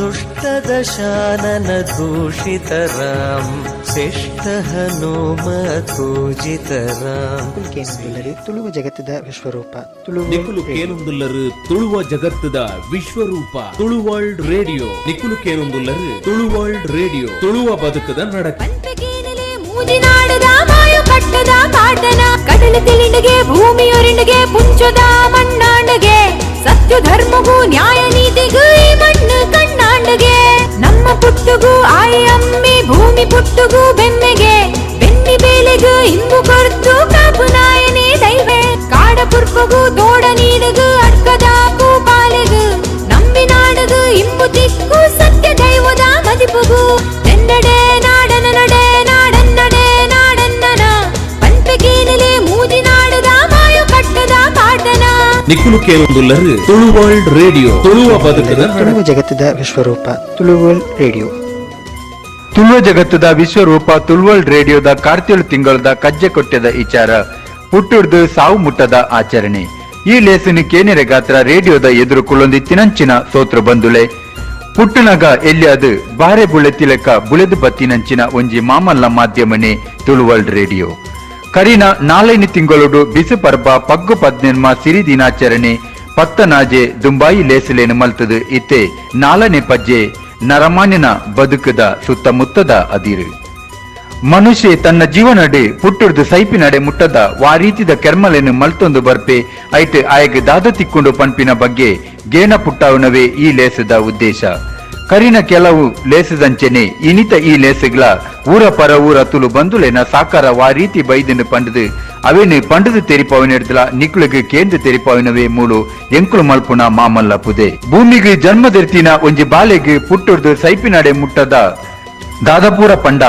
दुष्टदशानन दूषितराम शिष्ट हनुमतूजितराम ತುಳುವ ಜಗತ್ತದ ವಿಶ್ವರೂಪ ನಿಖುಲು ಕೇನುಂದುಲ್ಲರು ತುಳುವ ಜಗತ್ತದ ವಿಶ್ವರೂಪ ತುಳು ವರ್ಲ್ಡ್ ರೇಡಿಯೋ ನಿಖುಲು ಕೇನುಂದುಲ್ಲರು ತುಳು ವರ್ಲ್ಡ್ ರೇಡಿಯೋ ತುಳುವ ಬದುಕದ ನಡಕ ಮೂಜಿನಾಡದ ಮಾಯು ಕಟ್ಟದ ಕಾಟನ ಕಡಲ ತಿಳಿಂಡಿಗೆ ಭೂಮಿಯೊರಿಂಡಿಗೆ ಪುಂಚದ ಮಣ್ಣಾಂಡಗೆ ಸತ್ಯ ಧರ್ಮಗೂ ನ್ಯಾಯ ನೀತಿಗೂ ಈ ಮಣ್ಣು ಕಣ್ಣಾಂಡಗೆ ನಮ್ಮ ಪುಟ್ಟಗೂ ಆಯಿ ಅಮ್ಮಿ ಭೂಮಿ ಪುಟ್ಟಗೂ ಬೆನ್ನೆಗೆ ಬೆನ್ನಿ ಬೇಲೆಗೂ ಇಂಬು ಕೊರ್ತು ಕಾಪು ನಾಯನೇ ದೈವೆ ಕಾಡ ಪುರ್ಪಗೂ ತೋಡ ನೀಡಗು ಅಡ್ಕದಾಕು ಪಾಲೆಗು ನಂಬಿ ನಾಡಗು ಇಂಬು ತಿಕ್ಕು ಸತ್ಯ ದೈವದ ಮದಿಪುಗು ನೆನ್ನಡೆ ನಾಡನ ನಡೆ ನಾಡನ್ನಡೆ ನಾಡನ್ನನ ಪಂಪಕೇನಲೆ ಮೂಜಿನಾಡದ ಮಾಯು ಕಟ್ಟದ ಕಾಟನ ನಿಖುಲು ಕೇನುಂದುಲ್ಲರು ತುಳು ವರ್ಲ್ಡ್ ರೇಡಿಯೋ ತುಳುವ ಬದುಕದ ತುಳುವ ಜಗತ್ತದ ವಿಶ್ವರೂಪ ತುಳು ವರ್ಲ್ಡ್ ರೇಡಿಯೋ ತುಳುವ ಜಗತ್ತದ ವಿಶ್ವರೂಪ ತುಳುವಲ್ಡ್ ರೇಡಿಯೋದ ಕಾರ್ತಿಳು ತಿಂಗಳದ ಕಜ್ಜೆ ಕೊಟ್ಟದ ವಿಚಾರ ಪುಟ್ಟುಡ್ದು ಸಾವು ಮುಟ್ಟದ ಆಚರಣೆ ಈ ಲೇಸಿನ ಕೇನೆರೆ ಗಾತ್ರ ರೇಡಿಯೋದ ಎದುರು ಕುಳ್ಳೊಂದಿತ್ತಿನಂಚಿನ ಸೋತ್ರ ಬಂದುಳೆ ಪುಟ್ಟನಗ ಎಲ್ಲಿಯದು ಬಾರೆ ಬುಳೆತಿಲೆಕ್ಕ ಬುಳೆದು ಬತ್ತಿನಂಚಿನ ಒಂಜಿ ಮಾಮಲ್ಲ ಮಾಧ್ಯಮನೆ ತುಳುವಲ್ಡ್ ರೇಡಿಯೋ ಕರಿನ ನಾಲ್ಕೈದು ತಿಂಗಳೊಡು ಬಿಸು ಪರ್ಬ ಪಗ್ಗು ಪದ್ನೆನ್ಮ ಸಿರಿ ದಿನಾಚರಣೆ ಪತ್ತನಾಜೆ ದುಂಬಾಯಿ ಲೇಸಲೇನು ಮಲ್ತದು ಇತ್ತೆ ನಾಲನೇ ಪಜ್ಜೆ ನರಮಾನ್ಯನ ಬದುಕದ ಸುತ್ತಮುತ್ತದ ಅದಿರು ಮನುಷ್ಯ ತನ್ನ ಜೀವನಡೆ ಪುಟ್ಟುಡ್ದು ಸೈಪಿನಡೆ ಮುಟ್ಟದ ವಾರೀತಿದ ಕೆರ್ಮಲೆನು ಮಲ್ತೊಂದು ಬರ್ಪೆ ಐಟ್ ಆಯಗ್ ದಾದ ತಿಕ್ಕೊಂಡು ಪಂಪಿನ ಬಗ್ಗೆ ಗೇನ ಪುಟ್ಟವನವೇ ಈ ಲೇಸದ ಉದ್ದೇಶ ಕರಿನ ಕೆಲವು ಲೇಸದಂಚೆನೆ ಇನಿತ ಈ ಲೇಸಗಳ ಊರ ಪರ ಊರ ತುಳು ಬಂದುಲೆನ ಸಾಕಾರ ವಾರೀತಿ ಬೈದನು ಪಂಡದು ಅವೇನು ಪಂಡದು ತೆರಿಪವನೆಡ್ದಲ ನಿಕ್ಳುಗೆ ಕೇಂದ್ರ ತೆರಿಪವನವೇ ಮೂಳು ಎಂಕುಳು ಮಲ್ಪುನ ಮಾಮಲ್ಲ ಪುದೆ ಭೂಮಿಗೆ ಜನ್ಮದೆರ್ತಿನ ಒಂಜಿ ಬಾಲೆಗೆ ಪುಟ್ಟುಡ್ದು ಸೈಪಿನಡೆ ಮುಟ್ಟದ ದಾದಪೂರ ಪಂಡ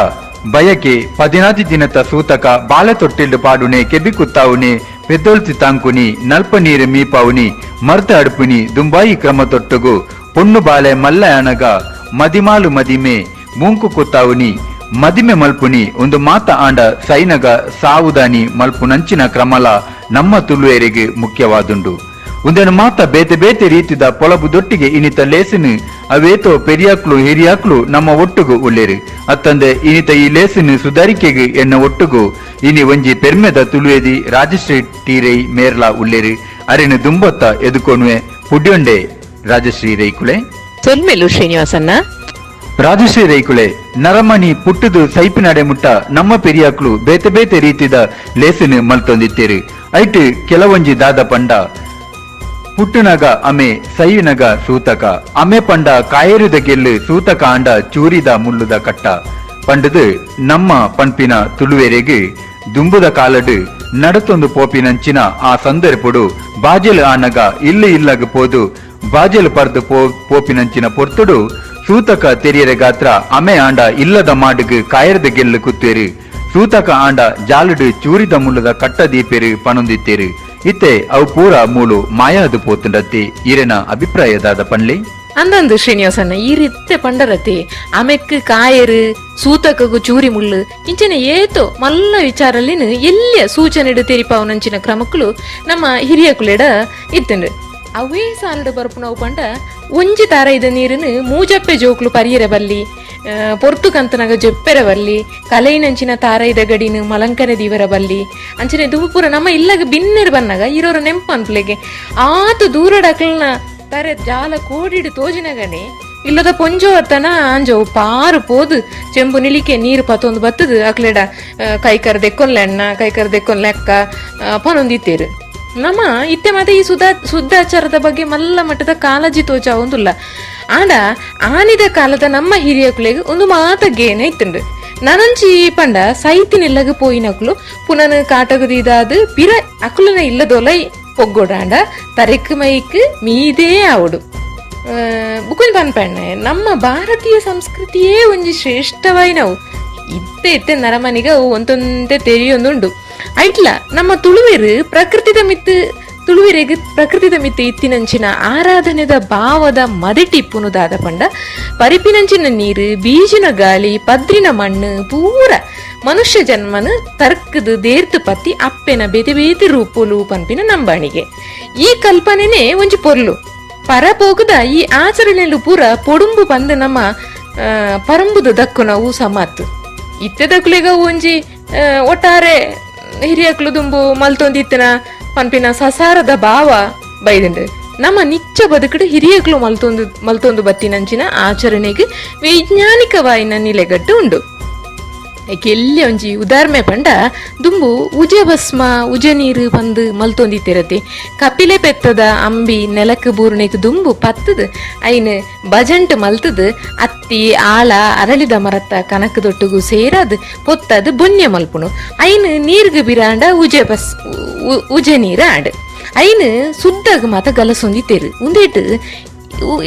ಬಯಕೆ 14 ದಿನದ ಸೂತಕ ಬಾಲೆ ತೊಟ್ಟಿಲ್ಡು ಪಾಡುನೆ ಕೆಬಿ ಕುತ್ತಾವುನೆ ಪೆದ್ದೊಳ್ತಿ ತಾಂಕುನಿ ನಲ್ಪ ನೀರು ಮೀಪಾವುನಿ ಮರ್ತ ಅಡುಪುನಿ ದುಂಬಾಯಿ ಕ್ರಮ ತೊಟ್ಟುಗು ಪೊಣ್ಣು ಬಾಲೆ ಮಲ್ಲ ಅಣಗ ಮದಿಮಾಲು ಮದಿಮೆ ಮೂಂಕು ಕುತ್ತಾವುನಿ ಮದಿಮೆ ಮಲ್ಪುನಿ ಒಂದು ಮಾತ ಆಂಡ ಸೈನಗ ಸಾವುದಾನಿ ಮಲ್ಪುನಂಚಿನ ಕ್ರಮಲ ನಮ್ಮ ತುಳುವೆರಿಗೆ ಮುಖ್ಯವಾದುಂಡು ಒಂದೇನು ಮಾತ ಬೇತೆ ಬೇತೆ ರೀತಿದ ಪೊಲಬುದೊಟ್ಟಿಗೆ ಇನಿತ ಲೇಸಿನ ಅವೇತೋ ಪೆರಿಯಾಕ್ಲು ಹಿರಿಯಾಕ್ಲು ನಮ್ಮ ಒಟ್ಟುಗು ಉಳ್ಳೇರು ಅತ್ತಂದೆ ಇನಿತ ಈ ಲೇಸಿನ ಸುಧಾರಿಕೆಗೆ ಎನ್ನ ಒಟ್ಟುಗು ಇನಿ ಒಂಜಿ ಪೆರ್ಮೆದ ತುಳುವೆದಿ ರಾಜಶ್ರೀ ಟೀರೈ ಮೇರ್ಲಾ ಉಳ್ಳೇರು ಅರೆನು ದುಂಬೊತ್ತ ಎದುಕೊಣುವೆ ಪುಡ್ಯೊಂಡೆ ರಾಜಶ್ರೀ ರೈಕುಳೆ ಸೊಲ್ಮೆಲು ಶ್ರೀನಿವಾಸನ್ನ ರಾಜಶ್ರೀ ರೈಕುಳೆ ನರಮಣಿ ಪುಟ್ಟದು ಸೈಪಿನಡೆ ಮುಟ್ಟ ನಮ್ಮ ಪೆರಿಯಾಕ್ಲು ಬೇತೆ ಬೇತೆ ರೀತಿದ ಲೇಸಿನ ಮಲ್ತೊಂದಿತ್ತೇರು ಐಟ್ ಕೆಲವೊಂಜಿ ದಾದ ಪಂಡ ಪುಟ್ಟುನಗ ಅಮೆ ಸೈವಿನಗ ಸೂತಕ ಅಮೆ ಪಂಡ ಕಾಯರುದ ಗೆಲ್ಲು ಸೂತಕ ಆಂಡ ಚೂರಿದ ಮುಳ್ಳುದ ಕಟ್ಟ ಪಂಡದು ನಮ್ಮ ಪಂಪಿನ ತುಳುವೆರೆಗೆ ದುಂಬುದ ಕಾಲಡು ನಡತೊಂದು ಪೋಪಿನಂಚಿನ ಆ ಸಂದರ್ಪಡು ಬಾಜೆಲು ಆನಗ ಇಲ್ಲಿ ಇಲ್ಲಗ ಪೋದು ಬಾಜೆಲು ಪರ್ದು ಪೋಪಿನಂಚಿನ ಪೊರ್ತುಡು ಸೂತಕ ತೆರಿಯರೆ ಗಾತ್ರ ಅಮೆ ಆಂಡ ಇಲ್ಲದ ಮಾಡುಗು ಕಾಯರದ ಗೆಲ್ಲು ಕುತ್ತೇರು ಸೂತಕ ಆಂಡ ಜಾಲುಡು ಚೂರಿದ ಮುಳ್ಳುದ ಕಟ್ಟ ದೀಪೇರು ಪಣೊಂದಿತ್ತೇರು ಇತ್ತೆ ಅವು ಪೂರ ಮೂಲು ಮಾಯಾದು ಪೋತುಂಡತ್ತೆ ಈರೆನ ಅಭಿಪ್ರಾಯದಾದ ಪಣ್ಲೆ ಅಂದಂದು ಶ್ರೀನಿವಾಸನ್ನ ಈ ರೀತಿ ಪಂಡರತಿ ಆಮೆಕ್ ಕಾಯರು ಸೂತಕಗು ಚೂರಿ ಮುಳ್ಳು ಇಂಚಿನ ಏತೋ ಮಲ್ಲ ವಿಚಾರಲ್ಲಿನ ಎಲ್ಲಿಯ ಸೂಚನೆ ತೆರಿಪಾವನಂಚಿನ ಕ್ರಮಕ್ಕಳು ನಮ್ಮ ಹಿರಿಯ ಕುಲೆಡ ಇತ್ತಂಡು ಅವೇ ಸಾಲಡು ಬರಪು ನಾವು ಪಂಡ ಒಂಜಿ ತಾರ ಇದ ನೀರನ್ನು ಮೂಜಪ್ಪೆ ಜೋಕ್ಲು ಪರಿಯರೆ ಬಲ್ಲಿ ಪೊರ್ತು ಕಂತನಾಗ ಜೊಪ್ಪೆರ ಬಲ್ಲಿ ಕಲೈನಂಚಿನ ತಾರ ಇದ ಗಡಿನ ಮಲಂಕನೆ ದೀವರ ಬಲ್ಲಿ ಅಂಚನೆ ದುಪುರ ನಮ್ಮ ಇಲ್ಲಾಗ ಬಿನ್ನೆರ್ ಬನ್ನಾಗ ಇರೋರ ನೆಂಪು ಅನ್ಪ್ಲೆಗೆ ಆತು ದೂರಡಕ್ಲನ ತಾರೆ ಜಾಲ ಕೋಡಿಡು ತೋಜಿನಗನೆ ಇಲ್ಲದ ಪೊಂಜೋ ಅತ್ತನ ಅಂಜೋ ಪಾರು ಪೋದು ಚೆಂಬು ನಿಲಿಕೆ ನೀರು ಪತ್ತೊಂದು ಬತ್ತದು ಅಕ್ಲೆಡ ಕೈಕರ ದೆಕ್ಕೊಂಡ್ಲೆಣ್ಣ ಕೈಕರ ದೆಕ್ಕೊಂಡ್ ಲೆಕ್ಕ ಪನೊಂದಿತ್ತೇರು ನಮ್ಮ ಇತ್ತೆ ಮತ್ತೆ ಈ ಶುದ್ಧಾಚಾರದ ಬಗ್ಗೆ ಮಲ್ಲ ಮಟ್ಟದ ಕಾಳಜಿ ತೋಚ ಒಂದಿಲ್ಲ ಆಂಡ ಆನಿದ ಕಾಲದ ನಮ್ಮ ಹಿರಿಯ ಕುಲೆಗೆ ಒಂದು ಮಾತಗೇನ ಇತ್ತುಂಡು ನನಂಚಿ ಪಂಡ ಸೈತಿನೆಲ್ಲಗ ಪೋಯಿನಕ್ಲು ಪುನನ ಕಾಟಗದಿದಾದು ಪಿರ ಅಕ್ಲನ ಇಲ್ಲದೊಲೈ ಪೊಗ್ಗೊಡಾಂಡ ತರೆಕ್ ಮೈಕ್ ಮೀದೇ ಆವಡು ಬುಕುನ್ ಪನ್ಪಣ್ಣೆ ನಮ್ಮ ಭಾರತೀಯ ಸಂಸ್ಕೃತಿಯೇ ಒಂಜಿ ಶ್ರೇಷ್ಠವಾಯಿ ನಾವು ಇತ್ತೆ ನರಮನಿಗ ಒಂದೊಂದೇ ತೆರಿಯೊಂದುಂಡು ಐಟ್ಲ ನಮ್ಮ ತುಳುವೆರು ತುಳುವೆರೆಗೆ ಪ್ರಕೃತಿದ ಮಿತ್ತು ಇತ್ತಿನಂಚಿನ ಆರಾಧನೆದ ಭಾವದ ಮದಿಟಿಪ್ಪುನುದಾದ ಪಂಡ ಪರಿಪಿನಂಚಿನ ನೀರು ಬೀಜಿನ ಗಾಳಿ ಪದ್ರಿನ ಮಣ್ಣು ಪೂರ ಮನುಷ್ಯ ಜನ್ಮನು ತರ್ಕದು ದೇರ್ತು ಪತ್ತಿ ಅಪ್ಪೆನ ಬೇತೆ ಬೇತೆ ರೂಪುಲು ಪಂಪಿನ ನಂಬಾಣಿಗೆ ಈ ಕಲ್ಪನೆನೇ ಒಂಜಿ ಪೊರ್ಲು ಪರಪೋಗದ ಈ ಆಚರಣೆಲು ಪೂರ ಪೊಡುಂಬು ಬಂದು ನಮ್ಮ ಪರಂಬುದು ದಕ್ಕುನ ಊಸ ಮಾತು ಇತ್ತೆ ದಕ್ಕುಲೆಗ ಒಂಜಿ ಒಟ್ಟಾರೆ ಹಿರಿಯಕ್ಲು ದುಂಬು ಮಲ್ತೊಂದಿತ್ತನ ಪನ್ಪಿನ ಸಸಾರದ ಭಾವ ಬೈದಂಡು ನಮ್ಮ ನಿಚ್ಚ ಬದುಕಡು ಹಿರಿಯಕ್ಲು ಮಲ್ತೊಂದು ಬತ್ತಿನಂಚಿನ ಆಚರಣೆಗೆ ವೈಜ್ಞಾನಿಕವಾಯಿನ ನಿಲೆಗಟ್ಟು ಉಂಡು. ಎಲ್ಲಿ ಒಂಜಿ ಉದಾಹರಣೆ ಪಂಡ ದುಂಬು ಉಜ ಭಸ್ಮ ಉಜ ನೀರು ಬಂದು ಮಲ್ತೊಂದಿತ್ತಿರತ್ತೆ ಕಪಿಲೆ ಪೆತ್ತದ ಅಂಬಿ ನೆಲಕ್ಕೆ ಬೂರ್ಣೆಗ್ ದುಂಬು ಪತ್ತದು ಐನು ಬಜಂಟ್ ಮಲ್ತದು ಅತ್ತಿ ಆಳ ಅರಳಿದ ಮರತ್ತ ಕನಕದೊಟ್ಟುಗು ಸೇರದು ಪೊತ್ತದು ಬೊನ್ಯ ಮಲ್ಪುಣು ಐನು ನೀರ್ಗು ಬಿರಾಂಡ ಉಜ ನೀರ ಆಡು ಐನು ಸುದ್ದಾಗ ಮಾತ ಗಲಸೊಂದಿತ್ತೇರು ಉಂದೇಟು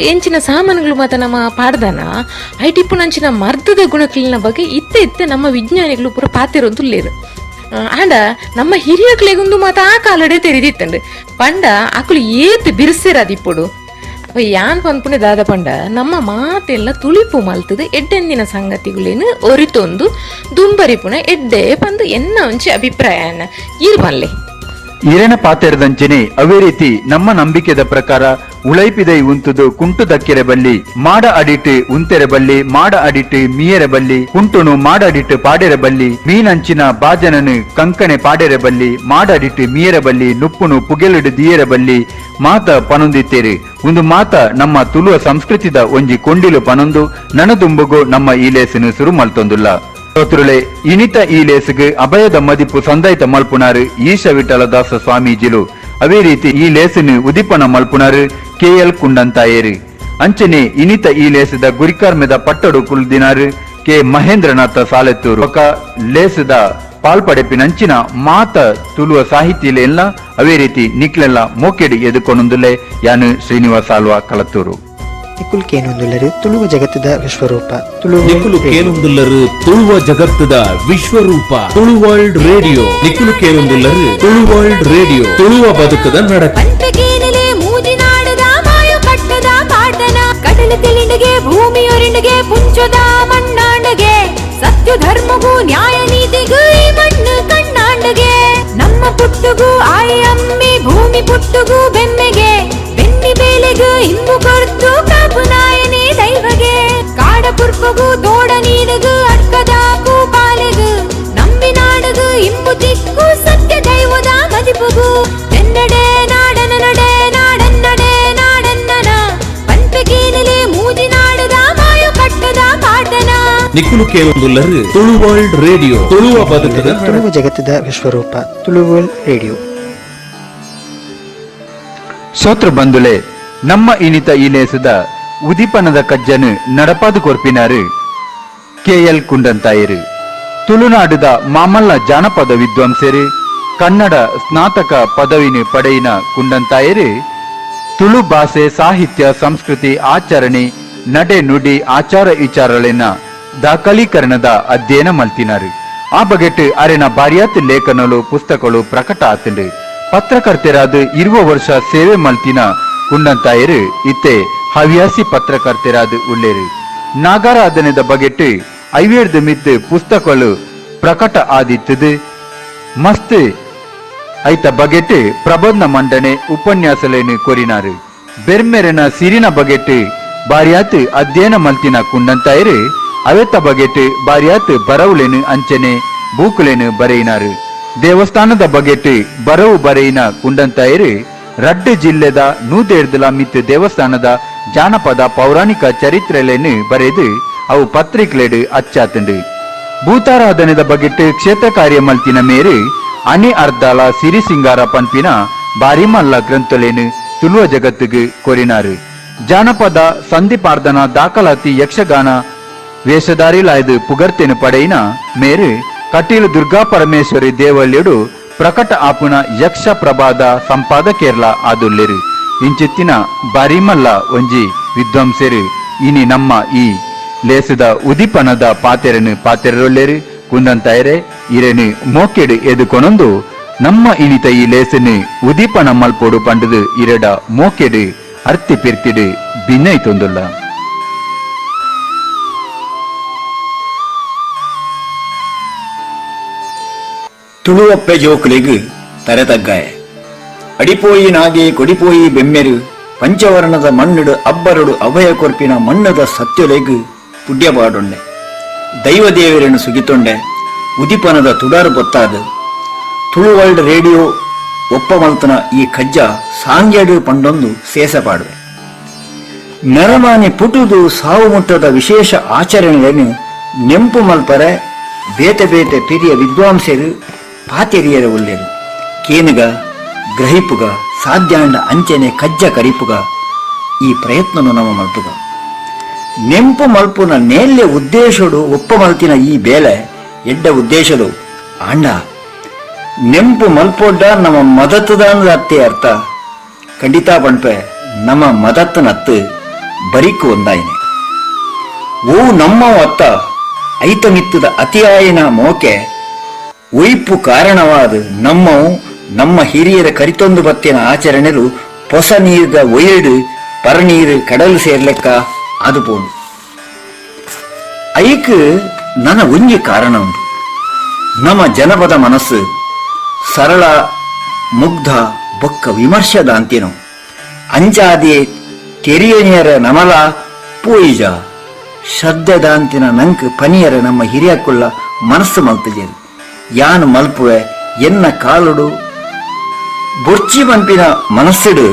ಎಂಚಿನ ಸಾಮಾನುಗಳು ಮಾತ ನಮ್ಮ ಪಾಡ್ದಾನ ಐಟಿಪ್ಪು ನಂಚಿನ ಮರ್ದದ ಗುಣಕ್ಲಿನ ಬಗ್ಗೆ ಇತ್ತೆ ನಮ್ಮ ವಿಜ್ಞಾನಿಗಳು ಪೂರ ಪಾತಿರೋದುಲ್ಲೇರು ಆಂಡ ನಮ್ಮ ಹಿರಿಯಕ್ಲೆಗೊಂದು ಮಾತ ಆ ಕಾಲಡೆ ತೆರೆದಿತ್ತಂಡು ಪಂಡ ಅಕುಲು ಏತ್ ಬಿರ್ಸಿರದಿಪ್ಪುಡು ಯಾನ್ ಪನ್ಪುಣೆ ದಾದ ಪಂಡ ನಮ್ಮ ಮಾತೆಲ್ಲ ತುಳಿಪು ಮಲ್ತದು ಎಡ್ಡೆಂದಿನ ಸಂಗತಿಗಳೇನು ಒರಿತೊಂದು ದುಂಬರಿಪುಣ ಎಡ್ಡೆ ಪಂದು ಎನ್ನ ಒಂಚಿ ಅಭಿಪ್ರಾಯನ ಇರ್ಬಲ್ಲೆ ಇರೇನ ಪಾತೆರದಂಚನೆ ಅವೇ ರೀತಿ ನಮ್ಮ ನಂಬಿಕೆದ ಪ್ರಕಾರ ಉಳೈಪಿದೈ ಉಂತುದು ಕುಂಟು ದಕ್ಕೆರೆ ಬಲ್ಲಿ ಮಾಡ ಅಡಿಟ್ಟು ಉಂತೆರೆ ಬಲ್ಲಿ ಮಾಡ ಅಡಿಟ್ಟು ಮೀಯರೆ ಬಲ್ಲಿ ಕುಂಟುನು ಮಾಡ ಅಡಿಟ್ಟು ಪಾಡೆರೆ ಬಲ್ಲಿ ಮೀನಂಚಿನ ಬಾಜನನು ಕಂಕಣೆ ಪಾಡೆರೆ ಬಲ್ಲಿ ಮಾಡ ಅಡಿಟ್ಟು ಮೀಯರೆ ಬಲ್ಲಿ ನುಪ್ಪುನು ಪುಗೆಲಿಡು ದಿಯರೆ ಬಲ್ಲಿ ಮಾತ ಪನೊಂದಿತ್ತೇರಿ ಒಂದು ಮಾತ ನಮ್ಮ ತುಳುವ ಸಂಸ್ಕೃತಿದ ಒಂಜಿ ಕೊಂಡಿಲು ಪನೊಂದು ನನದುಂಬುಗು ನಮ್ಮ ಈ ಲೇಸನು ಸುರು ಮಲ್ತೊಂದುಲ್ಲ ಶ್ರೋತೃಳೆ ಇನಿತ ಈ ಲೇಸಿಗೆ ಅಭಯದ ಮದಿಪು ಸಂದಾಯಿತ ಮಲ್ಪುನಾರು ಈಶ ವಿಠಲದಾಸ ಸ್ವಾಮೀಜಿಲು ಅವೇ ರೀತಿ ಈ ಲೇಸಿನ ಉದಿಪನ ಮಲ್ಪುನಾರು KL ಕುಂಡಂತಾಯೇರು ಅಂಚನೆ ಇನಿತ ಈ ಲೇಸದ ಗುರಿಕಾರ್ಮೆದ ಪಟ್ಟಡು ಕುಲ್ದಿನಾರು ಕೆ ಮಹೇಂದ್ರನಾಥ ಸಾಲೆತ್ತೂರು ಲೇಸದ ಪಾಲ್ಪಡೆಪಿನಂಚಿನ ಮಾತ ತುಳುವ ಸಾಹಿತ್ಯ ಎಲ್ಲ ಅವೇ ರೀತಿ ನಿಕ್ಲೆಲ್ಲ ಮೋಕೆಡಿ ಎದುಕೊಂಡುಲೆ ಯಾನು ಶ್ರೀನಿವಾಸ ಆಳ್ವ ಕಲತ್ತೂರು ನಿಕುಲ್ ಕೇನೊಂದುಲ್ಲರು ತುಳುವ ಜಗತ್ತದ ವಿಶ್ವರೂಪ ನಿಕುಲು ಕೇನೊಂದುಲ್ಲರು ತುಳುವ ಜಗತ್ತದ ವಿಶ್ವರೂಪ ತುಳು ವರ್ಲ್ಡ್ ರೇಡಿಯೋ ನಿಕುಲು ಕೇನೊಂದುಲ್ಲರು ತುಳು ವರ್ಲ್ಡ್ ರೇಡಿಯೋ ತುಳುವ ಬದುಕದ ನಡಕ ಪಂಪಕೇನಲೆ ಮೂಜಿನಾಡದ ಮಾಯು ಕಟ್ಟದ ಪಾಟನ ಕಡಲ ತಿಳಿಂಡಿಗೆ ಭೂಮಿಯೊರಿಂಡಿಗೆ ಪುಂಚದ ಮಣ್ಣಾಂಡಗೆ ಸತ್ಯ ಧರ್ಮಗೂ ನ್ಯಾಯ ನೀತಿಗೂ ಈ ಮಣ್ಣು ಕಣ್ಣಾಂಡಗೆ ನಮ್ಮ ಪುಟ್ಟುಗೂ ಆಯಿ ಅಮ್ಮಿ ಭೂಮಿ ಪುಟ್ಟುಗೂ ಬೆಮ್ಮೆಗೆ ಬೆನ್ನಿ ಬೇಲೆಗೂ ಇಂಬು ಕೊರ್ತು ಕಾಪುನಾಯನೇ ದೈವಗೆ ಕಾಡ ಪುರ್ಪಗೂ ತೋಡ ನೀಡಗು ಅಡ್ಕದಾಕು ಪಾಲೆಗು ನಂಬಿ ನಾಡಗು ಇಂಬು ತಿಕ್ಕು ಸತ್ಯ ದೈವದ ಮದಿಪುಗು ಎನ್ನಡೆ ನಾಡನ ನಡೆ ನಾಡನ್ನಡೆ ನಾಡನ್ನನ ಪಂಪಕೇನಲೆ ಮೂಜಿ ನಾಡದ ಮಾಯು ಕಟ್ಟದ ಪಾಟನ ನಿಕುಲು ಕೇನೊಂದುಲ್ಲರು ತುಳು ವರ್ಲ್ಡ್ ರೇಡಿಯೋ ತುಳುವ ಬದುಕದ ತುಳುವ ಜಗತ್ತದ ವಿಶ್ವರೂಪ ತುಳು ವರ್ಲ್ಡ್ ರೇಡಿಯೋ. ಸೋತ್ರ ಬಂದುಲೆ ನಮ್ಮ ಇನಿತ ಈ ಲೇಸದ ಉದಿಪನದ ಕಜ್ಜನು ನಡಪಾದು ಕೊರ್ಪಿನಾರು KL ಕುಂಡಂತಾಯರು ತುಳುನಾಡುದ ಮಾಮಲ್ಲ ಜಾನಪದ ವಿದ್ವಾಂಸರು ಕನ್ನಡ ಸ್ನಾತಕ ಪದವಿನ ಪಡೆಯಿನ ಕುಂಡಂತಾಯರು ತುಳು ಭಾಷೆ ಸಾಹಿತ್ಯ ಸಂಸ್ಕೃತಿ ಆಚರಣೆ ನಡೆ ನುಡಿ ಆಚಾರ ವಿಚಾರಗಳನ್ನ ದಾಖಲೀಕರಣದ ಅಧ್ಯಯನ ಮಲ್ತಿನಾರು ಆ ಬಗೆಟ್ ಅರೆನ ಬಾರಿಯಾತ್ ಲೇಖನಗಳು ಪುಸ್ತಕಗಳು ಪ್ರಕಟ ಆತಂಡು ಪತ್ರಕರ್ತೆರಾದ 20 ವರ್ಷ ಸೇವೆ ಮಲ್ತಿನ ಕುಂಡಂತಾಯರು ಇತ್ತೆ ಹವ್ಯಾಸಿ ಪತ್ರಕರ್ತೆರಾದ ಉಳ್ಳೇರು ನಾಗಾರಾಧನೆದ ಬಗೆಟ್ 50 ಮಿತ್ ಪುಸ್ತಕಗಳು ಪ್ರಕಟ ಆದಿತ್ತದು ಮಸ್ತ್ ಐತ ಬಗೆಟ್ ಪ್ರಬಂಧ ಮಂಡನೆ ಉಪನ್ಯಾಸಲೇನು ಕೊರಿನಾರು ಬೆರ್ಮೆರೆನ ಸಿರಿನ ಬಗೆಟ್ ಬಾರಿಯಾತ್ ಅಧ್ಯಯನ ಮಲ್ತಿನ ಕುಂಡಂತಾಯರು ಅವೆತ್ತ ಬಗೆಟ್ ಬಾರಿಯಾತ್ ಬರವುಲೇನು ಅಂಚನೆ ಬೂಕುಲೇನು ಬರೆಯಿನಾರು ದೇವಸ್ಥಾನದ ಬಗೆಟ್ ಬರವು ಬರೆಯಿನ ಕುಂಡಂತಾಯರು ರಡ್ಡು ಜಿಲ್ಲೆದ ನೂದೇರ್ದಲ ಮಿತ್ ದೇವಸ್ಥಾನದ ಜಾನಪದ ಪೌರಾಣಿಕ ಚರಿತ್ರೆಲೇನು ಬರೆದು ಅವು ಪತ್ರಿಕೆಲೆಡು ಅಚ್ಚಾತಂಡು ಭೂತಾರಾಧನೆದ ಬಗೆಟ್ ಕ್ಷೇತ್ರ ಕಾರ್ಯ ಮಲ್ತಿನ ಮೇರು ಅನಿ ಅರ್ಧಾಲ ಸಿರಿ ಸಿಂಗಾರ ಪನ್ಪಿನ ಬಾರಿಮಲ್ಲ ಗ್ರಂಥಲೇನು ತುಳುವ ಜಗತ್ತಿಗೆ ಕೊರಿನಾರು ಜಾನಪದ ಸಂಧಿಪಾರ್ಧನ ದಾಖಲಾತಿ ಯಕ್ಷಗಾನ ವೇಷಧಾರಿಲಾಯ್ದು ಪುಗರ್ತೆನು ಪಡೆಯಿನ ಮೇರು ಕಟೀಲು ದುರ್ಗಾ ಪರಮೇಶ್ವರಿ ದೇವಳ್ಯಡು ಪ್ರಕಟ ಆಪುನ ಯಕ್ಷ ಪ್ರಭಾದ ಸಂಪಾದಕೇರ್ಲ ಆದುಲ್ಲೆರು ಇಂಚಿತ್ತಿನ ಬಾರಿಮಲ್ಲ ಒಂಜಿ ವಿದ್ವಾಂಸರು ಇನಿ ನಮ್ಮ ಈ ಲೇಸದ ಉದಿಪನದ ಪಾತೆರೊಲ್ಲೆರು ಕುಂದಂತಾಯರೆ ಇರೆನು ಮೋಕೆಡು ಎದುಕೊಣೊಂದು ನಮ್ಮ ಇನಿತ ಈ ಲೇಸನು ಉದಿಪನ ಮಲ್ಪೋಡು ಪಂಡದು ಇರೆಡ ಮೋಕೆಡು ಅರ್ತಿ ಪಿರ್ತಿಡು ಭಿನ್ನೈತೊಂದುಲ್ಲ ತುಳುವಪ್ಪೆ ಜೋಕುಲೆಗು ತರೆತಗ್ಗಾಯ ಅಡಿಪೋಯಿ ನಾಗೆ ಕೊಡಿಪೋಯಿ ಬೆಮ್ಮೆರು ಪಂಚವರ್ಣದ ಮಣ್ಣುಡು ಅಬ್ಬರಡು ಅಭಯ ಕೊರ್ಪಿನ ಮಣ್ಣದ ಸತ್ಯೊಲೆಗು ಪುಡ್ಯಪಾಡೊಂಡೆ ದೈವದೇವರನ್ನು ಸುಗಿತೊಂಡೆ ಉದಿಪನದ ತುಡಾರು ಬೊತ್ತಾದು ತುಳು ವರ್ಲ್ಡ್ ರೇಡಿಯೋ ಒಪ್ಪ ಮಲ್ತನ ಈ ಕಜ್ಜ ಸಾಂಗ್ಯಡು ಪಂಡೊಂದು ಸೇಸಪಾಡುವೆ ನೆರಮಾನಿ ಪುಟುದು ಸಾವು ಮುಟ್ಟದ ವಿಶೇಷ ಆಚರಣೆಯನ್ನು ನೆಂಪು ಮಲ್ಪರೆ ಬೇತೆ ಬೇತೆ ಪಿರಿಯ ವಿದ್ವಾಂಸರು ಪಾತೆರಿಯರ ಒಳ್ಳೆರು ಕೇನುಗ ಗ್ರಹಿಪುಗ ಸಾಧ್ಯಾಂಡ ಅಂಚನೆ ಕಜ್ಜ ಕರಿಪುಗ ಈ ಪ್ರಯತ್ನನು ನಮ್ಮ ಮಲ್ಪುಗ ನೆಂಪು ಮಲ್ಪುನ ನೇಲ್ಯ ಉದ್ದೇಶಡು ಒಪ್ಪ ಮಲ್ತಿನ ಈ ಬೇಲೆ ಎಡ್ಡ ಉದ್ದೇಶದು ಆಂಡ ನೆಂಪು ಮಲ್ಪೊಡ್ಡ ನಮ್ಮ ಮದತ್ತದ ಅತ್ತೆ ಅರ್ಥ ಖಂಡಿತ ಪಣ್ಪೆ ನಮ್ಮ ಮದತ್ತನತ್ತು ಬರಿಕು ಒಂದಾಯಿನೆ ಓ ನಮ್ಮ ಅತ್ತ ಐತಮಿತ್ತದ ಅತಿಯಾಯಿನ ಮೋಕೆ ಒಯ್ಪು ಕಾರಣವಾದ ನಮ್ಮವು ನಮ್ಮ ಹಿರಿಯರ ಕರಿತೊಂದು ಬತ್ತಿನ ಆಚರಣೆಲು ಹೊಸ ನೀರ್ಗ ಒಯ್ಯಡು ಪರನೀರು ಕಡಲು ಸೇರ್ಲೆಕ್ಕ ಅದು ಪೋಣು ಐಕ್ ನನ್ನ ಒಂಜಿ ಕಾರಣ ಉಂಟು ನಮ್ಮ ಜನಪದ ಮನಸ್ಸು ಸರಳ ಮುಗ್ಧ ಬೊಕ್ಕ ವಿಮರ್ಶದ ಅಂತಿನೋ ಅಂಚಾದಿ ತೆರಿಯನಿಯರ ನಮಲ ಪೂಯಿಜ ಶ್ರದ್ಧೆದ ಅಂತಿನ ನಂಕ್ ಪನಿಯರ ನಮ್ಮ ಹಿರಿಯಕ್ಕುಳ್ಳ ಮನಸ್ಸು ಮಲ್ತಜೇರು ಯಾನು ಮಲ್ಪುವೆ ಎನ್ನ ಕಾಲುಡು ಬೊರ್ಚಿ ಪಂಪಿನ ಮನಸ್ಸಿಡು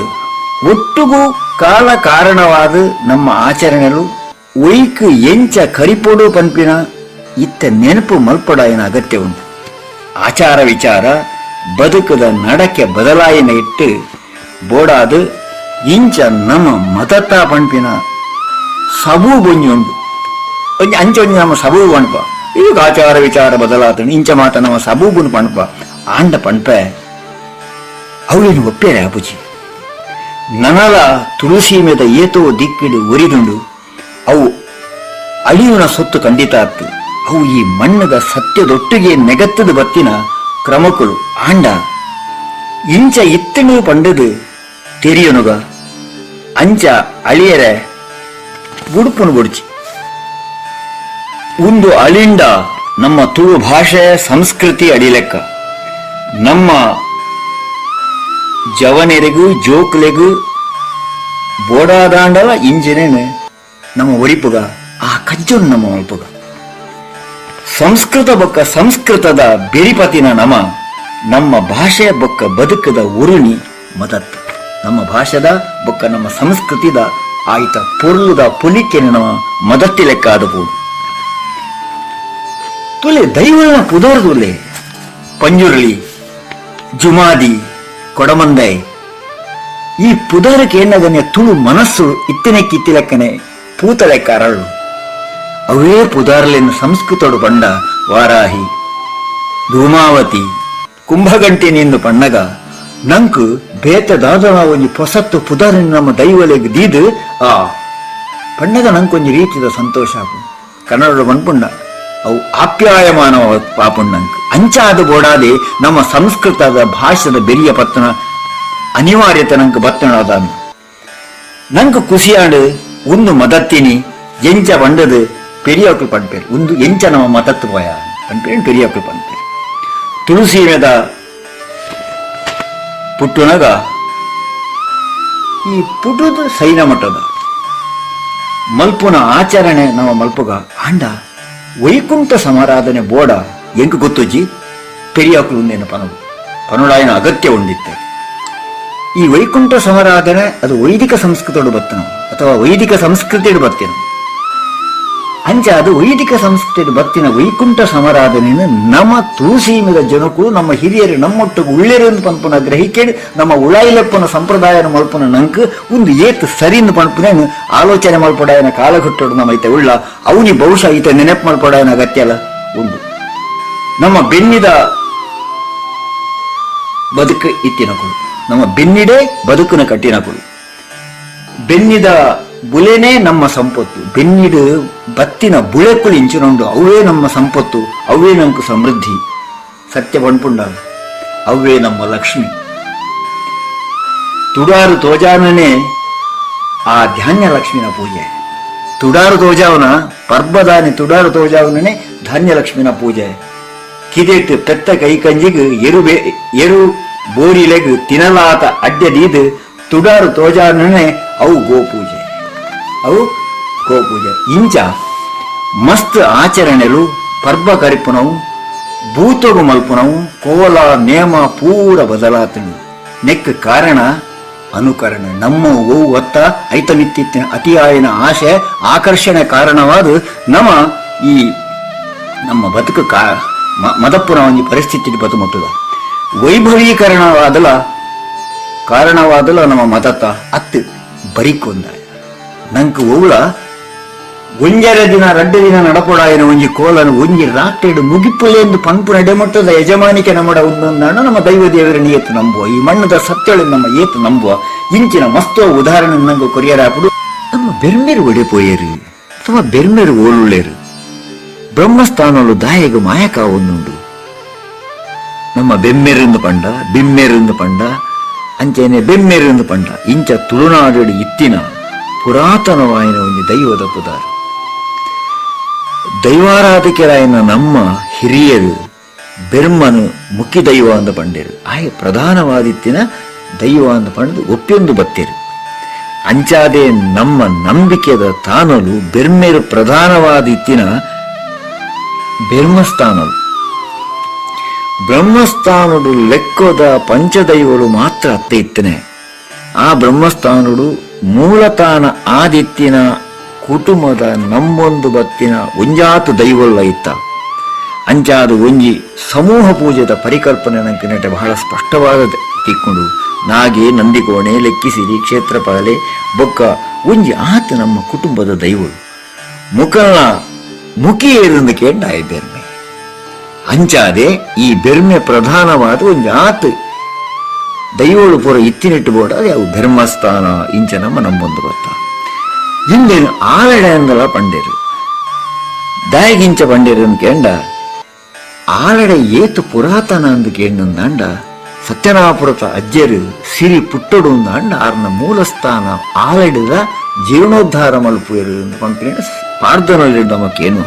ಒಟ್ಟುಗೂ ಕಾಲ ಕಾರಣವಾದ ನಮ್ಮ ಆಚರಣೆಲು ಒಯ್ಕ್ ಎಂಚ ಕರಿಪೊಡು ಪಂಪಿನ ಇತ್ತ ನೆನಪು ಮಲ್ಪಡಾಯನ ಅಗತ್ಯ ಉಂಟು ಆಚಾರ ವಿಚಾರ ಬದುಕದ ನಡಕೆ ಬದಲಾಯನೆ ಇಟ್ಟು ಬೋಡಾದು ಇಂಚ ನಮ್ಮ ಮದತ ಪಂಪಿನ ಸಬೂ ಬೊಂಜಿ ಉಂಟು ಒಂಜಿ ಅಂಚೊಂಜಿ ನಮ್ಮ ಸಬೂ ಪಣಪ ಈಗ ಆಚಾರ ವಿಚಾರ ಬದಲಾತ ಇಂಚ ಮಾತ ನಮ್ಮ ಸಬೂಬುನು ಪಣಪ ಆಂಡ ಪಣಪೆ ಅವೇನು ಒಪ್ಪೇರೆ ಅಪುಜಿ ನನಲ ತುಳಸಿ ಮೇದ ಏತೋ ದಿಕ್ಕಿಡು ಒರಿದುಂಡು ಅವು ಅಳಿಯುನ ಸೊತ್ತು ಖಂಡಿತ ಆತ್ತು ಅವು ಈ ಮಣ್ಣದ ಸತ್ಯದೊಟ್ಟಿಗೆ ನೆಗತ್ತದ ಬತ್ತಿನ ಕ್ರಮಗಳು ಆಂಡ ಇಂಚ ಇತ್ತನು ಪಂಡದು ತೆರಿಯನುಗ ಅಂಚ ಅಳಿಯರೆ ಬುಡುಪುನು ಬುಡ್ಚಿ ಒಂದು ಅಳಿಂಡ ನಮ್ಮ ತುಳು ಭಾಷೆ ಸಂಸ್ಕೃತಿ ಅಡಿಲೆಕ್ಕ ನಮ್ಮ ಜವನೆರೆಗೂ ಜೋಕ್ಲೆಗೂ ಬೋಡಾದಾಂಡಲ ಇಂಜಿನೇನು ನಮ್ಮ ಒರಿಪುಗ ಆ ಕಜ್ಜೊಂದು ನಮ್ಮ ಒಲ್ಪುಗ ಸಂಸ್ಕೃತ ಬೊಕ್ಕ ಸಂಸ್ಕೃತದ ಬೆರಿಪತಿನ ನಮ್ಮ ಭಾಷೆಯ ಬೊಕ್ಕ ಬದುಕದ ಉರುಣಿ ಮದತ್ ನಮ್ಮ ಭಾಷೆದ ಬೊಕ್ಕ ನಮ್ಮ ಸಂಸ್ಕೃತಿದ ಆಯ್ತ ಪೊರ್ಲುದ ಪುಲಿಕೆನ ನಮ್ಮ ಮದತ್ತಿ ಲೆಕ್ಕ ಆದಬಹುದು ತುಲೆ ದೈವನ ಪುದರ್ದುಲೆ ಪಂಜುರ್ಲಿ ಜುಮಾದಿ ಕೊಡಮಂದೈ ಈ ಪುದರಕ್ಕೆ ಏನಗನೆ ತುಳು ಮನಸ್ಸು ಇತ್ತಿನ ಕಿತ್ತಿಲೆಕ್ಕನೆ ಪೂತಲೆಕ್ಕ ಅರಳು ಅವೇ ಪುದಾರ್ಲೆನ್ನು ಸಂಸ್ಕೃತಡು ಪಂಡ ವಾರಾಹಿ ಧೂಮಾವತಿ ಕುಂಭಗಂಟಿನಿಂದು ಪಣ್ಣಗ ನಂಕು ಬೇತದಾದ ಒಂಜಿ ಪೊಸತ್ತು ಪುದಾರಿನ ನಮ್ಮ ದೈವಲೆಗ್ ದೀದು ಆ ಪಣ್ಣಗ ನಂಕೊಂಜಿ ರೀತಿದ ಸಂತೋಷ ಆಪು ಕನ್ನಡ ಮನ್ಪುಂಡ ಅವು ಆಪ್ಯಾಯಮಾನ ಪಾಪುಂಡಂಕ್ ಅಂಚಾದ ಬೋಡಾದೆ ನಮ್ಮ ಸಂಸ್ಕೃತದ ಭಾಷೆದ ಬೆರಿಯ ಪತ್ತನ ಅನಿವಾರ್ಯತೆ ನಂಕ್ ಬತ್ತಣದ ನಂಕ್ ಖುಷಿಯಾಡು ಒಂದು ಮದತ್ತಿನಿ ಎಂಚ ಪಂಡದು ಪೆರಿಯಾಕ್ಲು ಪಂಪೇರು ಒಂದು ಎಂಚ ನಮ್ಮ ಮತತ್ತು ಪೋಯ ಪಂಪೇರು ಪೆರಿಯಾಕ್ಲು ಪಂಪೇರು ತುಳಸಿ ಮೇದ ಪುಟ್ಟುನಗ ಈ ಪುಟುದು ಸೈನ ಮಠದ ಮಲ್ಪುನ ಆಚರಣೆ ನಮ್ಮ ಮಲ್ಪುಗ ಆಂಡ ವೈಕುಂಠ ಸಮಾರಾಧನೆ ಬೋಡ ಎಂಕು ಗೊತ್ತುಜಿ ಪೆರಿಯಾಕ್ಲು ಉಂದೇನು ಪನುಡಾಯನ ಅಗತ್ಯ ಉಂಡಿತ್ತೆ ಈ ವೈಕುಂಠ ಸಮಾರಾಧನೆ ಅದು ವೈದಿಕ ಸಂಸ್ಕೃತಿಯಡು ಬತ್ತನು ಅಥವಾ ವೈದಿಕ ಸಂಸ್ಕೃತಿಯಡು ಬತ್ತೇನು ಅಂಚ ಅದು ವೈದಿಕ ಸಂಸ್ಕೃತಿಯಡು ಬತ್ತಿನ ವೈಕುಂಠ ಸಮಾರಾಧನೆಯನ್ನು ನಮ್ಮ ತುಳಸಿ మీద ಜನಕ್ಕೂ ನಮ್ಮ ಹಿರಿಯರು ನಮ್ಮೊಟ್ಟಿಗೆ ಉಳ್ಳೆರೆಂದು ಪಂಪುನ ಗ್ರಹಿಕೆಡು ನಮ್ಮ ಉಳಾಯಿಲೆಪ್ಪನ ಸಂಪ್ರದಾಯನ ಮಲ್ಪನ ನಂಕು ಒಂದು ಏತ್ ಸರಿಯನ್ನು ಪಂಪುನೇನು ಆಲೋಚನೆ ಮಲ್ಪಡಾಯನ ಕಾಲಘಟ್ಟಡು ನಮ್ಮ ಐತೆ ಉಳ್ಳ ಅವನಿ ಬಹುಶಃ ಈತ ನೆನಪು ಮಲ್ಪಡಾಯನ ಅಗತ್ಯ ಅಲ್ಲ ಒಂದು ನಮ್ಮ ಬೆನ್ನಿದ ಬದುಕು ಇತ್ತಿನಕುಳು ನಮ್ಮ ಬೆನ್ನಿಡೆ ಬದುಕಿನ ಕಟ್ಟಿನಕುಳು ಬೆನ್ನಿದ ಬುಲೆನೇ ನಮ್ಮ ಸಂಪತ್ತು ಬೆನ್ನಿಡು ಬತ್ತಿನ ಬುಳೆಕುಳು ಇಂಚಿನೊಂಡು ಅವೇ ನಮ್ಮ ಸಂಪತ್ತು ಅವೇ ನಮ್ಕು ಸಮೃದ್ಧಿ ಸತ್ಯ ಪಂಪುಂಡ ಅವೇ ನಮ್ಮ ಲಕ್ಷ್ಮಿ ತುಡಾರು ತೋಜಾನನೇ ಆ ಧಾನ್ಯ ಲಕ್ಷ್ಮಿನ ಪೂಜೆ ತುಡಾರು ತೋಜಾವನ ಪರ್ಬದಾನಿ ತುಡಾರು ತೋಜಾವನೇ ಧಾನ್ಯ ಲಕ್ಷ್ಮಿನ ಪೂಜೆ ಕಿದೆಟ್ಟು ಪೆತ್ತ ಕೈ ಕಂಜಿಗು ಎರು ಬೋರಿಲೆಗ್ ತಿನ್ನಲಾತ ಅಡ್ಡೆದೀದು ತುಡಾರು ತೋಜಾರನೇ ಅವು ಗೋಪೂಜೆ. ಇಂಚ ಮಸ್ತ್ ಆಚರಣೆಲು ಪರ್ಬ ಕರಿಪುನವು ಭೂತಗು ಮಲ್ಪುನವು ಕೋಲ ನೇಮ ಪೂರ ಬದಲಾತನು. ನೆಕ್ ಕಾರಣ ಅನುಕರಣೆ. ನಮ್ಮ ಓವು ಒತ್ತ ಐತನಿತ್ತಿನ ಅತಿಯಾಯಿನ ಆಶೆ ಆಕರ್ಷಣೆ ಕಾರಣವಾದ ನಮ್ಮ ಬದುಕು ಮದಪ್ಪುನ ಒಂದು ಪರಿಸ್ಥಿತಿ ಬದುಮುಟ್ಟದ ಕಾರಣವಾದಲ ನಮ್ಮ ಮದತ ಅತ್ತು ಬರಿಕೊಂದ ನಂಗೆ ಓವುಳ ಒಂಜರ ದಿನ 2 ದಿನ ನಡಪೊಡಾಯಿನ ಒಂಜಿ ಕೋಲನು ಒಂಜಿ ರಾತ್ರಿ ಮುಗಿಪುಲೆ ಎಂದು ಪಂಪು ನಡೆಮಟ್ಟದ ಯಜಮಾನಿಕೆ ನಮ್ಮಡ ಒಂದೊಂದಾಣ ನಮ್ಮ ದೈವ ದೇವರನ್ನು ಏತು ನಂಬುವ ಈ ಮಣ್ಣದ ಸತ್ಯಗಳು ನಮ್ಮ ಏತು ನಂಬುವ ಇಂಚಿನ ಮಸ್ತೋ ಉದಾಹರಣೆ ನಂಗೆ ಕೊರಿಯರಾಪುಡು ನಮ್ಮ ಬೆರ್ಮೇರು ಒಡೆಪೋಯರು ಅಥವಾ ಬೆರ್ಮೇರು ಓಲುಳ್ಳೇರು ಬ್ರಹ್ಮಸ್ಥಾನಗಳು ದಾಯಗ ಮಾಯಕ ಒಂದುಂಡು ನಮ್ಮ ಬೆಮ್ಮೆರಿಂದ ಪಂಡ ಬಿಮ್ಮೆರಿಂದ ಪಂಡ ಅಂಚೆನೆ ಬೆಮ್ಮೆರಿಂದ ಪಂಡ ಇಂಚ ತುಳುನಾಡು ಇತ್ತಿನ ಪುರಾತನವಾಯಿನ ಒಂದು ದೈವದ ಪುದಾರ ದೈವಾರಾಧಕರಾಯಿನ ನಮ್ಮ ಹಿರಿಯರು ಬೆರ್ಮನು ಮುಖ್ಯ ದೈವ ಅಂದ ಪಂಡೇರು ಆಯ ಪ್ರಧಾನವಾದಿತ್ತಿನ ದೈವ ಅಂದ ಪಂಡು ಒಪ್ಪಿಯೊಂದು ಬತ್ತೇರು ಅಂಚಾದೆ ನಮ್ಮ ನಂಬಿಕೆದ ತಾನಲು ಬೆರ್ಮೆರು ಪ್ರಧಾನವಾದಿತ್ತಿನ ಬೆರ್ಮಸ್ಥಾನಲು ಬ್ರಹ್ಮಸ್ಥಾನುಡು ಲೆಕ್ಕದ ಪಂಚದೈವಗಳು ಮಾತ್ರ ಅತ್ತೆ ಇತ್ತನೆ ಆ ಬ್ರಹ್ಮಸ್ಥಾನುಡು ಮೂಲತಾನ ಆದಿತ್ತಿನ ಕುಟುಂಬದ ನಮ್ಮೊಂದು ಬತ್ತಿನ ಒಂಜಾತು ದೈವಲ್ಲ ಇತ್ತ ಅಂಚಾದು ಒಂಜಿ ಸಮೂಹ ಪೂಜೆದ ಪರಿಕಲ್ಪನೆ ನಂಗೆ ನಟೆ ಬಹಳ ಸ್ಪಷ್ಟವಾದ ತಿಕ್ಕೊಂಡು ನಾಗೆ ನಂದಿಕೋಣೆ ಲೆಕ್ಕಿಸಿರಿ ಕ್ಷೇತ್ರಪಾಲೆ ಬೊಕ್ಕ ಒಂಜಿ ಆತ ನಮ್ಮ ಕುಟುಂಬದ ದೈವಗಳು ಮುಖಲ್ನ ಮುಖಿಯೇರಿಂದ ಕೇಂಡಾಯ ಬೆರ್ಮೆ ಅಂಚಾದೆ ಈ ಬೆರ್ಮೆ ಪ್ರಧಾನವಾದ ಒಂದು ಆತು ದೈವಗಳು ಪೂರ ಇತ್ತಿನಿಟ್ಟು ಬೋಡ ಅದು ಯಾವ ಧರ್ಮಸ್ಥಾನ ಇಂಚ ನಮ್ಮೊಂದು ಬತ್ತ ಹಿಂದೇನು ಆಲಡೆ ಅಂದಲ ಪಂಡೇರು ದಾಯಗಿಂಚ ಪಂಡೇರು ಅಂದ್ ಕೇಂಡ ಆಲಡೆ ಏತು ಪುರಾತನ ಅಂದ್ ಕೇಂಡ ಸತ್ಯನಾಪುರತ ಅಜ್ಜರು ಸಿರಿ ಪುಟ್ಟಡು ಅಂದ ಆರ್ನ ಮೂಲಸ್ಥಾನ ಆಲಡಿದ ಜೀರ್ಣೋದ್ಧಾರ ಮಲ್ಪುಯರು ಅಂತ ಪಂಪಿನ ಪಾರ್ಧನಲ್ಲಿ ನಮಕೇನು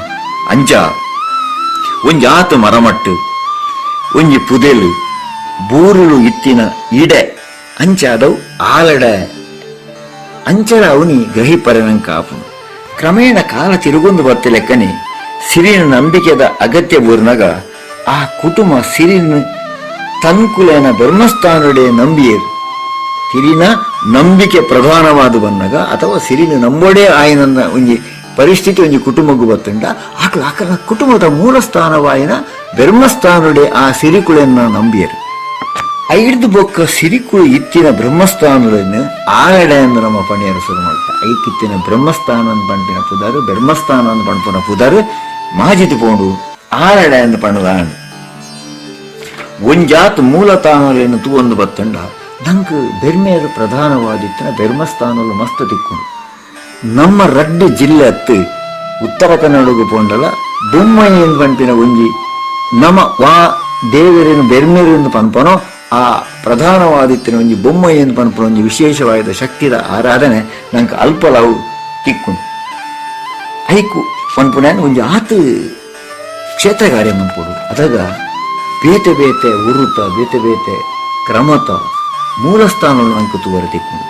ಅಂಚ ಒಂಜಿ ಆತು ಮರಮಟ್ಟು ಒಂಜಿ ಪುದೆಲು ಬೂರುಳು ಇತ್ತಿನ ಇಡೆ ಅಂಚಾದವು ಆಲಡೆ ಅಂಚರ ಅವನಿ ಗ್ರಹಿಪರನಂಕ ಆಪುನು ಕ್ರಮೇಣ ಕಾಲ ತಿರುಗೊಂದು ಬರ್ತಿ ಲೆಕ್ಕನೆ ಸಿರಿನ ನಂಬಿಕೆದ ಅಗತ್ಯ ಬೂರ್ನಾಗ ಆ ಕುಟುಂಬ ಸಿರಿನ ತನ್ಕುಲೇನ ಧರ್ಮಸ್ಥಾನಡೆ ನಂಬಿಯರು ಸಿರಿನ ನಂಬಿಕೆ ಪ್ರಧಾನವಾದ ಬಂದಾಗ ಅಥವಾ ಸಿರಿನ ನಂಬೋಡೆ ಆಯ್ನ ಒಂಜಿ ಪರಿಸ್ಥಿತಿ ಒಂಜಿ ಕುಟುಂಬಕ್ಕೂ ಬತ್ತುಂಡ ಆಕಲ ಕುಟುಂಬದ ಮೂಲ ಸ್ಥಾನವಾಯಿನ ಧರ್ಮಸ್ಥಾನಡೆ ಆ ಸಿರಿಕುಳೆಯನ್ನ ನಂಬಿಯರು ಐಡ್ದು ಬೊಕ್ಕ ಸಿರಿಕುಳು ಇತ್ತಿನ ಬ್ರಹ್ಮಸ್ಥಾನಗಳನ್ನು ಆಲಡೆ ಎಂದು ನಮ್ಮ ಪಣಿಯರು ಶುರು ಮಾಡ್ತಾರೆ ಐಕಿತ್ತಿನ ಬ್ರಹ್ಮಸ್ಥಾನ ಅಂತ ಪಂಪಿನ ಪುದಾರು ಬ್ರಹ್ಮಸ್ಥಾನ ಅಂತ ಪಂಪನ ಪುದಾರು ಮಾಜಿತು ಪೋಂಡು ಆಲಡೆ ಎಂದು ಪಣದಾಣ ಒಂಜಾತ್ ಮೂಲತಾನಗಳನ್ನು ತೂವೊಂದು ಬತ್ತಂಡ ನಂಗೆ ಬೆರ್ಮೆಯರು ಪ್ರಧಾನವಾದಿತ್ತಿನ ಧರ್ಮಸ್ಥಾನಗಳು ಮಸ್ತ್ ತಿಕ್ಕೊಂಡು ನಮ್ಮ ರಡ್ಡು ಜಿಲ್ಲೆ ಹತ್ತು ಉತ್ತರ ಕನ್ನಡಗೂ ಪೋಂಡಲ ಬೊಮ್ಮಯ್ಯ ಎಂದು ಪಂಪಿನ ಒಂಜಿ ನಮ್ಮ ವಾ ದೇವರೇನು ಬೆರ್ಮೇರು ಎಂದು ಪನ್ಪನೋ ಆ ಪ್ರಧಾನವಾದಿತ್ತಿನ ಒಂಜಿ ಬೊಮ್ಮಯ್ಯ ಎಂದು ಪನ್ಪನ ಒಂಜಿ ವಿಶೇಷವಾದ ಶಕ್ತಿದ ಆರಾಧನೆ ನಂಗೆ ಅಲ್ಪಲಾವು ತಿಕ್ಕೊಂಡು ಐಕು ಪನ್ಪುನ ಒಂಜಿ ಆತು ಕ್ಷೇತ್ರ ಕಾರ್ಯ ಮನ್ಪೋಡು ಅದಾಗ ಬೇತೆ ಬೇತೆ ಉರುತ ಬೇತೆ ಬೇತೆ ಕ್ರಮತ ಮೂಲಸ್ಥಾನ ನಂಗೆ ತೂವರ ತಿಕ್ಕೊಂಡು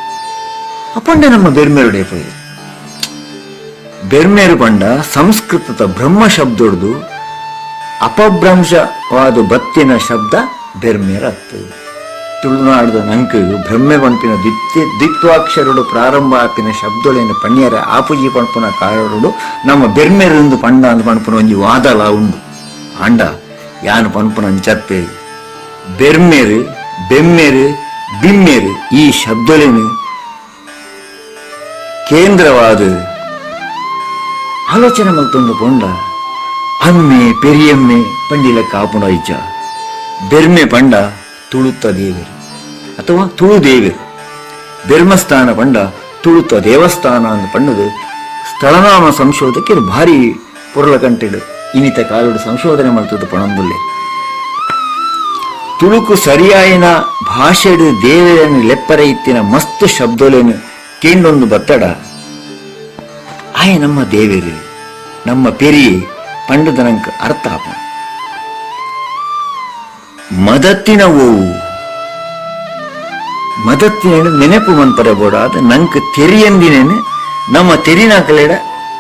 ಅಪ್ಪಂಡೆ ನಮ್ಮ ಬೆರ್ಮೇರುಡೆ ಪೋಯಿ ಬೆರ್ಮೇರು ಪಂಡ ಸಂಸ್ಕೃತದ ಬ್ರಹ್ಮ ಶಬ್ದೊಡ್ದು ಅಪಭ್ರಂಶವಾದ ಬತ್ತಿನ ಶಬ್ದ ಬೆರ್ಮೇರ ಅತ್ತು ತುಳುನಾಡದ ನಂಕು ಬ್ರಹ್ಮೆ ಪಂಪಿನ ದ್ವಿತ್ವಾಕ್ಷರಡು ಪ್ರಾರಂಭ ಆಪಿನ ಶಬ್ದೊಳೇನು ಪಣ್ಯರ ಆಪುಜಿ ಪಂಪುನ ಕಾರಡು ನಮ್ಮ ಬೆರ್ಮೇರಿಂದ ಪಂಡ ಅಂತ ಪಂಪುನ ಒಂಜಿ ವಾದಲ ಉಂಡು ಆಂಡ ಯಾನು ಪಂಪುನ ಅಂಚತ್ತೆ ಬೆರ್ಮೇರು ಬೆಮ್ಮೇರು ಬಿಮ್ಮೇರು ಈ ಶಬ್ದೊಳೇನು ಕೇಂದ್ರವಾದ ಆಲೋಚನೆ ಮಲ್ತೊಂದು ಪೊಂಡ ಅಮ್ಮೆ ಪೆರಿಯಮ್ಮೆ ಪಂಡಿಲ ಕಾಪುಂಡ ಇಜ್ಜ ಬೆರ್ಮೆ ಪಂಡ ತುಳುತ್ತ ದೇವರು ಅಥವಾ ತುಳು ದೇವರು ಬೆರ್ಮಸ್ಥಾನ ಪಂಡ ತುಳುತ್ತ ದೇವಸ್ಥಾನ ಅಂತ ಪಂಡದು ಸ್ಥಳನಾಮ ಸಂಶೋಧಕ್ಕೆ ಭಾರಿ ಪುರಲ ಕಂಟಿಡು ಇನ್ನಿತ ಕಾಲಡು ಸಂಶೋಧನೆ ಮಾಡ್ತದ್ದು ಪಣಂದುಲ್ಲೆ ತುಳುಕು ಸರಿಯಾಯಿನ ಭಾಷೆಡು ದೇವರನ್ನು ಲೆಪ್ಪರೆ ಇತ್ತಿನ ಮಸ್ತ್ ಶಬ್ದಲೇನು ಕೇಂಡೊಂದು ಬತ್ತಡ ಆಯ ನಮ್ಮ ದೇವರು ನಮ್ಮ ಪೆರಿ ಪಂಡದ ನಂಕ ಅರ್ಥ ಆಪ ಮದತ್ತಿನ ಓವು ಮದತ್ತಿನ ನೆನಪು ಮಂತರ ಬೋಡ ಅದು ನಂಗೆ ತೆರಿಯಂದಿನೇನು ನಮ್ಮ ತೆರಿನಾಕಲೆಡ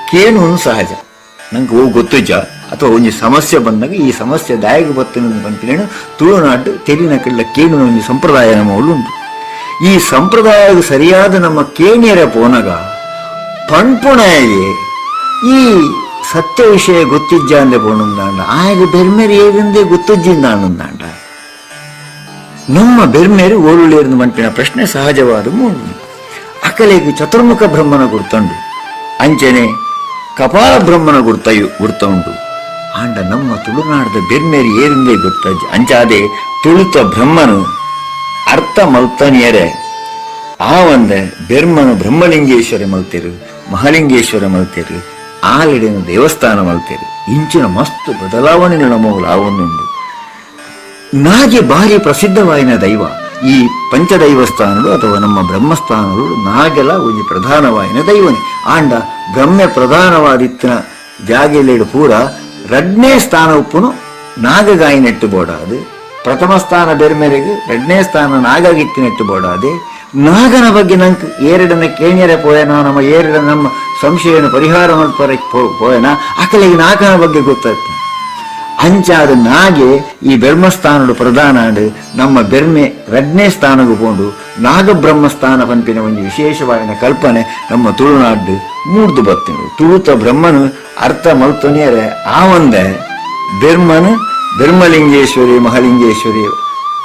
ಕೇನು ಸಹಜ ನಂಗೆ ಹೋಗಿ ಗೊತ್ತುಜ ಅಥವಾ ಒಂದು ಸಮಸ್ಯೆ ಬಂದಾಗ ಈ ಸಮಸ್ಯೆ ದಾಯಿಗೆ ಬರ್ತೇನೆ ಬಂತೇನು ತುಳುನಾಡು ತೆರಿನಾಕಲ್ಲ ಕೇನು ಒಂದು ಸಂಪ್ರದಾಯ ನಮ್ಮ ಉಂಟು. ಈ ಸಂಪ್ರದಾಯ ಸರಿಯಾದ ನಮ್ಮ ಕೇಣಿಯರ ಪೋನಗ ಪಣ್ಪುಣಾಯೇ ಈ ಸತ್ಯ ವಿಷಯ ಗೊತ್ತಿಜ್ಜ ಅಂದೆ ಪೋಣಂದಾಂಡ ಆಗ ಬೆರ್ಮೇರಿ ಏರಿಂದೇ ಗೊತ್ತಿಜ್ಜಿಂದಾಂಡ ನಮ್ಮ ಬೆರ್ಮೇರಿ ಓಳುಳ್ಳೇರಿನ ಮಂಪಿನ ಪ್ರಶ್ನೆ ಸಹಜವಾದ ಮೂಡು. ಅಕಲೆಗೆ ಚತುರ್ಮುಖ ಬ್ರಹ್ಮನ ಗುರ್ತುಂಡು, ಅಂಚನೆ ಕಪಾಲ ಬ್ರಹ್ಮನ ಗುರ್ತ ಉಂಟು. ಆಂಡ ನಮ್ಮ ತುಳುನಾಡದ ಬೆರ್ಮೇರಿ ಏರಿಂದೇ ಗೊತ್ತಜ್ಜ ಅಂಚಾದೆ ತುಳುತ ಬ್ರಹ್ಮನು ಅರ್ಥ ಮಲ್ತನಿಯರೆ ಆ ಒಂದ ಬೆರ್ಮನು ಬ್ರಹ್ಮಲಿಂಗೇಶ್ವರ ಮಲ್ತೇರು, ಮಹಾಲಿಂಗೇಶ್ವರ ಮಲ್ತೇರು, ಆಲೆಡಿನ ದೇವಸ್ಥಾನ ಮಲ್ತೇರು. ಇಂಚಿನ ಮಸ್ತ್ ಬದಲಾವಣೆ ನಮ್ಮಗಳು ಆ ಒಂದುಂಡು. ನಾಗೆ ಭಾರಿ ಪ್ರಸಿದ್ಧವಾಯಿನ ದೈವ ಈ ಪಂಚದೈವಸ್ಥಾನಗಳು ಅಥವಾ ನಮ್ಮ ಬ್ರಹ್ಮಸ್ಥಾನಗಳು ನಾಗೆಲ್ಲ ಒಂದು ಪ್ರಧಾನವಾಯಿನ ದೈವನೇ. ಆಂಡ ಬ್ರಹ್ಮೆ ಪ್ರಧಾನವಾದಿತ್ತಿನ ಜಾಗೆಲೆಡು ಪೂರ ರಡ್ನೇ ಸ್ಥಾನ ಉಪ್ಪುನು ನಾಗಗಾಯಿನೆಟ್ಟು ಬೋಡಾದು, ಪ್ರಥಮ ಸ್ಥಾನ ಬೆರ್ಮೆರೆಗೆ ಎರಡನೇ ಸ್ಥಾನ ನಾಗಾಗಿತ್ತಿನೆಟ್ಟು ಬೋಡಾದೆ. ನಾಗನ ಬಗ್ಗೆ ನಂಗೆ ಏರಡನ್ನ ಕೇಣಿಯರೆ ಪೋಯನ ನಮ್ಮ ಏರಡ ನಮ್ಮ ಸಂಶಯನ ಪರಿಹಾರ ಮಾಡ್ಪರೆ ಪೋಯನ ಅಕಲೆಗೆ ನಾಗನ ಬಗ್ಗೆ ಗೊತ್ತಾಗ್ತದೆ. ಅಂಚಾದ ನಾಗೆ ಈ ಬ್ರಹ್ಮಸ್ಥಾನಡು ಪ್ರಧಾನ ನಮ್ಮ ಬೆರ್ಮೆ ಎರಡನೇ ಸ್ಥಾನಗೂ ಪೋಂಡು ನಾಗಬ್ರಹ್ಮಸ್ಥಾನ ಪಂಪಿನ ಒಂದು ವಿಶೇಷವಾದ ಕಲ್ಪನೆ ನಮ್ಮ ತುಳುನಾಡು ಮೂಡ್ದು ಬರ್ತೀನಿ. ತುಳುತ ಬ್ರಹ್ಮನು ಅರ್ಥ ಮಲ್ತೊನಿಯರೆ ಆ ಒಂದೇ ಬೆರ್ಮನು ಬ್ರಹ್ಮಲಿಂಗೇಶ್ವರಿ ಮಹಾಲಿಂಗೇಶ್ವರಿ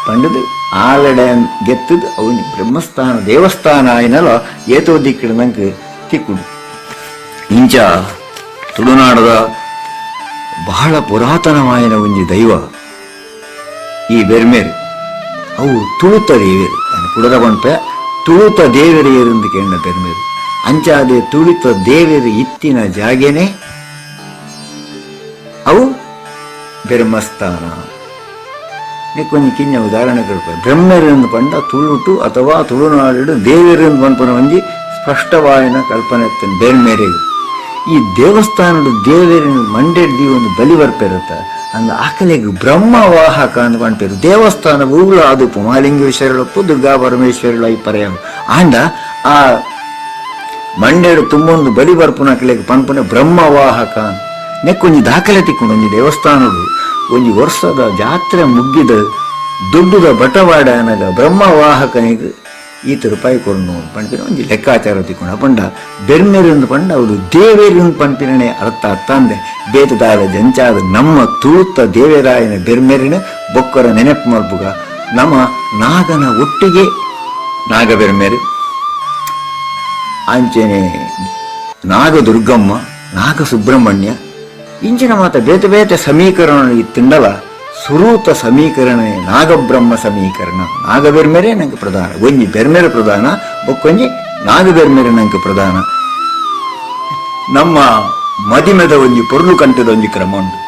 ಪಂಡದು ಆಲಡೆ ಗೆತ್ತದು ಅವನಿ ಬ್ರಹ್ಮಸ್ಥಾನ ದೇವಸ್ಥಾನ ಆಯ್ನಲ್ಲ ಏತೋ ದಿಕ್ಕಿಡ ನಂಗೆ ತಿಕ್ಕುಡು. ಇಂಚ ತುಳುನಾಡದ ಬಹಳ ಪುರಾತನವಾಯಿನ ಒಂಜಿ ದೈವ ಈ ಬೆರ್ಮೇರು. ಅವು ತುಳುತ ದೇವೇರು ಕುಡದ ಪಂಪೆ ತುಳುತ ದೇವೇರು ಏರೆಂದು ಕೇಳ ಬೆರ್ಮೇರು. ಅಂಚಾದೆ ತುಳಿತ ದೇವೇರು ಇತ್ತಿನ ಜಾಗೆನೆ ಅವು ಬ್ರಹ್ಮಸ್ಥಾನ. ಕೊಂಚ ಕಿಂಜ ಉದಾಹರಣೆ ಕೊಡ್ಪ ಬ್ರಹ್ಮರಿಂದ ಪಂಡ ತುಳುಟು ಅಥವಾ ತುಳುನಾಡು ದೇವೇರಿಂದ ಪಂಪನ ಒಂಜಿ ಸ್ಪಷ್ಟವಾಯಿನ ಕಲ್ಪನೆ ಬೆರ್ಮೇರೆಗೆ. ಈ ದೇವಸ್ಥಾನದ ದೇವೇರಿನ ಮಂಡ್ಯದ ಒಂದು ಬಲಿ ಬರ್ಪಿರುತ್ತ ಅಂದ ಆಕಲೆಗೆ ಬ್ರಹ್ಮವಾಹಕ ಅಂತ ಪಂಪೇರು. ದೇವಸ್ಥಾನ ಊಳ ಅದು ಮಹಾಲಿಂಗೇಶ್ವರಳಪ್ಪು ದುರ್ಗಾ ಪರಮೇಶ್ವರಳ ಈ ಪರ್ಯ ಆಂಡ ಆ ಮಂಡ್ಯಡು ತುಂಬೊಂದು ಬಲಿ ಬರ್ಪುನ ಆಕಲೆಗೆ ಪಂಪನೆ ಬ್ರಹ್ಮವಾಹಕ ನೆಕ್ಕೊಂಜಿ ದಾಖಲೆ ತಿಕ್ಕೊಂಡು ಒಂಜಿ ದೇವಸ್ಥಾನಡು ಒಂಜಿ ವರ್ಷದ ಜಾತ್ರೆ ಮುಗ್ಗಿದ ದುಡ್ಡುದ ಬಟವಾಡ ಅನಗ ಬ್ರಹ್ಮವಾಹಕನಿಗೆ ಈತ ರೂಪಾಯಿ ಕೊಡ್ನು ಪಂಪಿನ ಒಂಜಿ ಲೆಕ್ಕಾಚಾರ ತಿಕ್ಕೊಂಡು ಪಂಡ ಬೆರ್ಮೇರಿಂದ ಪಂಡ ಅವರು ದೇವೇರಿಂದ ಪಂಪಿನೇ ಅರ್ಥ ಅಂದೆ ಬೇತದಾದ ಜಂಚಾದ ನಮ್ಮ ತುಳುತ ದೇವೇರಾಯನ ಬೆರ್ಮೇರಿನ ಬೊಕ್ಕರ ನೆನಪು ಮಲ್ಪುಗ ನಮ್ಮ ನಾಗನ ಒಟ್ಟಿಗೆ ನಾಗ ಬೆರ್ಮೇರು ಆಂಚನೆ ನಾಗದುರ್ಗಮ್ಮ ನಾಗ ಸುಬ್ರಹ್ಮಣ್ಯ ಇಂಚಿನ ಮಾತ ಬೇತೆ ಬೇತೆ ಸಮೀಕರಣ ತಿಂಡಲ ಸುರೂತ ಸಮೀಕರಣ ನಾಗಬ್ರಹ್ಮ ಸಮೀಕರಣ. ನಾಗಬೆರ್ಮೆರೆ ನಂಗೆ ಪ್ರಧಾನ, ಒಂಜಿ ಬೆರ್ಮೆರೆ ಪ್ರಧಾನ, ಬೊಕ್ಕೊಂಜಿ ನಾಗಬೆರ್ಮೆರೆ ನಂಗೆ ಪ್ರಧಾನ. ನಮ್ಮ ಮದಿಮೆದ ಒಂಜಿ ಪೊರ್ಲು ಕಂಟದ ಒಂಜಿ ಕ್ರಮ ಉಂಟು.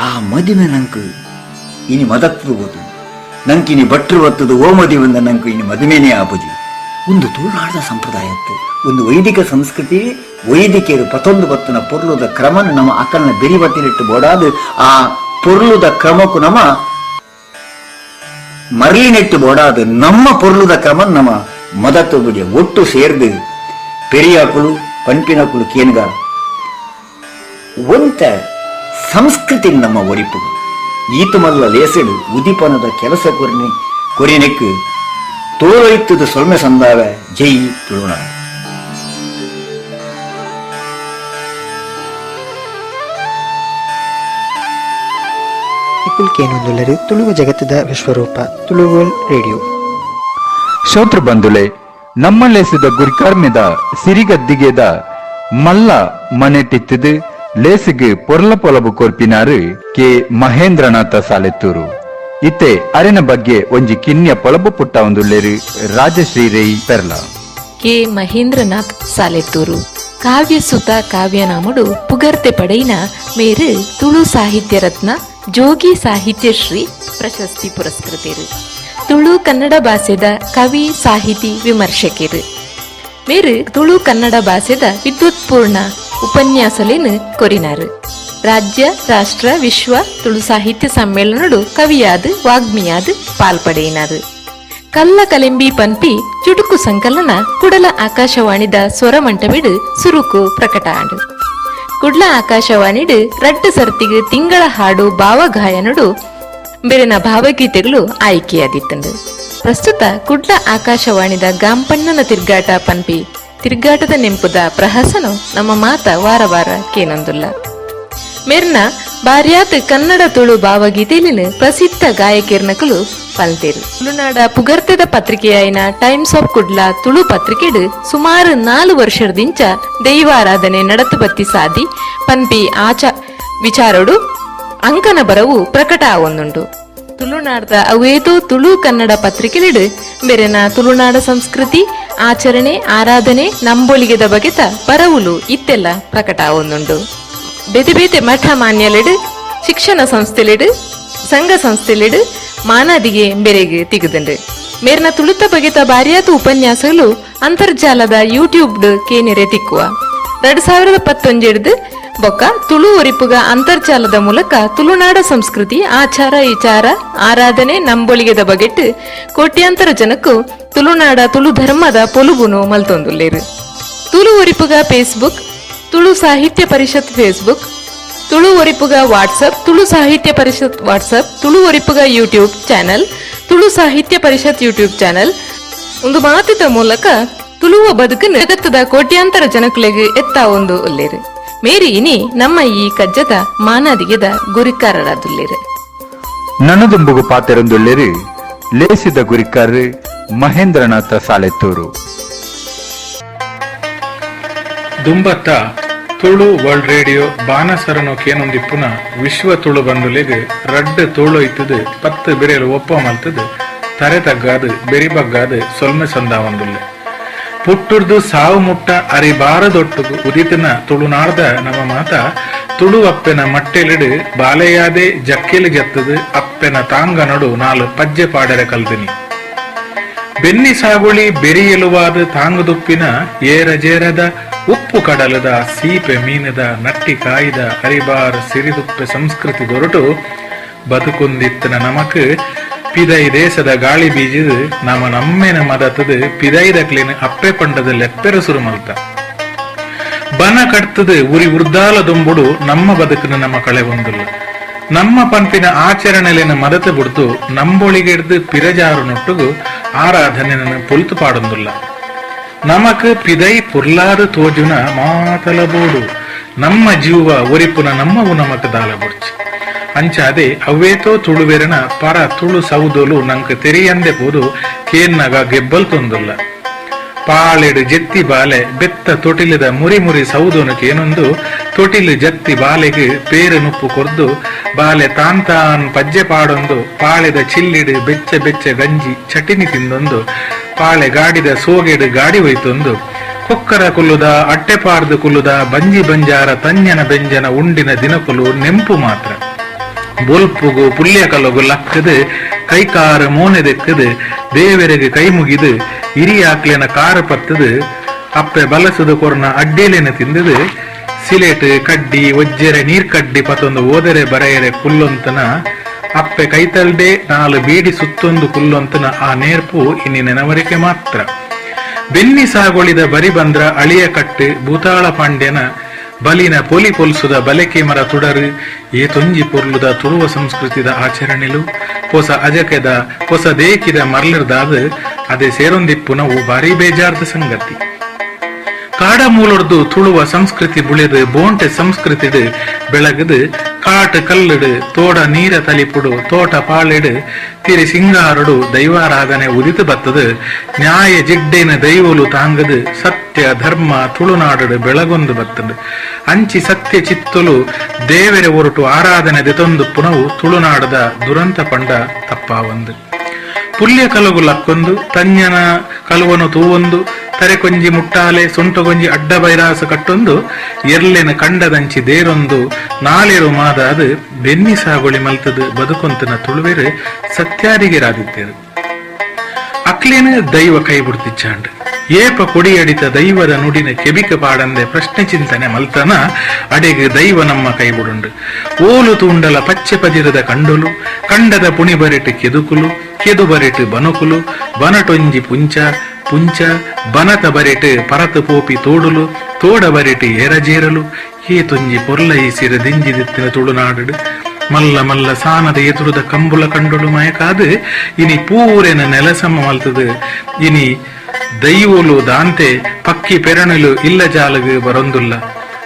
ಆ ಮದಿಮೆ ನಂಗೆ ಇನಿ ಮದತ್ತು ಹೋದು ನಂಗೆ ಇನಿ ಭಟ್ರು ಒತ್ತದು ಓ ಮದಿವಂದ ನಂಗೆ ಇನಿ ಮದಿಮೆನೇ ಆಪುಜಿ. ಒಂದು ತುಳುನಾಡದ ಸಂಪ್ರದಾಯ ಒಂದು ವೈದಿಕ ಸಂಸ್ಕೃತಿ ವೈದಿಕೆಯರು ಪತೊಂದು ಬತ್ತನ ಪೊರ್ಲುದ ಕ್ರಮ ನಮ್ಮ ಅಕ್ಕನ ಬೆರಿ ಬಟ್ಟಿಲಿಟ್ಟು ಬೋಡಾದು ಆ ಪೊರ್ಲುದ ಕ್ರಮಕ್ಕೂ ನಮ್ಮ ಮರಳಿನೆಟ್ಟು ಬೋಡಾದು ನಮ್ಮ ಪೊರ್ಲುದ ಕ್ರಮ ನಮ್ಮ ಮದತ್ತು ಬಿಡಿಯ ಒಟ್ಟು ಸೇರ್ದು ಪೆರಿಯಾಕುಳು ಪಂಪಿನಕುಳು ಕೇನ್ಗ ಒಂತ ಸಂಸ್ಕೃತಿ ನಮ್ಮ ಒರಿಪು ಈತ ಮಲ್ಲ ಲೇಸಡು ಉದಿಪನದ ಕೆಲಸ ಕೊರಿನೆಕ್ಕು ತೋರೈತದ ಸೊಲ್ಮೆ ಸಂದಾವ ಜೈ ತುಳುನಾಡು. ಕೇನುಂದುಲ್ಲರು ತುಳುವ ಜಗತ್ತದ ವಿಶ್ವರೂಪ ತುಳುವಲ್ ರೇಡಿಯೋ. ಶ್ರೋತೃ ಬಂಧುಲೆ ನಮ್ಮಲ್ಲೇಸಿದ ಗುರಿಕಾರ್ಮೆದ ಸಿರಿಗದ್ದಿಗೆದ ಮಲ್ಲ ಮನೆಟಿತ್ತದು ಲೇಸಿಗೆ ಪೊರ್ಲ ಪೊಲಬು ಕೊರ್ಪಿನಾರು ಕೆ ಮಹೇಂದ್ರನಾಥ ಸಾಲೆತ್ತೂರು. ಇತ್ತೆ ಅರೆನ ಬಗ್ಗೆ ಒಂಜಿ ಕಿನ್ಯ ಪೊಲಬು ಪುಟ್ಟ ಒಂದುಲ್ಲೇರು ರಾಜಶ್ರೀ ರೈ ಪೆರ್ಲ. ಕೆ ಮಹೇಂದ್ರನಾಥ್ ಸಾಲೆತ್ತೂರು ಕಾವ್ಯ ಸುತ ಕಾವ್ಯನಾಮಡು ಪುಗರ್ತೆ ಪಡೆಯಿನ ಮೇರು ತುಳು ಸಾಹಿತ್ಯ ರತ್ನ ಜೋಗಿ ಸಾಹಿತ್ಯ ಶ್ರೀ ಪ್ರಶಸ್ತಿ ಪುರಸ್ಕೃತರು. ತುಳು ಕನ್ನಡ ಭಾಷೆದ ಕವಿ ಸಾಹಿತಿ ವಿಮರ್ಶಕರು. ಮೇರು ತುಳು ಕನ್ನಡ ಭಾಷೆದ ವಿದ್ವತ್ಪೂರ್ಣ ಉಪನ್ಯಾಸಲೇನು ಕೊರಿನಾರು. ರಾಜ್ಯ ರಾಷ್ಟ್ರ ವಿಶ್ವ ತುಳು ಸಾಹಿತ್ಯ ಸಮ್ಮೇಳನಡು ಕವಿಯಾದು ವಾಗ್ಮಿಯಾದು ಪಾಲ್ಪಡೆಯಿನಾರು. ಕಲ್ಲ ಕಲೆಂಬಿ ಪನ್ಪಿ ಚುಟುಕು ಸಂಕಲನ ಕುಡಲ ಆಕಾಶವಾಣಿದ ಸ್ವರಮಂಟವಿಡು ಸುರುಕು ಪ್ರಕಟ ಆಂಡು ಕುಡ್ಲ ಆಕಾಶವಾಣಿಡು ರಡ್ಡು ಸರ್ತಿಗೆ ತಿಂಗಳ ಹಾಡು ಭಾವಗಾಯನಡು ಬೆರೆನ ಭಾವಗೀತೆಗಳು ಆಯ್ಕೆಯಾದಿತ್ತಂಡು. ಪ್ರಸ್ತುತ ಕುಡ್ಲ ಆಕಾಶವಾಣಿದ ಗಾಂಪಣ್ಣನ ತಿರ್ಗಾಟ ಪನ್ಪಿ ತಿರ್ಗಾಟದ ನೆಂಪುದ ಪ್ರಹಸನ ನಮ್ಮ ಮಾತ ವಾರ ವಾರ ಕೇನೊಂದುಲ್ಲ. ಮೇರ್ನ ಬಾರ್ಯಾತ್ ಕನ್ನಡ ತುಳು ಭಾವಗೀತೆಲಿನ ಪ್ರಸಿದ್ಧ ಗಾಯಕಿರ್ನಕಲು ಪಲ್ತೇರು. ತುಳುನಾಡ ಪುಗರ್ತೆದ ಪತ್ರಿಕೆಯಾಯಿನ ಟೈಮ್ಸ್ ಆಫ್ ಕುಡ್ಲ ತುಳು ಪತ್ರಿಕೆಡು ಸುಮಾರು 4 ವರ್ಷದಿಂದ ದೈವಾರಾಧನೆ ನಡತು ಬತ್ತಿ ಸಾದಿ ಪನ್ಪಿ ವಿಚಾರಡು ಅಂಕನ ಬರವು ಪ್ರಕಟ ಆವೊಂದುಂಡು. ತುಳುನಾಡದ ಅವೇತೋ ತುಳು ಕನ್ನಡ ಪತ್ರಿಕೆಲಿಡು ಬೆರೆನ ತುಳುನಾಡ ಸಂಸ್ಕೃತಿ ಆಚರಣೆ ಆರಾಧನೆ ನಂಬೊಳಿಗೆದ ಬಗೆತ ಬರವುಲು ಇತ್ತೆಲ್ಲ ಪ್ರಕಟ ಆವೊಂದುಂಡು. ಬೇತೆ ಬೇತೆ ಮಠ ಮಾನ್ಯಲೆಡು ಶಿಕ್ಷಣ ಸಂಸ್ಥೆಲೆಡು ಸಂಘ ಸಂಸ್ಥೆಲೆಡು ಮಾನಾದಿಗೆ ಬೆರೆಗೆ ತಿಗುದುಂಡು. ಮೇರ್ನ ತುಳುತ ಬಗೆತ ಬಾರಿಯಾತ ಉಪನ್ಯಾಸಗಳು ಅಂತರ್ಜಾಲದ ಯೂಟ್ಯೂಬ್ ಕೇನೆರೆ ತಿಕ್ಕುವ 2017 ಬೊಕ್ಕ ತುಳು ಒರಿಪುಗ ಅಂತರ್ಜಾಲದ ಮೂಲಕ ತುಳುನಾಡ ಸಂಸ್ಕೃತಿ ಆಚಾರ ವಿಚಾರ ಆರಾಧನೆ ನಂಬೊಳಿಗೆದ ಬಗೆಟ್ ಕೋಟ್ಯಾಂತರ ಜನಕ್ಕೂ ತುಳುನಾಡ ತುಳು ಧರ್ಮದ ಪೊಲುಬುನು ಮಲ್ತೊಂದುಲ್ಲೇರು. ತುಳು ಒರಿಪುಗ ಫೇಸ್ಬುಕ್, ತುಳು ಸಾಹಿತ್ಯ ಪರಿಷತ್ ಫೇಸ್ಬುಕ್, ತುಳು ಒರಿಪುಗ ವಾಟ್ಸಪ್, ತುಳು ಸಾಹಿತ್ಯ ಪರಿಷತ್ ವಾಟ್ಸಪ್, ತುಳು ಒರಿಪುಗ YouTube channel, Tulu Sahitya Parishat YouTube channel ಒಂದು ಮಾತಿದ ಮೂಲಕ ತುಳುವ ಬದುಕು ಜಗತ್ತದ ಕೋಟ್ಯಾಂತರ ಜನಗಳಿಗೆ ಎತ್ತ ಒಂದು ಒಲ್ಲೇರು. ಮೇರಿ ಇನಿ ನಮ್ಮ ಈ ಕಜ್ಜದ ಮಾನಾದಿಗೆದ ಗುರಿಕಾರರಾದುಲ್ಲೇರು. ನನದುಂಬುಗು ಪಾತೆರೊಂದುಲ್ಲೇರು ಲೇಸಿದ ಗುರಿಕಾರರು ಮಹೇಂದ್ರನಾಥ ಸಾಲೆತ್ತೂರು. ದುಂಬತ್ತ ತುಳು ವರ್ಲ್ಡ್ ರೇಡಿಯೋ ಬಾನಸರನು ಕೇನೊಂದಿಪ್ಪುನ ವಿಶ್ವ ತುಳು ಬಂದುಲೆಗ್ ರಡ್ಡು ತುಳು ಇತ್ತದು 10 ಬೆರೆಯಲು ಒಪ್ಪ ಮಲ್ತದು ತರೆ ತಗ್ಗಾದು ಬೆರಿಬಗ್ಗಾದು ಸೊಲ್ಮೆ ಸಂದಾವಂದುಲ್ಲೆ ಪುಟ್ಟುರ್ದು ಸಾವು ಮುಟ್ಟ ಅರಿಬಾರದೊಟ್ಟುಗು ಉದಿತನ ತುಳುನಾಡ್ದ ನಮ್ಮ ಮಾತ ತುಳು ಅಪ್ಪೆನ ಮಟ್ಟೆಲಿಡು ಬಾಲೆಯಾದೆ ಜಕ್ಕೆಲು ಗೆತ್ತದು ಅಪ್ಪೆನ ತಾಂಗನಡು 4 ಪಜ್ಜೆ ಪಾಡರೆ ಕಲ್ದಿನಿ ಬೆನ್ನಿ ಸಾಗುಳಿ ಬೆರಿಯಲುವಾದ ತಾಂಗದುಪ್ಪಿನ ಏರಜೇರದ ಉಪ್ಪು ಕಡಲದ ಸೀಪೆ ಮೀನದ ನಟ್ಟಿ ಕಾಯ್ದ ಅರಿಬಾರ ಸಿರಿದುಪ್ಪೆ ಸಂಸ್ಕೃತಿ ದೊರಟು ಬದುಕುಂದಿತ್ತನ ನಮಕ್ ಪಿದೈ ದೇಶದ ಗಾಳಿ ಬೀಜದು ನಮ್ಮೆನ ಮದತದು ಪಿದೈದ ಕ್ಲೀನ್ ಅಪ್ಪೆ ಪಂಡದ ಲೆಪ್ಪೆರ ಸುರು ಮಲ್ತ ಬನ ಕಟ್ತದು ಉರಿ ಉರ್ದಾಲ ದುಂಬುಡು ನಮ್ಮ ಬದುಕನ ನಮ್ಮ ಕಳೆ ಒಂದುಲ್ಲ ನಮ್ಮ ಪಂಪಿನ ಆಚರಣೆಲಿನ ಮದತ ಬಿಡ್ದು ನಂಬೊಳಿಗೆಡ್ದು ಪಿರಜಾರು ನೊಟ್ಟುಗು ಆರಾಧನೆಯನ್ನು ಪೊಲ್ತು ಪಾಡೊಂದುಲ್ಲ ನಮಕ್ ಪಿದೈ ಪುರ್ಲಾದ ತೋಜುನ ಮಾತಲಬೋಡು ನಮ್ಮ ಜೀವ ಒರಿಪುನ ನಮ್ಮವು ನಮಕ್ ದಾಲಬುಡ್ಚಿ ಅಂಚಾದೆ ಅವೇತೋ ತುಳುವೆರನ ಪರ ತುಳು ಸೌದೋಲು ನಂಕ್ ತೆರಿಯಂದೆ ಪೋದು ಕೇನ್ನಗ ಗೆಬ್ಬಲ್ ತೊಂದುಲ್ಲ ಪಾಳೆಡು ಜೆತ್ತಿ ಬಾಲೆ ಬೆತ್ತ ತೊಟಿಲಿದ ಮುರಿ ಮುರಿ ಸೌದೋನಕ್ಕೆ ಏನೊಂದು ತೊಟಿಲು ಜತ್ತಿ ಬಾಲೆಗೆ ಪೇರು ನುಪ್ಪು ಕೊರ್ದು ಬಾಲೆ ತಾನ್ ಪಜ್ಜೆ ಪಾಡೊಂದು ಪಾಳೆದ ಚಿಲ್ಲಿಡು ಬೆಚ್ಚ ಬೆಚ್ಚ ಗಂಜಿ ಚಟಿನಿ ತಿಂದೊಂದು ಪಾಳೆ ಗಾಡಿದ ಸೋಗೆಡು ಗಾಡಿ ಒಯ್ತೊಂದು ಕೊಕ್ಕರ ಕುಲ್ಲುದ ಅಟ್ಟೆಪಾರ್ದು ಕುಲ್ಲುದ ಬಂಜಿ ಬಂಜಾರ ತಂಜನ ಬೆಂಜನ ಉಂಡಿನ ದಿನಕುಲು ನೆಂಪು ಮಾತ್ರ ಬೊಲ್ಪುಗು ಪುಲ್ಯ ಕಲಗು ಲಕ್ಕದು ಕೈಕಾರ ಮೋನೆದೆಕ್ಕದು ದೇವರಿಗೆ ಕೈ ಮುಗಿದು ಹಿರಿಯಾಕ್ಲೆನ ಕಾರ ಪತ್ತದು ಅಪ್ಪೆ ಬಲಸದ ಕೊರ್ನ ಅಡ್ಡೇಲೆನ ತಿಂದದು ಸಿಲೆಟ್ ಕಡ್ಡಿ ಒಜ್ಜೆರೆ ನೀರ್ ಕಡ್ಡಿ ಪತ್ತೊಂದು ಓದರೆ ಬರೆಯರೆ ಕುಲ್ಲೊಂತನ ಅಪ್ಪೆ ಕೈತಲ್ಡೆ 4 ಬೀಡಿ ಸುತ್ತೊಂದು ಕುಲ್ಲೊಂತನ ಆ ನೇರ್ಪು ಇನ್ನಿ ನೆನವರಿಕೆ ಮಾತ್ರ ಬೆನ್ನಿ ಸಾಗೊಳಿದ ಬರಿ ಬಂದ್ರ ಅಳಿಯ ಕಟ್ಟು ಭೂತಾಳ ಪಾಂಡ್ಯನ ಬಲಿನ ಪೊಲಿ ಪೊಲ್ಸುದ ಬಲೆಕೆ ಮರ ತುಡರು ಏತೊಂಜಿ ಪೊರ್ಲುದ ತುಳುವ ಸಂಸ್ಕೃತಿದ ಆಚರಣೆಲು ಹೊಸ ಅಜಕೆದ ಹೊಸ ದೇಕಿದ ಮರ್ಲಿರ್ದಾದ ಅದೇ ಸೇರೊಂದಿಪ್ಪು ನಾವು ಬಾರಿ ಬೇಜಾರ್ದ ಸಂಗತಿ ಕಾಡ ಮೂಲೊಡ್ದು ತುಳುವ ಸಂಸ್ಕೃತಿ ಬುಳೆದು ಬೋಂಟೆ ಸಂಸ್ಕೃತಿಡು ಬೆಳಗದು ಕಾಟು ಕಲ್ಲುಡು ತೋಡ ನೀರ ತಲಿಪುಡು ತೋಟ ಪಾಳೆಡು ತಿರಿ ಸಿಂಗಾರಡು ದೈವಾರಾಧನೆ ಉದಿತು ಬತ್ತದು ನ್ಯಾಯ ಜಿಡ್ಡೇನ ದೈವಲು ತಾಂಗದು ಸತ್ಯ ಧರ್ಮ ತುಳುನಾಡು ಬೆಳಗೊಂದು ಬತ್ತದು ಅಂಚಿ ಸತ್ಯ ಚಿತ್ತಲು ದೇವರೆ ಹೊರಟು ಆರಾಧನೆ ದೆತೊಂದು ಪುನವು ತುಳುನಾಡದ ದುರಂತ ಪಂಡ ತಪ್ಪಾವಂದು ಪುಲ್ಯ ಕಲಗು ಲಕ್ಕೊಂದು ತಂಜನ ಕಲುವನು ತೂವೊಂದು ತರೆಕೊಂಜಿ ಮುಟ್ಟಾಲೆ ಸೊಂಟಗೊಂಜಿ ಅಡ್ಡ ಬೈರಾಸ ಕಟ್ಟೊಂದು ಎರ್ಲೆನ ಕಂಡದಂಚಿ ದೇರೊಂದು ನಾಳೆರು ಮಾದಾದು ಬೆನ್ನಿ ಸಾಗುಳಿ ಮಲ್ತದು ಬದುಕೊಂತನ ತುಳುವೆರು ಸತ್ಯಾರಿಗೆರಾದಿದ್ದೇರು ಅಕ್ಲೇನ ದೈವ ಕೈ ಬಿಡ್ತಿಚ್ಚಾಂಡು ಏಪ ಕೊಡಿಯಡಿತ ದೈವದ ನುಡಿನ ಕೆಬಿಕ ಪಾಡಂದೆ ಪ್ರಶ್ನೆ ಚಿಂತನೆ ಮಲ್ತನ ಅಡೆಗೆ ದೈವ ನಮ್ಮ ಕೈಬುಡುಂಡು ಓಲು ತೂಂಡಲ ಪಚ್ಚೆ ಪದಿರದ ಕಂಡುಲು ಕಂಡದ ಪುಣಿ ಬರೆಟ್ ಕೆದುಕುಲು ಕೆದು ಬರೆಟ್ ಬನುಕುಲು ಬನಟೊಂಜಿ ಪುಂಚ ಪುಂಚ ಬನತ ಬರೆಟ್ ಪರತು ಪೋಪಿ ತೋಡುಲು ತೋಡ ಬರೆಟ್ ಏರಜೇರಲು ಏತೊಂಜಿ ಪೊರ್ಲ ಈಸಿರ ದಿಂಜಿದಿತ್ತಿನ ತುಳುನಾಡು ಮಲ್ಲ ಮಲ್ಲ ಸಾನದ ಎದುರುದ ಕಂಬುಲ ಕಂಡುಳು ಮಯಕಾದು ಇನಿ ಪೂರೆನ ನೆಲಸಮ ಮಲ್ತದು ಇನಿ ದೈವೋಲು ದಾಂತೆ ಪಕ್ಕಿ ಪೆರಣಲು ಇಲ್ಲ ಜಾಲಗು ಬರೊಂದುಲ್ಲ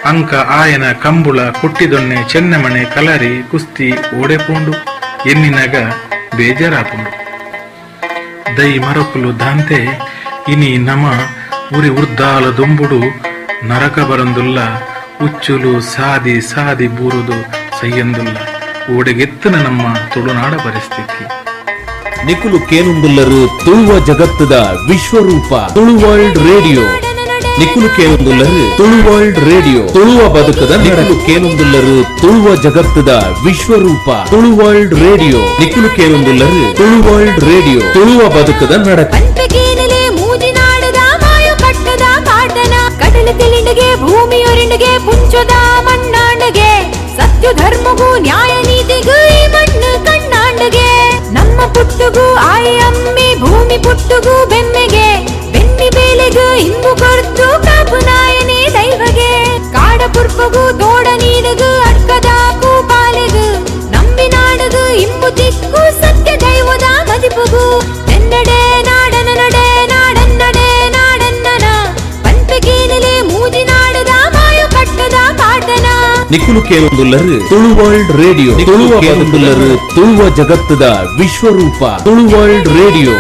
ಅಂಕ ಆಯನ ಕಂಬುಳ ಕುಟ್ಟಿದೊಣ್ಣೆ ಚೆನ್ನಮಣೆ ಕಲರಿ ಕುಸ್ತಿ ಓಡೆಪೋಂಡು ಎನ್ನಿನಗ ಬೇಜಾರಾಪುಂಡು ದೈ ಮರಕುಲು ದಾಂತೆ ಇನಿ ನಮ ಉರಿ ಉರ್ದಾಲ ದುಂಬುಡು ನರಕ ಬರಂದುಲ್ಲ ಉಚ್ಚುಲು ಸಾದಿ ಸಾದಿ ಬೂರುದು ಸಯ್ಯಂದುಲ್ಲ ಓಡೆಗೆತ್ತನ ನಮ್ಮ ತುಳುನಾಡ ಪರಿಸ್ಥಿತಿ ನಿಕುಲು ಕೇನುಂದುಲ್ಲರು ತುಳುವ ಜಗತ್ತದ ವಿಶ್ವರೂಪ ತುಳು ವರ್ಲ್ಡ್ ರೇಡಿಯೋ ನಿಕುಲು ಕೇನುಂದುಲ್ಲರು ತುಳು ವರ್ಲ್ಡ್ ರೇಡಿಯೋ ತುಳುವ ಬದುಕದ ನಿಕುಲು ಕೇನುಂದುಲ್ಲರು ತುಳುವ ಜಗತ್ತದ ವಿಶ್ವರೂಪ ತುಳು ವರ್ಲ್ಡ್ ರೇಡಿಯೋ ನಿಕುಲು ಕೇನುಂದುಲ್ಲರು ತುಳು ವರ್ಲ್ಡ್ ರೇಡಿಯೋ ತುಳುವ ಬದುಕದ ನಡತೆ ಪಂಪಗೇನಲೆ ಮೂಜಿನಾಡದ ಮಾಯ ಕಟ್ಟದ ಪಾಟನ ಕಡಲ ತಿಳಿಂಡಗೆ ಭೂಮಿಯೊರಿಂಡಗೆ ಪುಂಚದ ಮಣ್ಣಾಂಡಗೆ ಸತ್ಯ ಧರ್ಮಗೂ ನ್ಯಾಯ ನೀತಿಗೂ ಈ ಮಣ್ಣು ಕಣ್ಣಾಂಡಗೆ ನಮ್ಮ ಪುಟ್ಟುಗೂ ಆಯಿ ಅಮ್ಮಿ ಭೂಮಿ ಪುಟ್ಟುಗೂ ಬೆಮ್ಮೆಗೆ ಬೆನ್ನಿ ಬೇಲೆಗೂ ಇಂಬು ಕೊರ್ತು ಕಾಪು ನಾಯನೇ ದೈವಗೆ ಕಾಡ ಪುರ್ಪಗೂ ತೋಡ ನೀಡಗು ಅಡ್ಕದಾಕು ಪಾಲೆಗು ನಂಬಿ ನಾಡಗು ಇಂಬು ತಿಕ್ಕು ಸತ್ಯ ದೈವದ ಮದಿಪುಗು ನೆನ್ನಡೆ ನಾಡನ ನಡೆ ನಾಡನ್ನಡೆ ನಾಡನ್ನನ ಪಂಪಗೇನಲೆ ಮೂಜಿನಾಡದ ಮಾಯ ಕಟ್ಟದ ಪಾಟನ ನಿಕುಲು ಕೇನುಂದುಲ್ಲರು ತುಳು ವರ್ಲ್ಡ್ ರೇಡಿಯೋ ತುಳುವ ಬದುಕುಲ್ಲರು ತುಳುವ ಜಗತ್ತದ ವಿಶ್ವರೂಪ ತುಳು ವರ್ಲ್ಡ್ ರೇಡಿಯೋ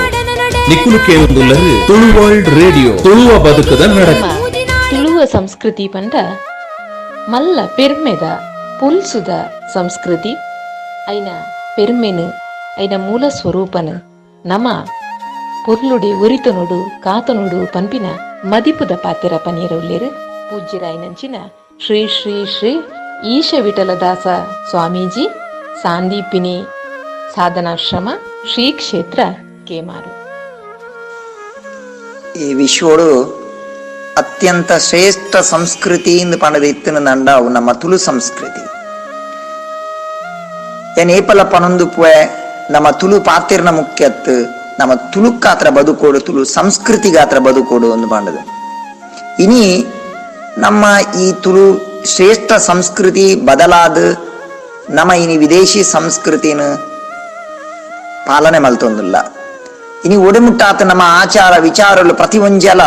ನಿಕುಲು ಕೇನುಂದುಲ್ಲರು ತುಳು ವರ್ಲ್ಡ್ ರೇಡಿಯೋ ತುಳುವ ಬದುಕದ ನಡತೆ ತುಳುವ ಸಂಸ್ಕೃತಿ ಪಂಡ ಮಲ್ಲ ಪೆರ್ಮೆದ ಪುಲ್ಸುದ ಸಂಸ್ಕೃತಿ ಐನ ಪೆರ್ಮೆನು ಐನ ಮೂಲ ಸ್ವರೂಪನು ನಮ ಪೊರ್ಲುಡೆ ಉರಿತನೊಡು ಕಾತನೊಡು ಪನ್ಪಿನ ಮದಿಪುದ ಪಾತೆರ ಪನೀರವುಲ್ಲೇರು ಪೂಜ್ಯರಾಯನಂಚಿನ ಶ್ರೀ ಶ್ರೀ ಶ್ರೀ ಈಶ ವಿಠಲದಾಸ ಸ್ವಾಮೀಜಿ ಸಾಂದೀಪಿನಿ ಸಾಧನಾಶ್ರಮ ಶ್ರೀ ಕ್ಷೇತ್ರ ಕೇಮಾರು. ಈ ವಿಶ್ವೋಡು ಅತ್ಯಂತ ಶ್ರೇಷ್ಠ ಸಂಸ್ಕೃತಿಯಿಂದ ಪಣದ ಇತ್ತಿನ ನಂಡ ಅವು ನಮ್ಮ ತುಳು ಸಂಸ್ಕೃತಿ ಏನ್ ಏಪಲ ಪನೊಂದು ಪುವೆ ನಮ್ಮ ತುಳು ಪಾತಿರ್ನ ಮುಖ್ಯತ್ ನಮ್ಮ ತುಳುಕ್ಕಾತ್ರ ಬದುಕೋಡು ತುಳು ಸಂಸ್ಕೃತಿಗಾತ್ರ ಬದುಕೋಡು ಒಂದು ಪಂಡದು ಇನಿ ನಮ್ಮ ಈ ತುಳು ಶ್ರೇಷ್ಠ ಸಂಸ್ಕೃತಿ ಬದಲಾದ ನಮ್ಮ ಇನಿ ವಿದೇಶಿ ಸಂಸ್ಕೃತಿನ ಪಾಲನೆ ಮಲ್ತೊಂದಿಲ್ಲ ಇನಿ ಒಡೆಮುಟ್ಟಾತ ನಮ್ಮ ಆಚಾರ ವಿಚಾರಗಳು ಪ್ರತಿ ಒಂಜಲ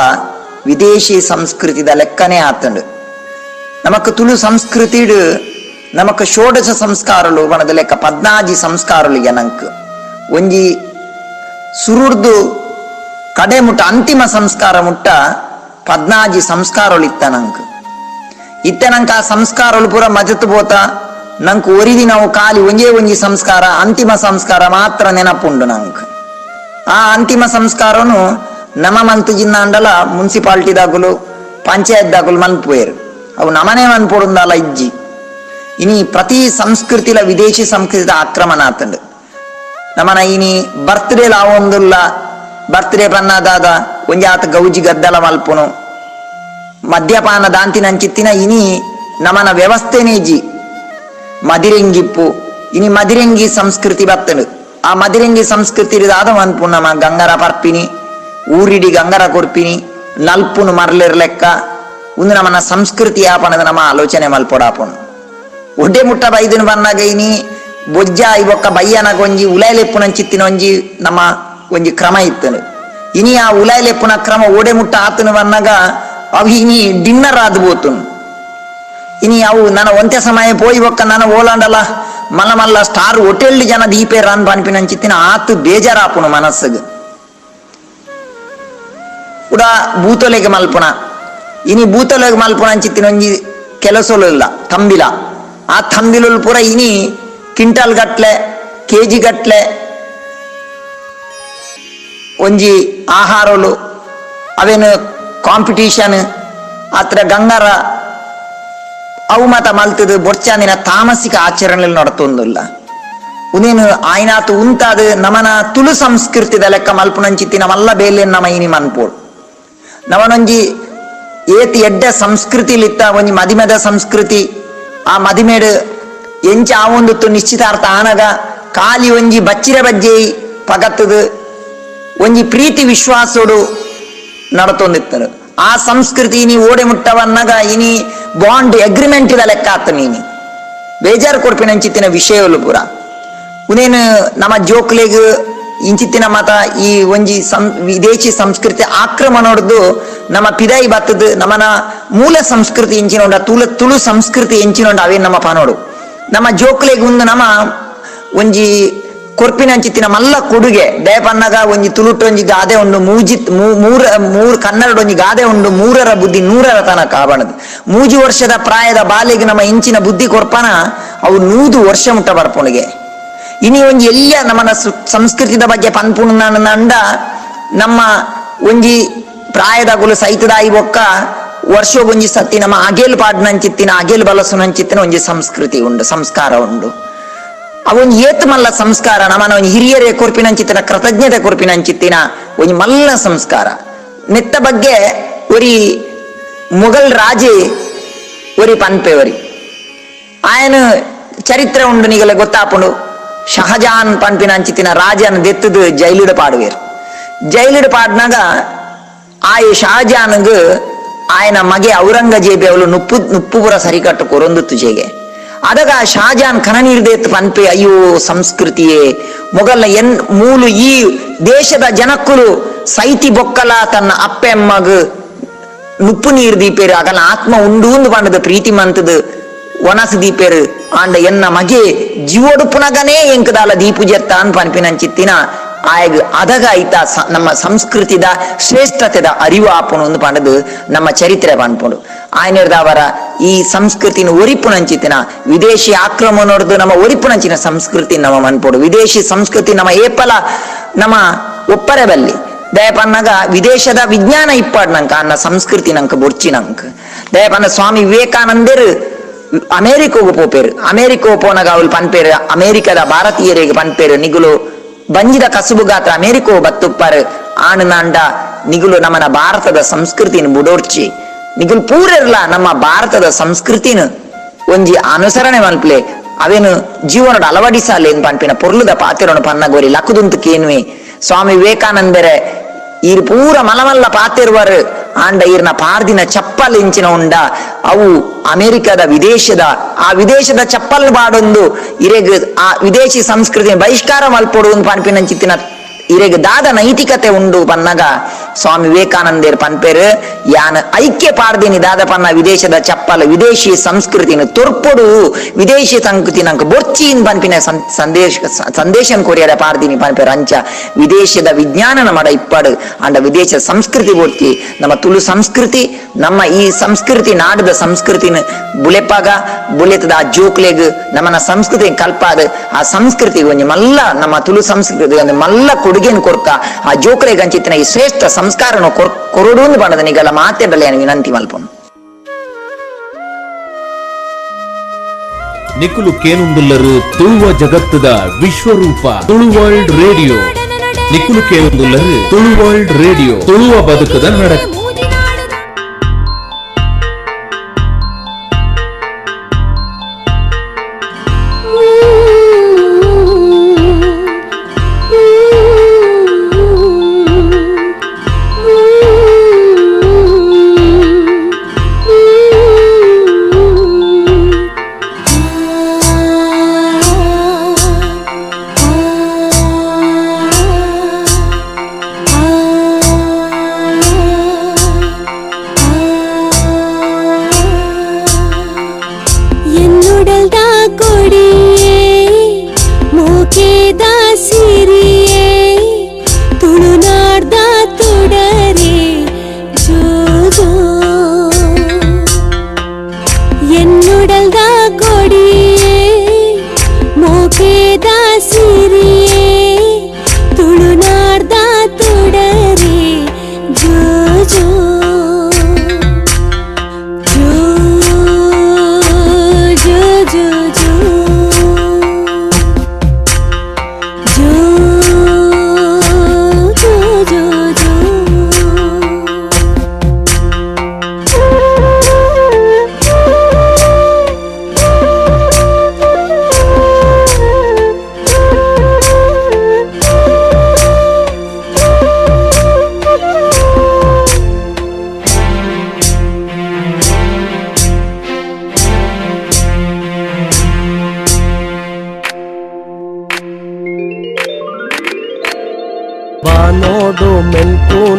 ವಿದೇಶಿ ಸಂಸ್ಕೃತಿದ ಲೆಕ್ಕನೇ ಆತಂಡು ನಮಕ್ ತುಳು ಸಂಸ್ಕೃತಿಡ್ ನಮಕ್ ಷೋಡಶ ಸಂಸ್ಕಾರಗಳು ಬಣದ ಲೆಕ್ಕ 14 ಸಂಸ್ಕಾರಗಳು ನನಕ್ ಒಂಜಿ ಸುರುರ್ದು ಕಡೆ ಮುಟ್ಟ ಅಂತಿಮ ಸಂಸ್ಕಾರ ಮುಟ್ಟ 14 ಸಂಸ್ಕಾರಗಳು ಇತ್ತ ನಂಕ ಆ ಸಂಸ್ಕಾರಗಳು ಪೂರ ಮಜತ್ ಬೋತ ನಂಕ್ ಒರಿದಿ ನಾವು ಖಾಲಿ ಒಂಜಿ ಸಂಸ್ಕಾರ ಅಂತಿಮ ಸಂಸ್ಕಾರ ಮಾತ್ರ ನೆನಪುಂಡು ನಂಕ್ ಆ ಅಂತಿಮ ಸಂಸ್ಕಾರನು ನಮ್ಮ ಮಂತುಜಿನ್ನ ಅಂಡಲ ಮುನ್ಸಿಪಾಲಿಟಿದಾಗಲು ಪಂಚಾಯತ್ದಾಗಲು ಮನ್ಪುವೇರು ಅವು ನಮನೇ ಮನ್ಪೊಡುಂದಲ್ಲ ಇಜ್ಜಿ ಇನಿ ಪ್ರತಿ ಸಂಸ್ಕೃತಿಲ ವಿದೇಶಿ ಸಂಸ್ಕೃತಿದ ಆಕ್ರಮಣ ಆತಂಡು ನಮನ ಇನಿ ಬರ್ತ್ಡೇಲ ಆವೊಂದುಲ್ಲ ಬರ್ತ್ಡೇ ಪನ್ನದಾದ ಒಂಜಿ ಆತ ಗೌಜಿ ಗದ್ದಲ ಮಲ್ಪುನು ಮದ್ಯಪಾನ ದಾಂತಿನಂಚಿತ್ತಿನ ಇನಿ ನಮನ ವ್ಯವಸ್ಥೆನೇಜಿ ಮದಿರೆಂಗಿಪ್ಪು ಇನಿ ಮದಿರೆಂಗಿ ಸಂಸ್ಕೃತಿ ಬತ್ತಂಡು ಆ ಮದಿರೆಂಗಿ ಸಂಸ್ಕೃತಿ ಆದ ಮನ್ಪು ನಮ್ಮ ಗಂಗರ ಪರ್ಪಿನಿ ಊರಿಡಿ ಗಂಗರ ಕೊರ್ಪಿನಿ ನಲ್ಪುನು ಮರ್ಲಿರ್ ಲೆಕ್ಕ ಒಂದು ನಮ್ಮನ ಸಂಸ್ಕೃತಿ ಆಪಣದ ನಮ್ಮ ಆಲೋಚನೆ ಮಲ್ಪೊಡಾಪುನು ಒಡ್ಡೆ ಮುಟ್ಟ ಬೈದನು ಬನ್ನಾಗ ಇನಿ ಬೊಜ್ಜ ಇವಕ್ಕ ಬಯ್ಯನಗ ಒಂಜಿ ಉಲಾಯ್ಲೆಪ್ಪುನಂಚಿತ್ತಿನ ಒಂಜಿ ನಮ್ಮ ಒಂಜಿ ಕ್ರಮ ಇತ್ತನು ಇನಿ ಆ ಉಲಾಯ್ಲೆಪ್ಪುನ ಕ್ರಮ ಓಡೆ ಮುಟ್ಟ ಆತನು ಬನ್ನಾಗ ಅವು ಇನಿ ಡಿನ್ನರ್ ಆದ್ ಬೋತುನು ಇನಿ ಅವು ನನ್ನ ಒಂತೆ ಸಮಯ ಪೋಯಿ ಒಕ್ಕ ನನ್ನ ಓಲಾಂಡಲ್ಲ ಮಲ್ಲ ಮಲ್ಲ ಸ್ಟಾರ್ ಹೋಟೆಲ್ ಜನ ದೀಪೆ ರಾನ್ ಪನ್ಪಿನಂಚಿತ್ತಿನ ಆತು ಬೇಜಾರಾಪುನು ಮನಸ್ಸಿಗೆ ಕೂಡ ಬೂತೊಲೆಗೆ ಮಲ್ಪುನ ಇನಿ ಬೂತೊಲೆಗೆ ಮಲ್ಪುನ ಅಂಚಿತ್ತಿನ ಒಂಜಿ ಕೆಲಸಲು ಇಲ್ಲ ತಂಬಿಲ ಆ ತಂಬಿಲು ಪೂರ ಇನಿ ಕ್ವಿಂಟಲ್ ಗಟ್ಲೆ ಕೆಜಿ ಗಟ್ಲೆ ಒಂಜಿ ಆಹಾರಲು ಅವೇನು ಕಾಂಪಿಟೀಷನ್ ಆತ್ರ ಗಂಗಾರ ಅವು ಮತ ಮಲ್ತದು ಬೊರ್ಚಾಂದಿನ ತಾಮಸಿಕ ಆಚರಣೆ ನಡತೊಂದಿಲ್ಲ ಉನೇನು ಆಯ್ನಾತು ಉಂತಾದ ನಮನ ತುಳು ಸಂಸ್ಕೃತಿದ ಲೆಕ್ಕ ಮಲ್ಪುನಂಚಿತ್ತಿನ ಮಲ್ಲ ಬೇಲೆ ನಮ್ಮ ಇನಿ ಮನ್ಪೋಡು ನವನೊಂಜಿ ಏತ್ ಎಡ್ಡ ಸಂಸ್ಕೃತಿಲಿತ್ತ ಒಂಜಿ ಮದಿಮೆದ ಸಂಸ್ಕೃತಿ. ಆ ಮದಿಮೆಡ್ ಎಂಚ ಆವೊಂದು ನಿಶ್ಚಿತಾರ್ಥ ಆನಗ ಖಾಲಿ ಒಂಜಿ ಬಚ್ಚಿರ ಬಜ್ಜೆ ಪಗತ್ತದು ಒಂಜಿ ಪ್ರೀತಿ ವಿಶ್ವಾಸೋಡು ನಡತೊಂದಿತ್ತರು. ಆ ಸಂಸ್ಕೃತಿ ಇನಿ ಓಡೆ ಮುಟ್ಟವನ್ನಗ ಇನಿ ಬಾಂಡ್ ಅಗ್ರಿಮೆಂಟ್ ಇದ ಲೆಕ್ಕ ಆತ ನೀನಿ ಬೇಜಾರು ಕೊಡ್ಪಿನಂಚಿತ್ತಿನ ವಿಷಯಗಳು ಪೂರ ಉನೇನು ನಮ್ಮ ಜೋಕ್ಲೆಗ್ ಇಂಚಿತ್ತಿನ ಮತ ಈ ಒಂಜಿ ವಿದೇಶಿ ಸಂಸ್ಕೃತಿ ಆಕ್ರಮಣ ಹೊಡೆದು ನಮ್ಮ ಪಿದಾಯಿ ಬತ್ತದ ನಮ್ಮನ ಮೂಲ ಸಂಸ್ಕೃತಿ ಎಂಚಿನೊಂಡ ತುಳು ಸಂಸ್ಕೃತಿ ಎಂಚಿನೊಂಡ ಅವೇ ನಮ್ಮ ಪನೋಡು ನಮ್ಮ ಜೋಕ್ಲೆಗ್ ಒಂದು ನಮ್ಮ ಒಂಜಿ ಕೊರ್ಪಿನಂಚಿತ್ತಿನ ಮಲ್ಲ ಕೊಡುಗೆ ದಯಪನ್ನಗ ಒಂಜಿ ತುಳುಟ್ಟು ಒಂಜಿ ಗಾದೆ ಉಂಡು ಮೂರು ಕನ್ನಡ ಒಂಜಿ ಗಾದೆ ಉಂಡು 3ರ ಬುದ್ಧಿ 100ರ ತನಕ ಆವಣದು. 3 ವರ್ಷದ ಪ್ರಾಯದ ಬಾಲೆಗೆ ನಮ್ಮ ಇಂಚಿನ ಬುದ್ಧಿ ಕೊರ್ಪನ ಅವು 100 ವರ್ಷ ಮುಟ್ಟ ಬರ್ಪುಣಿಗೆ. ಇನಿ ಒಂಜಿ ಎಲ್ಲ ನಮ್ಮನ ಸಂಸ್ಕೃತಿದ ಬಗ್ಗೆ ಪನ್ಪುಣಂಡ ನಮ್ಮ ಒಂಜಿ ಪ್ರಾಯದಗುಲು ಸೈತದಾಯಿ ಬೊಕ್ಕ ವರ್ಷ ಒಂಜಿ ಸತ್ತಿ ನಮ್ಮ ಅಗೇಲ್ ಪಾಡ್ನಂಚಿತ್ತಿನ ಅಗೇಲ್ ಬಲಸುನಂಚಿತ್ತಿನ ಒಂಜಿ ಸಂಸ್ಕೃತಿ ಉಂಡು, ಸಂಸ್ಕಾರ ಉಂಡು. ಅವೊಂದು ಏತ್ ಮಲ್ಲ ಸಂಸ್ಕಾರ ನಮ್ಮನ ಒಂಜಿ ಹಿರಿಯರೇ ಕೊರ್ಪಿನಂಚಿತ್ತಿನ ಕೃತಜ್ಞತೆ ಕೊರ್ಪಿನಂಚಿತ್ತಿನ ಒಂಜಿ ಮಲ್ಲ ಸಂಸ್ಕಾರ. ನೆತ್ತ ಬಗ್ಗೆ ಒರಿ ಮುಘಲ್ ರಾಜೆ ಒರಿ ಪನ್ಪೆ ಒರಿ ಆಯನ ಚರಿತ್ರೆ ಉಂಡು ನಿಗಲೆ ಗೊತ್ತಾಪುಂಡು. ಶಹಜಾನ್ ಪನ್ಪಿನಂಚಿತ್ತಿನ ರಾಜನ ದೆತ್ತದು ಜೈಲಿಡ ಪಾಡುವೇರು. ಜೈಲಿಡ ಪಾಡ್ನಾಗ ಆಯ ಶಹಜಾನ್ಗ್ ಆಯನ ಮಗೆ ಔರಂಗಜೇಬಿ ಅವಳು ನುಪ್ಪುಪುರ ಸರಿಕಟ್ಟು ಕೊರೊಂದು ತುಜೆಗೆ ಅದಾಗ ಶಹಜಾನ್ ಕನನೀರ್ದೇತ್ ಪನ್ಪೆ ಅಯ್ಯೋ ಸಂಸ್ಕೃತಿಯೇ ಮೊಗಲ್ನ ಮೂಲು ಈ ದೇಶದ ಜನಕ್ಕುಲು ಸೈತಿ ಬೊಕ್ಕಲ ತನ್ನ ಅಪ್ಪೆಮ್ಮಗ್ ನುಪ್ಪು ನೀರು ದೀಪೇರು ಅಗಲ ಆತ್ಮ ಉಂಡು ಪಂಡದ ಪ್ರೀತಿ ಮಂತದ ಒನಸು ದೀಪೇರು ಆಂಡ ಎನ್ನ ಮಗೆ ಜೀವೋಡು ಪುನಗನೇ ಎಂಕದಾಲ ದೀಪು ಜೆತ್ತ ಅನ್ ಪನ್ಪಿನಂಚಿತ್ತಿನ ಆಯಗ್ ಅದಗ ಐತ ನಮ್ಮ ಸಂಸ್ಕೃತಿದ ಶ್ರೇಷ್ಠತೆದ ಅರಿವು ಆಪುನು ಒಂದು ಪಂಡದು ನಮ್ಮ ಚರಿತ್ರೆ ಪನ್ಪುಂಡು. ಆಯ್ನಿರ್ದವರ ಈ ಸಂಸ್ಕೃತಿನ ಒರಿಪುನಂಚಿತ್ತಿನ ವಿದೇಶಿ ಆಕ್ರಮಣ ನೋಡ್ದು ನಮ್ಮ ಒರಿಪುನಂಚಿನ ಸಂಸ್ಕೃತಿ ನಮ್ಮ ಮನ್ಪುಡು. ವಿದೇಶಿ ಸಂಸ್ಕೃತಿ ನಮ್ಮ ಏಪಲ ನಮ್ಮ ಒಪ್ಪರೆ ಬಲ್ಲಿ ದಯಪನ್ನಗ ವಿದೇಶದ ವಿಜ್ಞಾನ ಇಪ್ಪಾಡ್ ನಂಕ ಅನ್ನ ಸಂಸ್ಕೃತಿ ನಂಕ ಬೊರ್ಚಿ ನಂಕ ದಯಪನ್ನ ಸ್ವಾಮಿ ವಿವೇಕಾನಂದರು ಅಮೇರಿಕೋಗು ಪೋಪೇರು. ಅಮೇರಿಕೋ ಪೋನಗ ಅವಳು ಪನ್ಪೇರು ಅಮೇರಿಕದ ಭಾರತೀಯರಿಗೆ ಪನ್ಪೇರು ನಿಗುಲು ಬಂಜಿದ ಕಸುಬು ಗಾತ್ರ ಅಮೇರಿಕೋ ಬತ್ತುಪ್ಪರ್ ಆನಂದ ನಿಗುಲು ನಮ್ಮನ ಭಾರತದ ಸಂಸ್ಕೃತಿನ ಬುಡೋರ್ಚಿ ನಿಗುಲು ಪೂರರ್ಲ ನಮ್ಮ ಭಾರತದ ಸಂಸ್ಕೃತಿನ ಒಂಜಿ ಅನುಸರಣೆ ಮಲ್ಪಲೆ ಅವೇನು ಜೀವನದ ಅಳವಡಿಸಲೆ ಪನ್ಪಿನ ಪೊರ್ಲುದ ಪಾತಿರೋನು ಪನ್ನಗೋರಿ ಲಕ್ಕುದುಂತು ಕೇನ್ವೆ ಸ್ವಾಮಿ ವಿವೇಕಾನಂದರೇ ಈರ್ ಪೂರ ಮಲಮಲ್ಲ ಪಾತಿರುವರು ಆಂಡ ಈರ್ನ ಪಾರ್ದಿನ ಚಪ್ಪಲ್ ಇಂಚಿನ ಉಂಡ ಅವು ಅಮೆರಿಕದ ವಿದೇಶದ ಚಪ್ಪಲ್ ಬಾಡೊಂದು ಇರೆಗ್ ಆ ವಿದೇಶಿ ಸಂಸ್ಕೃತಿ ಬಹಿಷ್ಕಾರ ಮಲ್ಪೊಡು ಪನ್ಪಿನಂಚಿತ್ತಿನ ಇರೆಗ್ ದಾದ ನೈತಿಕತೆ ಉಂಡು ಪನ್ನಗ ಸ್ವಾಮಿ ವಿವೇಕಾನಂದರ್ ಪನ್ಪೇರು ಯಾನ್ ಐಕ್ಯ ಪಾರ್ದಿನಿ ದಾದ ಪನ್ನ ವಿದೇಶದ ಚಪ್ಪಲ್ ವಿದೇಶಿ ಸಂಸ್ಕೃತಿನ ತೊರ್ಪೊಡು ವಿದೇಶಿ ಸಂಸ್ಕೃತಿ ನಂಗೆ ಬೊರ್ಚಿನ್ ಪನ್ಪಿನ ಸಂದೇಶನ್ ಕೊರಿಯದ ಪಾರ್ದಿನಿ ಪನ್ಪೇರು ಅಂಚ ವಿದೇಶದ ವಿಜ್ಞಾನನ ಮಡ ಇಪ್ಪಡು ಅಂಡ ವಿದೇಶ ಸಂಸ್ಕೃತಿ ಬೊರ್ತಿ ನಮ್ಮ ತುಳು ಸಂಸ್ಕೃತಿ ನಮ್ಮ ಈ ಸಂಸ್ಕೃತಿ ನಾಡದ ಸಂಸ್ಕೃತಿನ ಬುಲೆಪಾಗ ಬುಲೆತದ ಆ ಜೋಕ್ಲೆಗ್ ನಮ್ಮನ ಸಂಸ್ಕೃತಿ ಕಲ್ಪಾದ ಆ ಸಂಸ್ಕೃತಿ ಒಂಜಿ ಮಲ್ಲ ನಮ್ಮ ತುಳು ಸಂಸ್ಕೃತಿ ಒಂದು ಮಲ್ಲ ಕೊಡುಗೆನ್ ಕೊರ್ಕ ಆ ಜೋಕ್ಲೆಗ್ ಅಂಚಿತ್ತಿನ ಈ ಶ್ರೇಷ್ಠ ಸಂಸ್ಕಾರನ ಕೊರಡು ಪಂಡದ ನಿಗಲ ಮಾತೆಡಲೆ ವಿನಂತಿ ಮಲ್ಪನು. ನಿಕುಲು ಕೇನುಂದುಲ್ಲರು ತುಳುವ ಜಗತ್ತದ ವಿಶ್ವರೂಪ ತುಳು ವರ್ಲ್ಡ್ ರೇಡಿಯೋ. ನಿಕುಲು ಕೇನುಂದುಲ್ಲರು ತುಳು ವರ್ಲ್ಡ್ ರೇಡಿಯೋ ತುಳುವ ಬದುಕದ ನಡಕ.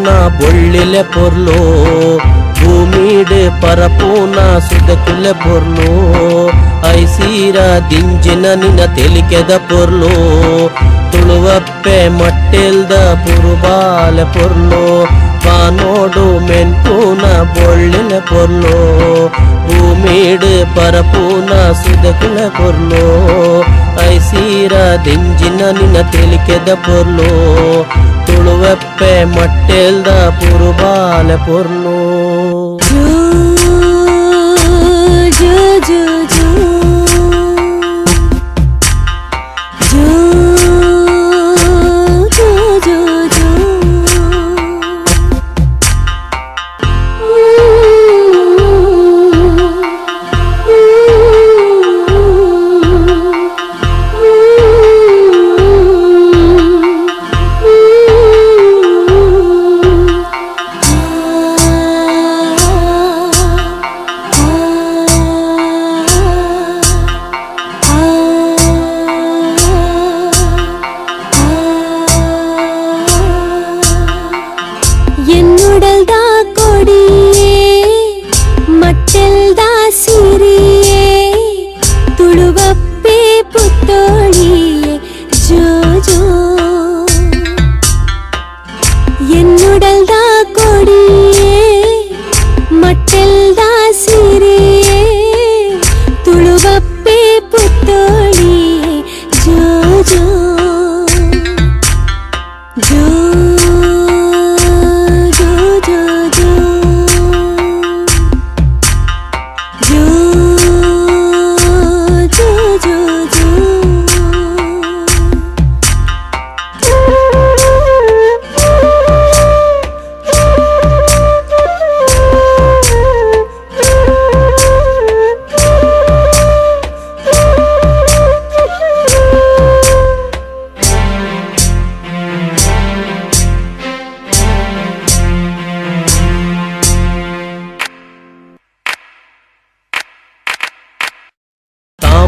ಪರಪೂನ ಬೊಳ್ಳಿಲೆ ಪೊರ್ಲು ಭೂಮಿಡ್ ಪರಪೂನ ಸುದಕುಲೆ ಪೊರ್ಲು ಐಸೀರ ದಿಂಜಿನ ನಿನ ತೆಲಿಕೆದ ಪೊರ್ಲು ತುಳುವಪ್ಪೆ ಮಟ್ಟೆಲ್ದ ಪುರುಬಾಲೆ ಪೊರ್ಲು ಪಾನೋಡು ಮೆನ್ಪೂನ ಬೊಳ್ಳಿಲೆ ಪೊರ್ಲು ಭೂಮಿಡ್ ಪರಪೂನ ಸುದಕುಲೆ ಪೊರ್ಲು ಐಸೀರ ದಿಂಜಿನ ನಿನ ತೆಲಿಕೆದ ಪೊರ್ಲು ತುಳುವಪ್ಪೆ ಮಟ್ಟೆಲ್ದ ಪುರುಬಾಲೆ ಪೊರ್ಲು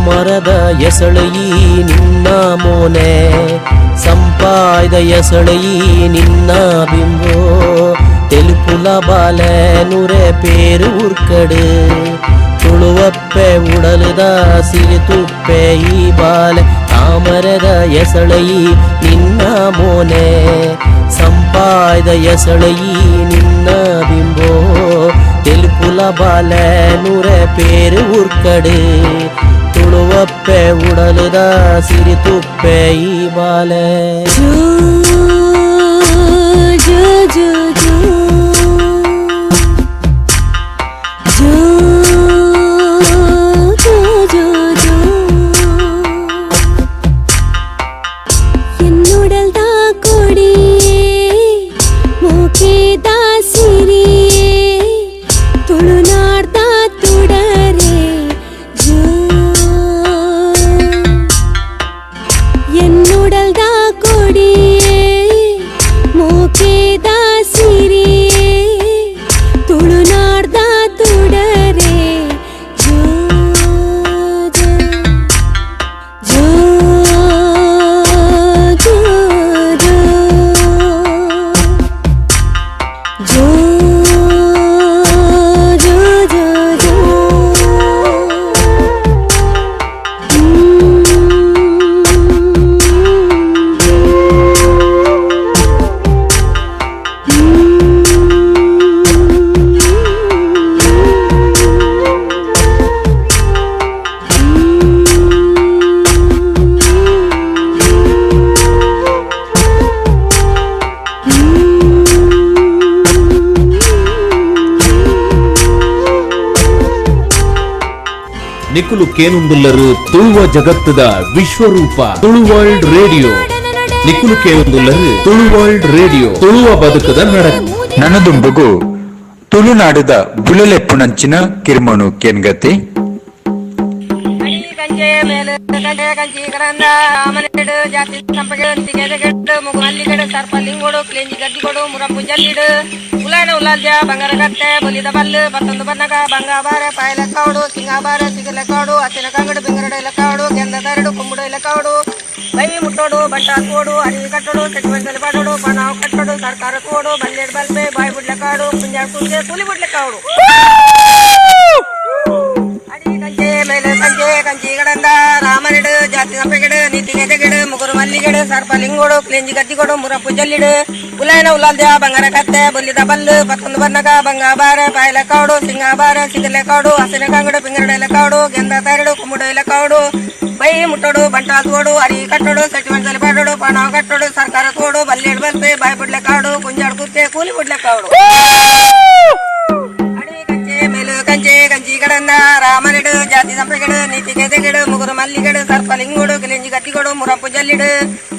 ಮರದ ಎಸಳೆಯಿ ನಿನ್ನ ಮೋನೆ ಸಂಪಾಯ್ದ ಎಸಳೆಯಿ ನಿನ್ನ ಬಿಂಬೋ ತೆಲುಪುಲ ಬಾಲೆ ನುರೆ ಪೇರು ಉರ್ಕಡು ತುಳುವಪ್ಪೆ ಉಡಲುದ ಸಿರಿ ತುಪ್ಪೆ ಈ ಬಾಲೆ ತಾಮರದ ಎಸಳೆಯಿ ನಿನ್ನ ಮೋನೆ ಸಂಪಾಯ್ದ ಎಸಳೆಯಿ ನಿನ್ನ ಬಿಂಬೋ ತೆಲುಪುಲ ಬಾಲೆ ನುರೆ ಪೇರು ಉರ್ಕಡು ತುಳುವಪ್ಪೆ ಉಡಲುದ ಸಿರಿ ತುಪ್ಪೆ ಈ ಬಾಲೆ ನಿಖುಲು ಕೇನುಂದುಲ್ಲರು ತುಳುವ ಜಗತ್ತದ ವಿಶ್ವರೂಪ ತುಳು ವರ್ಲ್ಡ್ ರೇಡಿಯೋ ನಿಖುಲು ಕೇನುಂದುಲ್ಲರು ತುಳು ವರ್ಲ್ಡ್ ರೇಡಿಯೋ ತುಳುವ ಬದುಕದ ನಡಕ ನನದುಂಬುಗು ತುಳುನಾಡುದ ಬುಳಲೆಪ್ಪುನಂಚಿನ ಕಿರ್ಮನು ಕೆನ್ಗತಿ ಕಂಚಿ ಕರಂದ ಮನೆಡು ಜಾತಿ ಸಂಪಗೆಡು ಮುಗು ಹಲ್ಲಿಗಡು ಸರ್ಪಲಿಂಗೋಡು ಕ್ಲೇಂಜಿ ಗಡ್ಡಿಗೋಡು ಮುರಂಪು ಜಲ್ಲಿಡು ಉಲಾಡ ಉಲಾಲ್ಜ ಬಂಗಾರ ಕಟ್ಟೆ ಬಲಿದ ಬಲ್ಲು ಬತ್ತೊಂದು ಬನ್ನಗ ಬಂಗಾಬಾರ ಪಾಯ ಲೆಕ್ಕವಡು ಸಿಂಗಾಬಾರ ಸಿಗ ಲೆಕ್ಕವಡು ಅಚ್ಚಿನ ಕಂಗಡು ಬಿಂಗರಡು ಲೆಕ್ಕವಡು ಗೆಂದ ತರಡು ಕುಂಬುಡು ಲೆಕ್ಕವಡು ಬೈ ಮುಟ್ಟೋಡು ಬಂಟ ತೋಡು ಅಡಿ ಕಟ್ಟೋಡು ಸಚಿವಂತಲ್ಲಿ ಪಾಡೋಡು ಪಣಾವ್ ಕಟ್ಟೋಡು ಸರ್ಕಾರ ತೋಡು ಬಲ್ಲೇಡ್ ಬಲ್ಪೆ ಬಾಯಿ ಬಿಡ್ಲೆ ಕಾಡು ಕುಂಜಾಡ್ ಕುಂಜೆ ಕೂಲಿ ಬಿಡ್ಲೆ ಕಾಡು ಅಡಿ ಕಂಚೆ ಮೇಲೆ ಕಂಚೆ ಕಂಚಿಗಡಂದ ರಾಮನಿಡು ಜಾತಿ ಸಂಪೆಗಿಡು ನೀತಿಗೆ ತೆಗಿಡು ಮುಗುರು ಮಲ್ಲಿಗಿಡು ಸರ್ಪಲಿಂಗೋಡು ಕ್ಲೇಂಜಿ ಗದ್ದಿಗೋಡು ಮುರಪ್ಪು ಜಲ್ಲಿಡು ಉಲಾಯನ ಉಲಾಲ್ದ್ಯ ಬಂಗಾರ ಕತ್ತೆ ಬುಲ್ಲಿದ ಬಲ್ಲು ಪತ್ತೊಂದು ಬನ್ನಗ ಬಂಗ ಬಾರ ಪಾಯಲ ಕಾಡು ಸಿಂಗ ಬಾರ ಸಿಗಲೆ ಕಾಡು ಹಸಿನ ಕಾಂಗಡು ಪಿಂಗರಡೆಲೆ ಕಾಡು ಗೆಂದ ತರಡು ಕುಮ್ಮುಡು ಇಲ್ಲ ಕಾಡು ಬೈ ಮುಟ್ಟೋಡು ಬಂಟ ತೋಡು ಅರಿ ಕಟ್ಟೋಡು ಸಚಿವಂತಲ್ಲಿ ಪಾಡೋಡು ಪಣ ಕಟ್ಟೋಡು ಸರ್ಕಾರ ತೋಡು ಬಲ್ಲೇಡ್ ಬಲ್ಪೆ ಬಾಯಿ ಬಿಡ್ಲೆ ಕಾಡು ಕುಂಜಾಡ್ ಕುತ್ತೆ ಕೂಲಿ ಬಿಡ್ಲೆ ಕಾಡು ಕಂಚೆ ಕಂಚಿಗಡಂದ ರಾಮನಿಡು ಜಾತಿ ಸಂಪೆಗಿಡು ನೀತಿಗೆ ತೆಗಿಡು ಮುಗುರು ಮಲ್ಲಿಗಿಡು ಸರ್ಪಲಿಂಗೋಡು ಗಿಲಿಂಜಿ ಗದ್ದಿಗೋಡು ಮುರಪ್ಪು ಜಲ್ಲಿಡು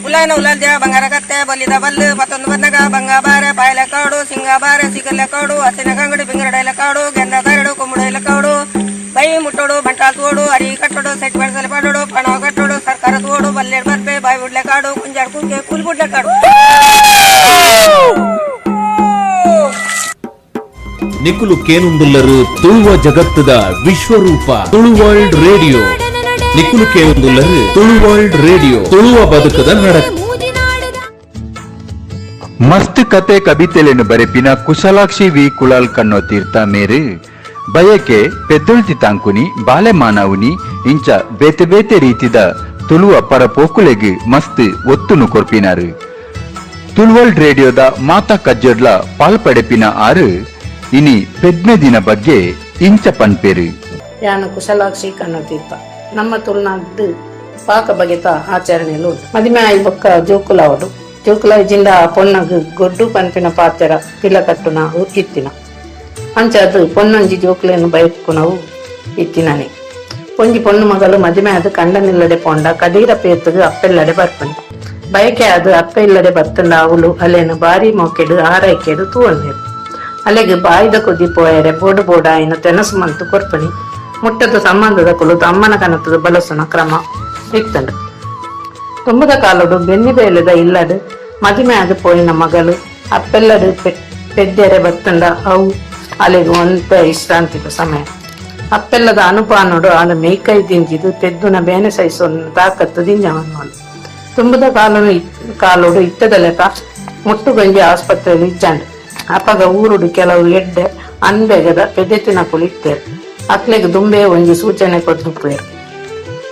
ಉಲಾಯನ ಉಲಾಲ್ದ್ಯ ಬಂಗಾರ ಕತ್ತೆ ಬಲ್ಲಿದ ಬಲ್ಲು ಪತ್ತೊಂದು ಬನ್ನಗ ಬಂಗ ಬಾರ ಪಾಯಲ ಕಾಡು ಸಿಂಗ ಬಾರ ಸಿಗಲೆ ಕಾಡು ಹಸಿನ ಕಂಗಡು ಪಿಂಗರಡೆಲ ಕಾಡು ಗೆಂದ ತರಡು ಕುಮ್ಮುಡು ಇಲ್ಲ ಕಾಡು ಬೈ ಮುಟ್ಟೋಡು ಬಂಟ ತೋಡು ಅರಿ ಕಟ್ಟೋಡು ಸೆಟ್ ಬೆಳೆಸಲು ಪಾಡೋಡು ಪಣ ಕಟ್ಟೋಡು ಸರ್ಕಾರ ತೋಡು ಬಲ್ಲೇಡ್ ಬರ್ಪೆ ಬಾಯಿ ಬಿಡ್ಲೆ ಕಾಡು ಕುಂಜಾಡ್ ಕುಂಕೆ ಕೂಲಿ ಬಿಡ್ಲೆ ಕಾಡು ನಿಕುಲು ಕೇನುಂದುಲ್ಲರು ತುಳುವ ಜಗತ್ತದ ವಿಶ್ವರೂಪ ತುಳು ವರ್ಲ್ಡ್ ರೇಡಿಯೋ ನಿಕುಲು ಕೇನುಂದುಲ್ಲರು ತುಳು ವರ್ಲ್ಡ್ ರೇಡಿಯೋ ತುಳುವ ಬದುಕದ ನಡಕ ಮಸ್ತ್ ಕತೆ ಕವಿತೆಲೆನು ಬರೆಪಿನ ಕುಶಲಾಕ್ಷಿ ವಿ ಕುಳಾಲ್ ಕಣ್ಣೋ ತೀರ್ಥ ಮೇರು ಬಯಕೆ ಪೆದ್ದೊಳ್ತಿ ತಾಂಕುನಿ ಬಾಲೆ ಮಾನವುನಿ ಇಂಚ ಬೇತೆ ಬೇತೆ ರೀತಿದ ತುಳುವ ಪರಪೋಕುಲೆಗ್ ಮಸ್ತ್ ಒತ್ತುನು ಕೊರ್ಪಿನಾರು ತುಳುವಲ್ಡ್ ರೇಡಿಯೋದ ಮಾತಾ ಕಜ್ಜೊಡ್ಲ ಪಾಲ್ಪಡೆಪಿನ ಆರು ಇನಿ ಪೆದ್ಮೆ ದಿನ ಬಗ್ಗೆ ಇಂಚ ಪನ್ಪೇರು ಯಾನು ಕುಶಲಾಕ್ಷಿ ಕಣ್ಣತೀರ್ಥ ನಮ್ಮ ತುಳುನಾಡು ಪಾಕ ಬಗೆತ ಆಚರಣೆಲು ಮದಿಮೆ ಆಯಿ ಬೊಕ್ಕ ಜೋಕುಲಾವಡು ಜೋಕುಲ ಜಿಂದ ಪೊನ್ನಗ್ ಗೊಡ್ಡು ಪನ್ಪಿನ ಪಾತೆರ ತಿಲಕಟ್ಟು ನಾವು ಇತ್ತಿನ ಅಂಚ ಅದು ಪೊನ್ನೊಂಜಿ ಜೋಕುಲೆಯನ್ನು ಬಯಕು ನಾವು ಇತ್ತಿನನೆ ಪೊಂಜಿ ಪೊಣ್ಣು ಮಗಳು ಮದಿಮೆ ಅದು ಕಂಡನಿಲ್ಲಡೆ ಪೋಂಡ ಕಡೀರ ಪೇತುಗು ಅಪ್ಪೆಲ್ಲಡೆ ಬರ್ಪಣಿ ಬಯಕೆ ಅದು ಅಪ್ಪ ಇಲ್ಲಡೆ ಬತ್ತಂಡ ಅವಳು ಅಲ್ಲೇನು ಬಾರಿ ಮೋಕೆಡು ಆರೈಕೆಡು ತೂವಲ್ನೇರು ಅಲೆಗೆ ಬಾಯಿದ ಕೊದ್ದಿ ಪೋಯರೆ ಬೋಡು ಬೋಡ ಇನ್ನು ತೆನಸು ಮಂತು ಕೊರ್ಪಣಿ ಮುಟ್ಟದ ಸಂಬಂಧದ ಕುಳಿತು ಅಮ್ಮನ ಕನತದ ಬಲಸನ ಕ್ರಮ ಇತ್ತಂಡು ತುಂಬದ ಕಾಲಡು ಬೆನ್ನಿ ಬೇಲದ ಇಲ್ಲಡು ಮದುವೆ ಆದ ಪೋಯಿನ ಮಗಳು ಅಪ್ಪೆಲ್ಲಡು ಪೆದ್ದೆರೆ ಬತ್ತಂಡ ಅವು ಅಲೆಗೆ ಒಂತ ವಿಶ್ರಾಂತಿದ ಸಮಯ ಅಪ್ಪೆಲ್ಲದ ಅನುಪಾನೋಡು ಆದ ಮೇಯ್ಕೈ ದಿಂಜಿದು ಪೆದ್ದುನ ಬೇನೆ ಸಹಿಸೋನ ತಾಕತ್ತು ದಿಂಜವನು ತುಂಬದ ಕಾಲೋಡು ಇತ್ತದ ಲೆಕ್ಕ ಮುಟ್ಟುಗಂಜಿ ಆಸ್ಪತ್ರೆಯಲ್ಲಿ ಇಜ್ಜಂಡು ಅಪಗ ಊರುಡು ಕೆಲವು ಎಡ್ಡೆ ಅನ್ಬೇಗದ ಪೆದೆತಿನ ಕುಳಿತೇರು ಅಕ್ಲೆಗೆ ದುಂಬೆ ಒಂಜಿ ಸೂಚನೆ ಕೊಟ್ಟುಪೇರು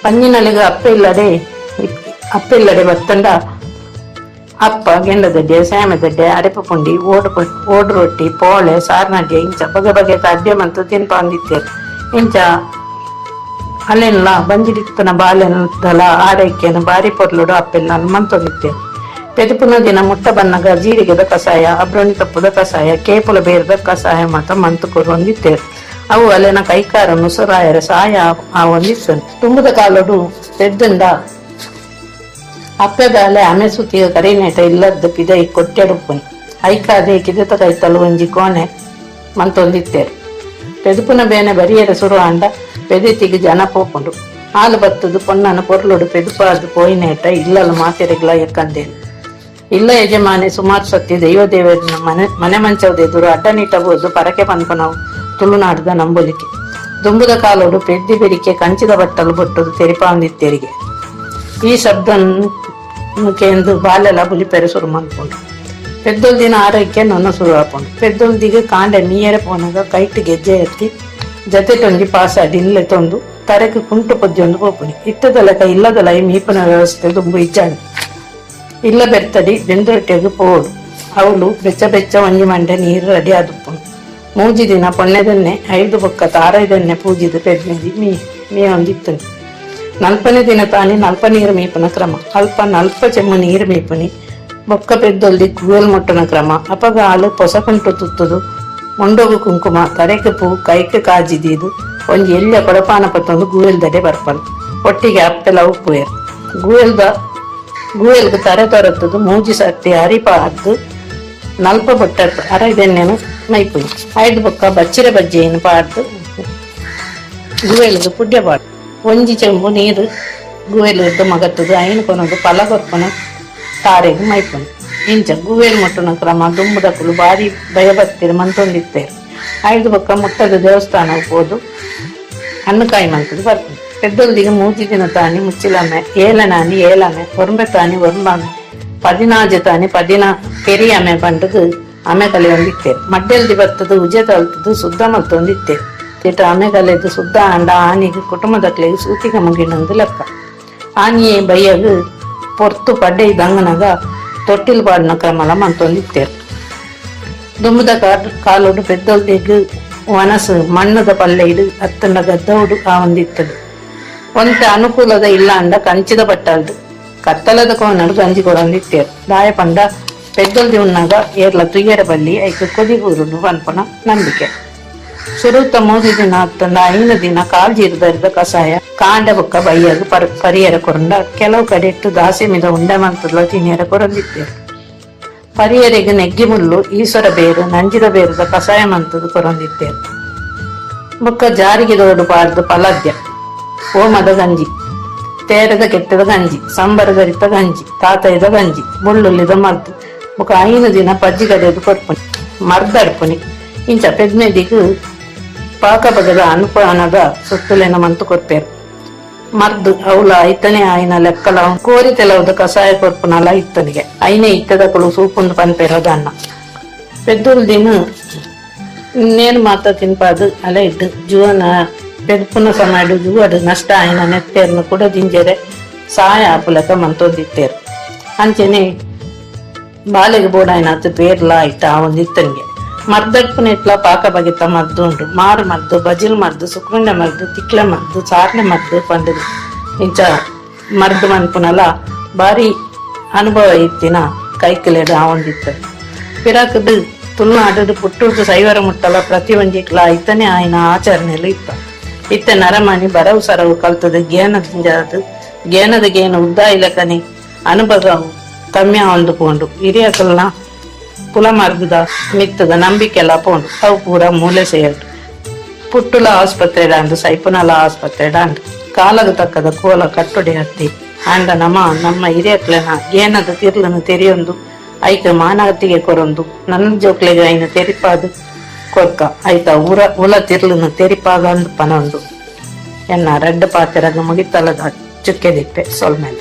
ಪಂಜಿನಲ್ಲಿಗೆ ಅಪ್ಪ ಇಲ್ಲಡೆ ಬತ್ತಂಡ ಅಪ್ಪ ಗೆಂಡದಡ್ಡೆ ಸ್ಯಾಮದಡ್ಡೆ ಅರೆಪ ಪುಂಡಿ ಓಡು ರೊಟ್ಟಿ ಪೋಳೆ ಸಾರ್ನಡ್ಡೆ ಇಂಚ ಬಗೆ ಬಗೆ ಅಡ್ಡೆ ಮಂತು ತಿನ್ಪ ಅಂದಿತ್ತೇರು ಇಂಚ ಅಲ್ಲೆಲ್ಲ ಬಂಜಿಡಿತ್ತನ ಬಾಲೆನದಲ ಆರೈಕೆಯನ್ನು ಬಾರಿ ಪೊರ್ಲುಡು ಅಪ್ಪೆಲ್ಲ ಮಂತೊಂದಿತ್ತೇರು ಪೆದುಪುನ ದಿನ ಮುಟ್ಟ ಬನ್ನಗ ಜೀರಿಗೆದ ಕಷಾಯ ಅಬ್ರೋಣಿ ತಪ್ಪುದ ಕಷಾಯ ಕೇಪುಲ ಬೇರದ ಕಷಾಯ ಮಾತ ಮಂತುಕೊರು ಹೊಂದಿತ್ತೇರು ಅವು ಅಲ್ಲಿನ ಕೈಕಾರ ನುಸುರಾಯರ ಸಹಾಯ ಹೊಂದಿತ್ತು ತುಂಬದ ಕಾಲಡು ಪೆದ್ದಂಡ ಅಪ್ಪೆದಾಲೆ ಅಮೆ ಸುತ್ತಿಗ ಕರಿನೇಟ ಇಲ್ಲದ್ದು ಪಿದೈ ಕೊಟ್ಟೆಡುಪ್ಪುನಿ ಐಕಾದೆ ಕಿದತ ಕೈತಲು ಒಂಜಿ ಕೋಣೆ ಮಂತೊಂದಿತ್ತೇರು ಪೆದುಪುನ ಬೇನೆ ಬರಿಯರ ಸುರು ಅಂಡ ಪೆದೆತಿಗೆ ಜನ ಪೋಪುಂಡು ಹಾಲು ಬತ್ತದು ಪೊನ್ನನ ಪೊರ್ಲುಡು ಪೆದುಪಾದು ಪೋಯಿನೇಟ ಇಲ್ಲಲು ಮಾತೆರೆಗಳ ಎಕ್ಕಂದೇನು ಇಲ್ಲ ಯಜಮಾನಿ ಸುಮಾರು ಸತ್ತಿ ದೈವ ದೇವರ ಮನೆ ಮಂಚವದ ಎದುರು ಅಡ್ಡನಿಟ್ಟಬಹುದು ಪರಕೆ ಪನ್ಪನವು ತುಳುನಾಡದ ನಂಬುಲಿಕೆ ದುಂಬುದ ಕಾಲೋಡು ಪೆದ್ದಿ ಬೆರಿಕೆ ಕಂಚಿದ ಬಟ್ಟಲು ಬೊಟ್ಟದು ತೆರಿಪಾಂದಿತ್ತೆರಿಗೆ ಈ ಶಬ್ದ ಕೇಂದು ಬಾಲೆಲ ಬುಲಿಪೆರೆ ಸುರು ಮನ್ಪುಂಡು ಪೆದ್ದೊಲ್ದಿನ ಆರೈಕೆ ನೊನ್ನ ಶುರು ಹಾಕೊಂಡು ಪೆದ್ದೊಲ್ದಿಗೆ ಕಾಂಡೆ ಮೀಯರೆ ಪೋನಾಗ ಕೈಟ್ ಗೆಜ್ಜೆ ಎತ್ತಿ ಜತೆ ಟೊಂಜಿ ಪಾಸ ಡಿನ್ಲೆ ತೊಂದು ತರಕ್ಕೆ ಕುಂಟು ಪೊದ್ದೊಂದು ಪೋಪುನಿ ಇಟ್ಟದ ಲೆಕ್ಕ ಇಲ್ಲದ ಲೈ ಮೀಪನ ವ್ಯವಸ್ಥೆ ದುಂಬು ಇಜ್ಜಾಣಿ ಇಲ್ಲ ಬೆರ್ತಡಿ ಬೆಂದೊಟ್ಟೆಗೆ ಪೋಡು ಅವಳು ಬೆಚ್ಚ ಬೆಚ್ಚ ಒಂಜಿ ಮಂಡೆ ನೀರು ರೆಡಿ ಆದುಪ್ಪುಂಡು ಮೂಜಿ ದಿನ ಪೊಣ್ಣೆದನ್ನೆ 5 ಬೊಕ್ಕ ತಾರೈದನ್ನೆ ಪೂಜಿದು ಪೆದ್ಮೆದಿ ಮೀ ಒಂದಿತ್ತು ನಲ್ಪನೆ ದಿನ ತಾನಿ ನಲ್ಪ ನೀರು ಮೀಪನ ಕ್ರಮ ನಲ್ಪ ಚೆಮ್ಮು ನೀರು ಮೀಪುನಿ ಬೊಕ್ಕ ಪೆದ್ದೊಲ್ದಿ ಗುವೆಲ್ ಮುಟ್ಟನ ಕ್ರಮ ಅಪಗ ಹಾಲು ಪೊಸ ಕುಂಟು ತುತ್ತುದು ಮೊಂಡೋಗು ಕುಂಕುಮ ತರೆಕೆ ಪೂ ಕೈಕೆ ಕಾಜಿದೀದು ಒಂಜಿ ಎಳ್ಳೆ ಕೊಡಪಾನ ಪತ್ತೊಂದು ಗುವೆಲ್ದಡೆ ಬರ್ಪನು ಒಟ್ಟಿಗೆ ಅಪ್ಪೆಲ ಉಪ್ಪುವೇರು ಗುವೆಲ್ಗೆ ತರೆ ತೊರತ್ತದು ಮೂಜಿ ಸಟ್ಟಿ ಹರಿಪ ಹದ್ದು ನಲ್ಪ ಬೊಟ್ಟ ಅರೈದೆಣ್ಣೆನು ಮೈಪುನಿ 5 ಬೊಕ್ಕ ಬಚ್ಚಿರ ಬಜ್ಜಿಯನ್ನು ಪಾಡ್ದು ಗುವೆಲ್ಗೆ ಪುಡ್ಯ ಪಾಡು ಒಂಜಿ ಚೆಂಬು ನೀರು ಗುವೆಲ್ದು ಮಗತ್ತದು ಐನು ಕೊನದು ಫಲ ಕೊರ್ಪನ ತಾರೆಗೆ ಮೈಪುನಿ ಇಂಚ ಗುವೇಲ್ ಮುಟ್ಟನ ಕ್ರಮ ದುಂಬುದಕ್ಕಲು ಬಾರಿ ಭಯಭಕ್ತಿರು ಮಂತೊಂದಿತ್ತೇರು 5 ಬೊಕ್ಕ ಮುಟ್ಟದ ದೇವಸ್ಥಾನಕ್ಕೆ ಹೋದು ಹಣ್ಣುಕಾಯಿ ಮಂತದ್ದು ಬರ್ತದೆ పెద్దోళ్ళదిగా 3 ದಿನ ತಾನಿ ಮುಚ್ಚಿಲಮ್ಮೆ 7 ನಾನಿ 7 ಅಮ್ಮೆ ಒರಂಬೆ ತಾನಿ ಒರಂಬಾಮೆ 14 ತಾನಿ 14 ಕೆರಿ ಅಮ್ಮೆ ಬಂಡದು ಅಮ್ಮೆ ಕಲೆ ಒಂದಿತ್ತೆ ಮಡ್ಡೆಲ್ದಿ ಬರ್ತದು ಉಜೆ ತಲ್ತದು ಸುದ್ದ ಮಲ್ತೊಂದಿತ್ತೆ ತಿಟ ಅಮ್ಮೆ ಕಲೆದು ಸುದ್ದ ಅಂಡ ಆನಿಗೆ ಕುಟುಂಬದಕ್ಲೆಗೆ ಸೂತಿಗೆ ಮುಗಿನೊಂದು ಲೆಕ್ಕ ಆನಿಯೇ ಬೈಯಗು ಪೊರ್ತು ಪಡ್ಡೆ ಇದ್ದಂಗನಾಗ ತೊಟ್ಟಿಲ್ ಪಾಡಿನ ಕ್ರಮಲ ಮಂತೊಂದಿತ್ತೇರು ದುಂಬದ ಕಾಲೋಡು ಪೆದ್ದೊಲ್ದಿಗೆ ವನಸು ಮಣ್ಣದ ಪಲ್ಲೆ ಇಡು ಅತ್ತಂಡ ಗದ್ದವುಡು ಕಾವಂದಿತ್ತದು ಒಂತೆ ಅನುಕೂಲದ ಇಲ್ಲ ಅಂಡ ಕಂಚಿದ ಬಟ್ಟಲ್ದು ಕತ್ತಲದ ಕೋನಡು ಗಂಜಿ ಕೊಡಂದಿತ್ತೇರು ದಾಯ ಪಂಡ ಪೆದ್ದೊಲ್ದಿ ಉನ್ನಾಗ ಏರ್ಲ ತುಯ್ಯರ ಬಲ್ಲಿ ಐಕ ಕೊದಿಗೂರುಡು ಪನ್ಪನ ನಂಬಿಕೆ ಸುರುತ್ತ 3 ದಿನ ಅತ್ತಂದ 5 ದಿನ ಕಾಲ್ಜೀರ್ದರಿದ ಕಷಾಯ ಕಾಂಡ ಬೊಕ್ಕ ಬೈಯದು ಪರಿಯರ ಕೊರಂಡ ಕೆಲವು ಕಡೆ ಇಟ್ಟು ದಾಸಿ ಮಿದ ಉಂಡೆ ಮಂತದ ತಿನಿಯರ ಕೊರಂದಿತ್ತೇರು ಪರಿಯರಿಗೆ ನೆಗ್ಗಿ ಮುಳ್ಳು ಈಶ್ವರ ಬೇರು ನಂಜಿದ ಬೇರದ ಕಷಾಯ ಮಂತದು ಕೊರಂದಿತ್ತೇರು ಬೊಕ್ಕ ಜಾರಿಗೆ ದೋಡು ಪಾಡ್ದು ಪಲಾದ್ಯ ಓಮದ ಗಂಜಿ ತೇರದ ಕೆಟ್ಟದ ಗಂಜಿ ಸಂಬರಗರಿತ ಗಂಜಿ ತಾತಯ್ಯದ ಗಂಜಿ ಮುಳ್ಳುಳ್ಳಿದ ಮದ್ದು ಬೊಕ್ಕ 5 ದಿನ ಪಜ್ಜಿ ಕಡೆದು ಕೊರ್ಪುನಿ ಮರ್ದಡ್ಪುನಿ ಇಂಚ ಪೆದ್ಮೆದಿಗೂ ಪಾಕ ಬಗದ ಅನುಪಾನದ ಸುತ್ತಲಿನ ಮಂತು ಕೊರ್ಪೇರು ಮರ್ದು ಅವಳ ಐತನೇ ಆಯ್ನ ಲೆಕ್ಕಲ ಕೋರಿ ತೆಲವದ ಕಷಾಯ ಕೊರ್ಪುನಲ ಇತ್ತನಿಗೆ ಐನೇ ಇತ್ತದಕ್ಕಳು ಸೂಪುಂದು ಪನ್ಪೇರೋದ ಅನ್ನ ಪೆದ್ದುಲ್ ದಿನ ಇನ್ನೇನು ಮಾತ ತಿನ್ಪಾದು ಅಲೆ ಇದ್ದು ಜುವನ ಪೆದ್ಪುನ ಸಮಯಡು ಜುವಡು ನಷ್ಟ ಆಯ್ನ ನೆತ್ತೇರ್ನ ಕೂಡ ದಿಂಜರೆ ಸಹಾಯ ಆಪುಲಕ ಮಂತೋದಿತ್ತೇರು ಅಂಚೆನೆ ಬಾಲೆಗೆ ಬೋಡಾಯ್ನ ಹತ್ತು ಪೇರ್ಲ ಆಯ್ತ ಆ ಒಂದಿತ್ತನಿಗೆ ಮರ್ದಡ್ಪುನ ಇಟ್ಲ ಪಾಕ ಬಗೆತ ಮದ್ದು ಉಂಟು ಮಾರು ಮದ್ದು ಬಜಿಲ್ ಮದ್ದು ಸುಕ್ರುಂಡೆ ಮದ್ದು ತಿಕ್ಲೆ ಮದ್ದು ಸಾರ್ನೆ ಮದ್ದು ಪಂಡದು ಇಂಚ ಮರ್ದು ಮನ್ಪುನಲ ಬಾರಿ ಅನುಭವ ಇತ್ತಿನ ಕೈಕಿಲೆಡು ಆವಂದಿತ್ತು ಪಿರಾಕದು ತುಳುನಾಡು ಪುಟ್ಟುರ್ದು ಸೈವರ ಮುಟ್ಟಲ ಪ್ರತಿ ಒಂಜಿಕ್ಲ ಐತನೇ ಆಯ್ನ ಆಚರಣೆಲು ಇತ್ತ ಇತ್ತೆ ನರಮಣಿ ಬರವು ಸರವು ಕಲ್ತದು ಜ್ಞಾನದ ಗೇನು ಉದ್ದ ಇಲಕನಿ ಅನುಭವ ಕಮ್ಮಿ ಆವಂದು ಪೋಂಡು ಹಿರಿಯಕಲ್ನ ಪುಲ ಮರ್ಗದ ಮಿತ್ತದ ನಂಬಿಕೆಲ್ಲ ಪೋಂಡು ಅವು ಪೂರ ಮೂಲೆ ಸೇರ್ಡು ಪುಟ್ಟುಲ ಆಸ್ಪತ್ರೆ ಡಾಂಡು ಸೈಪುನಲ ಆಸ್ಪತ್ರೆ ಡಾಂಡು ಕಾಲಗ ತಕ್ಕದ ಕೋಲ ಕಟ್ಟೊಡೆ ಹತ್ತಿ ಆಂಡ ನಮ್ಮ ಹಿರಿಯಕ್ಲೆನ ಏನದ ತಿರ್ಲನ್ನು ತೆರೆಯೊಂದು ಐಕ ಮಾನವತಿಗೆ ಕೊರೊಂದು ನನ್ನ ಜೋಕ್ಲೆಗೆ ಐನ ತೆರಿಪಾದು ಕೊರ್ಕ ಐತ ಉಲ ತಿರ್ಲನ್ನು ತೆರಿಪಾಗ ಅಂದು ಪನೊಂದು ಎನ್ನ ರೆಡ್ಡ ಪಾತೆರಗ ಮುಗಿತಲದ ಚುಕ್ಕೆದಿಪ್ಪೆ ಸೊಲ್ಮೇಲೆ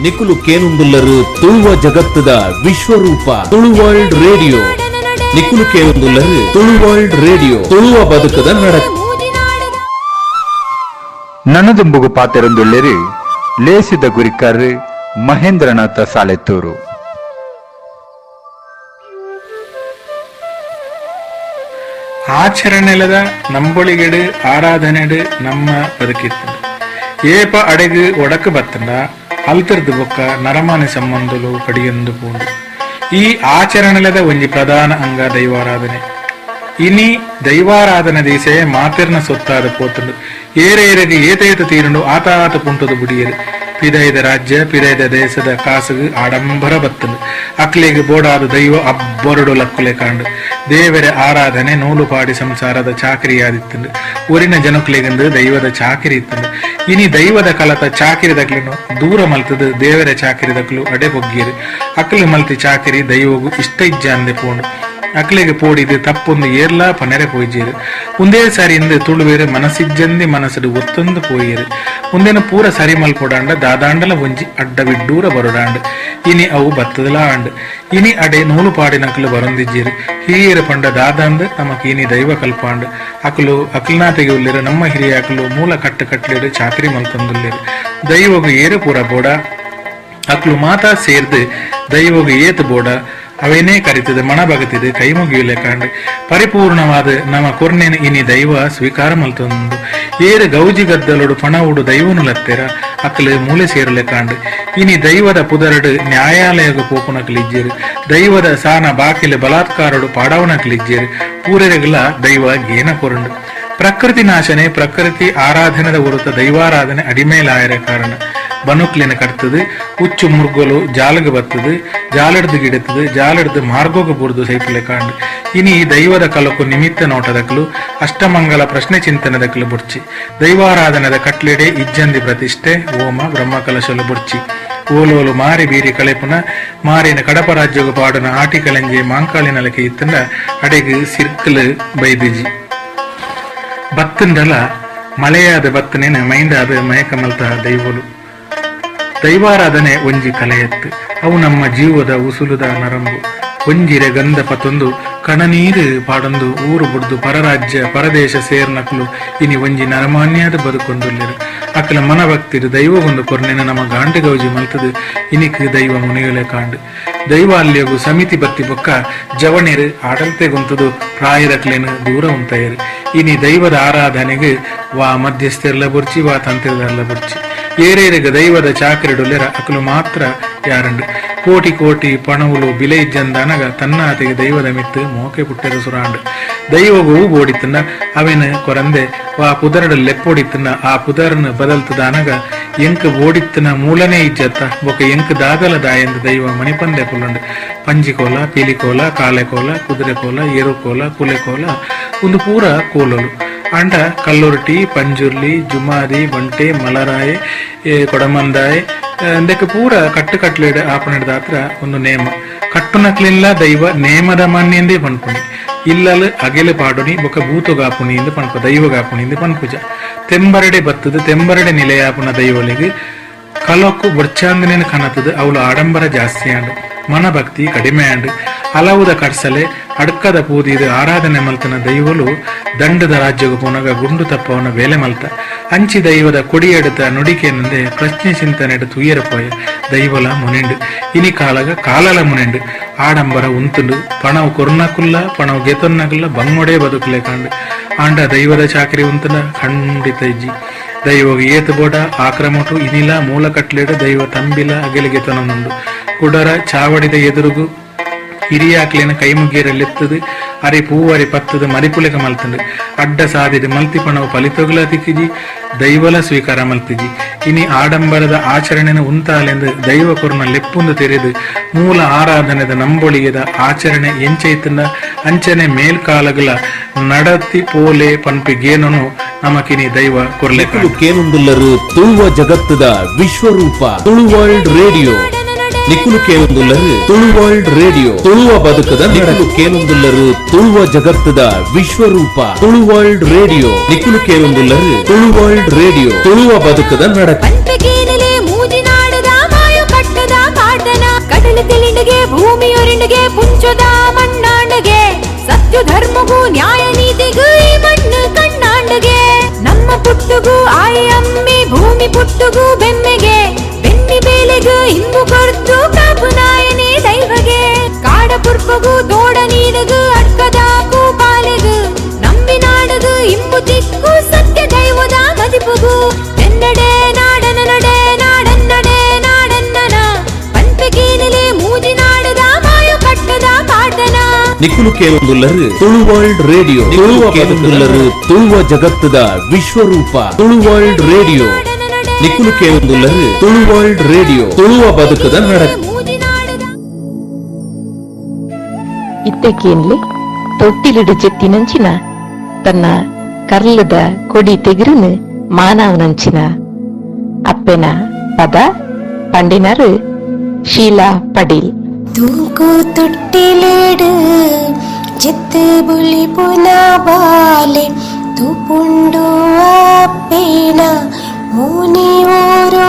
ನಿಕುಲು ಕೇನುಂದುಲ್ಲರು ತುಳುವ ಜಗತ್ತದ ವಿಶ್ವರೂಪ ತುಳು ವರ್ಲ್ಡ್ ರೇಡಿಯೋ ನಿಕುಲು ಕೇನುಂದುಲ್ಲರು ತುಳು ವರ್ಲ್ಡ್ ರೇಡಿಯೋ ತುಳುವ ಬದುಕದ ನಡಕ ನನದುಂಬುಗು ಪಾತೆರೊಂದುಳ್ಳೆರು ಲೇಸಿದ ಗುರಿಕರ್ ಮಹೇಂದ್ರನಾಥ ಸಾಲೆತ್ತೂರು. ಆಚರಣೆಲದ ನಂಬೊಳಿಗೆಡು ಆರಾಧನೆಡು ನಮ್ಮ ಬದುಕಿತ್ತು ಏಪ ಅಡೆಗು ಒಡಕು ಬತ್ತಂಡ ಅಲ್ತಿರ್ದು ಬೊಕ್ಕ ನರಮಾನಿ ಸಂಬಂಧಲು ಪಡಿಯೊಂದು ಪೋಂಡು ಈ ಆಚರಣೆಲದ ಒಂಜಿ ಪ್ರಧಾನ ಅಂಗ ದೈವಾರಾಧನೆ. ಇನಿ ದೈವಾರಾಧನೆ ದಿಸೆ ಮಾತಿರ್ನ ಸೊತ್ತಾದ ಪೋತುಂಡು ಏರೇರೆಗೆ ಏತೇತ ತೀರುಂಡು ಆತಾತ ಪುಂಟದು ಬುಡಿಯರು ಪಿದೈದ ರಾಜ್ಯ ಪಿದೈದ ದೇಶದ ಕಾಸುಗು ಆಡಂಬರ ಬತ್ತುಂಡು ಅಕ್ಲೆಗೆ ಬೋಡಾದ ದೈವ ಅಬ್ಬರಡು ಲಕ್ಕುಲೆ ಕಾಂಡು ದೇವರ ಆರಾಧನೆ ನೂಲುಪಾಡಿ ಸಂಸಾರದ ಚಾಕರಿಯಾದಿತ್ತುಂಡು ಊರಿನ ಜನಕ್ಲೆಗೆಂದು ದೈವದ ಚಾಕಿರಿ ಇತ್ತುಂಡು ಇನಿ ದೈವದ ಕಲತ ಚಾಕಿರಿದಕ್ಲೆನು ದೂರ ಮಲ್ತದು ದೇವರ ಚಾಕಿರಿದಕ್ಲು ಅಡೆ ಬೊಗ್ಗಿರು ಅಕ್ಲು ಮಲ್ತಿ ಚಾಕಿರಿ ದೈವಗು ಇಷ್ಟ ಇಜ್ಜ ಅಂದೆ ಪೋಂಡು ಅಕ್ಲೆಗೆ ಪೋಡಿದು ತಪ್ಪೊಂದು ಏರ್ಲಾ ಪನೆರೆ ಪೋಯ್ಜೇರು ಒಂದೇ ಸಾರಿ ಇಂದು ತುಳುವೇರು ಮನಸ್ಸಿಜ್ಜಂದಿ ಮನಸ್ಸಡು ಒತ್ತೊಂದು ಪೋಯೇರು ಮುಂದೇನು ಪೂರ ಸರಿ ಮಲ್ಪೊಡಾಂಡ ದಾದಾಂಡಲ ಒಂಜಿ ಅಡ್ಡ ಬಿಡ್ಡೂರ ಬರೋಡಾಂಡು ಇನಿ ಅವು ಬತ್ತದಲ ಆಂಡು ಇನಿ ಅಡೆ ನೂಲು ಪಾಡಿನಕ್ಲು ಬರೊಂದಿಜ್ಜೇರು ಹಿರಿಯರ ಪಂಡ ದಾದಾಂದು ನಮಕ್ ಇನಿ ದೈವ ಕಲ್ಪಾಂಡು ಅಕ್ಲು ಅಕ್ಲನಾತೆಗೆ ಉಳ್ಳಿರು ನಮ್ಮ ಹಿರಿಯ ಅಕ್ಲು ಮೂಲ ಕಟ್ಟುಕಟ್ಲೇರು ಚಾಕರಿ ಮಲ್ತೊಂದುಲ್ಲೇರು ದೈವಗು ಏರು ಪೂರ ಬೋಡ ಅಕ್ಲು ಮಾತಾ ಸೇರ್ದು ದೈವಗು ಏತು ಬೋಡ ಅವೇನೇ ಕರಿತದೆ ಮಣ ಬಗತಿದೆ ಕೈ ಮುಗಿಯಲೆ ಕಾಂಡು ಪರಿಪೂರ್ಣವಾದ ನಮ್ಮ ಕೊರ್ನೆನ ಇನಿ ದೈವ ಸ್ವೀಕಾರ ಮಲ್ತೊಂದು ಏರು ಗೌಜಿ ಗದ್ದಲುಡು ಪಣವುಡು ದೈವನು ಲತ್ತೆರ ಅಕ್ಕಲು ಮೂಲೆ ಸೇರಲೆ ಕಾಂಡು ಇನಿ ದೈವದ ಪುದರಡು ನ್ಯಾಯಾಲಯಗ ಪೋಪುನಕ್ಲಿಜ್ಜೇರು ದೈವದ ಸಾನ ಬಾಕಿಲು ಬಲಾತ್ಕಾರಡು ಪಾಡವನಕ್ಲಿಜ್ಜೇರು ಪೂರೆರೆಗಲ ದೈವ ಗೇನ ಕೊರಂಡು ಪ್ರಕೃತಿ ನಾಶನೆ ಪ್ರಕೃತಿ ಆರಾಧನೆದ ಹೊರತ ದೈವಾರಾಧನೆ ಅಡಿಮೇಲಾಯರ ಕಾರಣ ಬನುಕ್ಲಿನ ಕಟ್ತದು ಉಚ್ಚು ಮುರ್ಗೋಲು ಜಾಲಗ ಬತ್ತದು ಜಾಲಡ್ದು ಗಿಡತದು ಜಾಲಡ್ದು ಮಾರ್ಗೋಗ ಬುರ್ದು ಸೈಪುಲೆ ಕಾಂಡು ಇನಿ ದೈವದ ಕಲಕು ನಿಮಿತ್ತ ನೋಟದಕ್ಲು ಅಷ್ಟಮಂಗಲ ಪ್ರಶ್ನೆ ಚಿಂತನದಕ್ಲು ಬುಡ್ಚಿ ದೈವಾರಾಧನದ ಕಟ್ಲೆಡೆ ಇಜ್ಜಂದಿ ಪ್ರತಿಷ್ಠೆ ಓಮ ಬ್ರಹ್ಮ ಕಲಶಲು ಬುಡ್ಚಿ ಓಲೋಲು ಮಾರಿ ಬೀರಿ ಕಳೆಪುನ ಮಾರಿನ ಕಡಪ ರಾಜ್ಯೋಗ ಪಾಡನ ಆಟಿ ಕಲೆಂಜೆ ಮಾಂಕಾಳಿನಲಕೆ ಇತ್ತಂಡ ಅಡೆಗೆ ಸಿರ್ಕಲ್ ಬೈದಿಜಿ ಬತ್ತಂಡಲ ಮಳೆಯಾದ ಬತ್ತನೇನ ಮೈಂಡಾದ ಮಯಕ ಮಲ್ತ ದೈವಲು. ದೈವಾರಾಧನೆ ಒಂಜಿ ಕಲೆಯತ್ತು, ಅವು ನಮ್ಮ ಜೀವದ ಉಸುಲುದ ನರಂಬು. ಒಂಜಿರೆ ಗಂಧ ಪತೊಂದು ಕಣನೀರು ಪಾಡೊಂದು ಊರು ಬುಡ್ದು ಪರರಾಜ್ಯ ಪರದೇಶ ಸೇರ್ನಕ್ಲು ಇನಿ ಒಂಜಿ ನರಮಾನ್ಯದ ಬದುಕೊಂದುಲ್ಲೆರು. ಅಕ್ಕಲ ಮನಭಕ್ತಿರು ದೈವಗೊಂದು ಕೊರ್ನೆನ ನಮ್ಮ ಗಾಂಡೆ ಗೌಜಿ ಮಲ್ತದು ಇನಿಕ್ ದೈವ ಮುನಿಯುಲೆ ಕಾಂಡು. ದೈವಾಲ್ಯಗು ಸಮಿತಿ ಬತ್ತಿ ಬೊಕ್ಕ ಜವಣೆರು ಆಡಲ್ತೆಗೊಂತದು ಪ್ರಾಯದಕ್ಲೇನು ದೂರ ಉಂತಯರು. ಇನಿ ದೈವದ ಆರಾಧನೆಗೆ ವಾ ಮಧ್ಯಸ್ಥೆರ್ಲ ಬುರ್ಚಿ ವಾ ತಂತ್ರದ ಬುರ್ಚಿ ಏರೇರಿಗ ದೈವದ ಚಾಕರಿಡುಲೆರ ಅಕಲು ಮಾತ್ರ ಯಾರಂಡು. ಕೋಟಿ ಕೋಟಿ ಪಣವುಲು ಬಿಲೆ ಇಜ್ಜಂದನಗ ತನ್ನಾತೆಗೆ ದೈವದ ಮಿತ್ತು ಮೋಕೆ ಪುಟ್ಟೆದ ಸುರಾಂಡು. ದೈವಗೂ ಓಡಿತನ್ನ ಅವೆನ ಕೊರಂದೆ ವಾ ಪುದರಡು ಲೆಪ್ಪೊಡಿತನ್ನ ಆ ಪುದರನ್ನು ಬದಲ್ತದಾನಗ ಎಂಕ ಓಡಿತ್ತನ ಮೂಲನೇ ಇಜ್ಜತ್ತ ಬೊಕ ಎಂಕ ದಾಗಲ ದಾಯಂದ ದೈವ ಮಣಿಪಂದೆ ಪುಲ್ಲಂಡು. ಪಂಜಿಕೋಲ, ಪೀಲಿಕೋಲ, ಕಾಲೆಕೋಲ, ಕುದುರೆಕೋಲ, ಏರುಕೋಲ, ಕುಲೆಕೋಲ ಒಂದು ಪೂರ ಕೋಲಲು ಅಂಡ ಕಲ್ಲುರುಟಿ, ಪಂಜುರ್ಲಿ, ಜುಮಾರಿ, ಬಂಟೆ, ಮಲರಾಯೆ, ಕೊಡಮಂದಾಯೆ ಅಂದಕ್ಕೆ ಪೂರ ಕಟ್ಟು ಕಟ್ಲೆಡ್ ಆಪಣದ ಹತ್ರ ಒಂದು ನೇಮ ಕಟ್ಟುನಕ್ಲಿಲ್ಲ ದೈವ ನೇಮದ ಮಣ್ಣಿಂದೇ ಪನ್ಪುಣಿ ಇಲ್ಲಲು ಅಗೆಲು ಪಾಡುನಿ ಬೊಕ ಭೂತುಗಾಪುನಿ ಎಂದು ಪನ್ಪ ದೈವಗಾಪುನಿ ಎಂದು ಪನ್ಪುಜ. ತೆಂಬರಡೆ ಬತ್ತದು ತೆಂಬರಡೆ ನಿಲೆಯಾಪುನ ದೈವಲಿಗೆ ಕಲೊಕ್ಕು ಬೊರ್ಚಾಂಗನೇನ ಕನತದು ಅವಳು ಆಡಂಬರ ಜಾಸ್ತಿ ಆಂಡು ಮನಭಕ್ತಿ ಕಡಿಮೆ ಆಂಡು ಹಲವುದ ಕಡ್ಸಲೆ ಅಡ್ಕದ ಪೂದಿದು ಆರಾಧನೆ ಮಲ್ತನ ದೈವಲು ದಂಡದ ರಾಜ್ಯಗೂ ಪೋನಗ ಗುಂಡು ತಪ್ಪವನ ವೇಲೆ ಮಲ್ತ ಅಂಚಿ ದೈವದ ಕೊಡಿಯೆಡುತ್ತ ನುಡಿಕೆನಂದೆ ಪ್ರಶ್ನೆ ಚಿಂತನೆಡು ತುಯ್ಯರಪೋಯ ದೈವಲ ಮುನೆಂಡು ಇನಿ ಕಾಲಗ ಕಾಲಲ ಮುನೆಂಡು ಆಡಂಬರ ಉಂತುಂಡು ಪಣವು ಕೊರ್ನಕುಲ್ಲ ಪಣವು ಗೆತೊನ್ನಕುಲ್ಲ ಬಂಗೊಡೆ ಬದುಕಲೆ ಕಾಂಡು ಆಂಡ ದೈವದ ಚಾಕರಿ ಉಂತನ ಖಂಡಿತ ಇಜ್ಜಿ. ದೈವಗ ಏತು ಬೋಡ ಆಕ್ರಮಟು ಇನಿಲ ಮೂಲ ಕಟ್ಲೆಡು ದೈವ ತಂಬಿಲ ಅಗೆಲಿಗೆ ತೊನೊಂದು ಕುಡರ ಚಾವಡಿದ ಎದುರುಗು ಹಿರಿಯಾಕ್ಲಿನ ಕೈಮುಗ್ಗೇರಲ್ಲೆತ್ತದು ಅರೆ ಪೂವರೆ ಪತ್ತದ ಮರಿಪುಲೆಕ ಮಲ್ತಂಡು ಅಡ್ಡ ಸಾದಿದು ಮಲ್ತಿಪಣವು ಫಲಿತೊಗಲ ತಿಕ್ಕಿಜಿ ದೈವಲ ಸ್ವೀಕಾರ ಮಲ್ತಿಜಿ. ಇನಿ ಆಡಂಬರದ ಆಚರಣೆನ ಉಂತಾಲೆಂದು ದೈವ ಕೊರ್ನ ಲೆಪ್ಪುಂದು ತೆರೆದು ಮೂಲ ಆರಾಧನೆದ ನಂಬೊಳಿಗೆದ ಆಚರಣೆ ಎಂಚೈತನ ಅಂಚನೆ ಮೇಲ್ಕಾಲಗಲ ನಡತಿ ಪೋಲೆ ಪನ್ಪಿಗೇನನು ನಮಕಿನಿ ದೈವ ಕೊರ್ಲೆ ಕೇನುಂದುಲ್ಲರು ತುಳುವ ಜಗತ್ತದ ವಿಶ್ವರೂಪ ತುಳು ವರ್ಲ್ಡ್ ರೇಡಿಯೋ ನಿಖುಲು ಕೇನುಂದುಲ್ಲರು ತುಳು ವರ್ಲ್ಡ್ ರೇಡಿಯೋ ತುಳುವ ಬದುಕದ ನಿಖುಲು ಕೇನುಂದುಲ್ಲರು ತುಳುವ ಜಗತ್ತದ ವಿಶ್ವರೂಪ ತುಳು ವರ್ಲ್ಡ್ ರೇಡಿಯೋ ನಿಖುಲು ಕೇನುಂದುಲ್ಲರು ತುಳು ವರ್ಲ್ಡ್ ರೇಡಿಯೋ ತುಳುವ ಬದುಕದ ನಡತೆ. ಪಂಪಗೇನಲೆ ಮೂಜಿನಾಡದ ಮಾಯ ಕಟ್ಟದ ಪಾಟನ ಕಡಲ ತೆಲಿಂಡಗೆ ಭೂಮಿಯೊರಿಂಡಗೆ ಪುಂಚದ ಮಣ್ಣಾಂಡಗೆ ಸತ್ಯ ಧರ್ಮಗೂ ನ್ಯಾಯ ನೀತಿಗೂ ಈ ಮಣ್ಣು ಕಣ್ಣಾಂಡಗೆ ನಮ್ಮ ಪುಟ್ಟುಗೂ ಆಯಿ ಅಮ್ಮಿ ಭೂಮಿ ಪುಟ್ಟುಗೂ ಬೆಮ್ಮೆಗೆ ಬೆನ್ನಿ ಬೇಲೆಗೂ ಇಂಬು ಕೊರ್ತು ಕಾಪು ನಾಯನೇ ದೈವಗೆ ಕಾಡ ಪುರ್ಪಗೂ ದೋಡ ನೀದಗೂ ಅಡ್ಕದಾಕು ಪಾಲೆಗೂ ನಂಬಿ ನಾಡಗೂ ಇಂಬು ತಿಕ್ಕು ಸತ್ಯ ದೈವದ ಮದಿಪುಗೂ ಎನ್ನಡೆ ನಾಡನ ನಡೆ ನಾಡನ್ನಡೆ ನಾಡನ್ನನ ಪಂಪಗೇನಲೆ ಮೂಜಿನಾಡದ ಮಾಯ ಕಟ್ಟದ ಪಾಟನ ನಿಖುಲು ಕೇನುಂದುಲ್ಲರು ತುಳು ವರ್ಲ್ಡ್ ರೇಡಿಯೋ ತುಳುವ ಕೇನುಂದುಲ್ಲರು ತುಳುವ ಜಗತ್ತದ ವಿಶ್ವರೂಪ ತುಳು ವರ್ಲ್ಡ್ ರೇಡಿಯೋ ನಿಖುಲು ಕೇನುಂದುಲ್ಲರು ತುಳು ವರ್ಲ್ಡ್ ರೇಡಿಯೋ ತುಳುವ ಬದುಕದ ನಡತೆ. ಇತ್ತಕೇನ್ಲೆ ತೊಟ್ಟಿಲಿಡು ಚೆತ್ತಿನಂಚಿನ ತನ್ನ ಕರ್ಲದ ಕೊಡಿ ತೆಗಿರುನು ಮಾನವನಂಚಿನ ಅಪ್ಪೆನ ಪದ ಪಂಡಿನರು ಶೀಲಾ ಪಡೀಲ್. ತೂಕು ತೊಟ್ಟಿಲೇಡು ಚಿತ್ತು ಬುಲಿ ಪುನ ಬಾಲೆ ತೂಪುಂಡು ಅಪ್ಪೇನ ಮೂನಿ ಊರು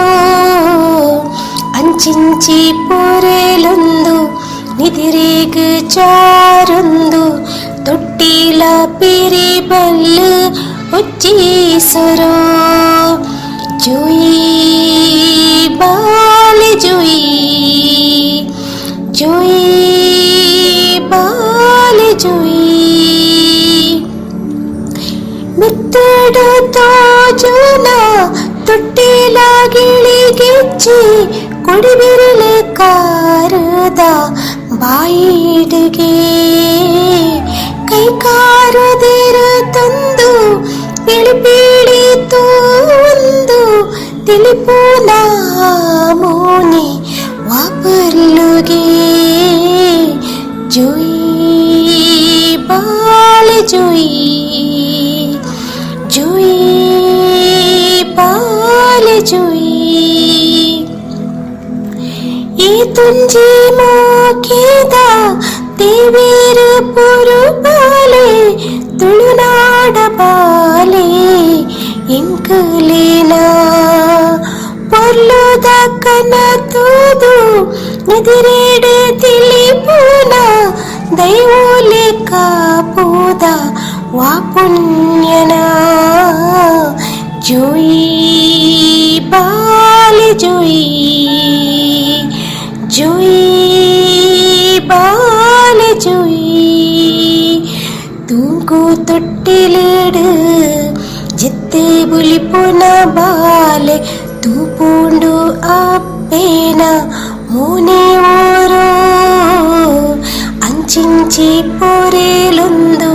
ಅಂಚಿಂಚಿ ಪೊರೆಲೊಂದು ನಿದಿರಿಗು ಚಾರೊಂದು ತೊಟ್ಟಿಲ ಪಿರಿ ಬಲ್ಲು ಉಚ್ಚೀಸರು ಜುಯಿ ಬಾಲೆ ಜುಯಿ ಜುಯಿ ಬಾಲೆ ಜುಯಿ ಮಿತ್ತಡು ತೋಜುನ ತೊಟ್ಟಿಲ ಗಿಳಿಗೆಚ್ಚಿ ಕೊಡಿಬಿರಲೆ ಕಾರದ ಬಾಯಿಡಿಗೆ ಕೈ ಕಾರುದಿರು ತಂದು ಪಿಳಿಪಿಳಿತು ಒಂದು ತಿಳಿಪು ನಾಮೋನಿ ವಾಪರ್ಲುಗೆ ಜುಯಿ ಬಾಳೆ ಜುಯಿ ಜುಯಿ ಬಾಳೆ ಜುಯಿ ಈ ತುಂಜಿ ಮೋಕಿದ ದೇವೀರ ಪುರು ಬಾಲೆ ತುಳುನಾಡ ಬಾಲೆ ಎಂಕಲೇನಾ పొర్లుద కనతూదు నిదిరేడు తెలిపున దైవోలే కాపుద వా పుణ్యనా జోయి బాలి జోయి జోయి బాలి జోయి తూకు తొట్టిలేడు జిత్తే బులిపున బాలే తూపుండు అప్పేన మూనే ఊరు అంచించి పొరేలుందు